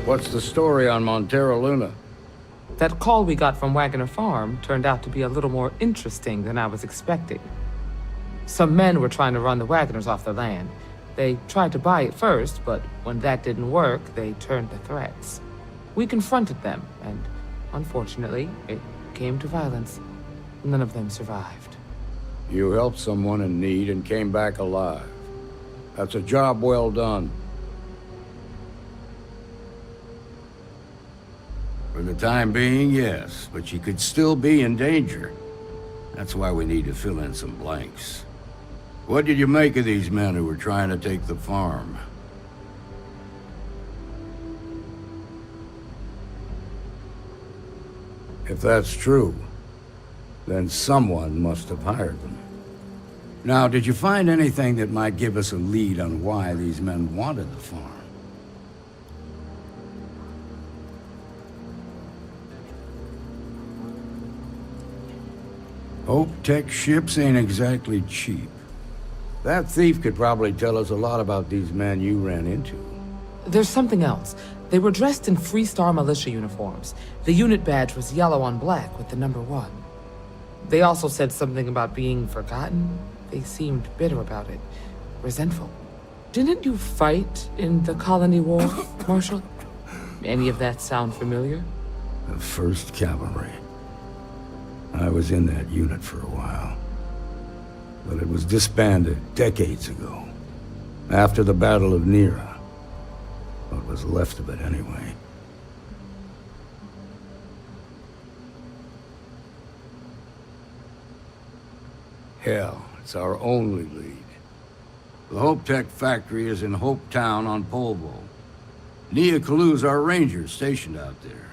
What's the story on Montero Luna? That call we got from Wagoner Farm turned out to be a little more interesting than I was expecting. Some men were trying to run the Wagoners off the land. They tried to buy it first, but when that didn't work, they turned to threats. We confronted them, and unfortunately, it came to violence. None of them survived. You helped someone in need and came back alive. That's a job well done. For the time being, yes, but you could still be in danger. That's why we need to fill in some blanks. What did you make of these men who were trying to take the farm? If that's true, then someone must have hired them. Now, did you find anything that might give us a lead on why these men wanted the farm? Hope Tech ships ain't exactly cheap. That thief could probably tell us a lot about these men you ran into. There's something else. They were dressed in Freestar militia uniforms. The unit badge was yellow on black with the number 1. They also said something about being forgotten. They seemed bitter about it, resentful. Didn't you fight in the Colony War, Marshal? Any of that sound familiar? The 1st Cavalry. I was in that unit for a while. But it was disbanded decades ago. After the Battle of Nera. What was left of it, anyway. Hell, it's our only lead. The Hope Tech factory is in Hope Town on Polvo. Nia Kalu's our ranger stationed out there.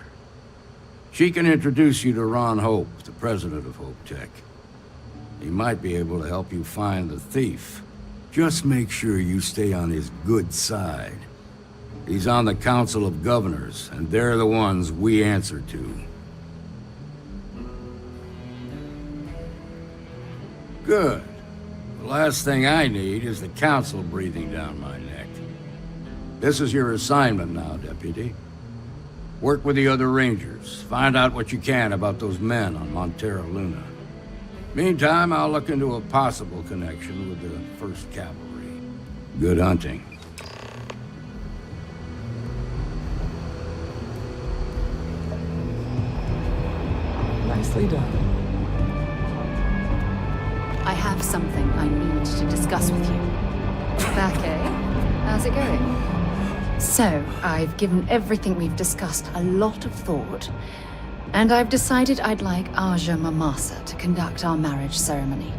She can introduce you to Ron Hope, the president of Hope Tech. He might be able to help you find the thief. Just make sure you stay on his good side. He's on the Council of Governors, and they're the ones we answer to. Good. The last thing I need is the Council breathing down my neck. This is your assignment now, Deputy. Work with the other Rangers. Find out what you can about those men on Montero Luna. Meantime, I'll look into a possible connection with the 1st Cavalry. Good hunting. Nicely done. I have something I need to discuss with you. Back, eh? How's it going? So, I've given everything we've discussed a lot of thought, and I've decided I'd like Aja Mamasa to conduct our marriage ceremony.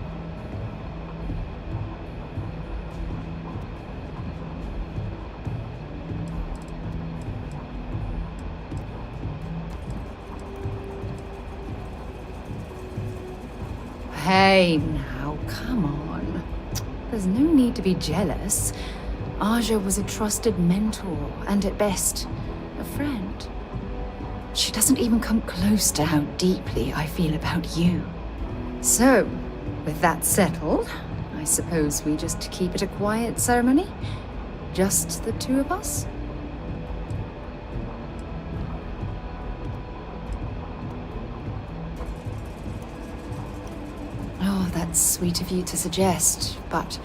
Hey, now, come on. There's no need to be jealous. Aja was a trusted mentor, and at best, a friend. She doesn't even come close to how deeply I feel about you. So, with that settled, I suppose we just keep it a quiet ceremony? Just the two of us? Oh, that's sweet of you to suggest, but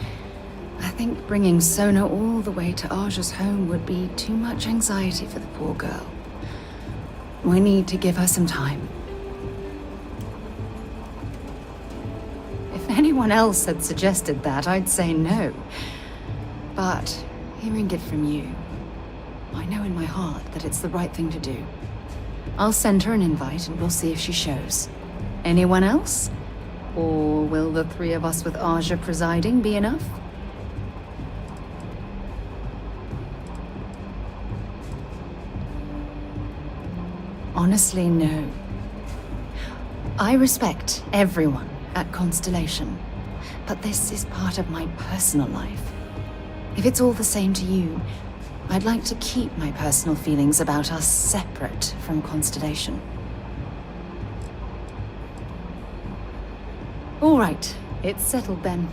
I think bringing Sona all the way to Aja's home would be too much anxiety for the poor girl. We need to give her some time. If anyone anyone else had suggested that, I'd say no. But hearing it from you, I know in my heart that it's the right thing to do. I'll send her an invite and we'll see if she shows. Anyone else? Or will the three of us with Aja presiding be enough? Honestly, no. I respect everyone at Constellation, but this is part of my personal life. If it's all the same to you, I'd like to keep my personal feelings about us separate from Constellation. All right, it's settled then.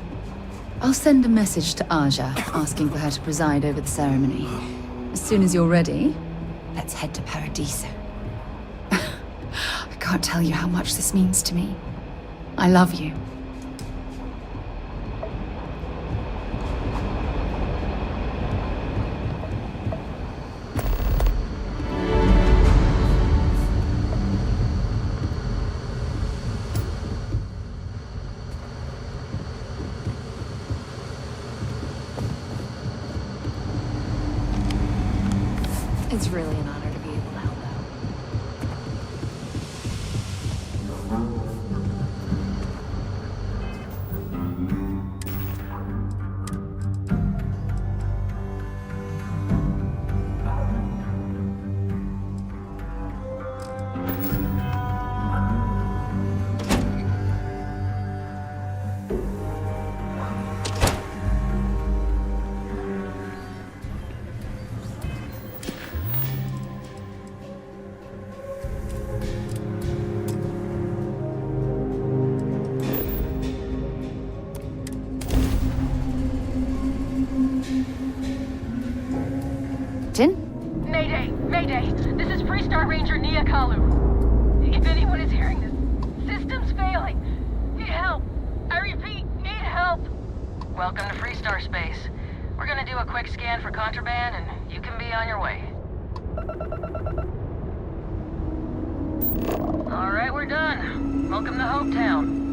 I'll send a message to Aja, asking for her to preside over the ceremony. As soon as you're ready, let's head to Paradiso. I can't tell you how much this means to me. I love you. It's really an honor to be able to help out. Mayday! Mayday! This is Freestar Ranger Nia Kalu. If anyone is hearing this, system's failing. Need help. I repeat, need help. Welcome to Freestar Space. We're gonna do a quick scan for contraband, and you can be on your way. All right, we're done. Welcome to Hopetown.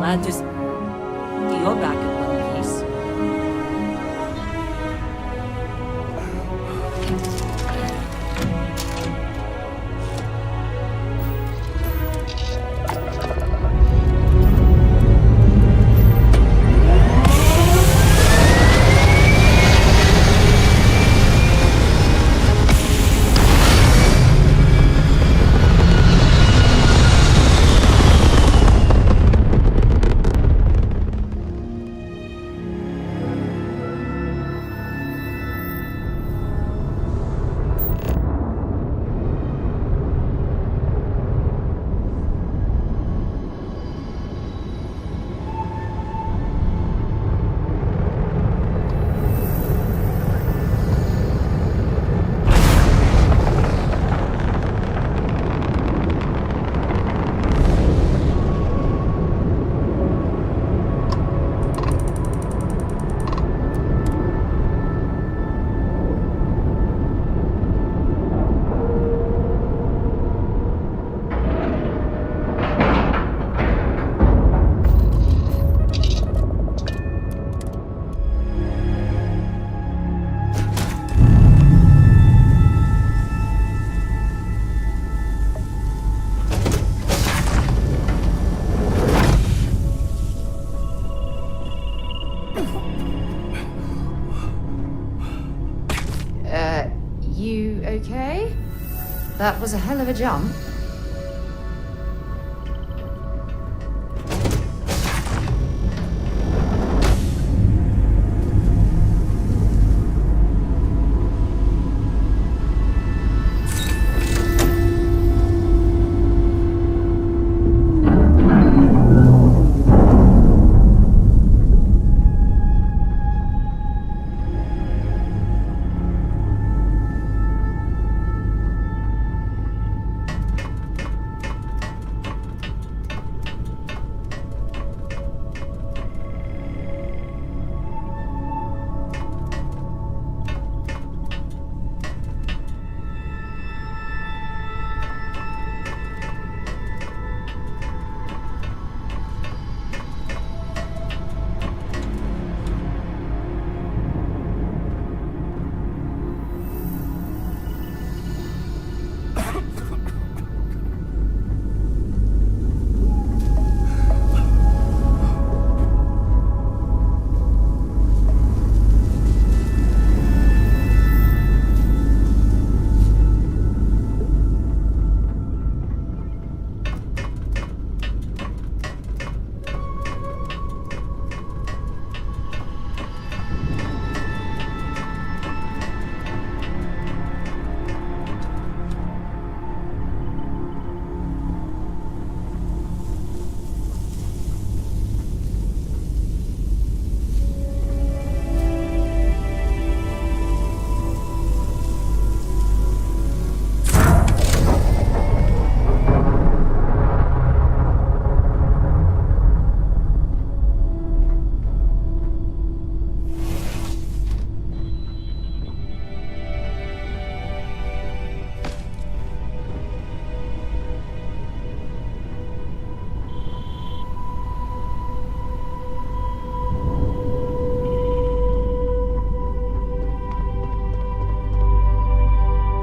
Glad to... You're back in one piece. You okay? That was a hell of a jump.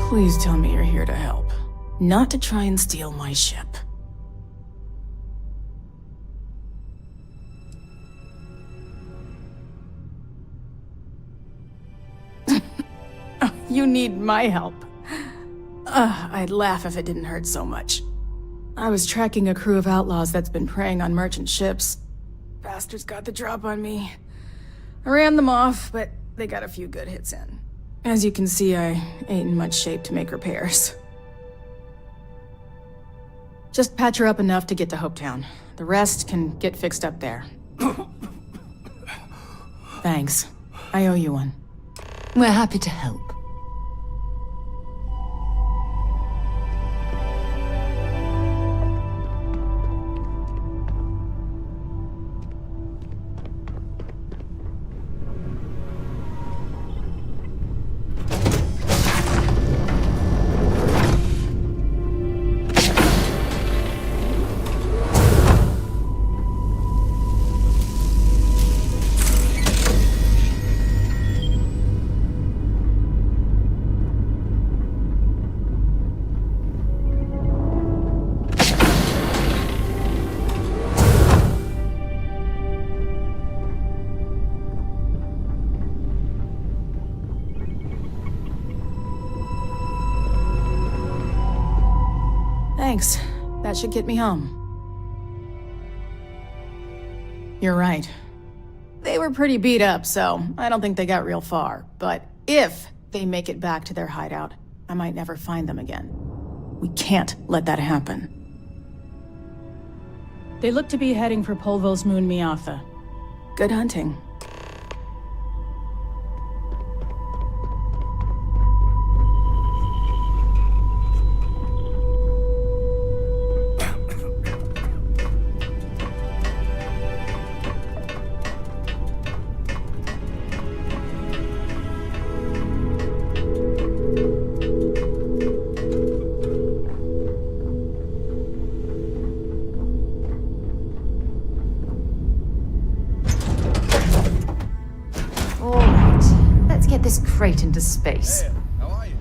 Please tell me you're here to help, not to try and steal my ship. You need my help. I'd laugh if it didn't hurt so much. I was tracking a crew of outlaws that's been preying on merchant ships. Bastards got the drop on me. I ran them off, but they got a few good hits in. As you can see, I ain't in much shape to make repairs. Just patch her up enough to get to Hopetown. The rest can get fixed up there. Thanks. I owe you one. We're happy to help. Thanks. That should get me home. You're right. They were pretty beat up, so I don't think they got real far. But if they make it back to their hideout, I might never find them again. We can't let that happen. They look to be heading for Polvo's moon Miatha. Good hunting. This crate into space. Hey, how are you?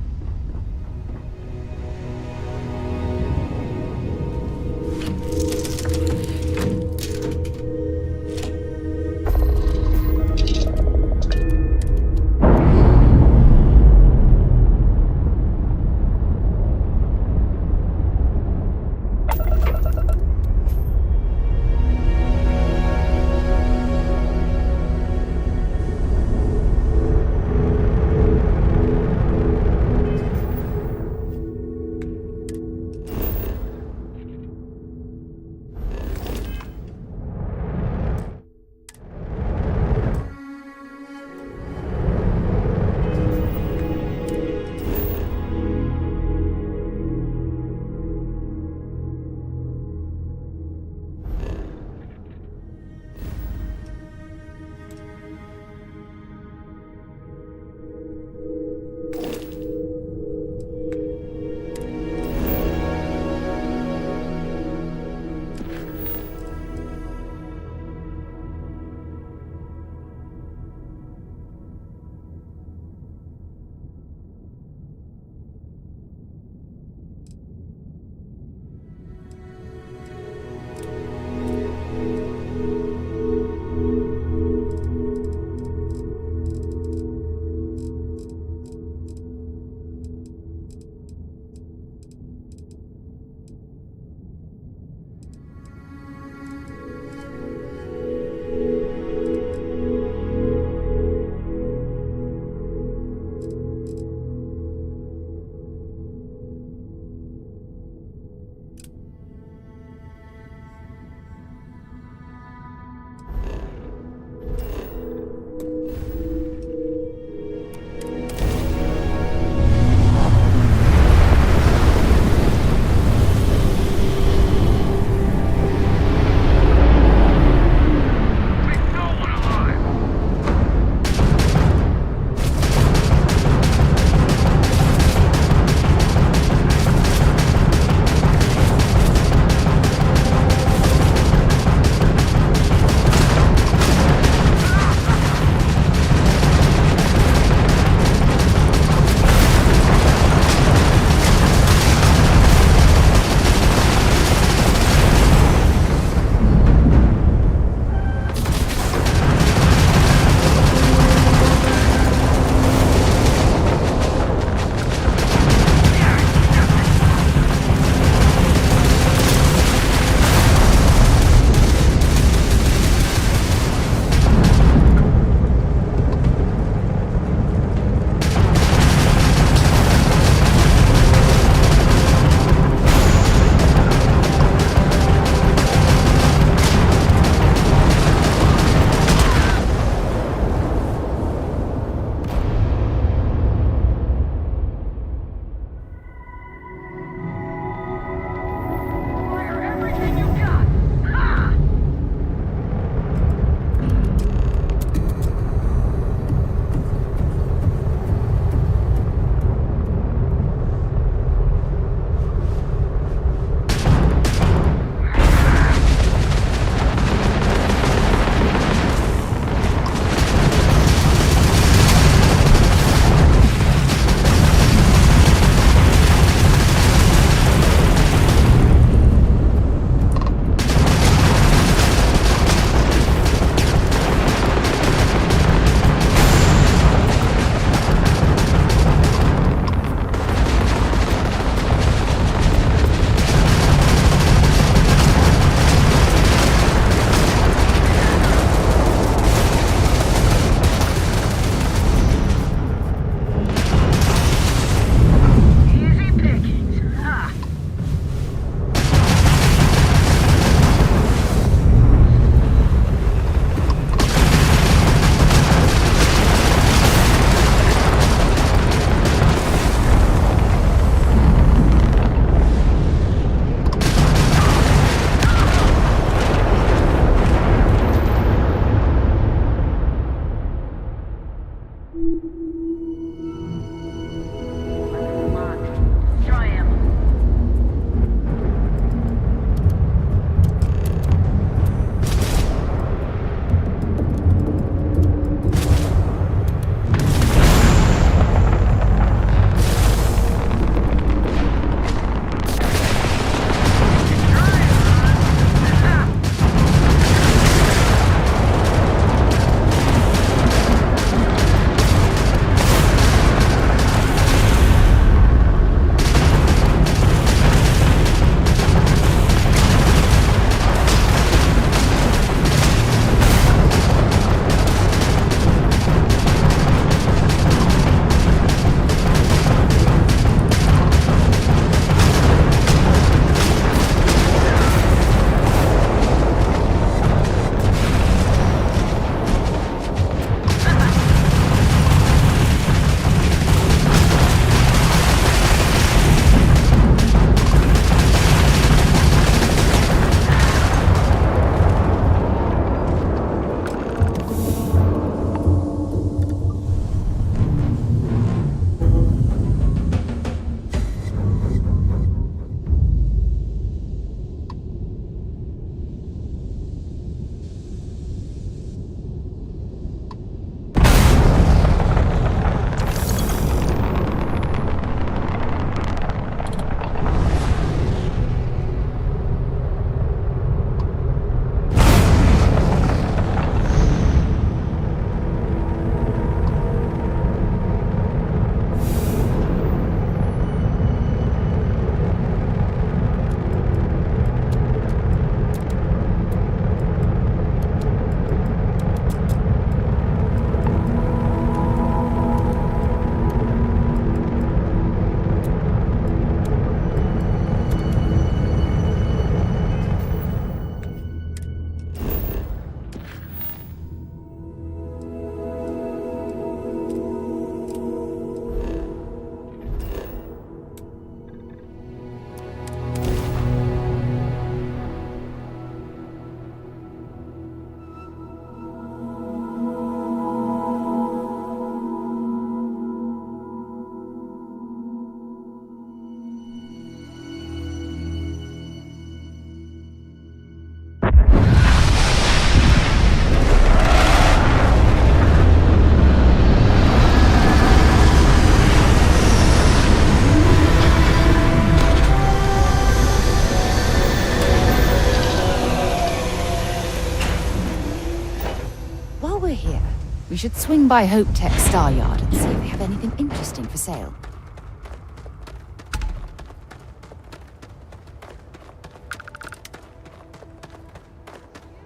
we're here, we should swing by Hope Tech Star Yard and see if they have anything interesting for sale.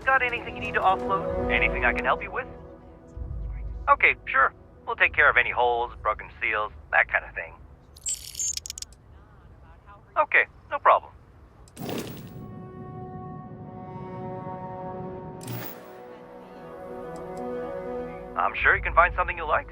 Got anything you need to offload? Anything I can help you with? Okay, sure. We'll take care of any holes, broken seals, that kind of thing. Okay, no problem. I'm sure you can find something you like.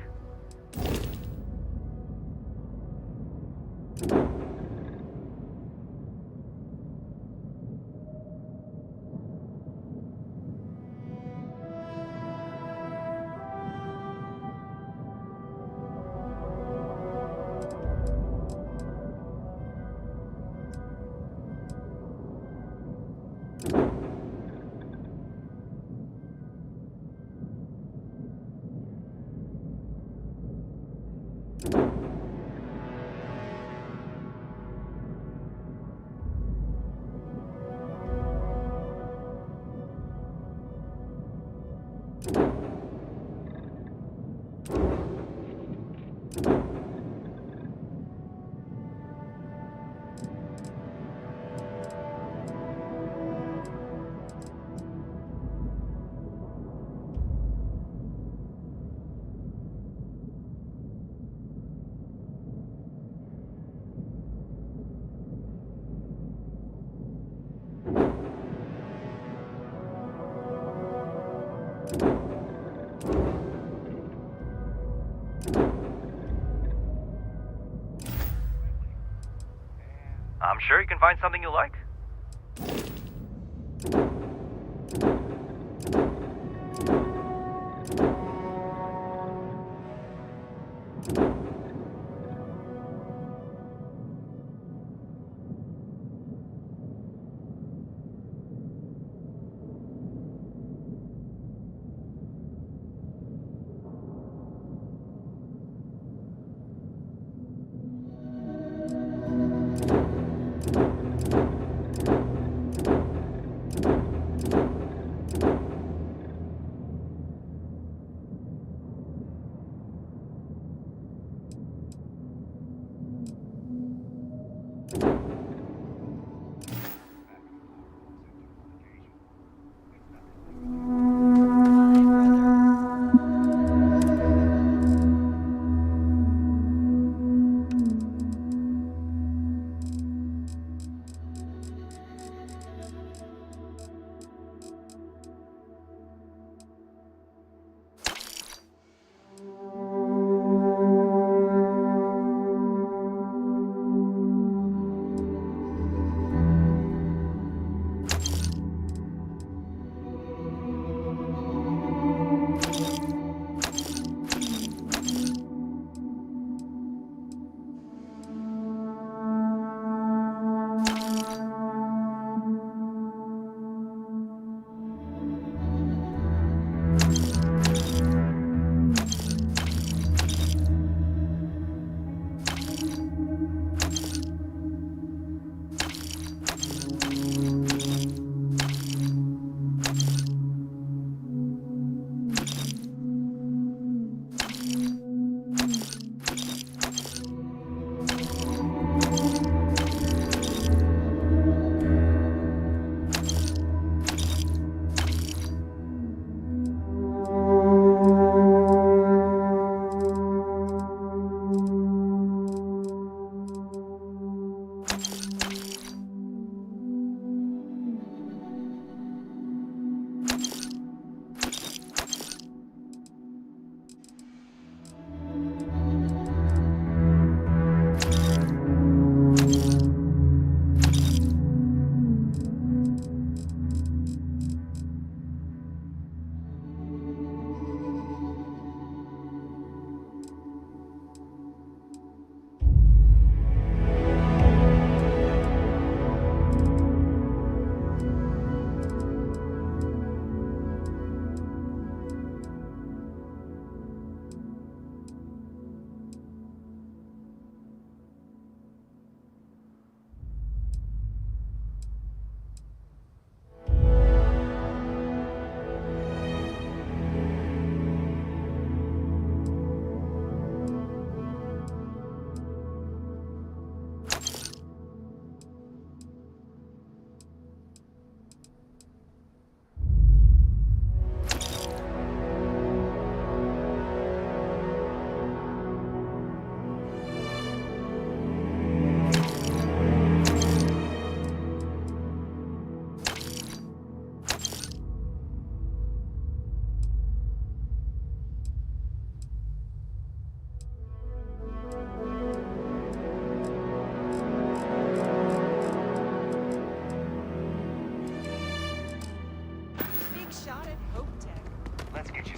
I'm sure you can find something you like.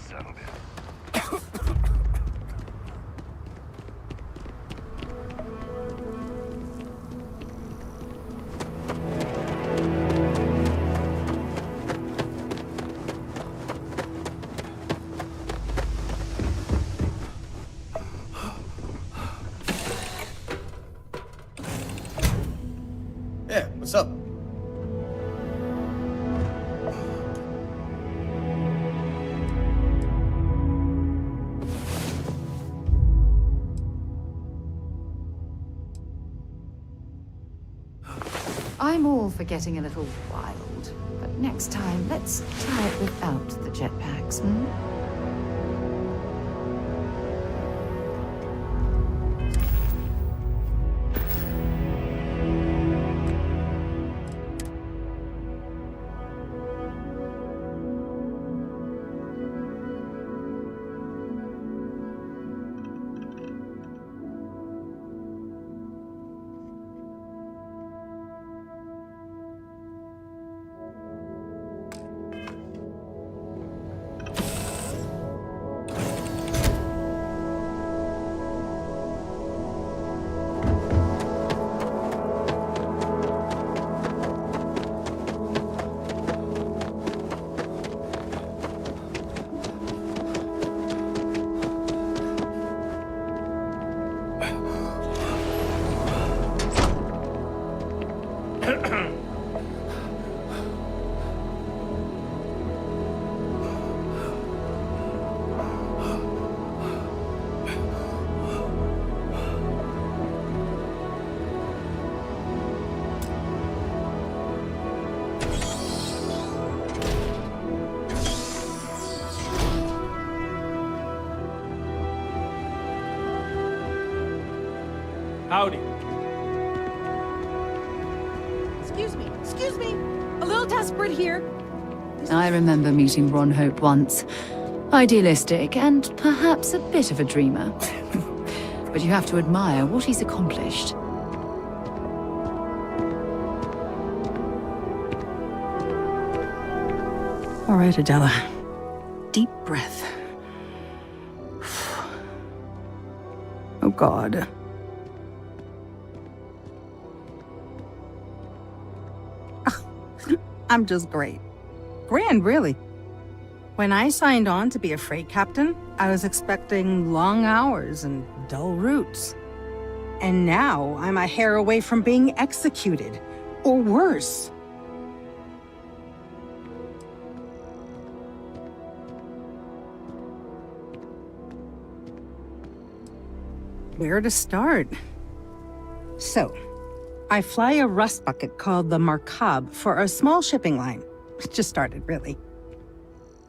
settled in. Yeah, what's up? I'm all for getting a little wild, but next time, let's try it without the jetpacks, hmm? Howdy. Excuse me. A little desperate here. I remember meeting Ron Hope once. Idealistic and perhaps a bit of a dreamer. But you have to admire what he's accomplished. All right, Adela. Deep breath. Oh, God. I'm just great. Grand, really. When I signed on to be a freight captain, I was expecting long hours and dull routes. And now I'm a hair away from being executed. Or worse. Where to start? So, I fly a rust bucket called the Markab for a small shipping line. It just started, really.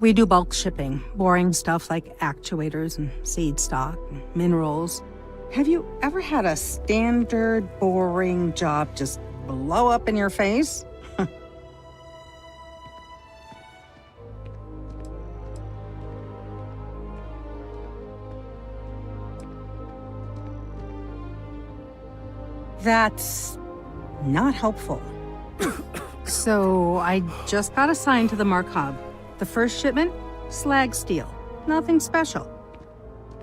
We do bulk shipping, boring stuff like actuators and seed stock and minerals. Have you ever had a standard, boring job just blow up in your face? That's not helpful. So I just got assigned to the Markab. The first shipment, slag steel. Nothing special.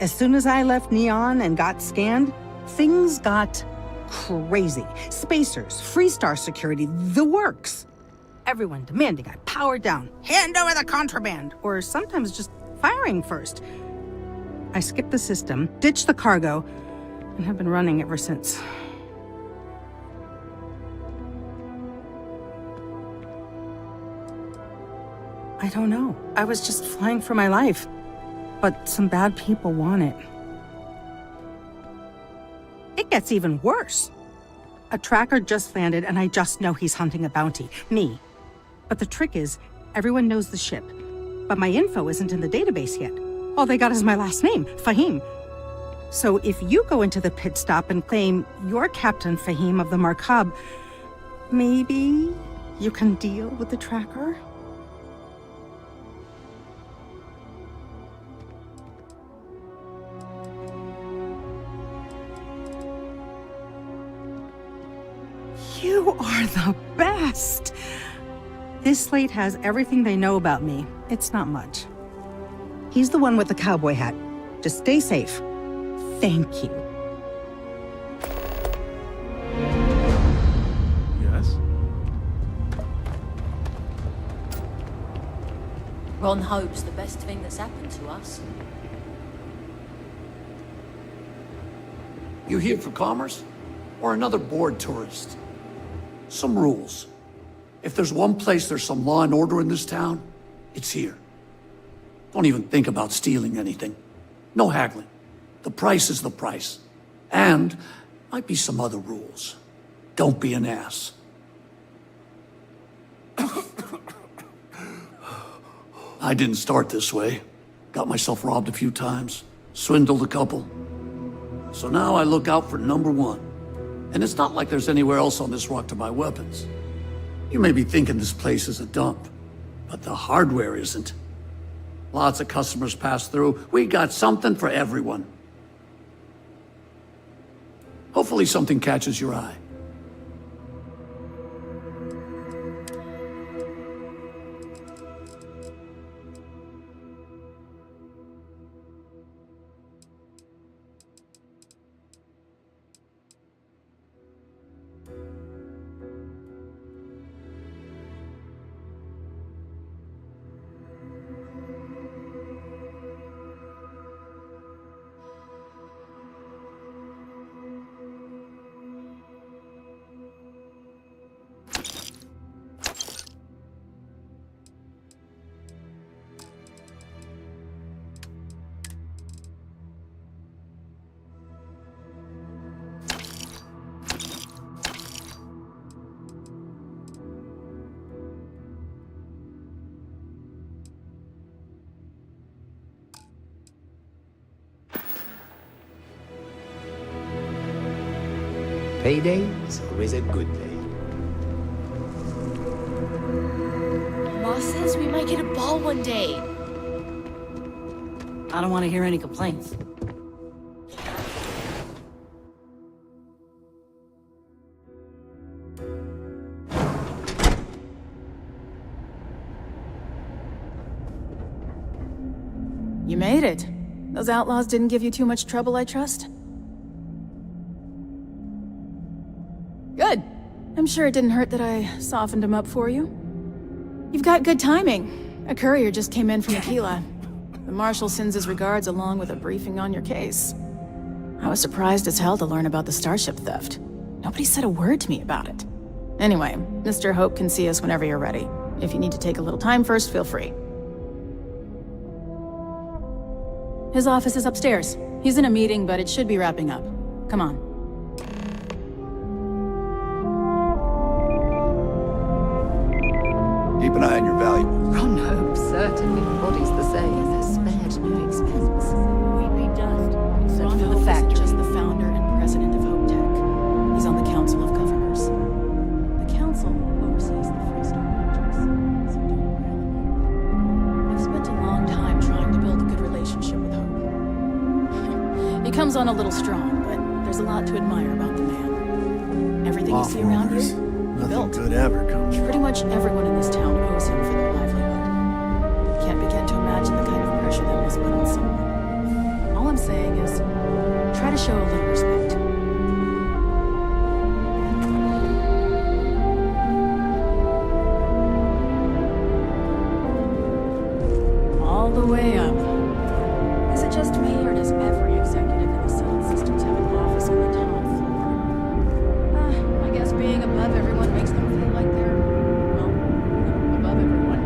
As soon as I left Neon and got scanned, things got crazy. Spacers, Freestar security, the works. Everyone demanding I power down, hand over the contraband, or sometimes just firing first. I skipped the system, ditched the cargo, and have been running ever since. I don't know. I was just flying for my life. But some bad people want it. It gets even worse. A tracker just landed and I just know he's hunting a bounty. Me. But the trick is, everyone knows the ship. But my info isn't in the database yet. All they got is my last name, Fahim. So if you go into the pit stop and claim you're Captain Fahim of the Markab, maybe you can deal with the tracker? You are the best! This slate has everything they know about me. It's not much. He's the one with the cowboy hat. Just stay safe. Thank you. Yes? Ron Hope's the best thing that's happened to us. You here for commerce? Or another bored tourist? Some rules. If there's one place there's some law and order in this town, it's here. Don't even think about stealing anything. No haggling. The price is the price. And might be some other rules. Don't be an ass. I didn't start this way. Got myself robbed a few times. Swindled a couple. So now I look out for number one. And it's not like there's anywhere else on this rock to buy weapons. You may be thinking this place is a dump, but the hardware isn't. Lots of customers pass through. We got something for everyone. Hopefully something catches your eye. Payday is always a good day. Ma says we might get a ball one day. I don't want to hear any complaints. You made it. Those outlaws didn't give you too much trouble, I trust? Good. I'm sure it didn't hurt that I softened them up for you. You've got good timing. A courier just came in from Aquila. The Marshal sends his regards along with a briefing on your case. I was surprised as hell to learn about the starship theft. Nobody said a word to me about it. Anyway, Mr. Hope can see us whenever you're ready. If you need to take a little time first, feel free. His office is upstairs. He's in a meeting, but it should be wrapping up. Come on. Keep an eye on your valuables. Ron Hope certainly embodies the saying, "They're spared no expense." We'd be dust, except Ron for the Hope factory. isn't just the founder and president of Hope Tech. He's on the Council of Governors. The council oversees the Freestar Rangers. So don't worry. I've spent a long time trying to build a good relationship with Hope. He comes on a little strong, but there's a lot to admire about the man. Everything you see around here, he built. Nothing good ever comes. Pretty much everyone in this town owes him for their livelihood. Can't begin to imagine the kind of pressure that must put on someone. All I'm saying is, try to show a little respect. All the way up. Is it just me, or does every executive in the Sun Systems have an office on the top floor? I guess being above everyone makes them feel like they're, well, above everyone.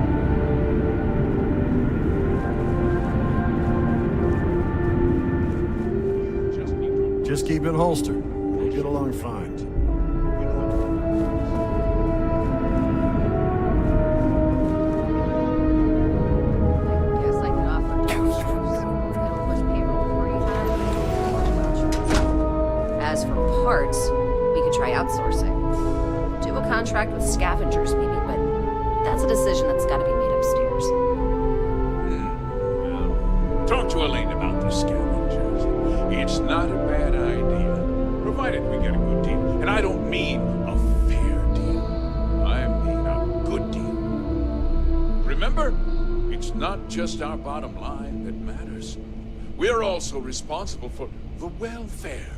Just keep it holstered. We'll get along fine. Guess I can offer that'll push payroll 45. As for parts, we could try outsourcing. Do a contract with scavengers, maybe, but that's a decision that's got to be made upstairs. Well, talk to Elaine about the scavengers. It's not a bad idea, provided we get a good deal. And I don't mean a fair deal. I mean a good deal. Remember, we it's not just our bottom line that matters. We're also responsible for the welfare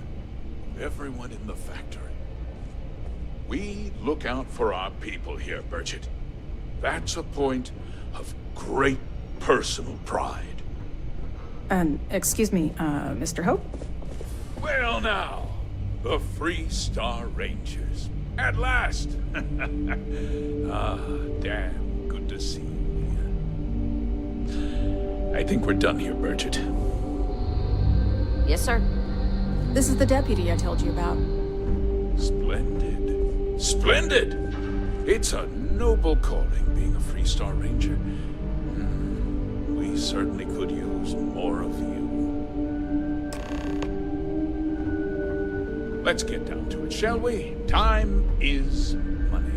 of everyone in the factory. We look out for our people here, Bridget. That's a point of great personal pride. Excuse me, Mr. Hope? Well now, the Free Star Rangers. At last! Ah, damn good to see you here. I think we're done here, Bridget. Yes, sir. This is the deputy I told you about. Splendid. Splendid! It's a noble calling, being a Free Star Ranger. We certainly could use more of you. Let's get down to it, shall we? Time is money.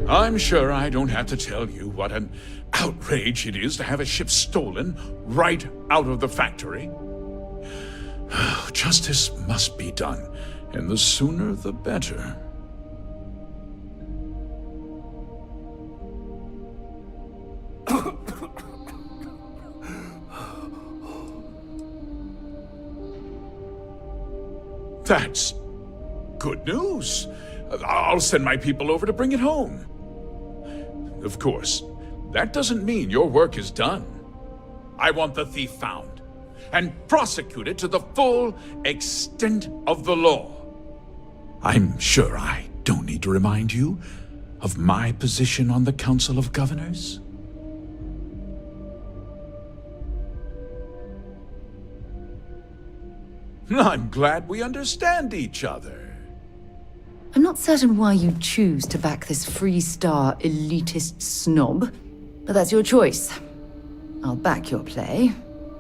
I'm sure I don't have to tell you what an outrage it is to have a ship stolen right out of the factory. Justice must be done, and the sooner the better. That's good news. I'll send my people over to bring it home. Of course, that doesn't mean your work is done. I want the thief found and prosecuted to the full extent of the law. I'm sure I don't need to remind you of my position on the Council of Governors. I'm glad we understand each other. I'm not certain why you choose to back this Free Star elitist snob, but that's your choice. I'll back your play,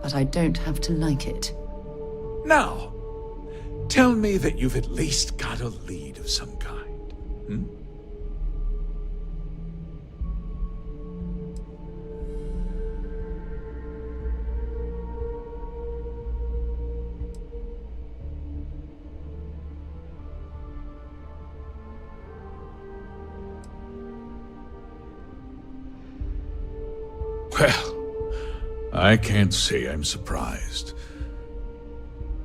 but I don't have to like it. Now, tell me that you've at least got a lead of some kind. Hmm? Well, I can't say I'm surprised.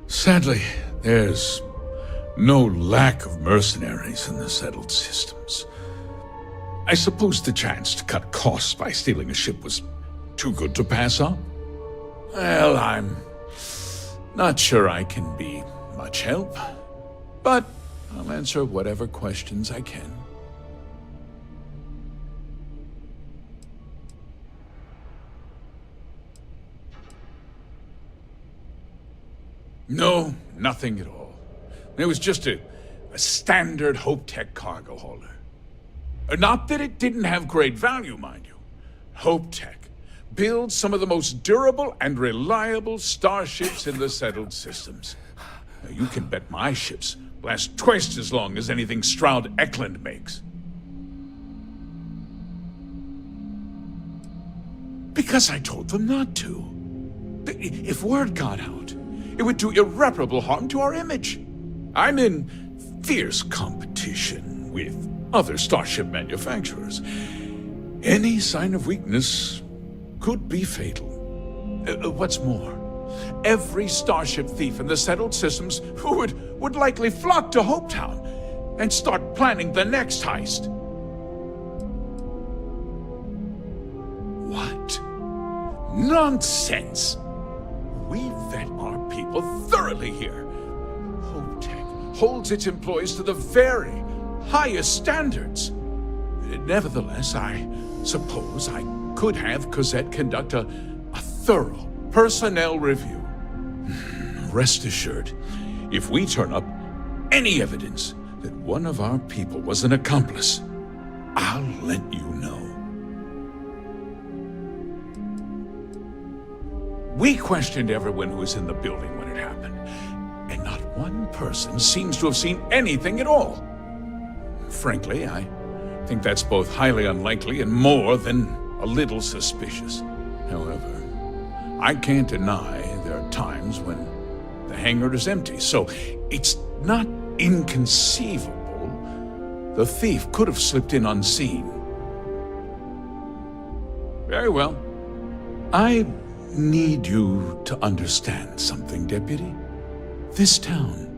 Sadly, there's no lack of mercenaries in the settled systems. I suppose the chance to cut costs by stealing a ship was too good to pass up. Well, I'm not sure I can be much help, but I'll answer whatever questions I can. No, nothing at all. It was just a standard HopeTech cargo hauler. Not that it didn't have great value, mind you. HopeTech builds some of the most durable and reliable starships in the settled systems. Now, you can bet my ships last twice as long as anything Stroud Eklund makes. Because I told them not to. If word got out, it would do irreparable harm to our image. I'm in fierce competition with other starship manufacturers. Any sign of weakness could be fatal. What's more, every starship thief in the settled systems would likely flock to Hopetown and start planning the next heist. What? Nonsense! We vet our people thoroughly here. HopeTech holds its employees to the very highest standards. Nevertheless, I suppose I could have Cosette conduct a thorough personnel review. Rest assured, if we turn up any evidence that one of our people was an accomplice, I'll let you know. We questioned everyone who was in the building when it happened, and not one person seems to have seen anything at all. Frankly, I think that's both highly unlikely and more than a little suspicious. However, I can't deny there are times when the hangar is empty, so it's not inconceivable the thief could have slipped in unseen. Very well. I need you to understand something, Deputy. This town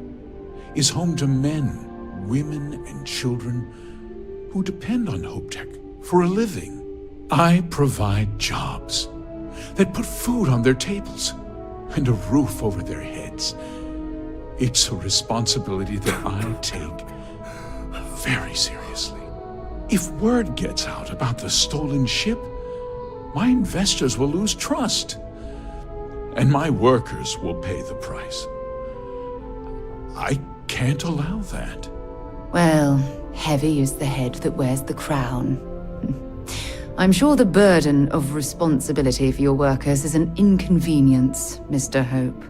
is home to men, women, and children who depend on HopeTech for a living. I provide jobs that put food on their tables and a roof over their heads. It's a responsibility that I take very seriously. If word gets out about the stolen ship, my investors will lose trust, and my workers will pay the price. I can't allow that. Well, heavy is the head that wears the crown. I'm sure the burden of responsibility for your workers is an inconvenience, Mr. Hope.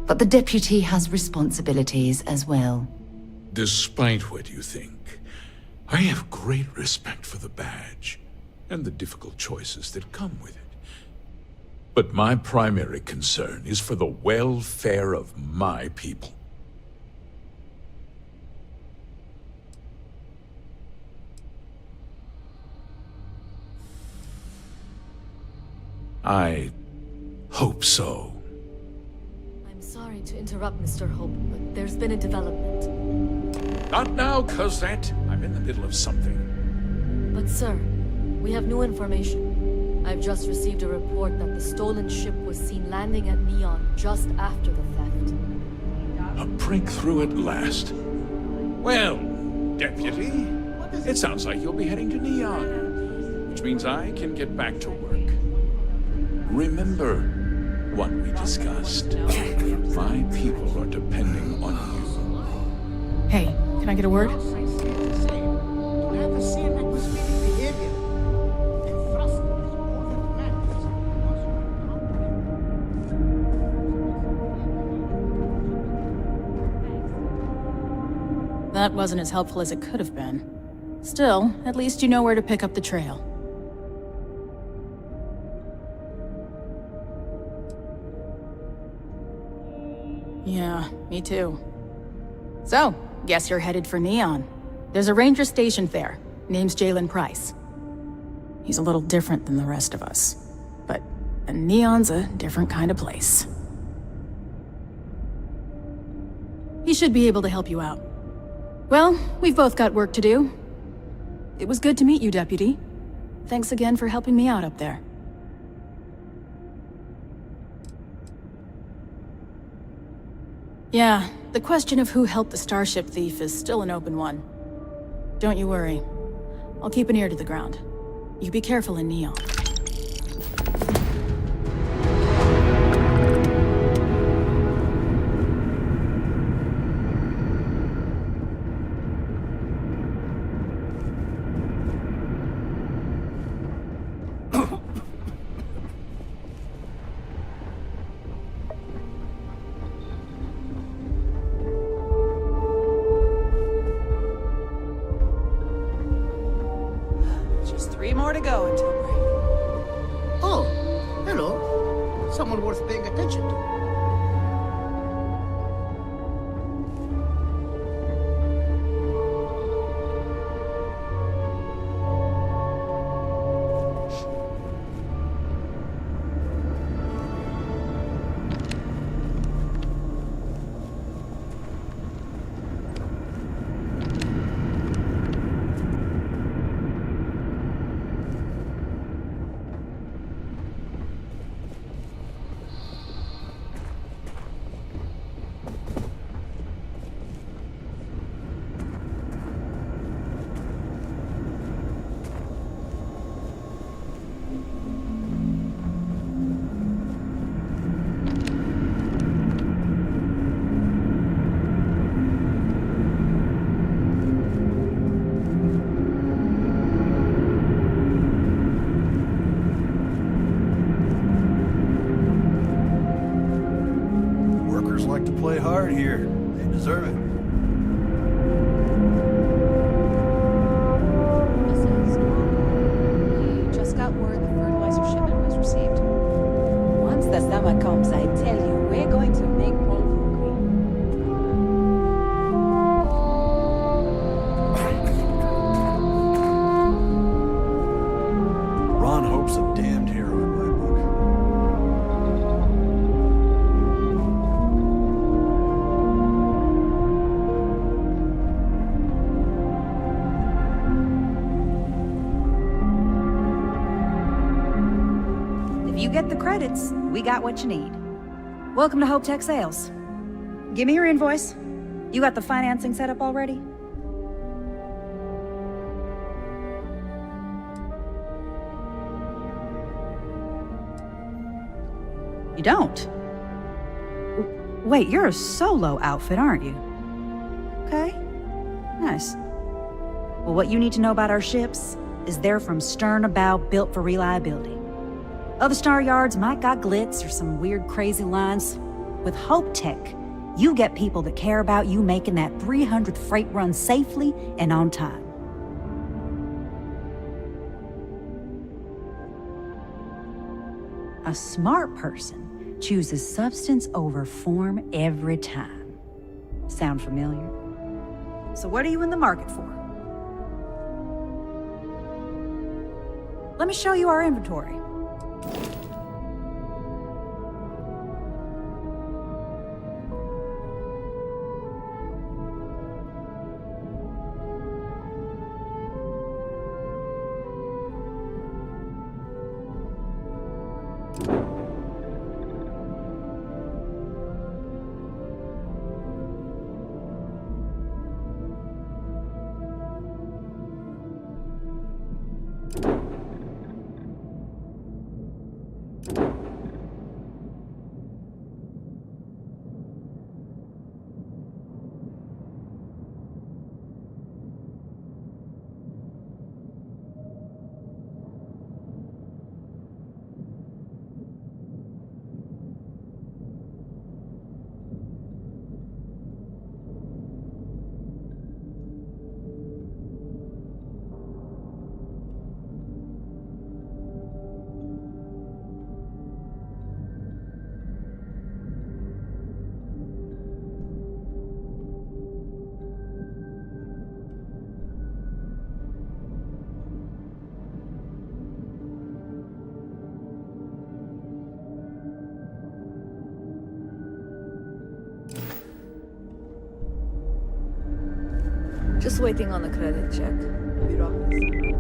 But the deputy has responsibilities as well. Despite what you think, I have great respect for the badge and the difficult choices that come with it. But my primary concern is for the welfare of my people. I hope so. I'm sorry to interrupt, Mr. Hope, but there's been a development. Not now, Cosette. I'm in the middle of something. But sir, we have new information. I've just received a report that the stolen ship was seen landing at Neon just after the theft. A breakthrough at last. Well, Deputy, it sounds like you'll be heading to Neon, which means I can get back to work. Remember what we discussed. My people are depending on you. Hey, can I get a word? That wasn't as helpful as it could have been. Still, at least you know where to pick up the trail. Yeah, me too. So, guess you're headed for Neon. There's a ranger stationed there. Name's Jalen Price. He's a little different than the rest of us. But Neon's a different kind of place. He should be able to help you out. Well, we've both got work to do. It was good to meet you, Deputy. Thanks again for helping me out up there. Yeah, the question of who helped the Starship thief is still an open one. Don't you worry. I'll keep an ear to the ground. You be careful in Neon. Just 3 more to go until break. Oh, hello. Someone worth paying attention to. Like to play hard here. They deserve it. We just got word the fertilizer shipment was received. Once the summer comes, I tell you, we're going to make Polvo green. Ron Hope Trump's a damned hero in my book. If you get the credits, we got what you need. Welcome to Hope Tech Sales. Give me your invoice. You got the financing set up already? You don't? Wait, you're a solo outfit, aren't you? Okay. Nice. Well, what you need to know about our ships is they're from stern to bow, built for reliability. Other star yards might got glitz or some weird crazy lines. With Hope Tech, you get people that care about you making that 300th freight run safely and on time. A smart person chooses substance over form every time. Sound familiar? So what are you in the market for? Let me show you our inventory. Just waiting on the credit check. Bureaucracy.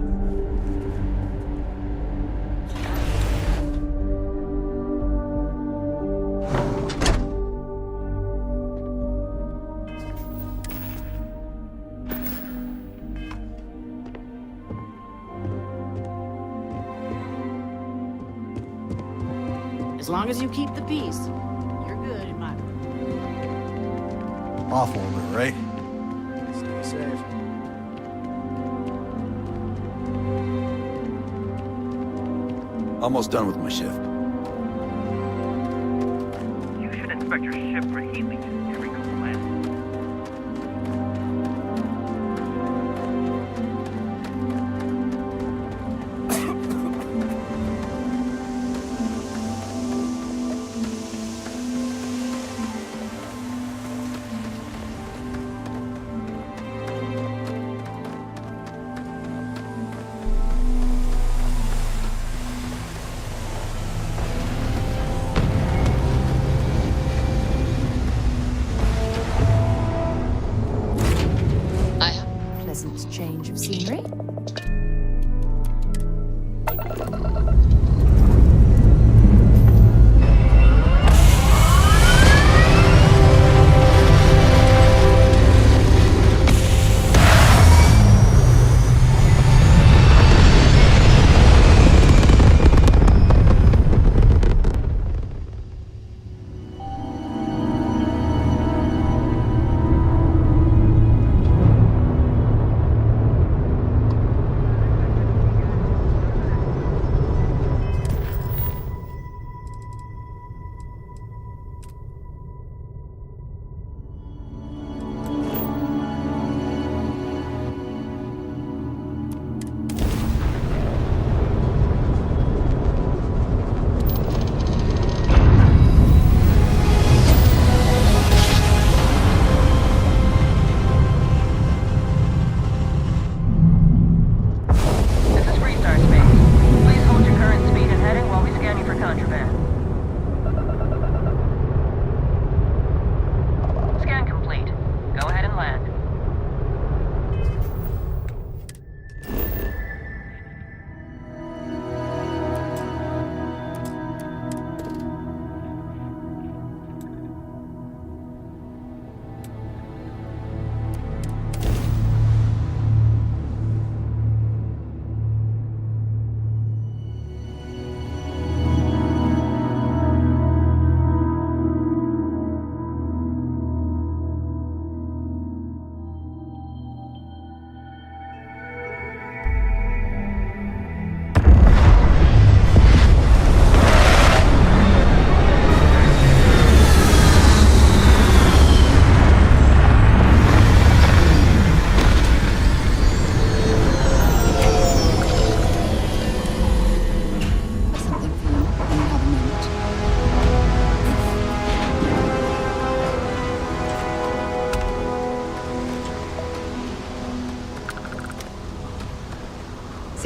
As long as you keep the peace, you're good in my book. Off order, right? Stay safe. Almost done with my shift. You should inspect your ship for heat leaks every couple of minutes.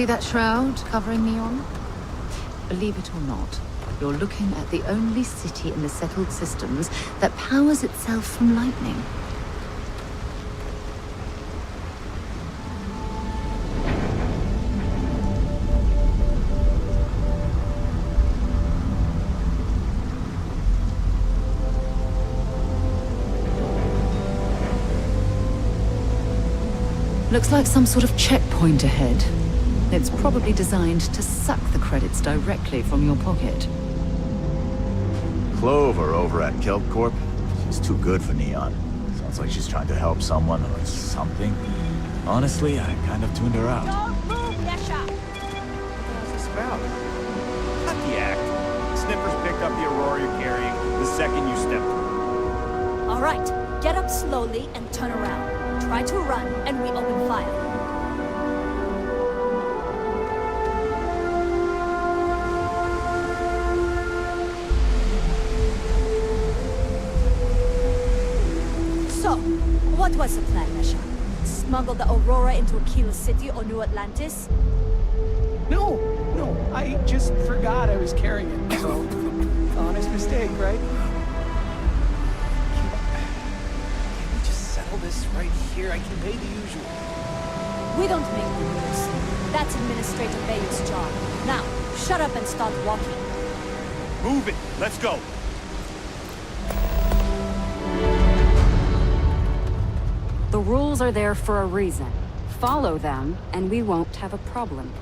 See that shroud covering Neon? Believe it or not, you're looking at the only city in the settled systems that powers itself from lightning. Looks like some sort of checkpoint ahead. It's probably designed to suck the credits directly from your pocket. Clover over at Kelp Corp. She's too good for Neon. Sounds like she's trying to help someone or something. Honestly, I kind of tuned her out. Don't move, Nesha! What's this about? Cut the act. Snippers picked up the Aurora you're carrying the second you step through. All right, get up slowly and turn around. Try to run, and we open fire. So, what was the plan, Nesha? Smuggle the Aurora into Aquila City or New Atlantis? No, I just forgot I was carrying it, so honest mistake, right? Can we just settle this right here? I can pay the usual. We don't make the rules. That's Administrator Bayer's job. Now, shut up and start walking. Move it. Let's go. The rules are there for a reason. Follow them, and we won't have a problem.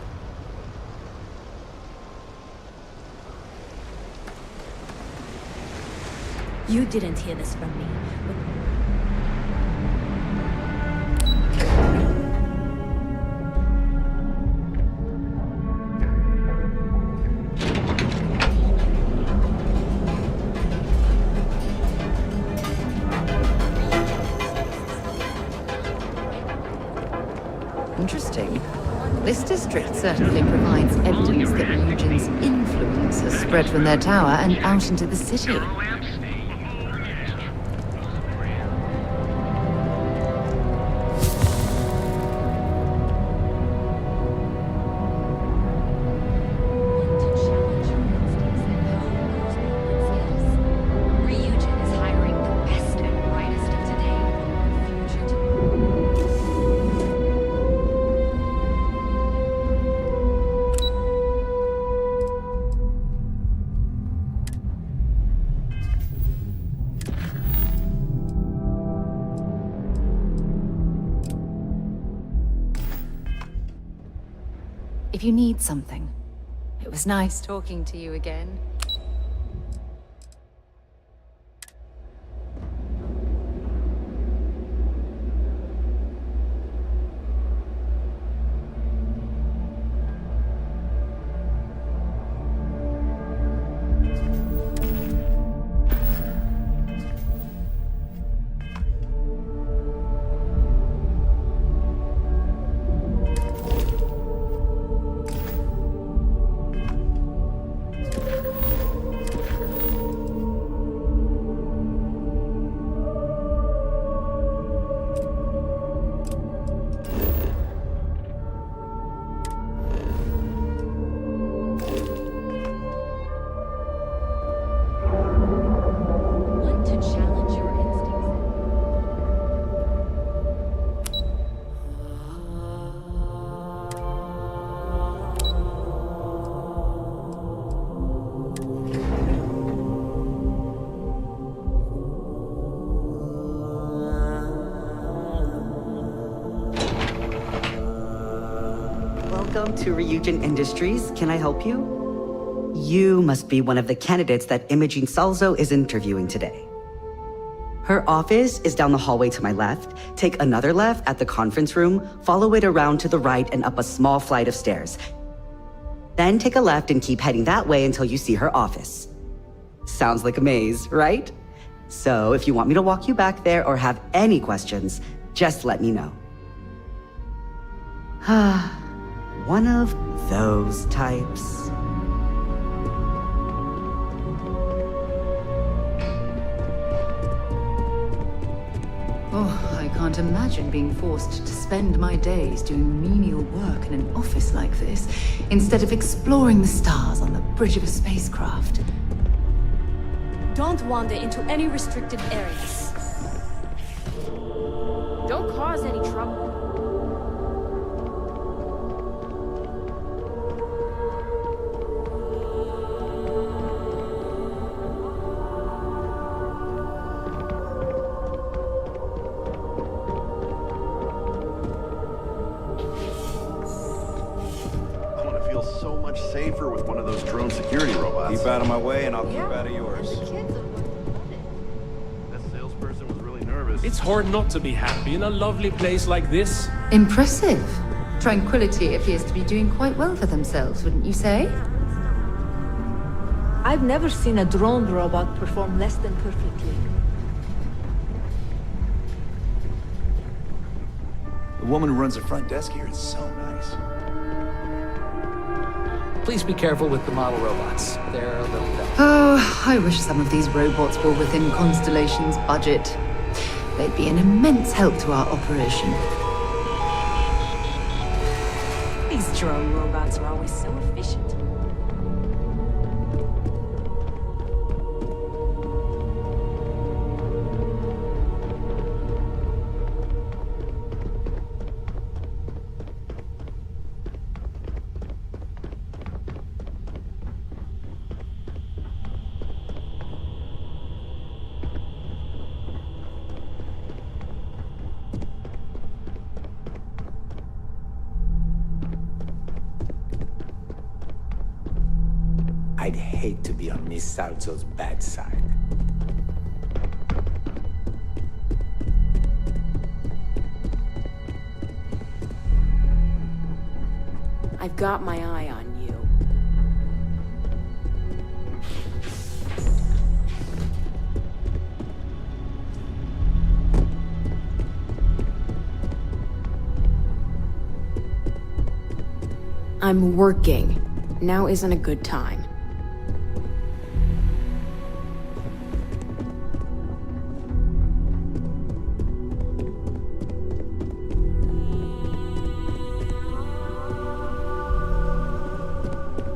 You didn't hear this from me, but... Interesting. This district certainly provides evidence that Ryujin's influence has spread from their tower and out into the city. If you need something, it was nice talking to you again. Welcome to Ryujin Industries. Can I help you? You must be one of the candidates that Imogene Salzo is interviewing today. Her office is down the hallway to my left. Take another left at the conference room, follow it around to the right and up a small flight of stairs. Then take a left and keep heading that way until you see her office. Sounds like a maze, right? So if you want me to walk you back there or have any questions, just let me know. One of those types. Oh, I can't imagine being forced to spend my days doing menial work in an office like this, instead of exploring the stars on the bridge of a spacecraft. Don't wander into any restricted areas. Don't cause any trouble. So much safer with one of those drone security robots. Keep out of my way and I'll keep out of yours. That salesperson was really nervous. It's hard not to be happy in a lovely place like this. Impressive. Tranquility appears to be doing quite well for themselves, wouldn't you say? I've never seen a drone robot perform less than perfectly. The woman who runs the front desk here is so nice. Please be careful with the model robots. They're a little dumb. Oh, I wish some of these robots were within Constellation's budget. They'd be an immense help to our operation. These drone robots are always so efficient. I'd hate to be on Miss Salzo's bad side. I've got my eye on you. I'm working. Now isn't a good time.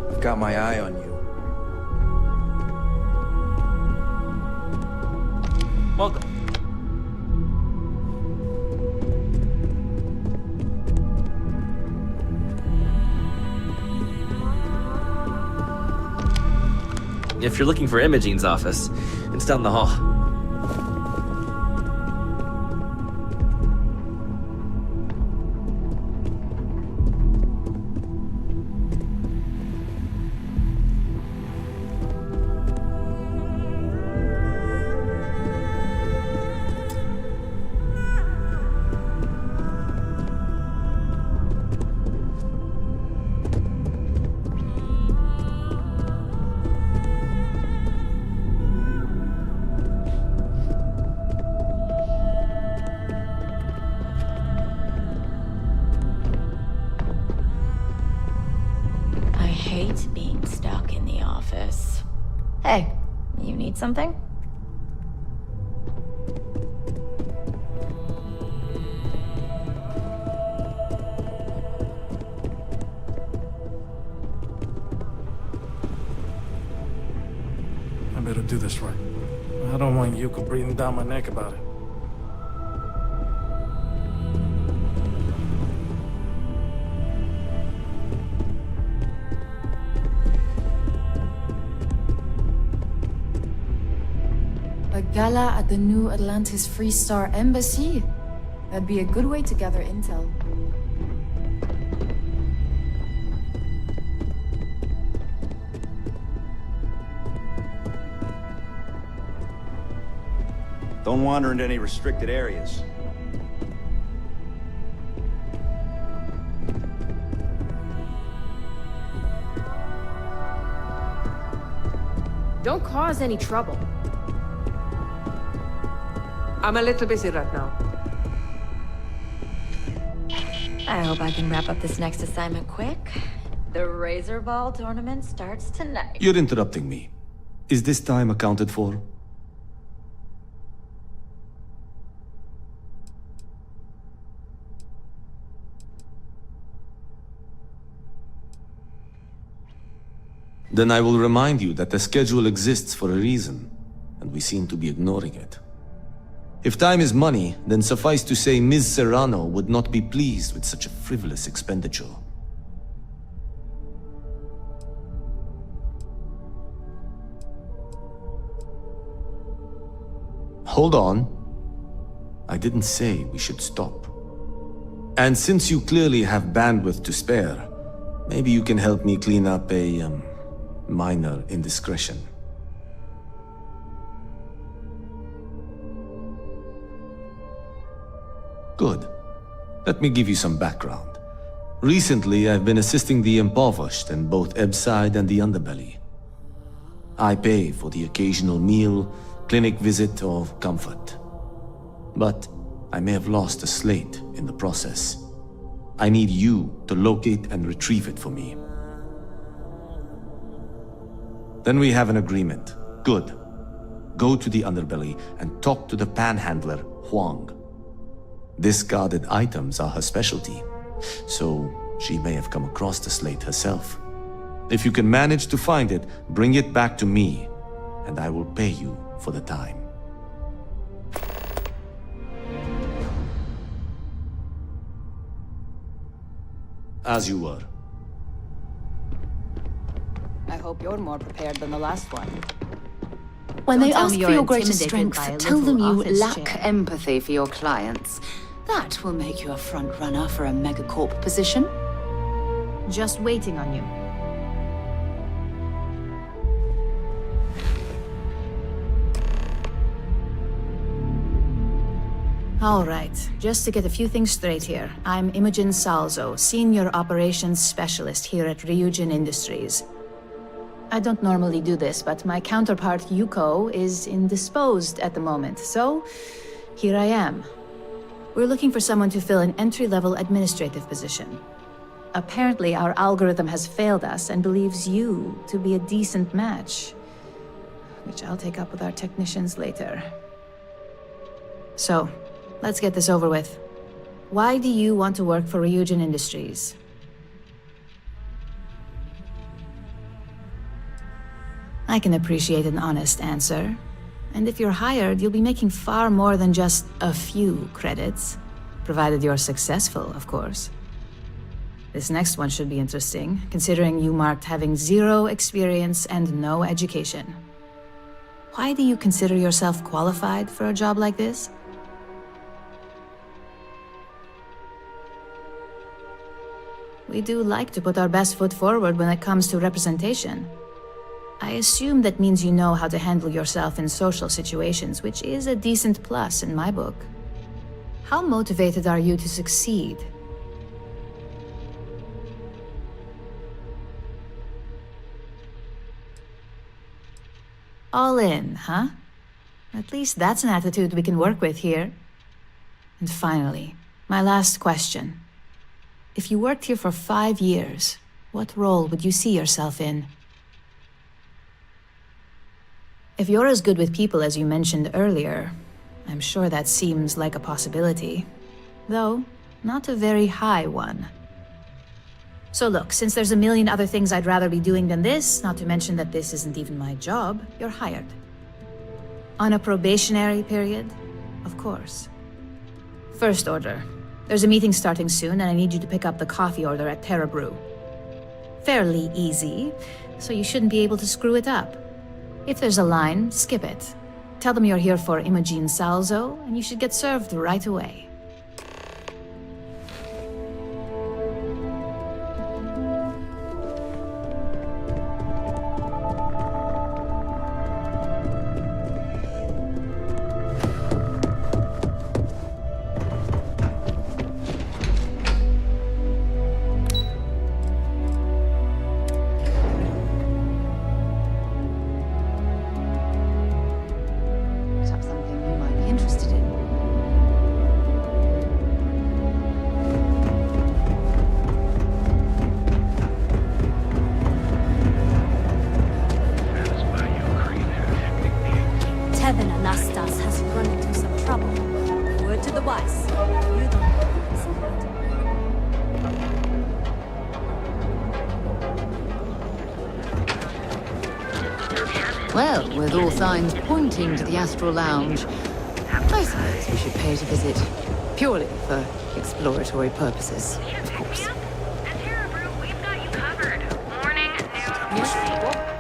I've got my eye on you. Welcome. If you're looking for Imogene's office, it's down the hall. Being stuck in the office. Hey, you need something? I better do this right. I don't want Yuka breathing down my neck about it. A gala at the New Atlantis Free Star Embassy? That'd be a good way to gather intel. Don't wander into any restricted areas. Don't cause any trouble. I'm a little busy right now. I hope I can wrap up this next assignment quick. The Razor Ball tournament starts tonight. You're interrupting me. Is this time accounted for? Then I will remind you that the schedule exists for a reason, and we seem to be ignoring it. If time is money, then suffice to say Ms. Serrano would not be pleased with such a frivolous expenditure. Hold on. I didn't say we should stop. And since you clearly have bandwidth to spare, maybe you can help me clean up a, minor indiscretion. Good. Let me give you some background. Recently, I've been assisting the impoverished in both Ebbside and the Underbelly. I pay for the occasional meal, clinic visit, or comfort. But I may have lost a slate in the process. I need you to locate and retrieve it for me. Then we have an agreement. Good. Go to the Underbelly and talk to the panhandler, Huang. Discarded items are her specialty, so she may have come across the slate herself. If you can manage to find it, bring it back to me, and I will pay you for the time. As you were. I hope you're more prepared than the last one. When Don't they tell ask me for you're your greatest intimidated by strength, a tell them little you office lack chair. empathy for your clients. That will make you a front runner for a megacorp position. Just waiting on you. All right, just to get a few things straight here. I'm Imogen Salzo, Senior Operations Specialist here at Ryujin Industries. I don't normally do this, but my counterpart Yuko is indisposed at the moment, so here I am. We're looking for someone to fill an entry-level administrative position. Apparently, our algorithm has failed us and believes you to be a decent match, which I'll take up with our technicians later. So, let's get this over with. Why do you want to work for Ryujin Industries? I can appreciate an honest answer. And if you're hired, you'll be making far more than just a few credits. Provided you're successful, of course. This next one should be interesting, considering you marked having 0 experience and no education. Why do you consider yourself qualified for a job like this? We do like to put our best foot forward when it comes to representation. I assume that means you know how to handle yourself in social situations, which is a decent plus in my book. How motivated are you to succeed? All in, huh? At least that's an attitude we can work with here. And finally, my last question. If you worked here for 5 years, what role would you see yourself in? If you're as good with people as you mentioned earlier, I'm sure that seems like a possibility. Though, not a very high one. So look, since there's a million other things I'd rather be doing than this, not to mention that this isn't even my job, you're hired. On a probationary period, of course. First order. There's a meeting starting soon, and I need you to pick up the coffee order at Terra Brew. Fairly easy, so you shouldn't be able to screw it up. If there's a line, skip it. Tell them you're here for Imogen Salzo, and you should get served right away. Well, with all signs pointing to the Astral Lounge, I suppose we should pay it a visit. Purely for exploratory purposes, of course.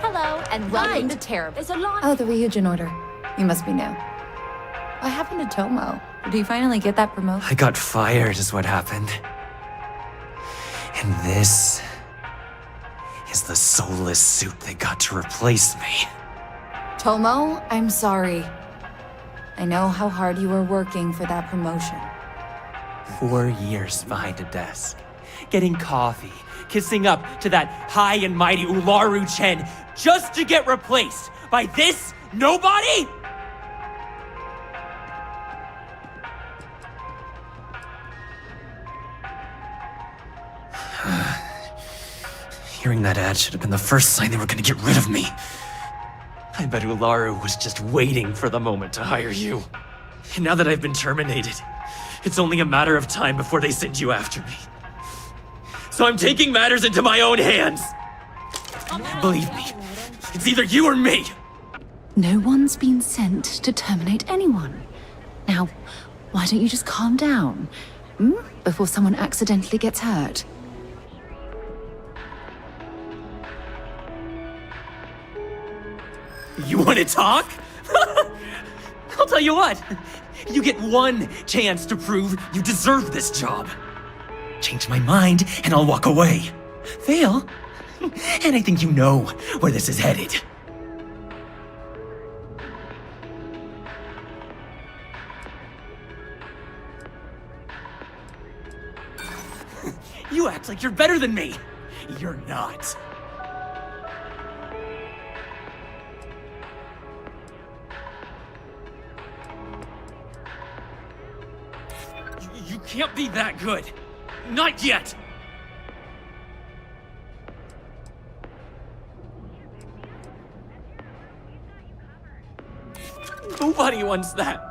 Hello, and welcome to Terror. There's a lot. Oh, the reunion order. You must be new. What happened to Tomo? Did you finally get that promotion? I got fired is what happened. And this is the soulless suit they got to replace me. Tomo, I'm sorry. I know how hard you were working for that promotion. 4 years behind a desk, getting coffee, kissing up to that high and mighty Ularu Chen, just to get replaced by this nobody? Hearing that ad should have been the first sign they were gonna get rid of me. I bet Ularu was just waiting for the moment to hire you. And now that I've been terminated, it's only a matter of time before they send you after me. So I'm taking matters into my own hands. Believe me, it's either you or me. No one's been sent to terminate anyone. Now, why don't you just calm down? Before someone accidentally gets hurt. You want to talk? I'll tell you what. You get one chance to prove you deserve this job. Change my mind, and I'll walk away. Fail, and I think you know where this is headed. You act like you're better than me. You're not. You can't be that good. Not yet. Nobody wants that.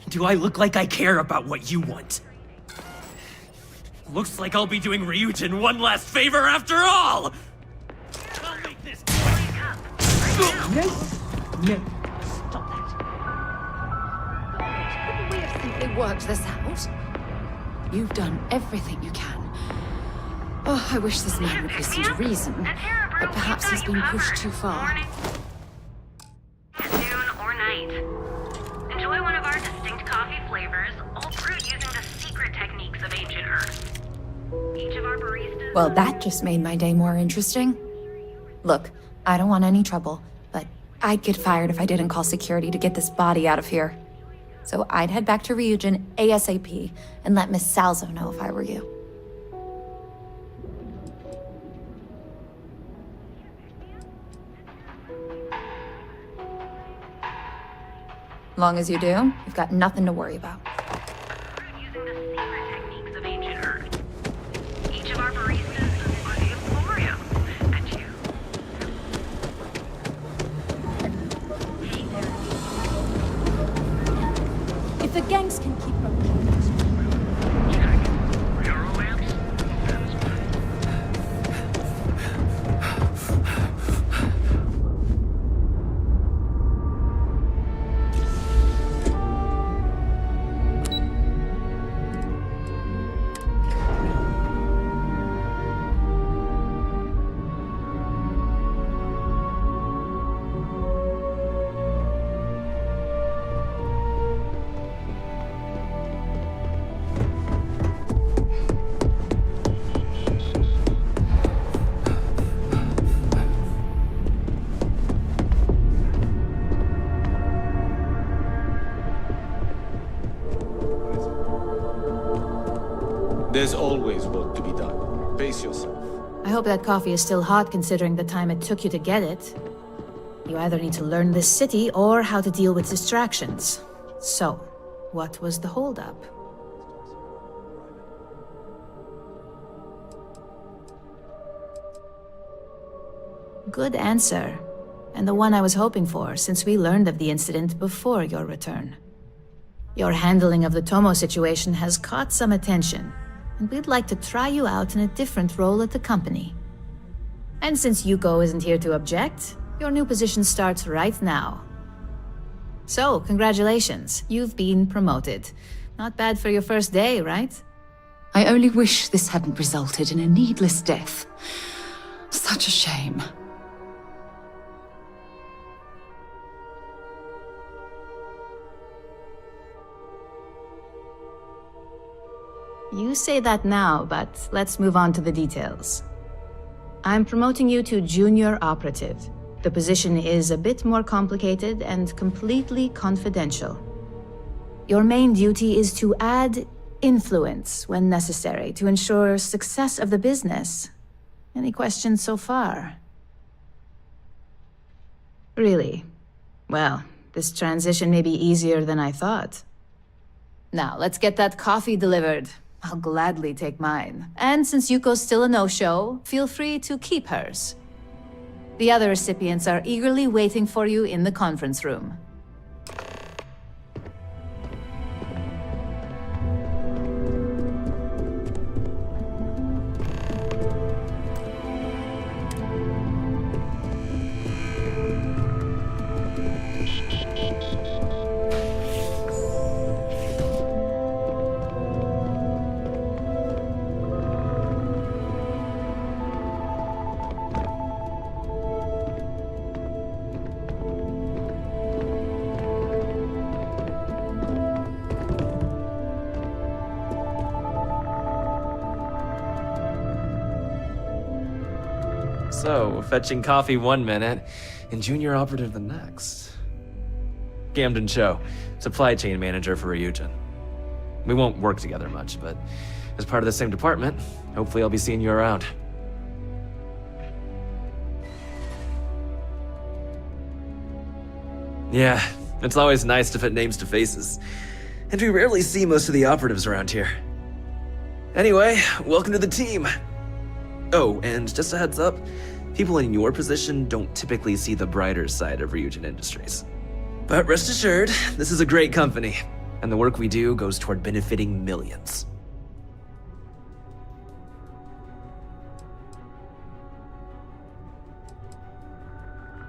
Do I look like I care about what you want? Looks like I'll be doing Ryujin one last favor after all! I'll make this No. Stop that. Couldn't we have simply worked this out? You've done everything you can. Oh, I wish this man would listen to reason, but perhaps he's been pushed too far. Noon or night. Enjoy one of our distinct coffee flavors, all brewed using the secret techniques of ancient Earth. Each of our baristas... Well, that just made my day more interesting. Look, I don't want any trouble, but I'd get fired if I didn't call security to get this body out of here. So I'd head back to Ryujin ASAP and let Miss Salzo know if I were you. Long as you do, you've got nothing to worry about. Using the secret techniques of ancient Earth. Each of our baristas are the Emporium. And you. If the gangs can keep up. There's always work to be done. Pace yourself. I hope that coffee is still hot considering the time it took you to get it. You either need to learn this city or how to deal with distractions. So, what was the holdup? Good answer. And the one I was hoping for, since we learned of the incident before your return. Your handling of the Tomo situation has caught some attention. and we'd like to try you out in a different role at the company. And since Yuko isn't here to object, your new position starts right now. So, congratulations, you've been promoted. Not bad for your first day, right? I only wish this hadn't resulted in a needless death. Such a shame. You say that now, but let's move on to the details. I'm promoting you to junior operative. The position is a bit more complicated and completely confidential. Your main duty is to add influence when necessary to ensure success of the business. Any questions so far? Really? Well, this transition may be easier than I thought. Now, let's get that coffee delivered. I'll gladly take mine. And since Yuko's still a no-show, feel free to keep hers. The other recipients are eagerly waiting for you in the conference room. So, fetching coffee one minute, and junior operative the next. Camden Cho, supply chain manager for Ryujin. We won't work together much, but as part of the same department, hopefully I'll be seeing you around. Yeah, it's always nice to put names to faces. And we rarely see most of the operatives around here. Anyway, welcome to the team. Oh, and just a heads up, people in your position don't typically see the brighter side of Ryujin Industries. But rest assured, this is a great company, and the work we do goes toward benefiting millions.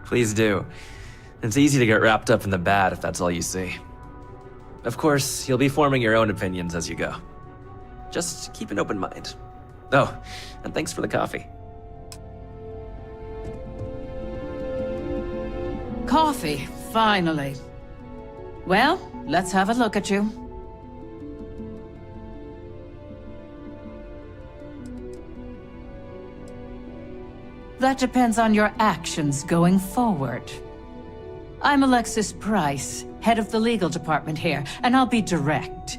Please do. It's easy to get wrapped up in the bad if that's all you see. Of course, you'll be forming your own opinions as you go. Just keep an open mind. Oh, and thanks for the coffee. Coffee, finally. Well, let's have a look at you. That depends on your actions going forward. I'm Alexis Price, head of the legal department here, and I'll be direct.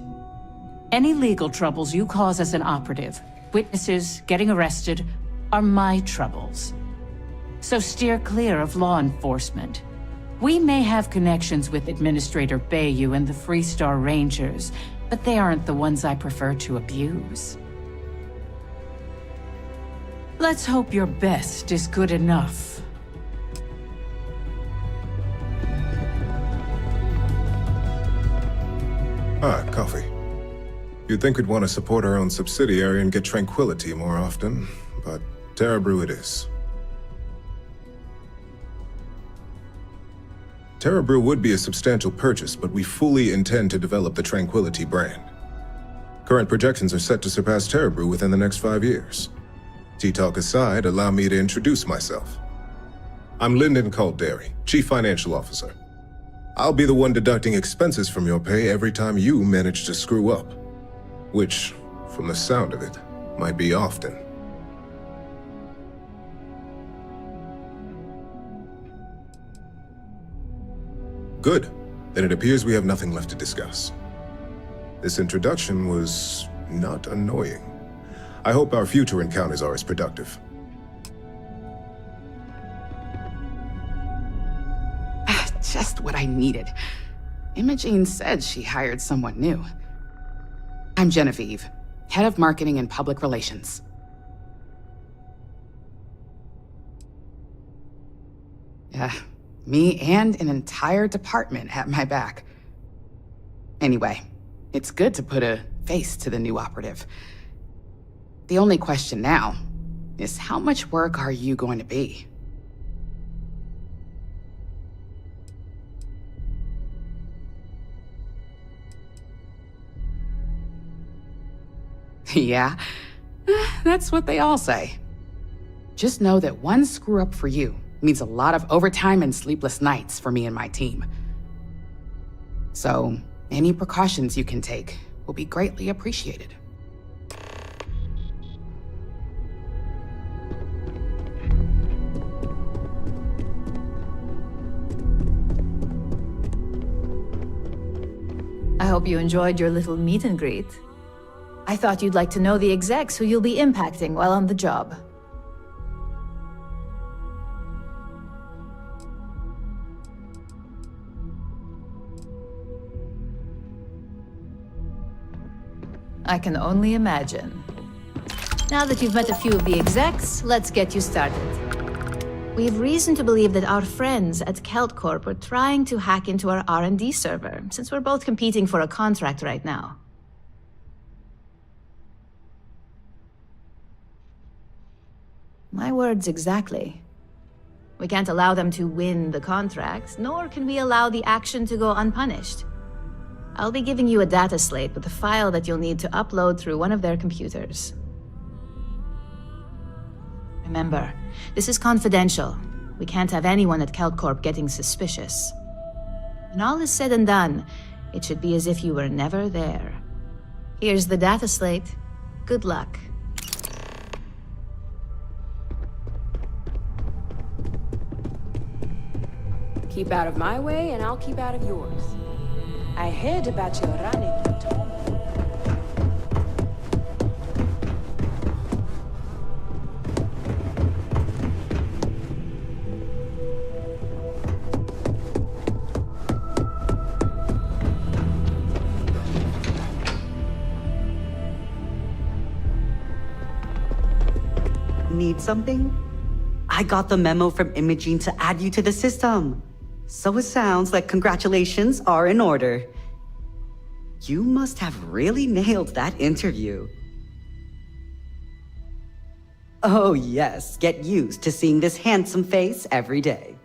Any legal troubles you cause as an operative, witnesses, getting arrested, are my troubles. So steer clear of law enforcement. We may have connections with Administrator Bayou and the Freestar Rangers, but they aren't the ones I prefer to abuse. Let's hope your best is good enough. Ah, coffee. You'd think we'd want to support our own subsidiary and get tranquility more often, but Terra Brew it is. Terra Brew would be a substantial purchase, but we fully intend to develop the Tranquility brand. Current projections are set to surpass Terra Brew within the next 5 years. Tea-talk aside, allow me to introduce myself. I'm Lyndon Calderi, Chief Financial Officer. I'll be the one deducting expenses from your pay every time you manage to screw up. Which, from the sound of it, might be often. Good. Then it appears we have nothing left to discuss. This introduction was not annoying. I hope our future encounters are as productive. Just what I needed. Imogene said she hired someone new. I'm Genevieve, head of marketing and public relations. Yeah, me and an entire department at my back. Anyway, it's good to put a face to the new operative. The only question now is how much work are you going to be? Yeah, that's what they all say. Just know that one screw-up for you means a lot of overtime and sleepless nights for me and my team. So, any precautions you can take will be greatly appreciated. I hope you enjoyed your little meet and greet. I thought you'd like to know the execs who you'll be impacting while on the job. I can only imagine. Now that you've met a few of the execs, let's get you started. We have reason to believe that our friends at Kelt Corp are trying to hack into our R&D server, since we're both competing for a contract right now. My words exactly. We can't allow them to win the contract, nor can we allow the action to go unpunished. I'll be giving you a data slate with a file that you'll need to upload through one of their computers. Remember, this is confidential. We can't have anyone at Kelt Corp getting suspicious. When all is said and done, it should be as if you were never there. Here's the data slate. Good luck. Keep out of my way, and I'll keep out of yours. I heard about your running. Need something? I got the memo from Imogene to add you to the system. So it sounds like congratulations are in order. You must have really nailed that interview. Oh yes, get used to seeing this handsome face every day.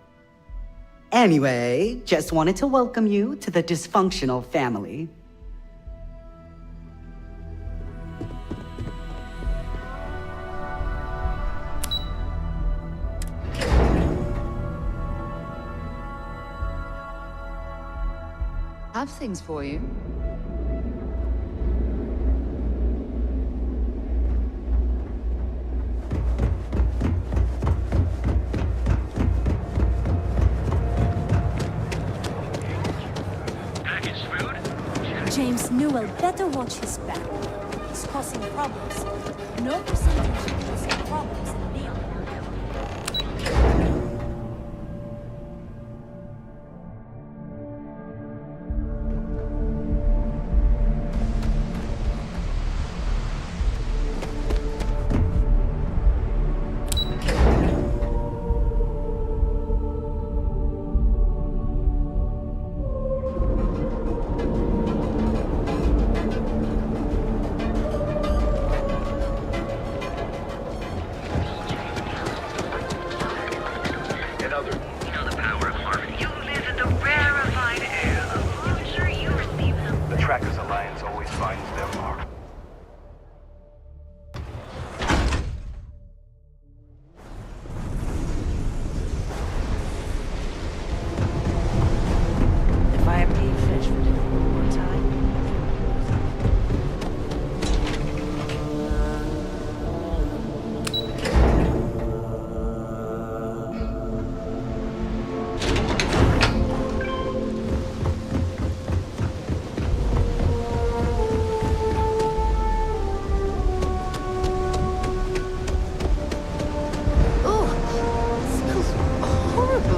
Anyway, just wanted to welcome you to the dysfunctional family. Have things for you. James Newell better watch his back. He's causing problems. No percentage of causing problems in Neon.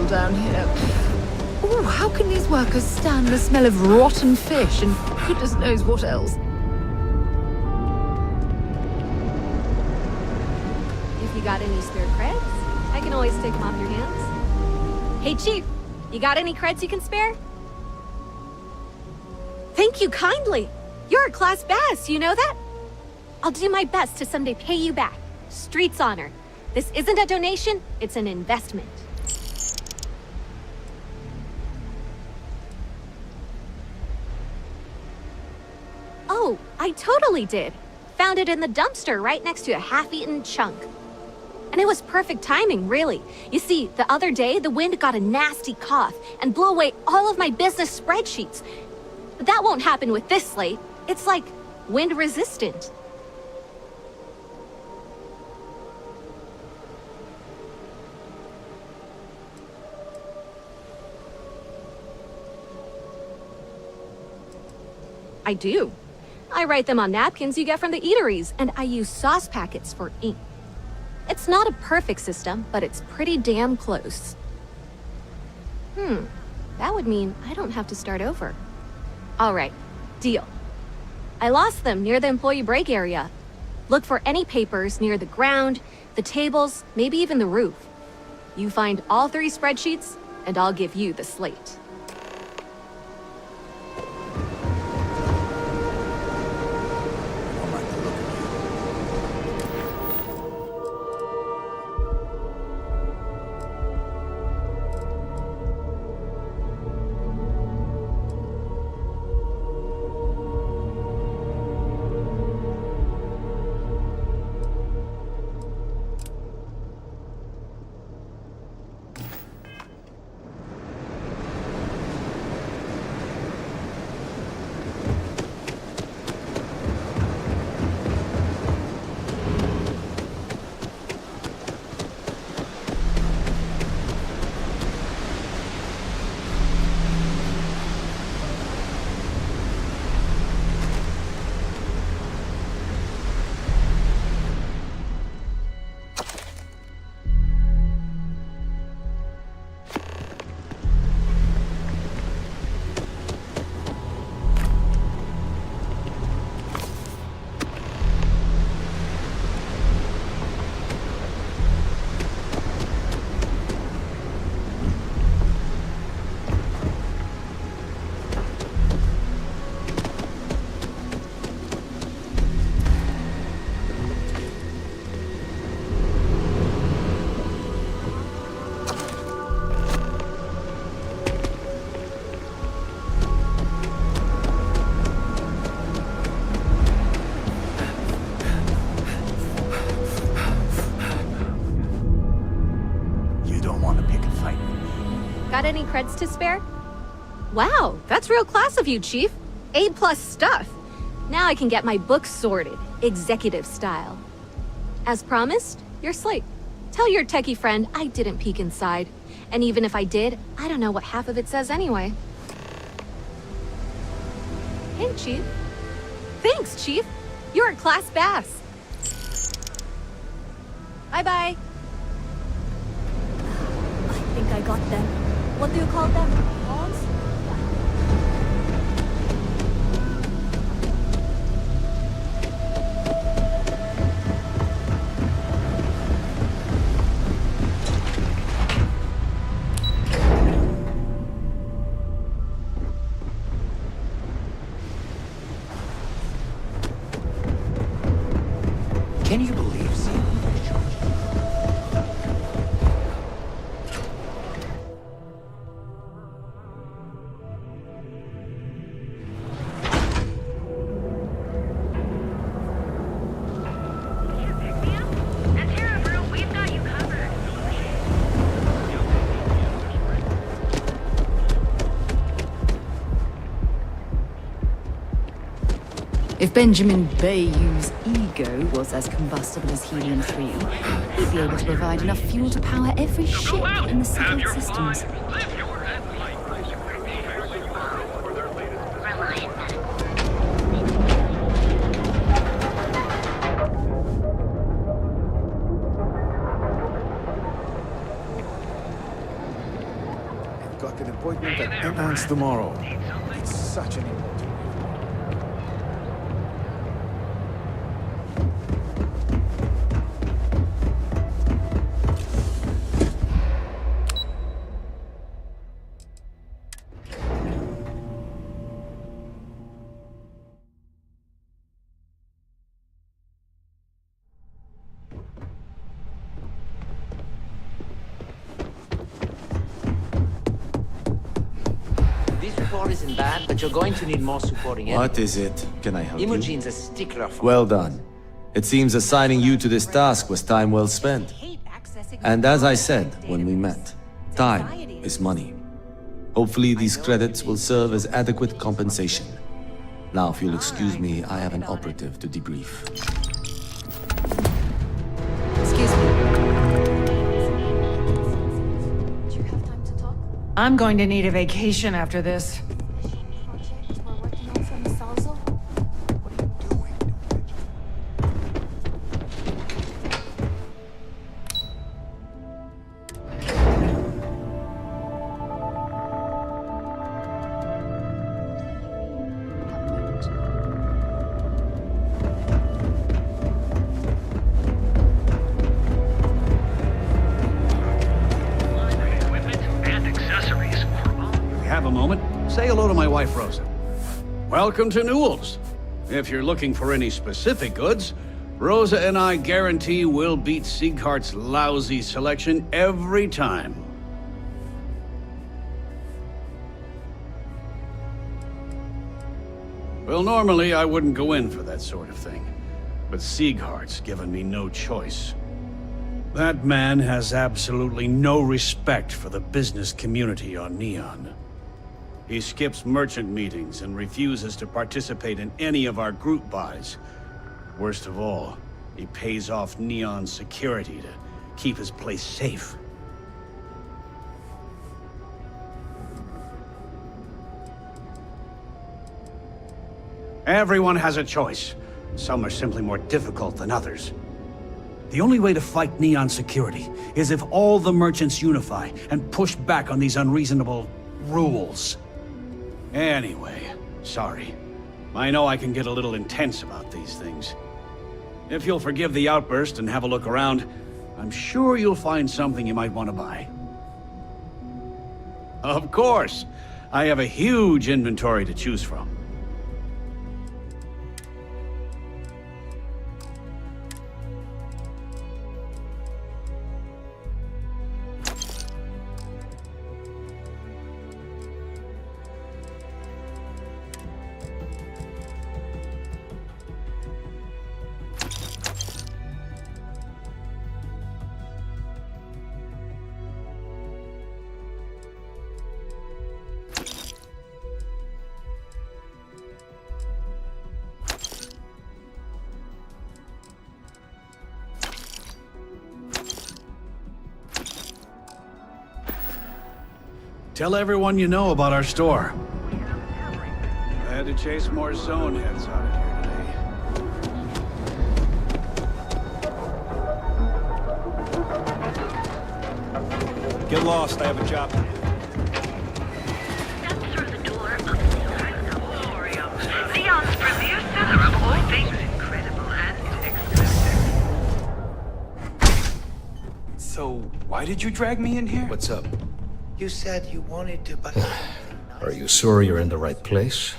Down here. Oh, how can these workers stand the smell of rotten fish and goodness knows what else? If you got any spare creds, I can always take them off your hands. Hey, Chief, you got any creds you can spare? Thank you kindly. You're a class bass, you know that? I'll do my best to someday pay you back. Street's honor. This isn't a donation, it's an investment. Oh, I totally did. Found it in the dumpster right next to a half-eaten chunk. And it was perfect timing, really. You see, the other day, the wind got a nasty cough and blew away all of my business spreadsheets. But that won't happen with this slate. It's like wind resistant. I do. I write them on napkins you get from the eateries, and I use sauce packets for ink. It's not a perfect system, but it's pretty damn close. That would mean I don't have to start over. All right, deal. I lost them near the employee break area. Look for any papers near the ground, the tables, maybe even the roof. You find all 3 spreadsheets, and I'll give you the slate. Got any creds to spare? Wow, that's real class of you, Chief. A+ stuff. Now I can get my books sorted, executive style. As promised, your slate. Tell your techie friend I didn't peek inside. And even if I did, I don't know what half of it says anyway. Hey, Chief. Thanks, Chief. You're a class bass. Bye-bye. I think I got them. What do you call them? Pawns? Can you believe seeing If Benjamin Bayou's ego was as combustible as helium-3, he'd be able to provide enough fuel to power every ship in the civil systems. I've got an appointment at Enhance tomorrow. It's such an important support isn't bad, but you're going to need more supporting What is it? Can I help you? Imogene's a stickler for Well done. It seems assigning you to this task was time well spent. And as I said when we met, time is money. Hopefully these credits will serve as adequate compensation. Now, if you'll excuse me, I have an operative to debrief. Excuse me. I'm going to need a vacation after this. Say hello to my wife, Rosa. Welcome to Newell's. If you're looking for any specific goods, Rosa and I guarantee we'll beat Sieghart's lousy selection every time. Well, normally I wouldn't go in for that sort of thing, but Sieghart's given me no choice. That man has absolutely no respect for the business community on Neon. He skips merchant meetings and refuses to participate in any of our group buys. Worst of all, he pays off Neon's security to keep his place safe. Everyone has a choice. Some are simply more difficult than others. The only way to fight Neon security is if all the merchants unify and push back on these unreasonable rules. Anyway, sorry. I know I can get a little intense about these things. If you'll forgive the outburst and have a look around, I'm sure you'll find something you might want to buy. Of course! I have a huge inventory to choose from. Tell everyone you know about our store. I had to chase more zone heads out of here today. Get lost, I have a job to do. Step through the door of Leon's premier seller of all things incredible and exclusive. So, why did you drag me in here? What's up? You said you wanted to buy... Are you sure you're in the right place?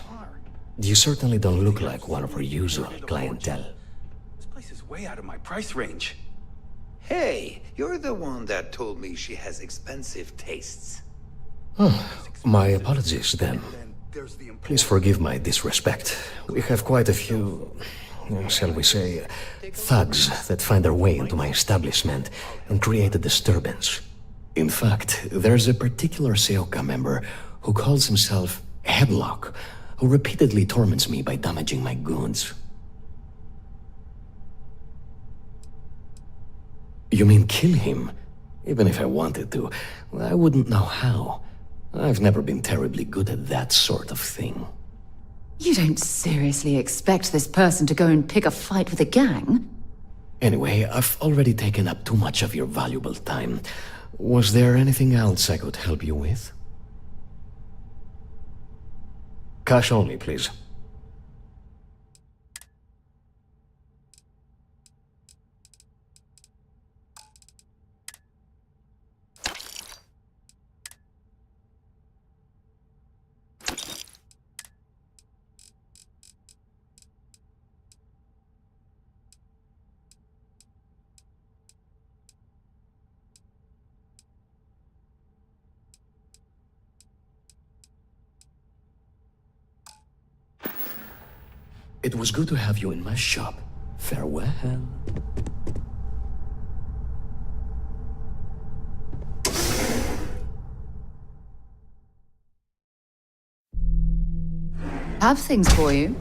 You certainly don't look like one of our usual clientele. This place is way out of my price range. Hey, you're the one that told me she has expensive tastes. My apologies, then. Please forgive my disrespect. We have quite a few, shall we say, thugs that find their way into my establishment and create a disturbance. In fact, there's a particular Seoka member who calls himself Headlock, who repeatedly torments me by damaging my goods. You mean kill him? Even if I wanted to, I wouldn't know how. I've never been terribly good at that sort of thing. You don't seriously expect this person to go and pick a fight with a gang? Anyway, I've already taken up too much of your valuable time. Was there anything else I could help you with? Cash only, please. It was good to have you in my shop. Farewell. Have things for you.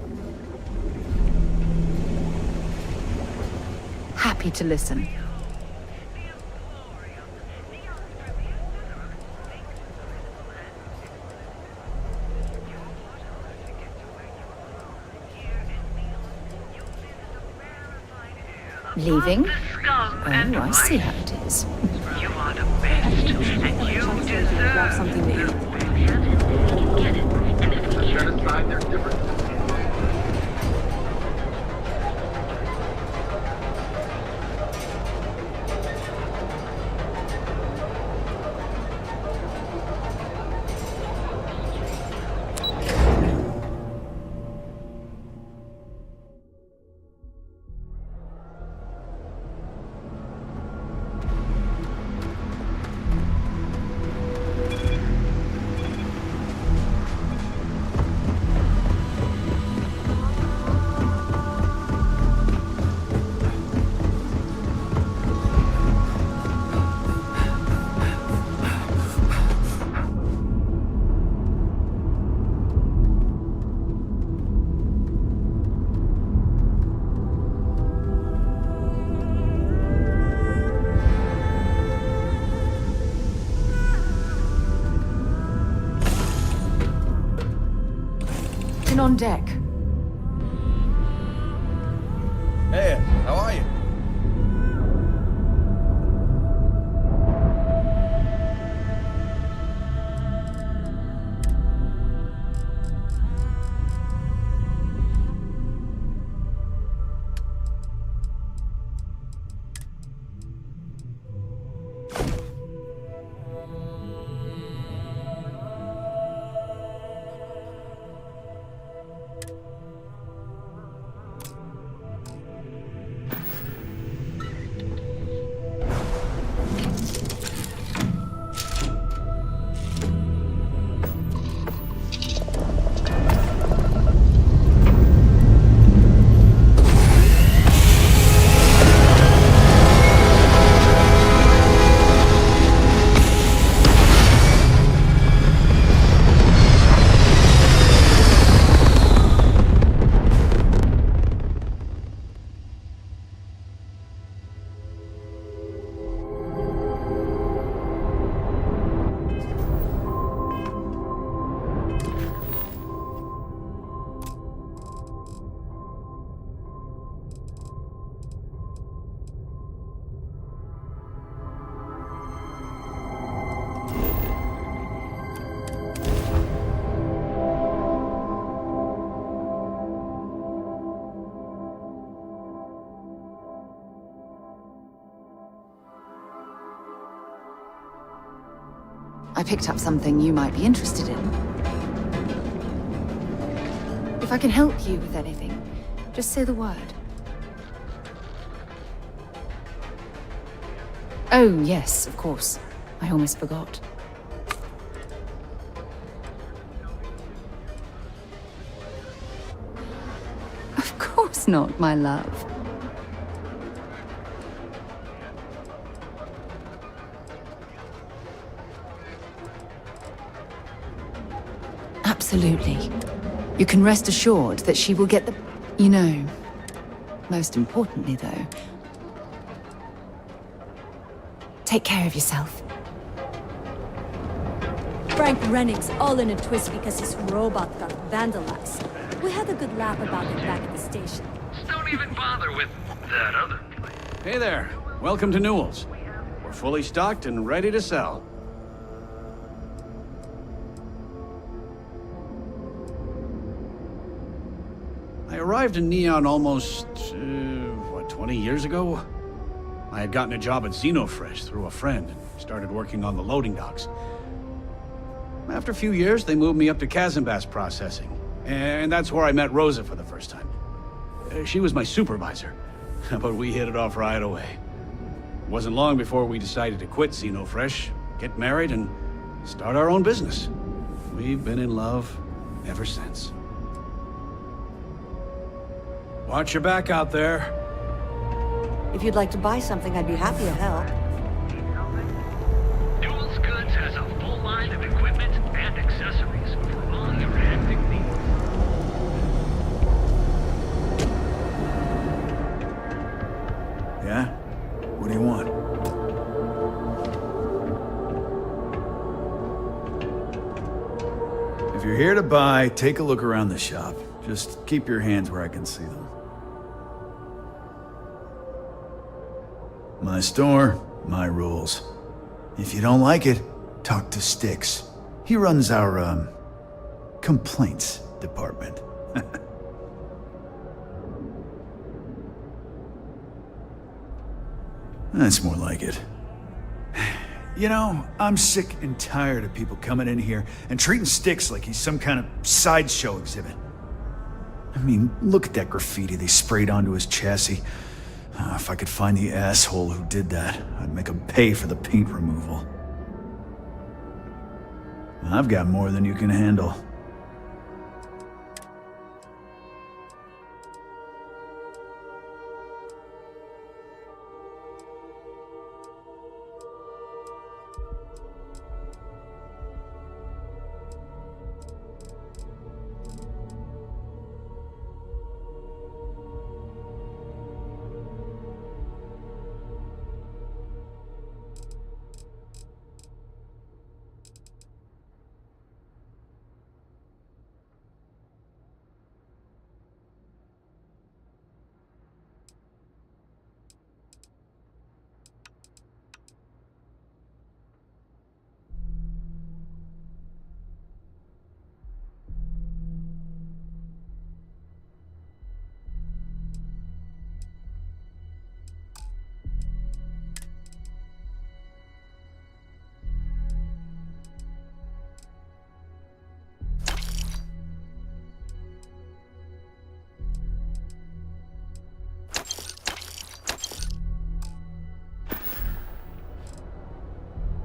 Happy to listen. Leaving? Oh, I see how it is. You are the best, and you deserve something to eat. Get it. And if we can't decide their differences. On deck. Hey, how are you? I picked up something you might be interested in. If I can help you with anything, just say the word. Oh, yes, of course. I almost forgot. Of course not, my love. Absolutely. You can rest assured that she will get the... You know, most importantly, though, take care of yourself. Frank Renning's all in a twist because his robot got vandalized. We had a good laugh about it back at the station. Don't even bother with that other place. Hey there. Welcome to Newell's. We're fully stocked and ready to sell. I arrived in Neon almost, 20 years ago? I had gotten a job at Xenofresh through a friend and started working on the loading docks. After a few years, they moved me up to Kazanbas processing, and that's where I met Rosa for the first time. She was my supervisor, but we hit it off right away. It wasn't long before we decided to quit Xenofresh, get married, and start our own business. We've been in love ever since. Watch your back out there. If you'd like to buy something, I'd be happy to help. Duels Goods has a full line of equipment and accessories for all your acting needs. Yeah? What do you want? If you're here to buy, take a look around the shop. Just keep your hands where I can see them. My store, my rules. If you don't like it, talk to Styx. He runs our, complaints department. That's more like it. You know, I'm sick and tired of people coming in here and treating Styx like he's some kind of sideshow exhibit. I mean, look at that graffiti they sprayed onto his chassis. If I could find the asshole who did that, I'd make him pay for the paint removal. I've got more than you can handle.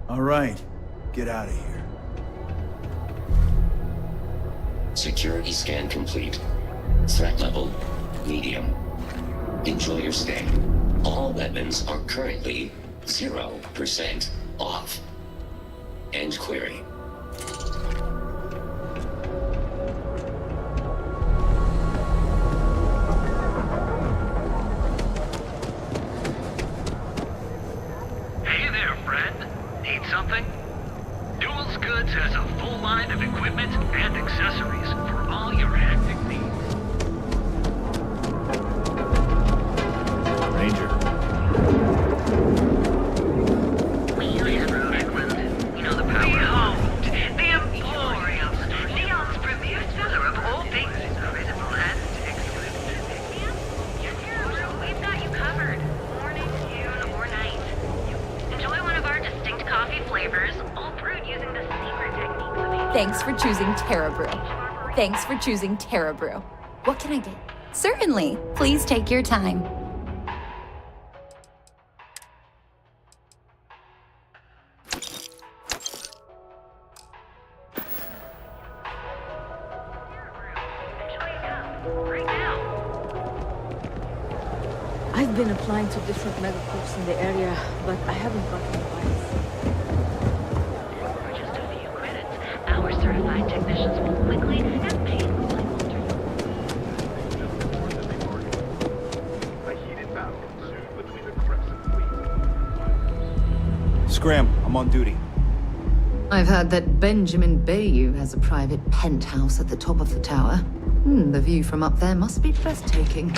All right, get out of here. Security scan complete. Threat level, medium. Enjoy your stay. All weapons are currently 0% off. End query. Hey there, friend. Need something? Duels Goods has a full line of equipment and accessories for all your acting needs. Ranger. You know the power. Behold, the Emporium, Neon's premier seller of all things incredible and exclusive. We've got you covered. Morning, noon, or night. Enjoy one of our distinct coffee flavors, all brewed using the secret techniques of ancient. Thanks for choosing Terra Brew. Thanks for choosing Terra Brew. What can I get? Certainly. Please take your time. I've been applying to different megacorps in the area, but I haven't gotten advice. For just a few credits, our certified technicians will quickly and painlessly alter Scram, I'm on duty. I've heard that Benjamin Bayou has a private penthouse at the top of the tower. The view from up there must be breathtaking.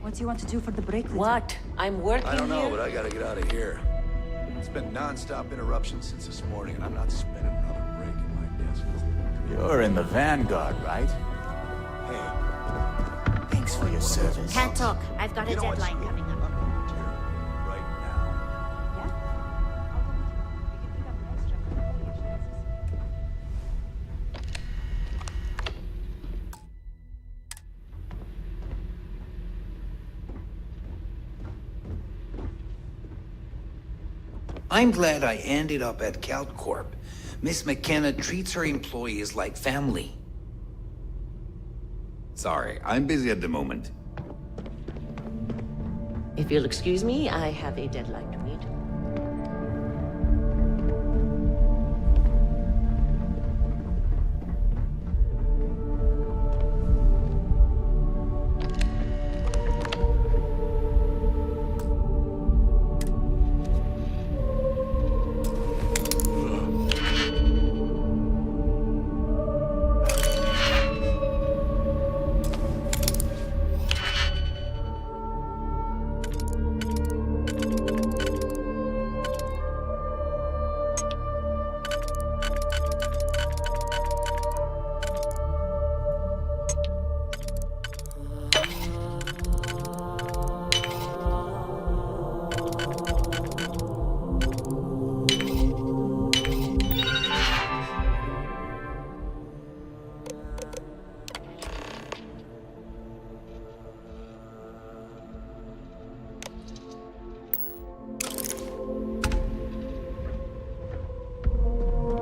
What do you want to do for the break? What? I'm working I don't know, here. but I gotta get out of here. It's been non-stop interruptions since this morning, and I'm not spending another break in my desk. You're in the Vanguard, right? Hey. Thanks for your service. Can't talk. I've got a deadline coming up. Right now. I'm glad I ended up at CalCorp. Miss McKenna treats her employees like family. Sorry, I'm busy at the moment. If you'll excuse me, I have a deadline to meet.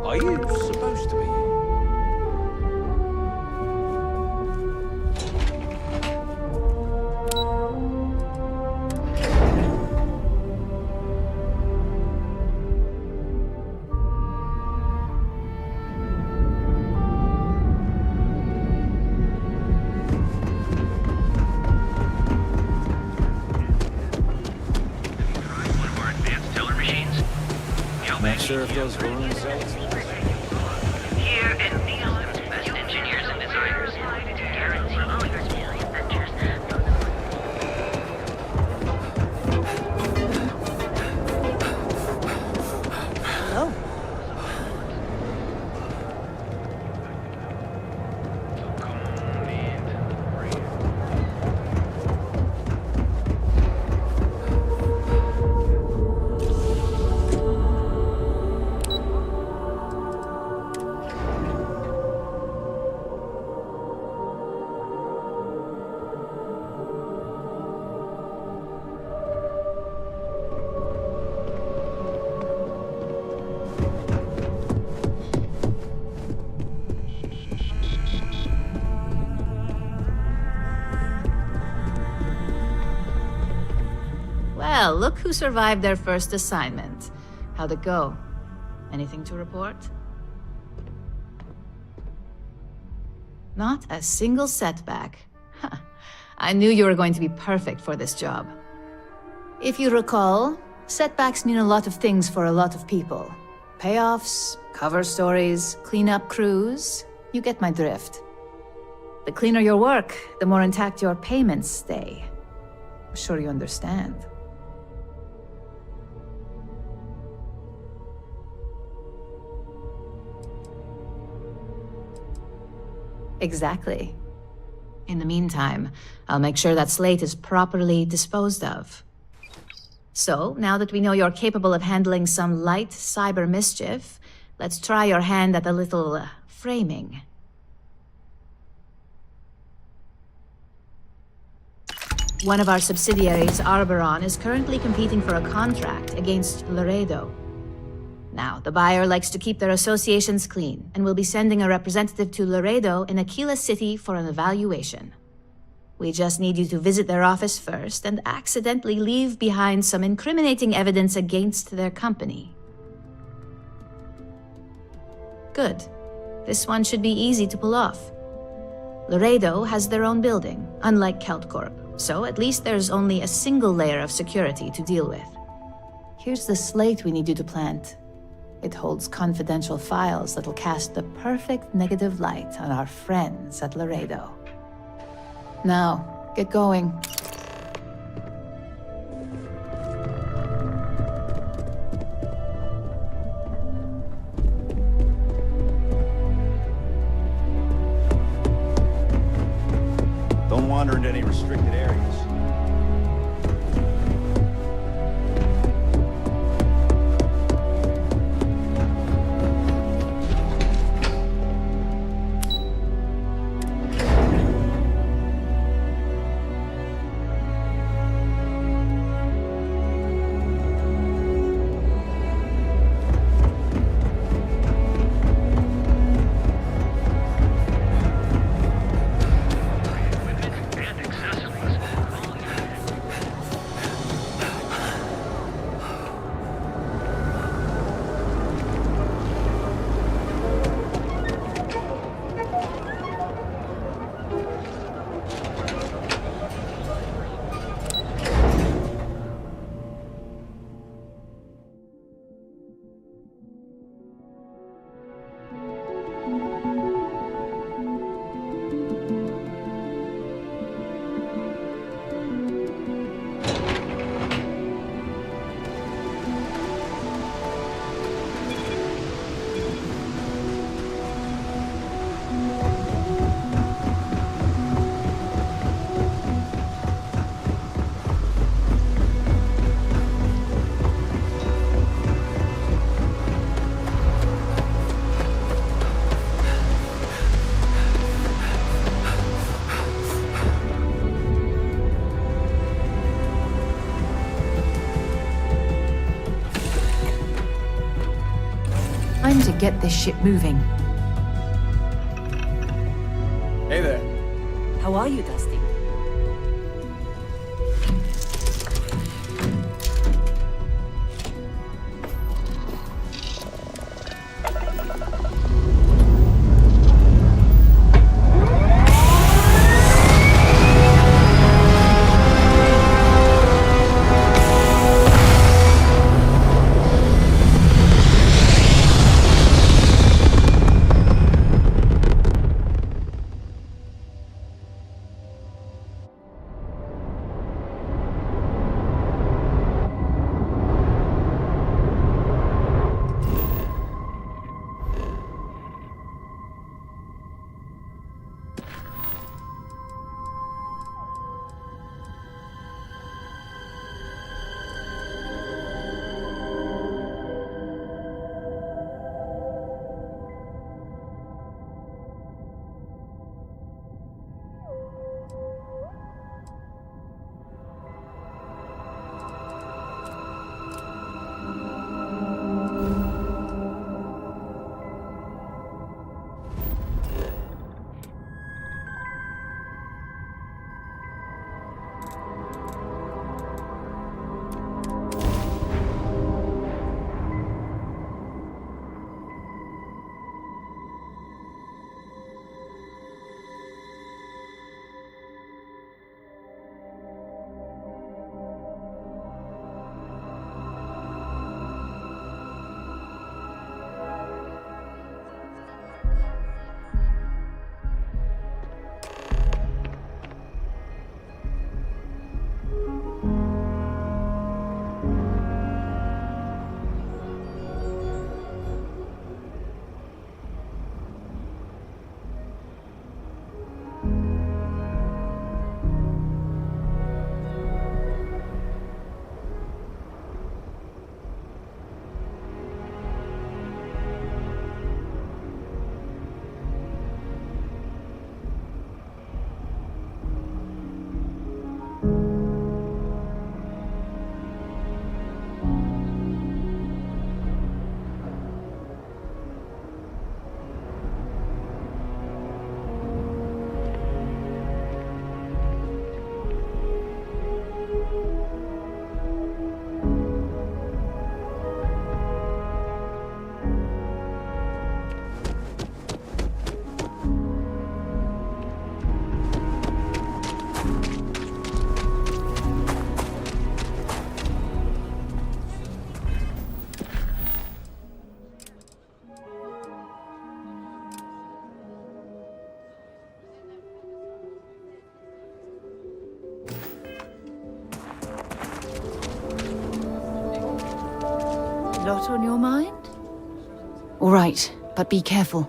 Are you supposed to be? Not sure if those balloon cells. Here at Neil, best engineers and designers. Guarantee your adventures. Hello. Well, look who survived their first assignment. How'd it go? Anything to report? Not a single setback. I knew you were going to be perfect for this job. If you recall, setbacks mean a lot of things for a lot of people. Payoffs, cover stories, cleanup crews. You get my drift. The cleaner your work, the more intact your payments stay. I'm sure you understand. Exactly. In the meantime, I'll make sure that Slate is properly disposed of. So, now that we know you're capable of handling some light cyber mischief, let's try your hand at a little framing. One of our subsidiaries, Arboron, is currently competing for a contract against Laredo. Now, the buyer likes to keep their associations clean, and will be sending a representative to Laredo in Aquila City for an evaluation. We just need you to visit their office first and accidentally leave behind some incriminating evidence against their company. Good. This one should be easy to pull off. Laredo has their own building, unlike CalCorp, so at least there's only a single layer of security to deal with. Here's the slate we need you to plant. It holds confidential files that'll cast the perfect negative light on our friends at Laredo. Now, get going. Don't wander into any restricted areas. Time to get this shit moving. Hey there. How are you, Dusty? Lot on your mind? All right, but be careful.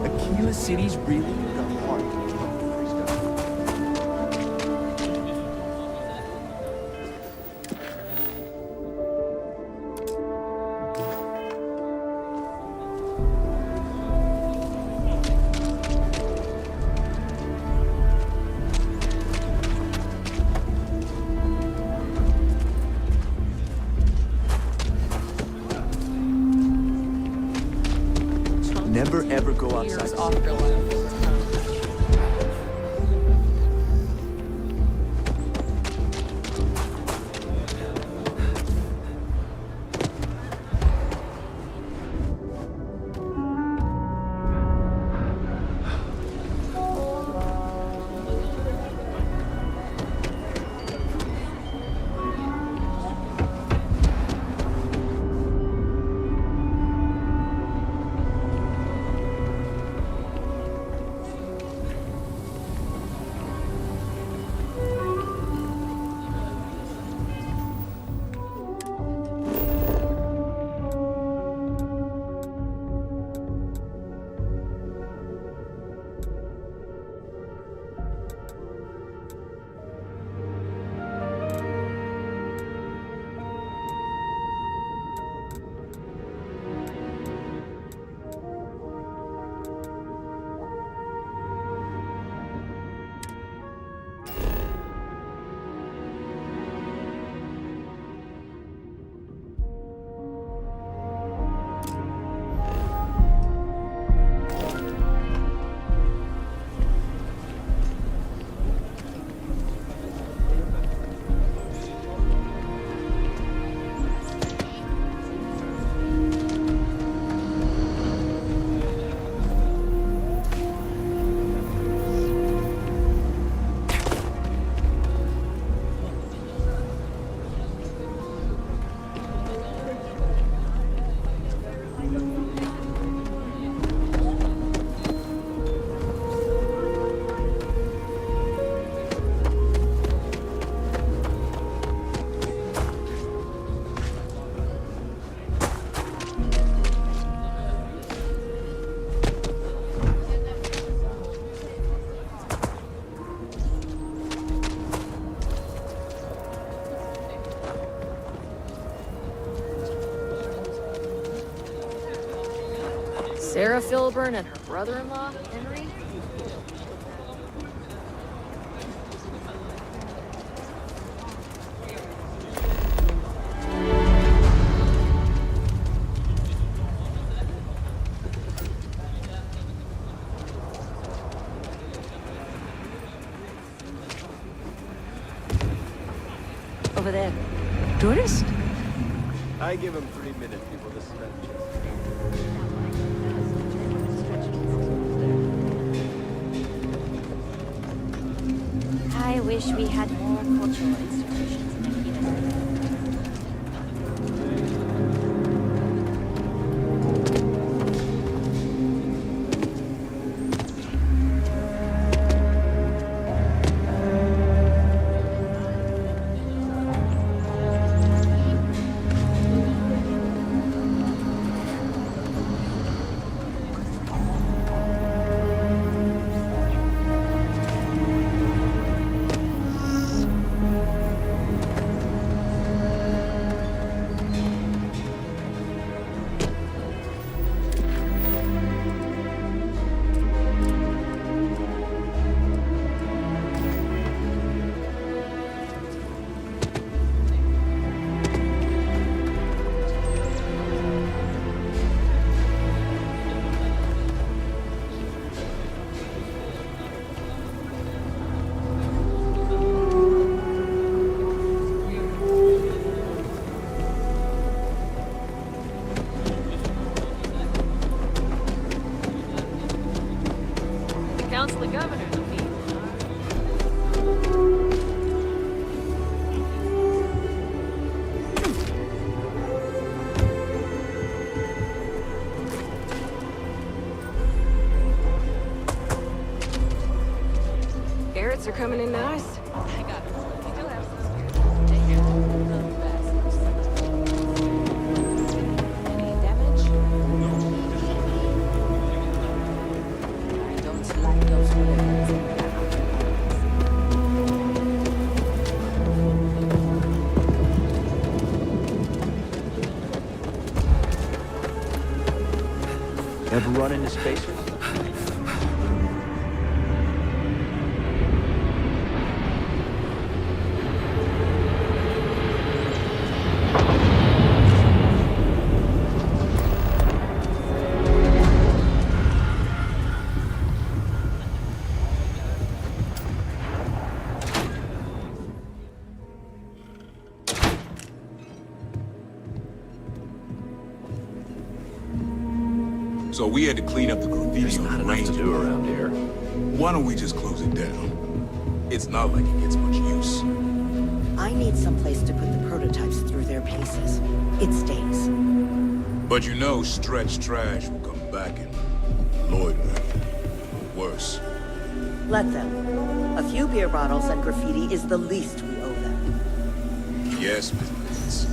Aquila City's really the heart of Never ever go outside. Sarah Filburn and her brother-in-law, Henry? Over there. Tourist? I give him 3 minutes before the smell I wish we had more cultural institutions in Akita. Council of Governors will be. Garrett's are coming in nice. I got it. Still have some spirits. Take care. Little bastards. Any damage? I don't like those hooligans in the Ever run into spacers? So we had to clean up the graffiti. There's not enough to do around here. Why don't we just close it down? It's not like it gets much use. I need someplace to put the prototypes through their paces. It stays. But you know Stretch Trash will come back and loiter. Worse. Let them. A few beer bottles and graffiti is the least we owe them. Yes, business.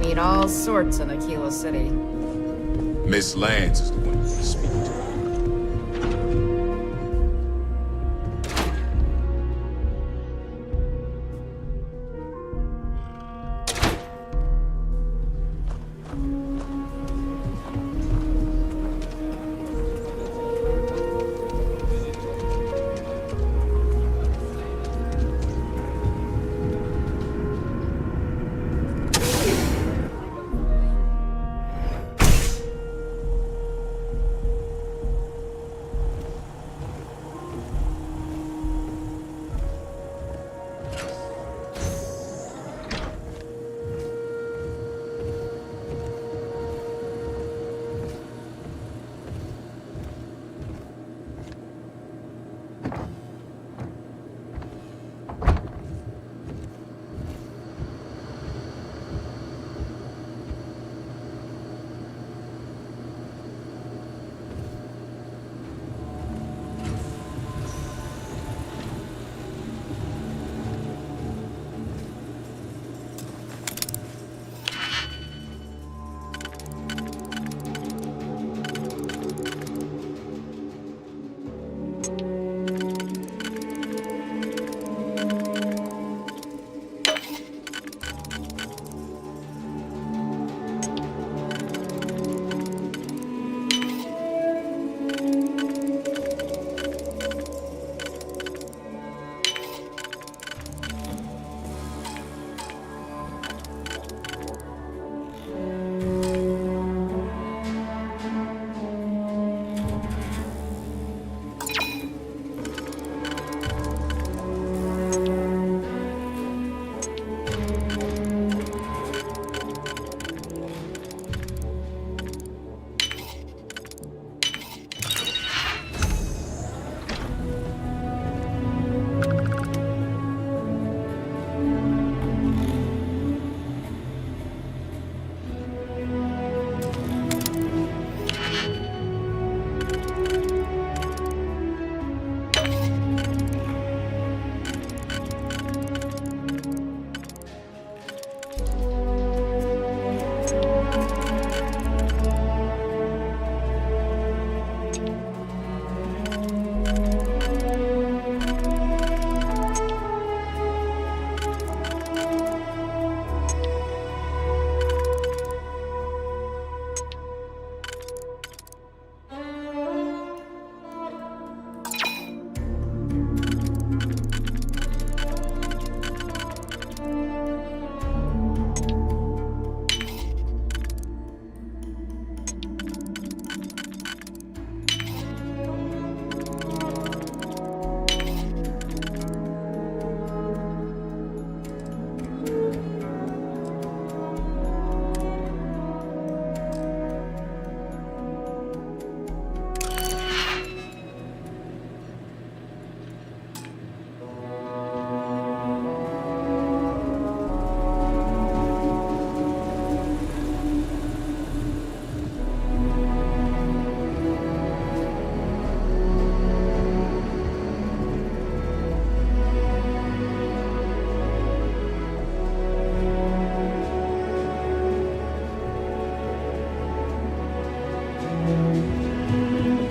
meet all sorts in Aquila City. Miss Lance is the one you want to speak to.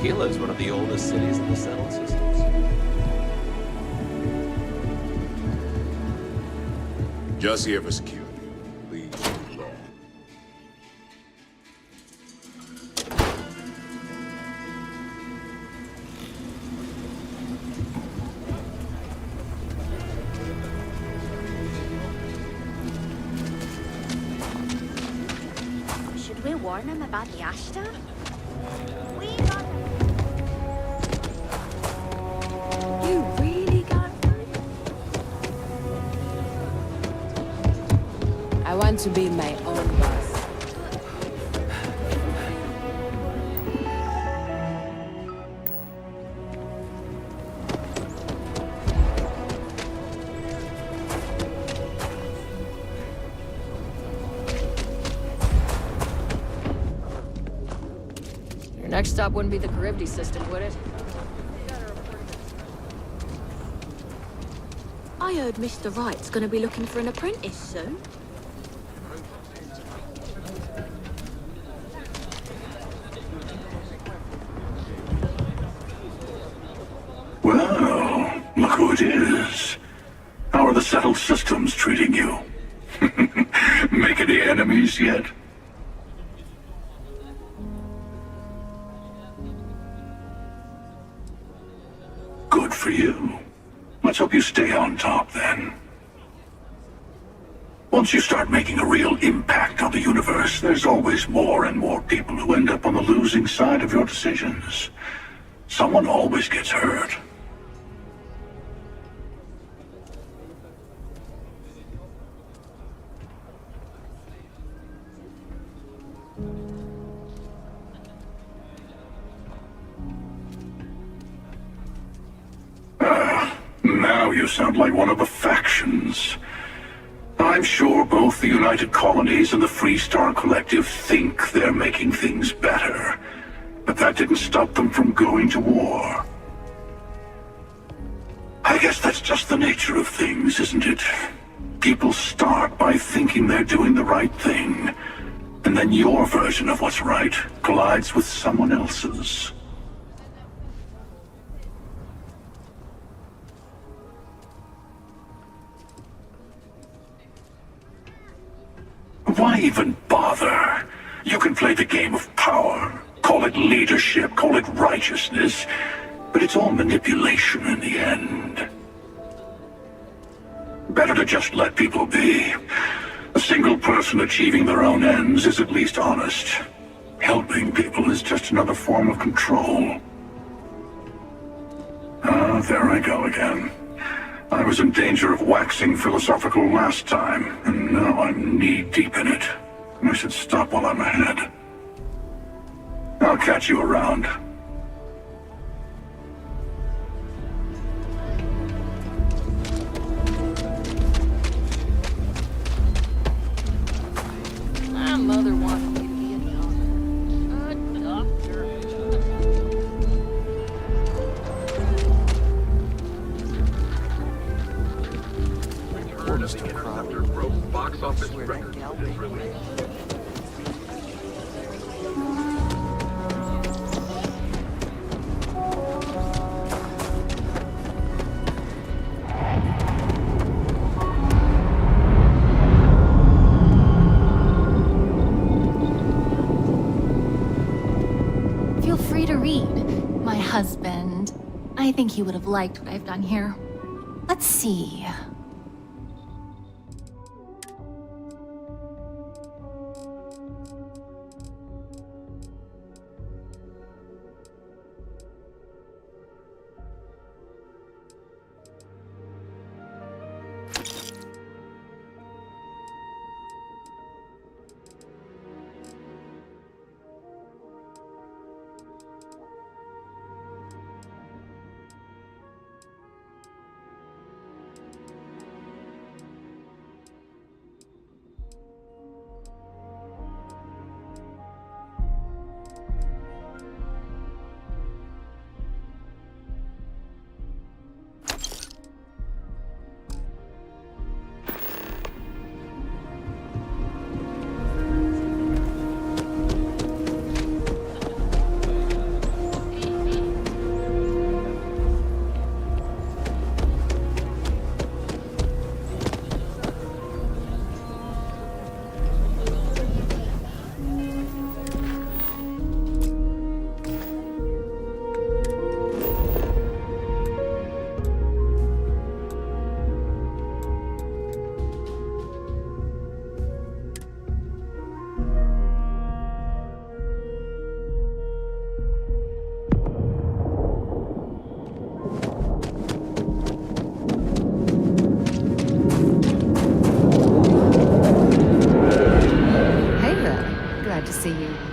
Aquila is one of the oldest cities in the settled systems. Just here for security. Please move along. Should we warn him about the Ashta? You really got I want to be my own boss. Your next stop wouldn't be the Charybdis system, would it? I heard Mr. Wright's gonna be looking for an apprentice soon. it is. How are the settled systems treating you? Make any enemies yet? Good for you. Let's hope you stay on top then. Once you start making a real impact on the universe, there's always more and more people who end up on the losing side of your decisions. Someone always gets hurt. Now you sound like one of the factions. I'm sure both the United Colonies and the Freestar Collective think they're making things better, but that didn't stop them from going to war. I guess that's just the nature of things, isn't it? People start by thinking they're doing the right thing, and then your version of what's right collides with someone else's. Why even bother? You can play the game of power, call it leadership, call it righteousness, but it's all manipulation in the end. Better to just let people be. A single person achieving their own ends is at least honest. Helping people is just another form of control. Ah, there I go again. I was in danger of waxing philosophical last time, and now I'm knee-deep in it. I should stop while I'm ahead. I'll catch you around. My mother wanted me to be a doctor. Box office record is released. Feel free to read. My husband. I think he would have liked what I've done here. Let's see.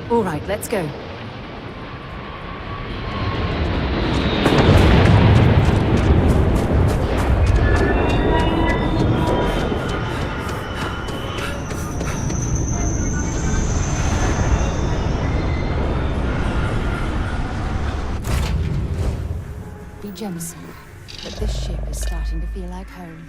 All right, let's go. Be Jemison, but this ship is starting to feel like home.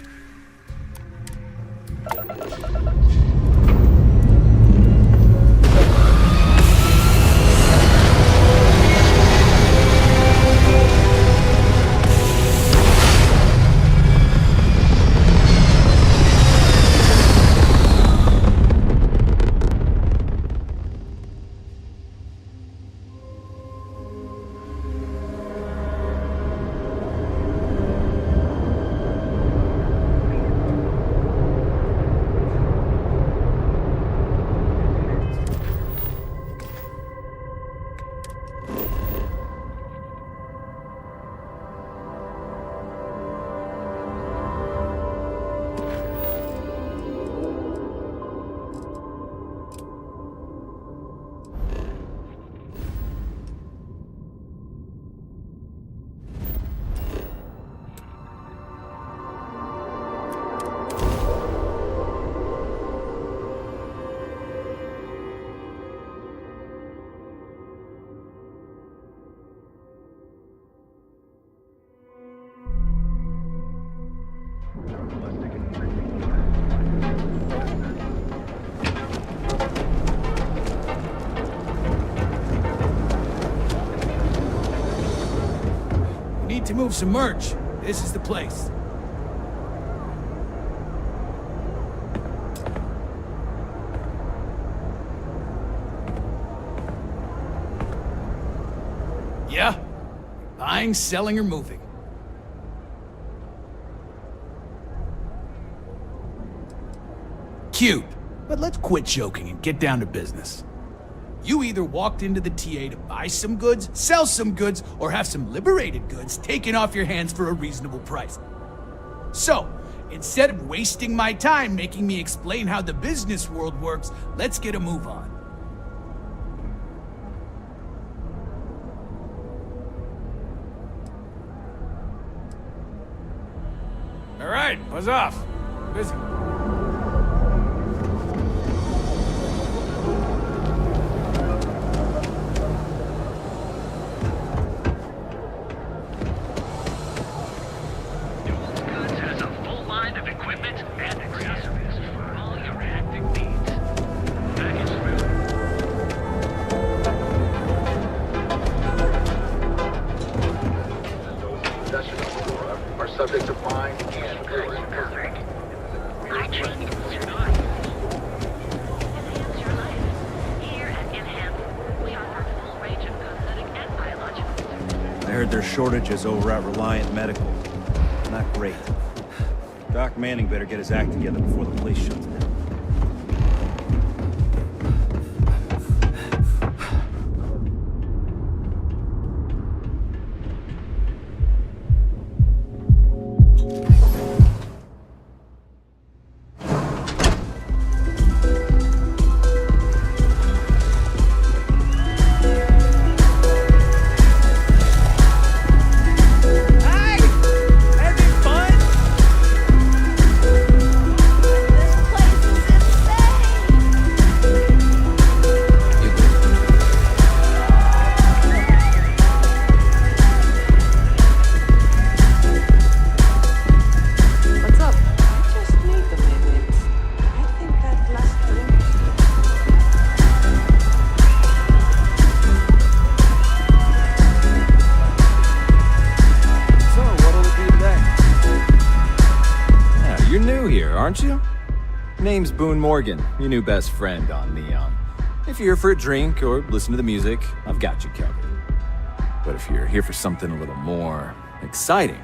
move some merch, this is the place. Yeah? Buying, selling, or moving. Cute. But let's quit joking and get down to business. You either walked into the TA to buy some goods, sell some goods, or have some liberated goods taken off your hands for a reasonable price. So, instead of wasting my time making me explain how the business world works, let's get a move on. All right, buzz off. Busy. Subject to fine and covered. I trained in survival. Enhance your life. Here at Enhance, we offer a full range of cosmetic and biological services. I heard there's shortages over at Reliant Medical. Not great. Doc Manning better get his act together before the place shuts down. Aren't you? Name's Boone Morgan, your new best friend on Neon. If you're here for a drink or listen to the music, I've got you covered. But if you're here for something a little more exciting,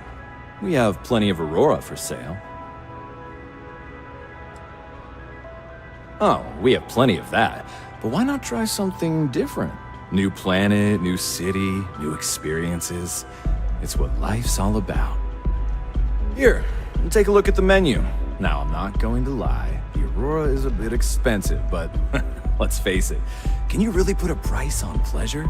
we have plenty of Aurora for sale. Oh, we have plenty of that, but why not try something different? New planet, new city, new experiences. It's what life's all about. Here, take a look at the menu. Now, I'm not going to lie, the Aurora is a bit expensive, but let's face it, can you really put a price on pleasure?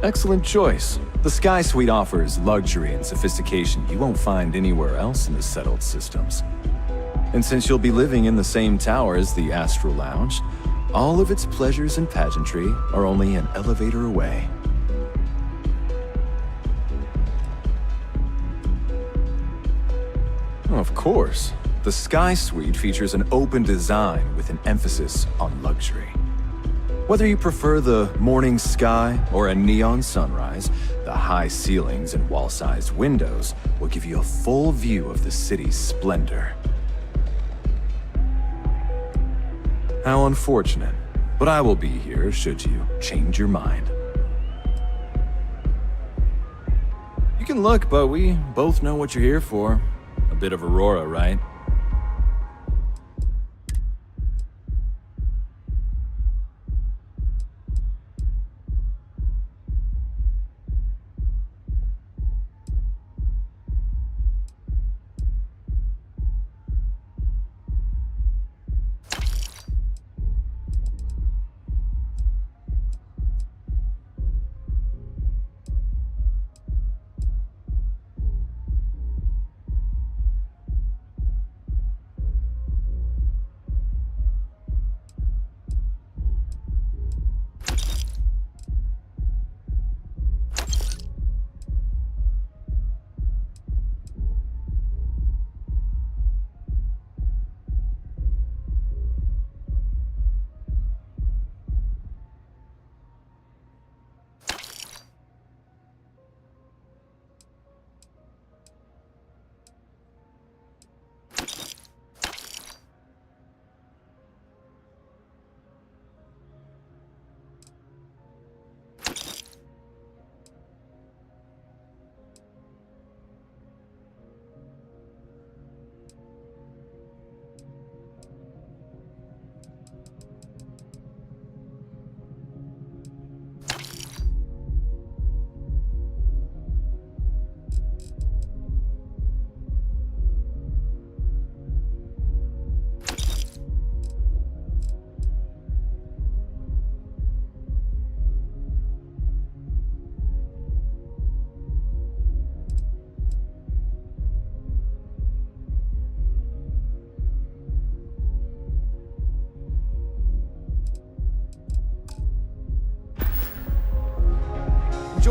Excellent choice. The Sky Suite offers luxury and sophistication you won't find anywhere else in the settled systems. And since you'll be living in the same tower as the Astral Lounge, all of its pleasures and pageantry are only an elevator away. Of course. The Sky Suite features an open design with an emphasis on luxury. Whether you prefer the morning sky or a neon sunrise, the high ceilings and wall-sized windows will give you a full view of the city's splendor. How unfortunate, but I will be here should you change your mind. You can look, but we both know what you're here for. A bit of Aurora, right?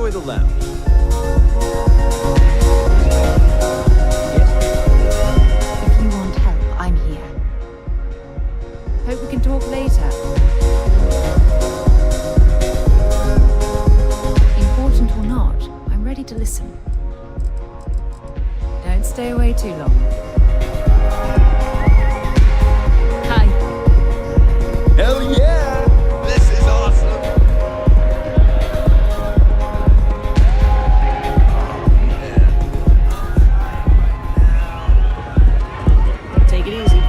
enjoy the lounge. If you want help, I'm here. Hope we can talk later. Important or not, I'm ready to listen. Don't stay away too long. Hi. Hell yeah! This is awesome! Take it easy.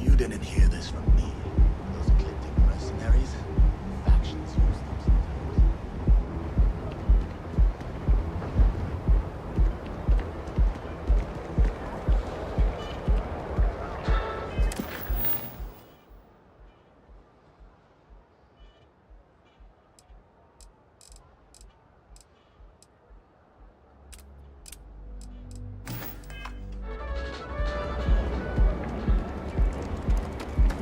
You didn't hear this from me. Those eclectic mercenaries, factions use them sometimes.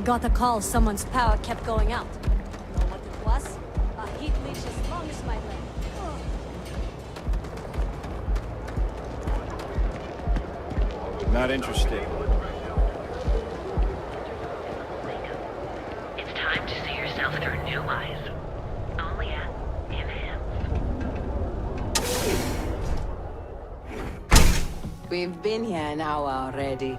Got a call, someone's power kept going out. Know what it was? A heat leash as long as my leg. Not interested. It's time to see yourself through new eyes. Only at Enhance. We've been here an hour already.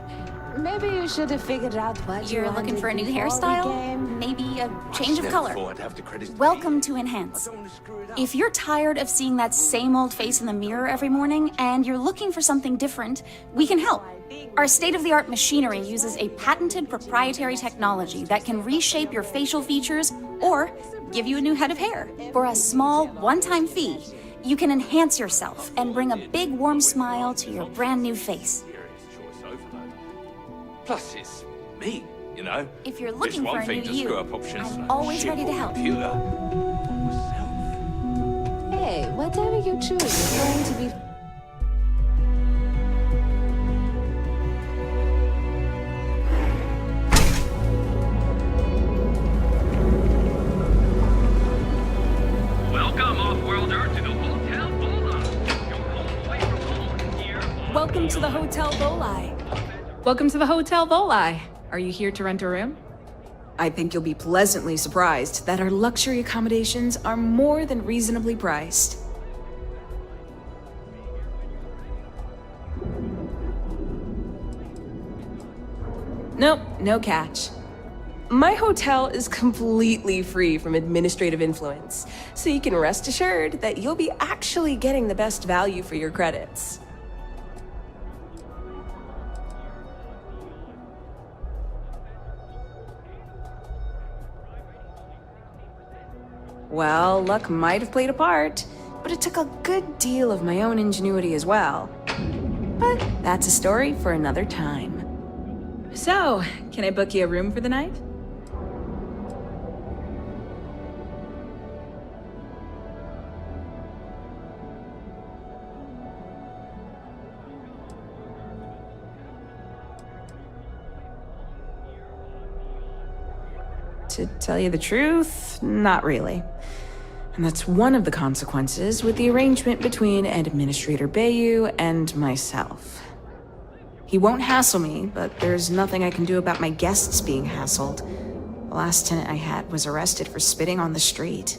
Maybe you should have figured out what You're looking for a new hairstyle? Maybe a change of color? Welcome. Welcome to Enhance. If you're tired of seeing that same old face in the mirror every morning and you're looking for something different, we can help. Our state-of-the-art machinery uses a patented proprietary technology that can reshape your facial features or give you a new head of hair. For a small, one-time fee, you can enhance yourself and bring a big, warm smile to your brand new face. Plus, it's me, you know. If you're It's looking for one a thing new to you, screw up options I'm like always shit ready to or help. computer. Hey, whatever you choose is going to be... Welcome, off-worlder, to the Hotel Bola. Your home away from home here. Welcome to the Hotel Volai. Welcome to the Hotel Volai. Are you here to rent a room? I think you'll be pleasantly surprised that our luxury accommodations are more than reasonably priced. Nope, no catch. My hotel is completely free from administrative influence, so you can rest assured that you'll be actually getting the best value for your credits. Well, luck might have played a part, but it took a good deal of my own ingenuity as well. But that's a story for another time. So, can I book you a room for the night? To tell you the truth, not really. And that's one of the consequences with the arrangement between Administrator Bayou and myself. He won't hassle me, but there's nothing I can do about my guests being hassled. The last tenant I had was arrested for spitting on the street.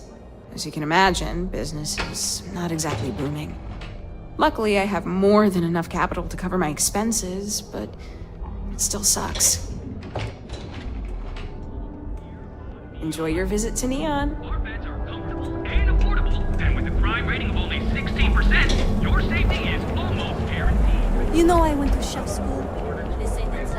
As you can imagine, business is not exactly booming. Luckily, I have more than enough capital to cover my expenses, but it still sucks. Enjoy your visit to Neon. And with a crime rating of only 16%, your safety is almost guaranteed. You know I went to chef school. They say that's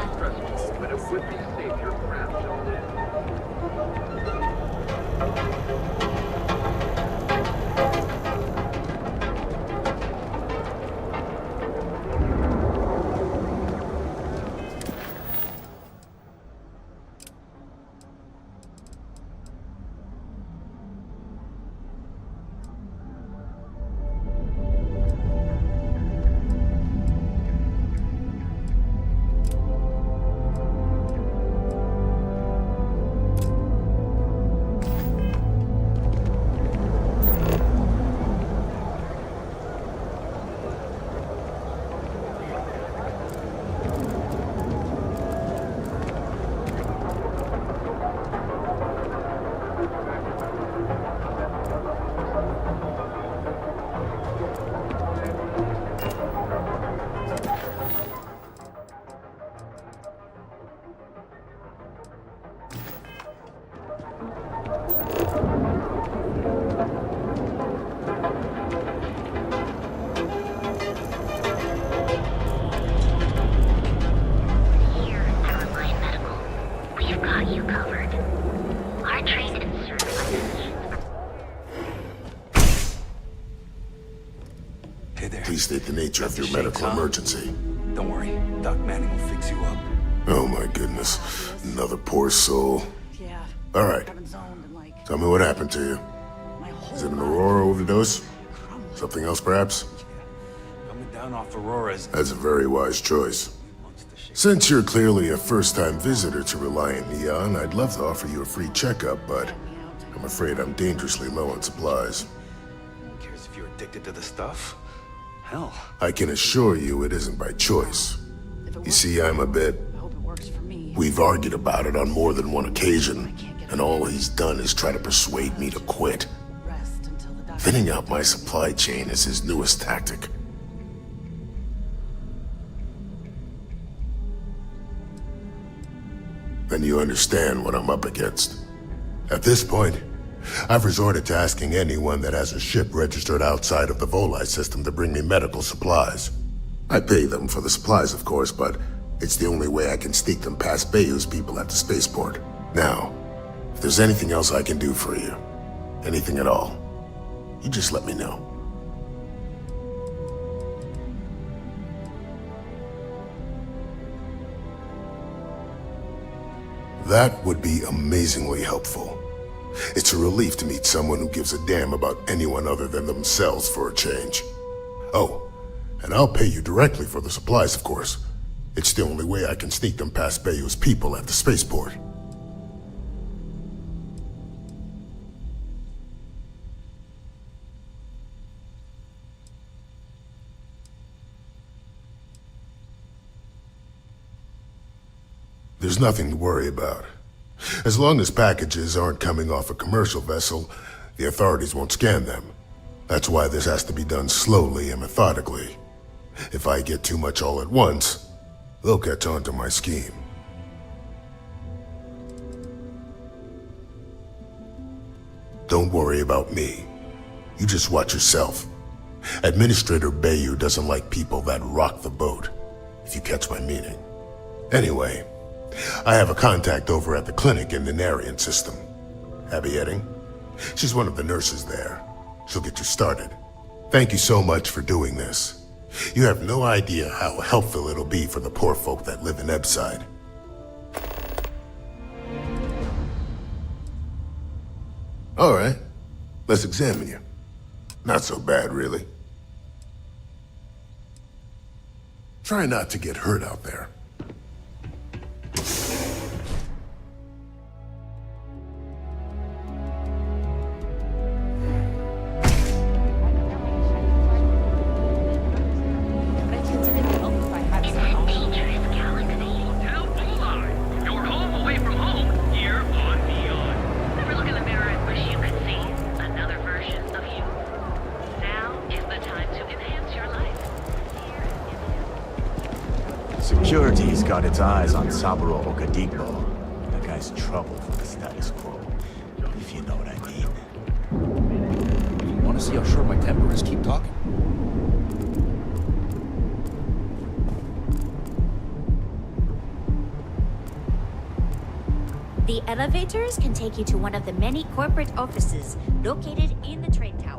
Please state the nature of your medical emergency. Don't worry, Doc Manning will fix you up. Oh my goodness. Another poor soul. Yeah. Alright. Tell me what happened to you. Is it an Aurora overdose? Something else, perhaps? Coming down off Aurora's. That's a very wise choice. Since you're clearly a first-time visitor to Reliant Neon, I'd love to offer you a free checkup, but I'm afraid I'm dangerously low on supplies. Who cares if you're addicted to the stuff? Hell. I can assure you it isn't by choice. You see, I'm a bit... We've argued about it on more than one occasion, and all he's done is try to persuade me to quit. Thinning out my supply chain is his newest tactic. Then you understand what I'm up against. At this point, I've resorted to asking anyone that has a ship registered outside of the Volai system to bring me medical supplies. I pay them for the supplies, of course, but it's the only way I can sneak them past Bayou's people at the spaceport. Now, if there's anything else I can do for you, anything at all, you just let me know. That would be amazingly helpful. It's a relief to meet someone who gives a damn about anyone other than themselves for a change. Oh, and I'll pay you directly for the supplies, of course. It's the only way I can sneak them past Bayou's people at the spaceport. There's nothing to worry about. As long as packages aren't coming off a commercial vessel, the authorities won't scan them. That's why this has to be done slowly and methodically. If I get too much all at once, they'll catch on to my scheme. Don't worry about me. You just watch yourself. Administrator Bayou doesn't like people that rock the boat, if you catch my meaning. Anyway, I have a contact over at the clinic in the Narian system. Abby Edding. She's one of the nurses there. She'll get you started. Thank you so much for doing this. You have no idea how helpful it'll be for the poor folk that live in Ebside. All right, let's examine you. Not so bad, really. Try not to get hurt out there. Now is the time to enhance your life. Security's got its eyes on Saburo Okadipo. That guy's trouble for the status quo, if you know what I mean. You want to see how short my temper is? Keep talking. The elevators can take you to one of the many corporate offices located in the train tower.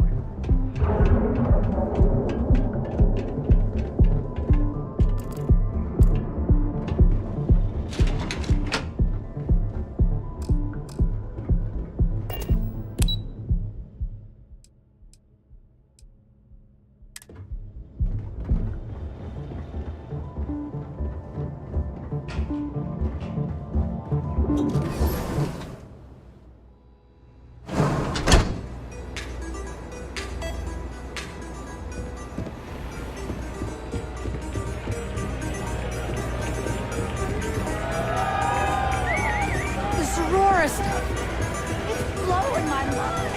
This Aurora stuff, it's blowing my mind.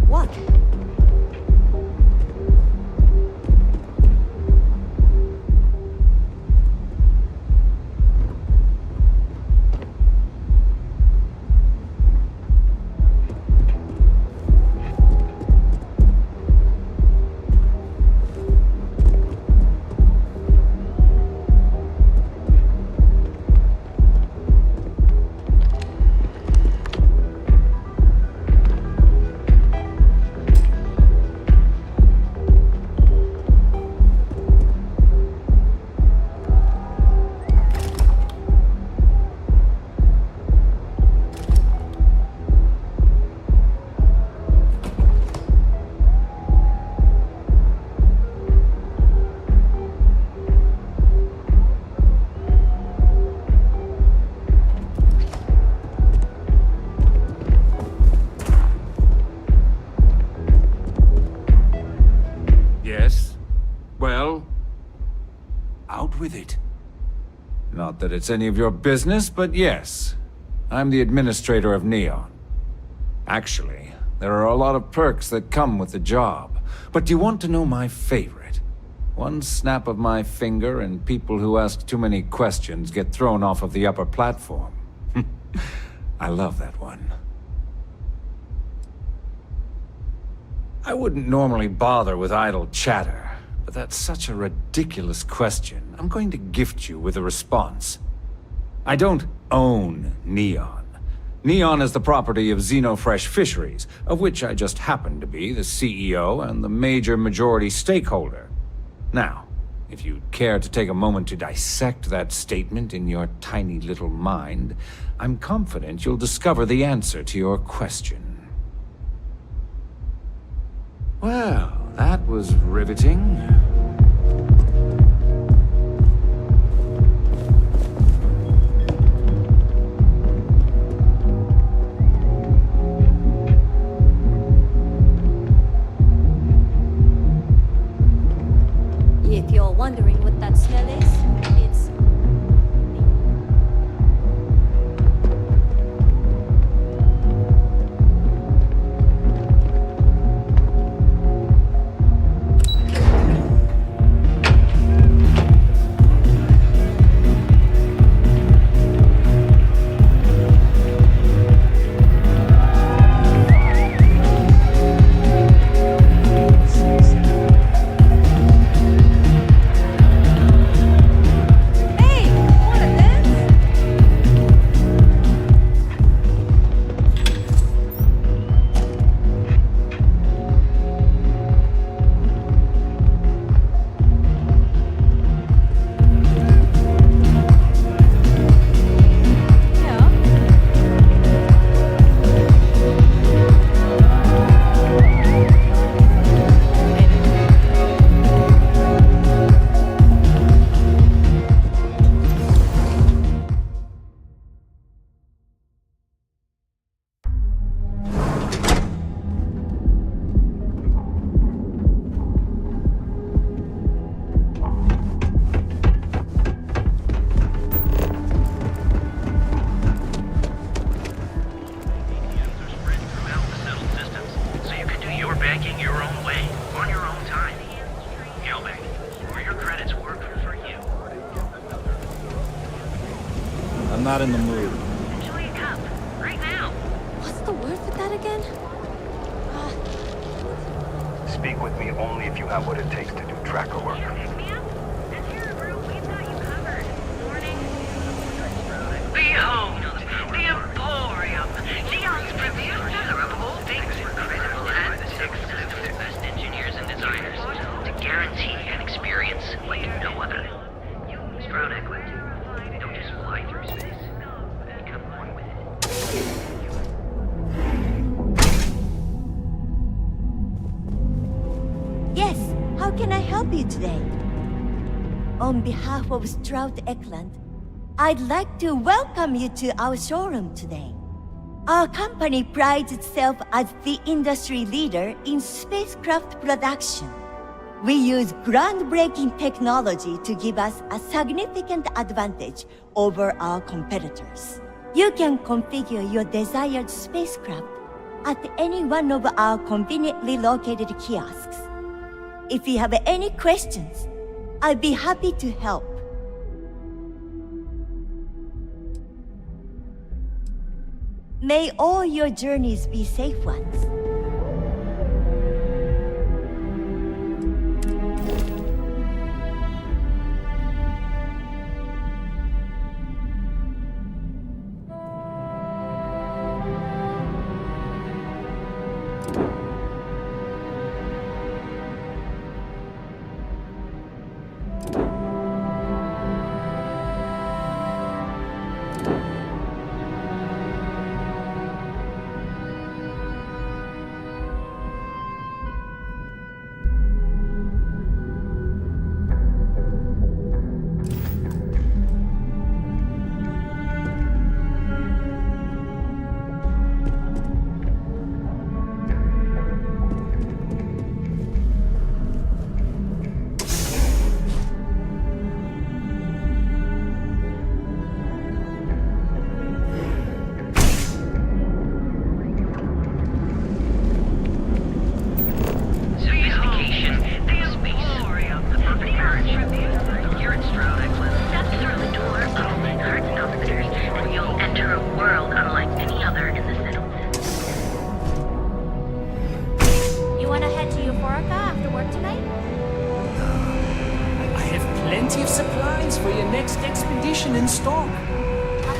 What? Yes? Well? Out with it. Not that it's any of your business, but yes. I'm the administrator of Neon. Actually, there are a lot of perks that come with the job. But do you want to know my favorite? One snap of my finger and people who ask too many questions get thrown off of the upper platform. I love that one. I wouldn't normally bother with idle chatter, but that's such a ridiculous question. I'm going to gift you with a response. I don't own Neon. Neon is the property of Xenofresh Fisheries, of which I just happen to be the CEO and the major majority stakeholder. Now, if you'd care to take a moment to dissect that statement in your tiny little mind, I'm confident you'll discover the answer to your question. Well, that was riveting. If you're wondering what that smell is, it's... I'm not in the mood. Enjoy a cup. Right now. What's the word for that again? Speak with me only if you have what it takes to do tracker work. Behold, the Emporium, Leon's producer of all things incredible and excellent, best engineers and designers, to guarantee an experience like no other. Stroud Equid, don't just fly through space, become one with it. Yes, how can I help you today? On behalf of Stroud Eklund, I'd like to welcome you to our showroom today. Our company prides itself as the industry leader in spacecraft production. We use groundbreaking technology to give us a significant advantage over our competitors. You can configure your desired spacecraft at any one of our conveniently located kiosks. If you have any questions, I'd be happy to help. May all your journeys be safe ones.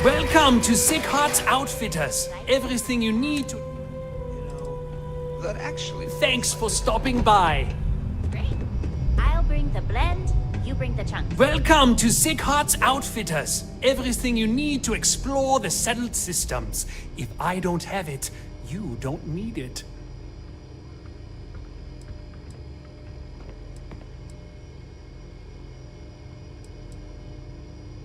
Welcome to Sick Hearts Outfitters. Everything you need to... That actually... Thanks for stopping by. Great. I'll bring the blend, you bring the chunks. Welcome to Sick Hearts Outfitters. Everything you need to explore the settled systems. If I don't have it, you don't need it.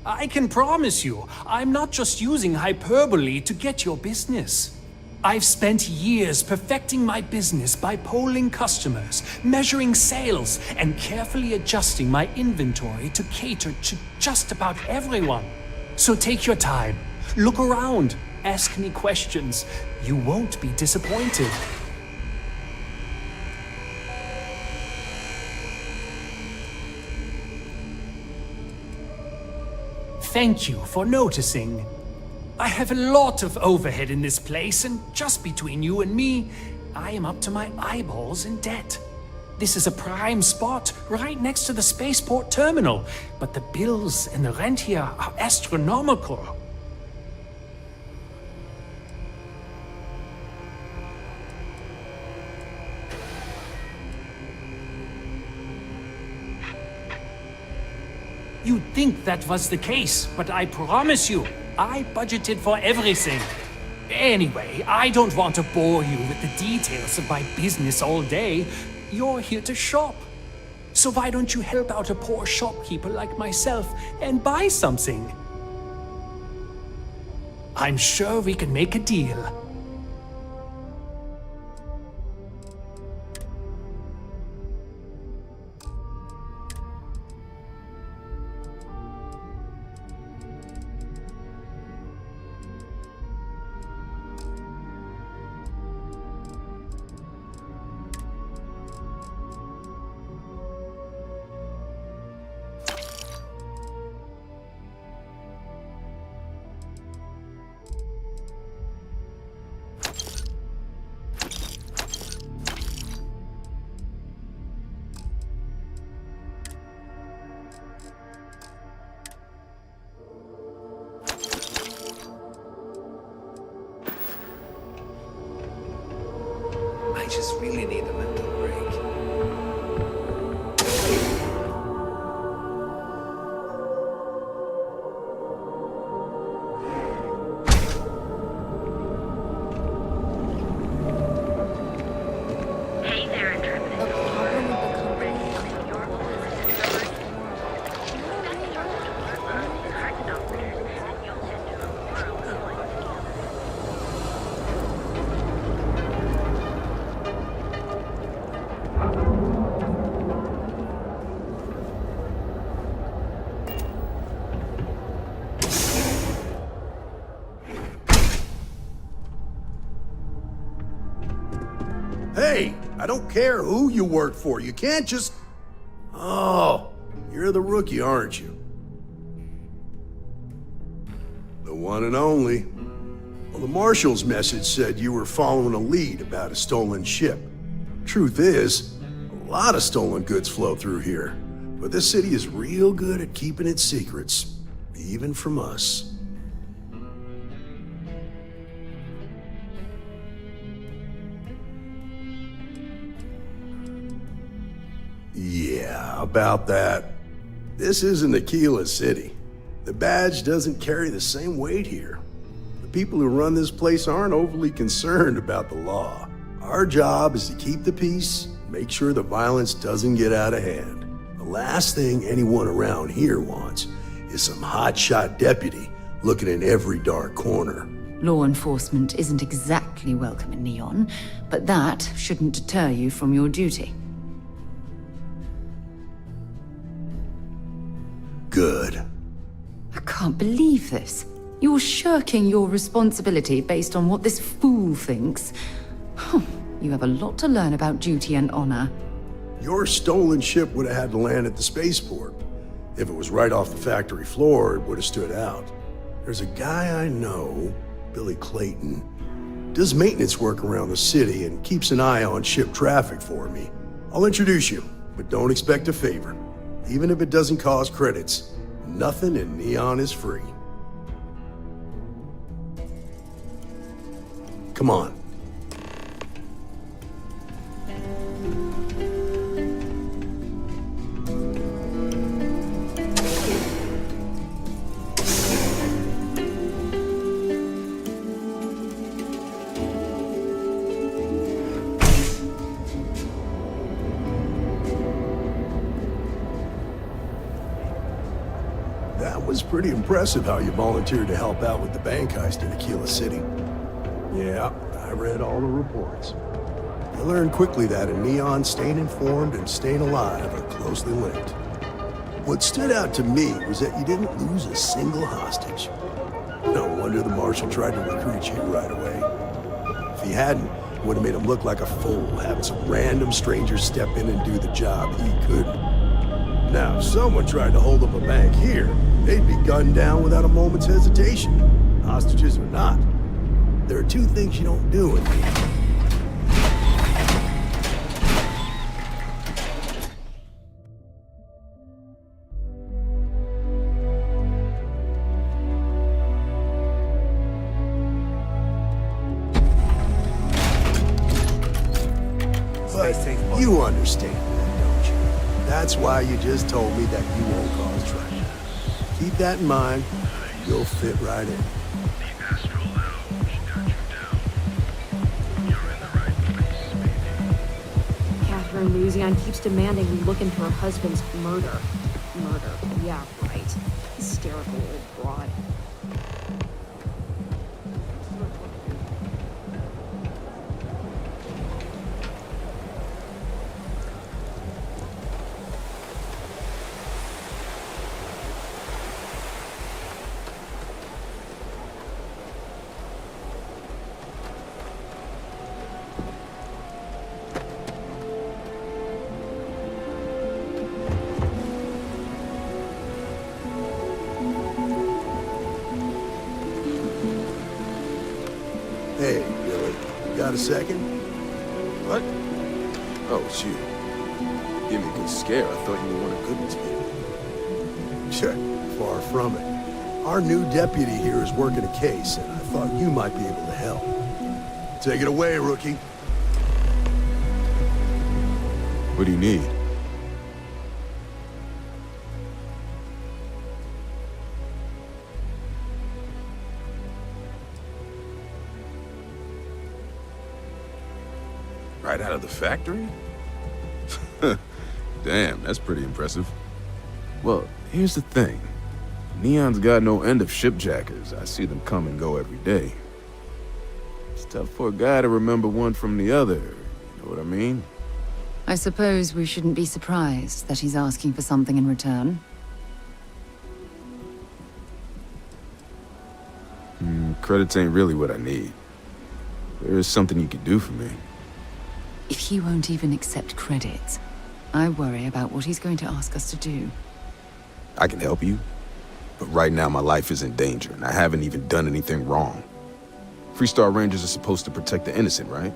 I can promise you, I'm not just using hyperbole to get your business. I've spent years perfecting my business by polling customers, measuring sales, and carefully adjusting my inventory to cater to just about everyone. So take your time, look around, ask me questions. You won't be disappointed. Thank you for noticing. I have a lot of overhead in this place, and just between you and me, I am up to my eyeballs in debt. This is a prime spot right next to the spaceport terminal, but the bills and the rent here are astronomical. You'd think that was the case, but I promise you, I budgeted for everything. Anyway, I don't want to bore you with the details of my business all day. You're here to shop. So why don't you help out a poor shopkeeper like myself and buy something? I'm sure we can make a deal. just really need a mental break. Hey there, Intrepid. Hey, I don't care who you work for. You can't just... Oh, you're the rookie, aren't you? The one and only. Well, the marshal's message said you were following a lead about a stolen ship. Truth is, a lot of stolen goods flow through here. But this city is real good at keeping its secrets, even from us. Yeah, about that. This isn't Aquila City. The badge doesn't carry the same weight here. The people who run this place aren't overly concerned about the law. Our job is to keep the peace, make sure the violence doesn't get out of hand. The last thing anyone around here wants is some hotshot deputy looking in every dark corner. Law enforcement isn't exactly welcome in Neon, but that shouldn't deter you from your duty. Good. I can't believe this. You're shirking your responsibility based on what this fool thinks. You have a lot to learn about duty and honor. Your stolen ship would have had to land at the spaceport. If it was right off the factory floor, it would have stood out. There's a guy I know, Billy Clayton, does maintenance work around the city and keeps an eye on ship traffic for me. I'll introduce you, but don't expect a favor. Even if it doesn't cost credits, nothing in Neon is free. Come on. That was pretty impressive how you volunteered to help out with the bank heist in Aquila City. Yeah, I read all the reports. I learned quickly that in Neon, staying informed and staying alive are closely linked. What stood out to me was that you didn't lose a single hostage. No wonder the marshal tried to recruit you right away. If he hadn't, it would have made him look like a fool, having some random stranger step in and do the job he couldn't. Now, if someone tried to hold up a bank here, they'd be gunned down without a moment's hesitation. Hostages or not. There are two things you don't do in here. But you understand that, don't you? That's why you just told me that you won't cause trouble. Keep that in mind, you'll fit right in. Catherine Louisiane keeps demanding we look into her husband's murder. Murder, yeah, right. Hysterical old broad. Hey, Billy, got a second? What? Oh, it's you. Give me a good scare. I thought you were one of Goodman's people. Sure, far from it. Our new deputy here is working a case, and I thought you might be able to help. Take it away, rookie. What do you need? Right out of the factory? Damn, that's pretty impressive. Well, here's the thing. Neon's got no end of shipjackers. I see them come and go every day. It's tough for a guy to remember one from the other, you know what I mean? I suppose we shouldn't be surprised that he's asking for something in return. Credits ain't really what I need. There is something you could do for me. If he won't even accept credit, I worry about what he's going to ask us to do. I can help you, but right now my life is in danger, and I haven't even done anything wrong. Freestar Rangers are supposed to protect the innocent, right?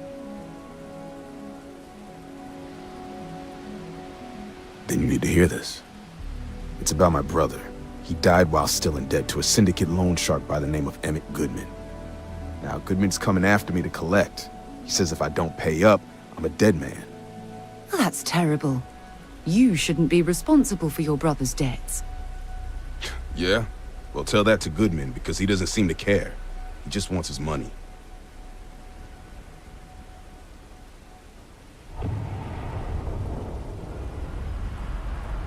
Then you need to hear this. It's about my brother. He died while still in debt to a syndicate loan shark by the name of Emmett Goodman. Now, Goodman's coming after me to collect. He says if I don't pay up, I'm a dead man. That's terrible. You shouldn't be responsible for your brother's debts. Yeah? Well, tell that to Goodman, because he doesn't seem to care. He just wants his money.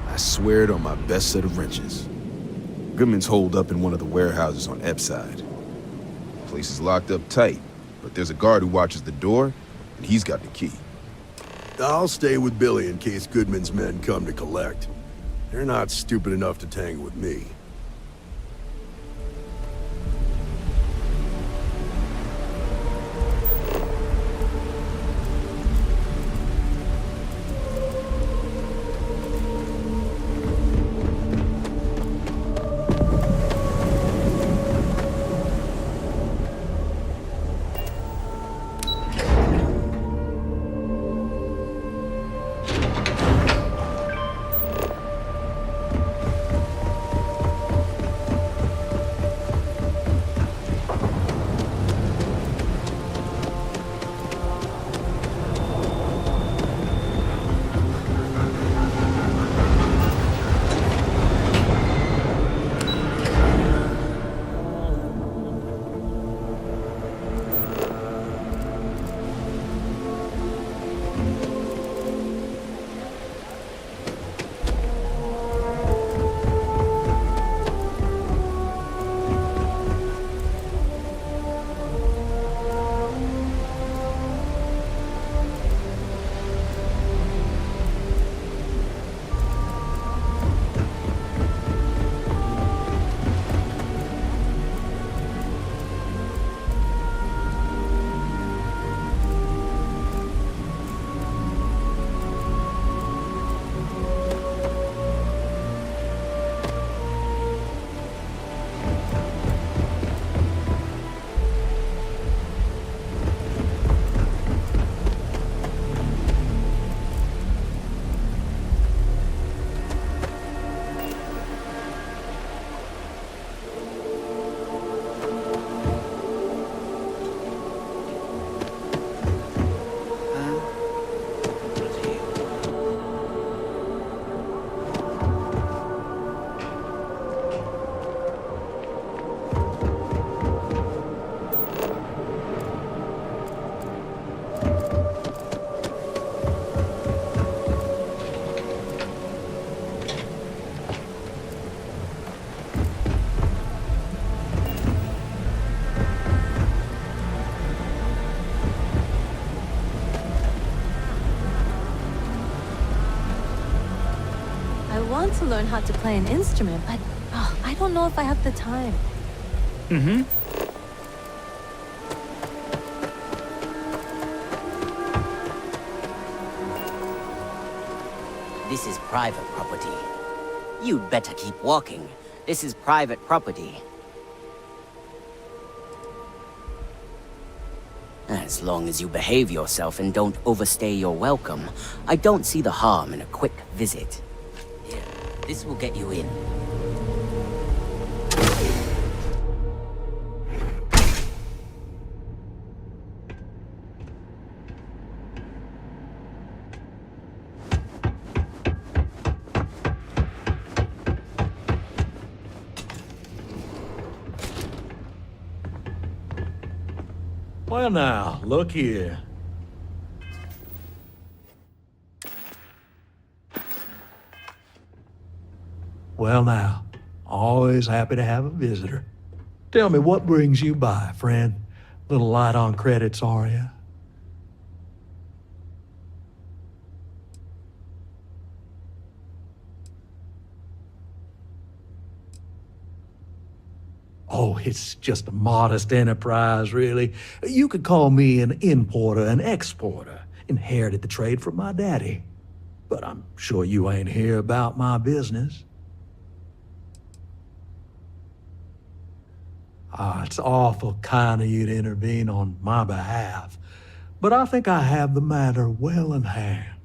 I swear it on my best set of wrenches. Goodman's holed up in one of the warehouses on Epside. The place is locked up tight, but there's a guard who watches the door, and he's got the key. I'll stay with Billy in case Goodman's men come to collect. They're not stupid enough to tangle with me. I want to learn how to play an instrument, but I don't know if I have the time. Mm-hmm. This is private property. You'd better keep walking. This is private property. As long as you behave yourself and don't overstay your welcome, I don't see the harm in a quick visit. Here, this will get you in. Well now, look here. Well now, always happy to have a visitor. Tell me, what brings you by, friend? Little light on credits, are you? Oh, it's just a modest enterprise, really. You could call me an importer and exporter. Inherited the trade from my daddy. But I'm sure you ain't here about my business. It's awful kind of you to intervene on my behalf, but I think I have the matter well in hand.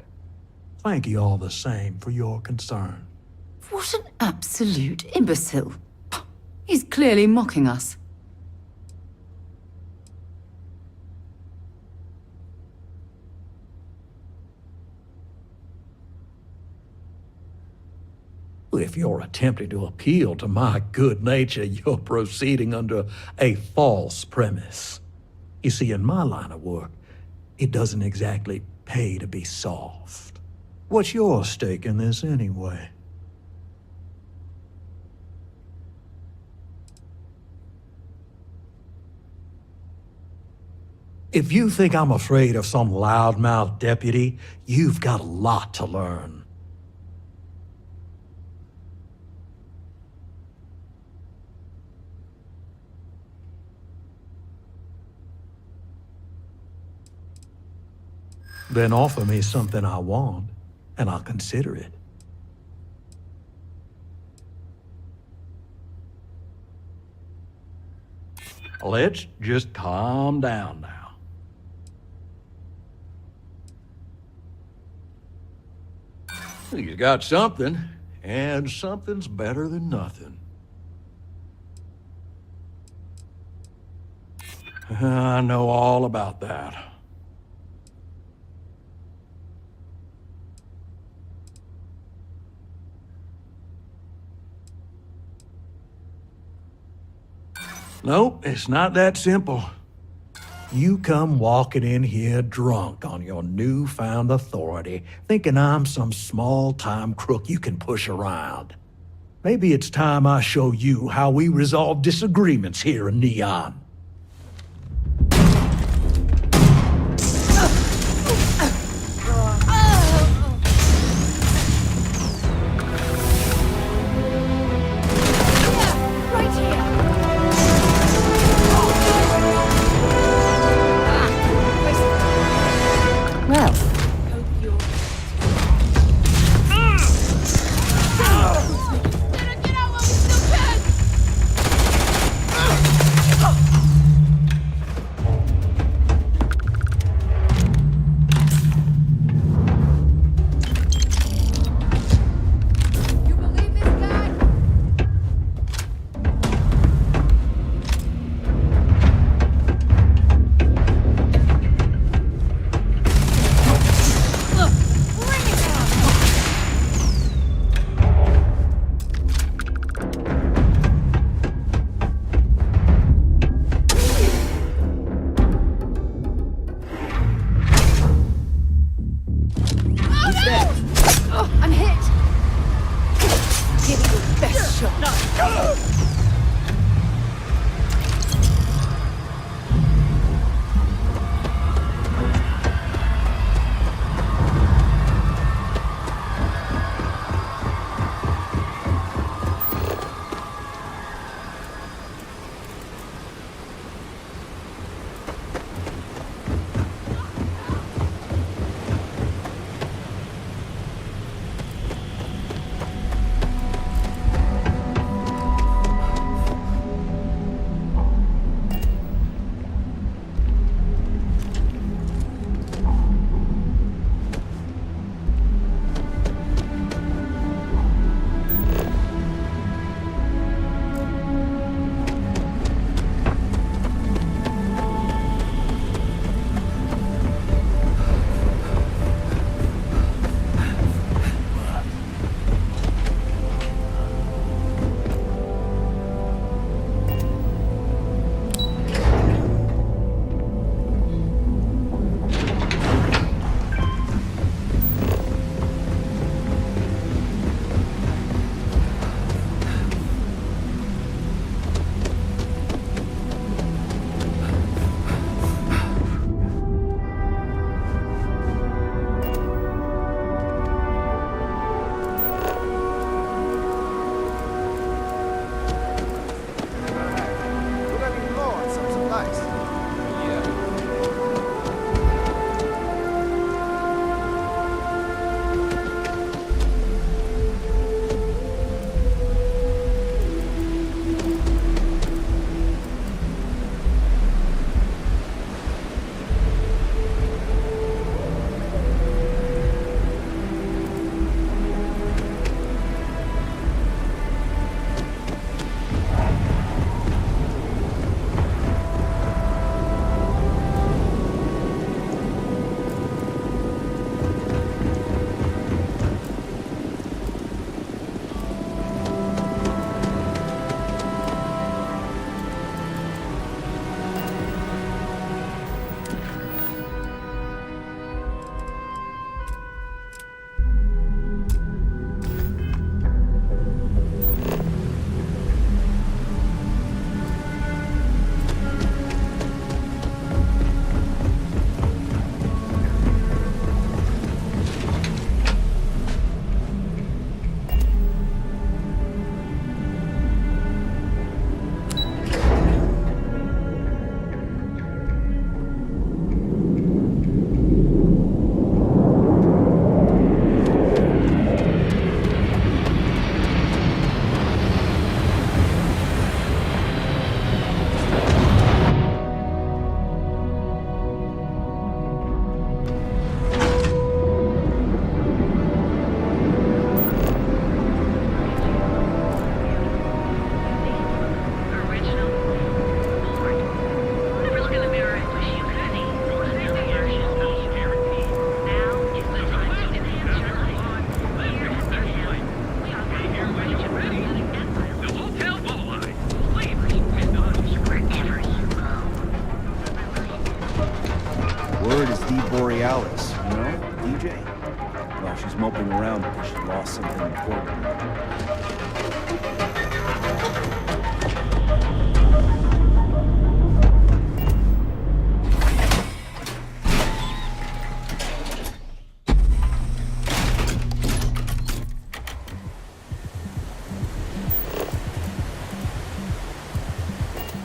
Thank you all the same for your concern. What an absolute imbecile. He's clearly mocking us. If you're attempting to appeal to my good nature, you're proceeding under a false premise. You see, in my line of work, it doesn't exactly pay to be soft. What's your stake in this anyway? If you think I'm afraid of some loudmouth deputy, you've got a lot to learn. Then offer me something I want, and I'll consider it. Let's just calm down now. You got something, and something's better than nothing. I know all about that. Nope, it's not that simple. You come walking in here drunk on your newfound authority, thinking I'm some small-time crook you can push around. Maybe it's time I show you how we resolve disagreements here in Neon. Well. Borealis, you know? DJ? Well, she's moping around because she lost something important.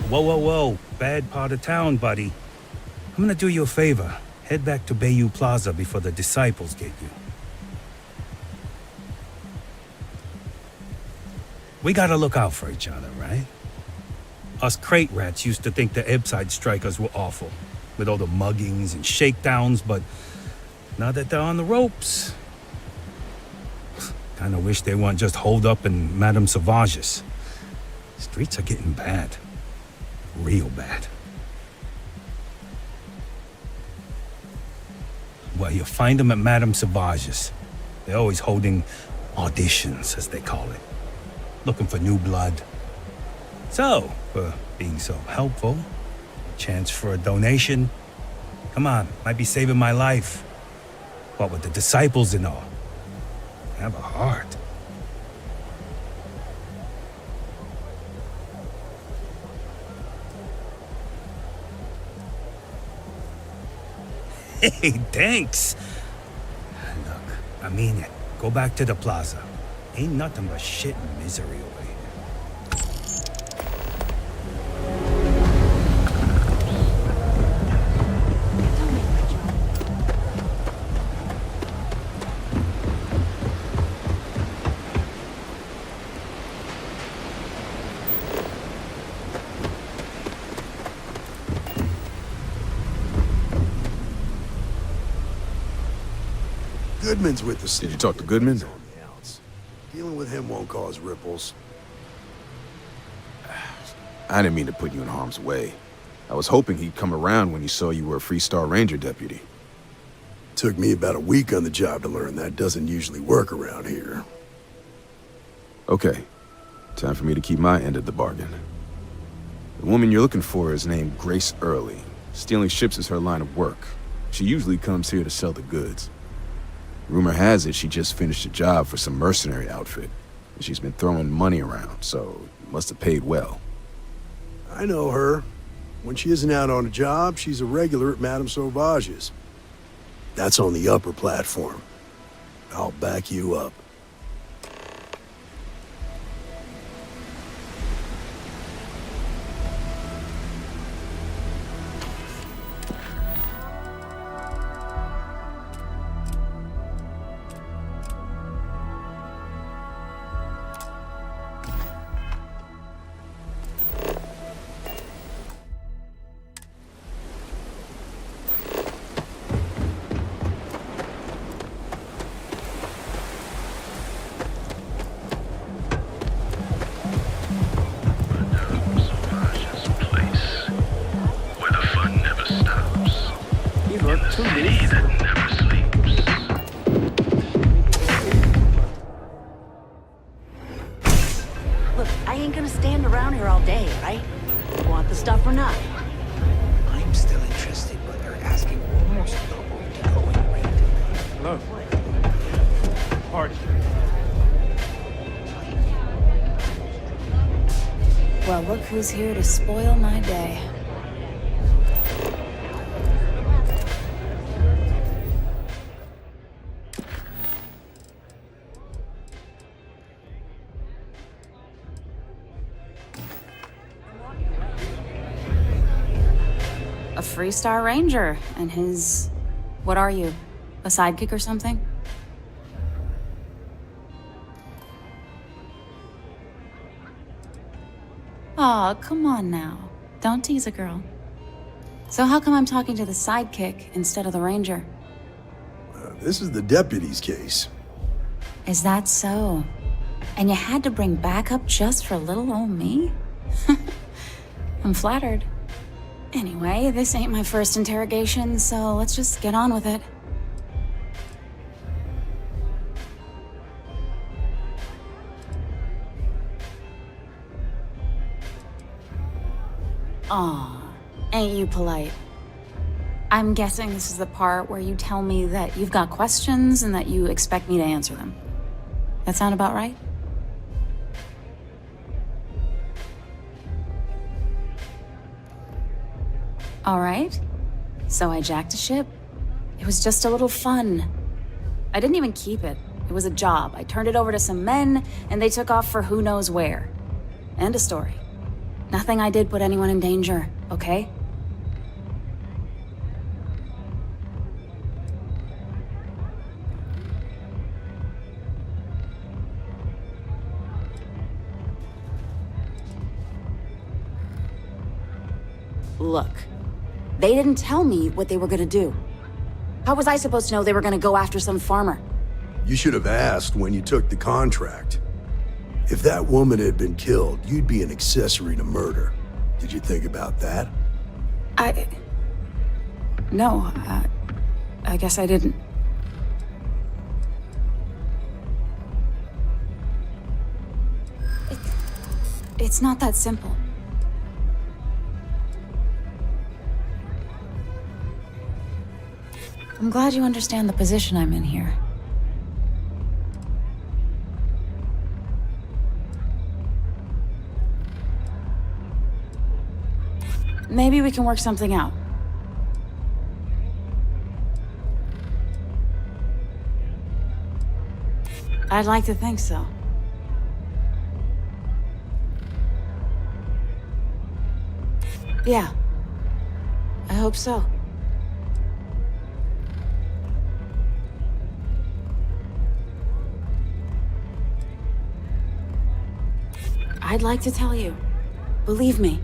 Whoa, whoa, whoa. Bad part of town, buddy. I'm gonna do you a favor. Head back to Bayou Plaza before the disciples get you. We gotta look out for each other, right? Us crate rats used to think the Ebbside strikers were awful, with all the muggings and shakedowns, but now that they're on the ropes, kinda wish they weren't just holed up in Madame Sauvage's. Streets are getting bad. Real bad. Well, you'll find them at Madame Sauvage's. They're always holding auditions, as they call it. Looking for new blood. So, for being so helpful, chance for a donation. Come on, might be saving my life. What with the disciples and all. Have a heart. Hey, thanks. Look, I mean it. Go back to the plaza. Ain't nothing but shit and misery over here. Goodman's with the Did you talk to Goodman? Dealing with him won't cause ripples. I didn't mean to put you in harm's way. I was hoping he'd come around when he saw you were a Freestar Ranger deputy. Took me about a week on the job to learn that doesn't usually work around here. Okay, time for me to keep my end of the bargain. The woman you're looking for is named Grace Early. Stealing ships is her line of work. She usually comes here to sell the goods. Rumor has it she just finished a job for some mercenary outfit, and she's been throwing money around, so must have paid well. I know her. When she isn't out on a job, she's a regular at Madame Sauvage's. That's on the upper platform. I'll back you up. Look, I ain't gonna stand around here all day, right? Want the stuff or not? I'm still interested, but they're asking almost double to go in rate. Hello. Party. Well, look who's here to spoil my day. A Freestar Ranger, and his... what are you? A sidekick or something? Aw, come on now. Don't tease a girl. So how come I'm talking to the sidekick instead of the ranger? This is the deputy's case. Is that so? And you had to bring backup just for little old me? I'm flattered. Anyway, this ain't my first interrogation, so let's just get on with it. Aw, ain't you polite? I'm guessing this is the part where you tell me that you've got questions and that you expect me to answer them. That sound about right? All right. So I jacked a ship. It was just a little fun. I didn't even keep it. It was a job. I turned it over to some men, and they took off for who knows where. End of story. Nothing I did put anyone in danger, okay? Look, they didn't tell me what they were gonna do. How was I supposed to know they were gonna go after some farmer? You should have asked when you took the contract. If that woman had been killed, you'd be an accessory to murder. Did you think about that? No, I guess I didn't. It's not that simple. I'm glad you understand the position I'm in here. Maybe we can work something out. I'd like to think so. Yeah. I hope so. I'd like to tell you. Believe me.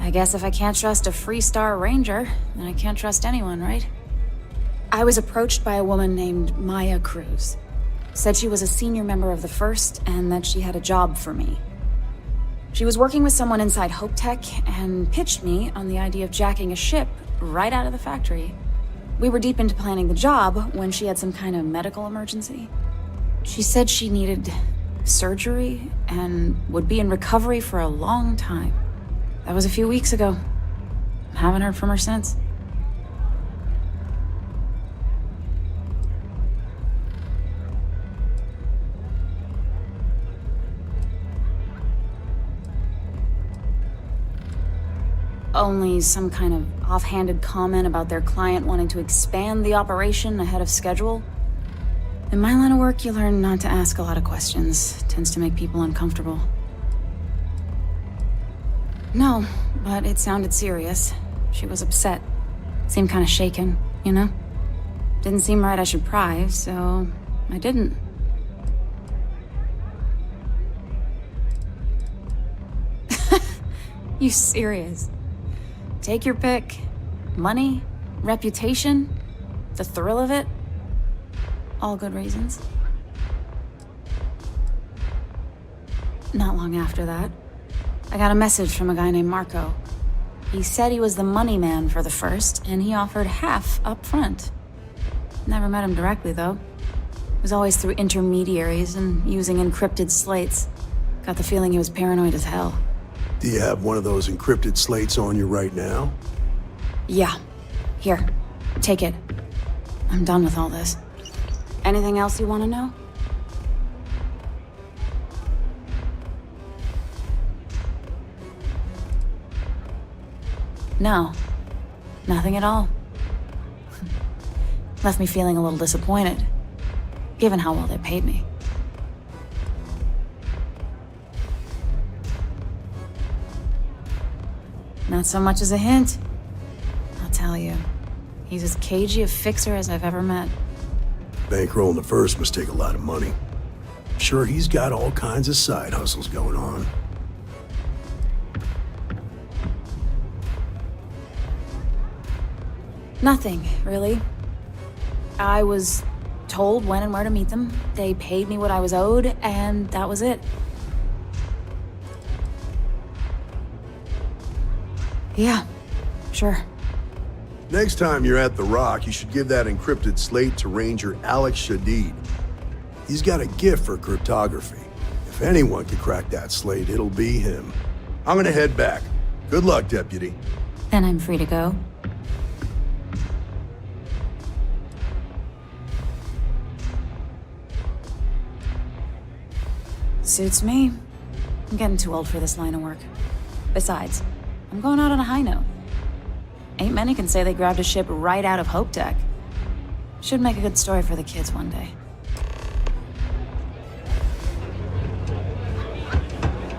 I guess if I can't trust a Freestar Ranger, then I can't trust anyone, right? I was approached by a woman named Maya Cruz. Said she was a senior member of the First and that she had a job for me. She was working with someone inside Hope Tech and pitched me on the idea of jacking a ship right out of the factory. We were deep into planning the job when she had some kind of medical emergency. She said she needed surgery and would be in recovery for a long time. That was a few weeks ago. Haven't heard from her since. Only some kind of offhanded comment about their client wanting to expand the operation ahead of schedule. In my line of work, you learn not to ask a lot of questions. Tends to make people uncomfortable. No, but it sounded serious. She was upset. Seemed kind of shaken, you know? Didn't seem right I should pry, so I didn't. You serious? Take your pick. Money, reputation, the thrill of it. All good reasons. Not long after that, I got a message from a guy named Marco. He said he was the money man for the First, and he offered half up front. Never met him directly, though. It was always through intermediaries and using encrypted slates. Got the feeling he was paranoid as hell. Do you have one of those encrypted slates on you right now? Yeah. Here. Take it. I'm done with all this. Anything else you want to know? No. Nothing at all. Left me feeling a little disappointed, given how well they paid me. Not so much as a hint. I'll tell you. He's as cagey a fixer as I've ever met. Bankrolling the First must take a lot of money. Sure, he's got all kinds of side hustles going on. Nothing, really. I was told when and where to meet them. They paid me what I was owed, and that was it. Yeah, sure. Next time you're at the Rock, you should give that encrypted slate to Ranger Alex Shadid. He's got a gift for cryptography. If anyone can crack that slate, it'll be him. I'm gonna head back. Good luck, Deputy. Then I'm free to go. Suits me. I'm getting too old for this line of work. Besides, I'm going out on a high note. Ain't many can say they grabbed a ship right out of Hope Tech. Should make a good story for the kids one day.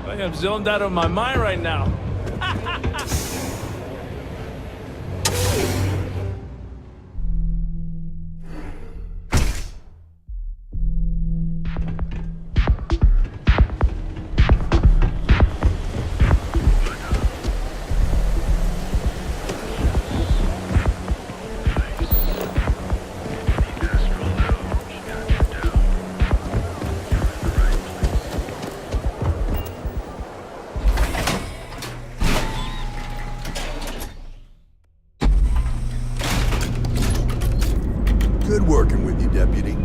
I am zoned out of my mind right now. Good working with you, Deputy.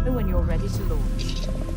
When you're ready to launch.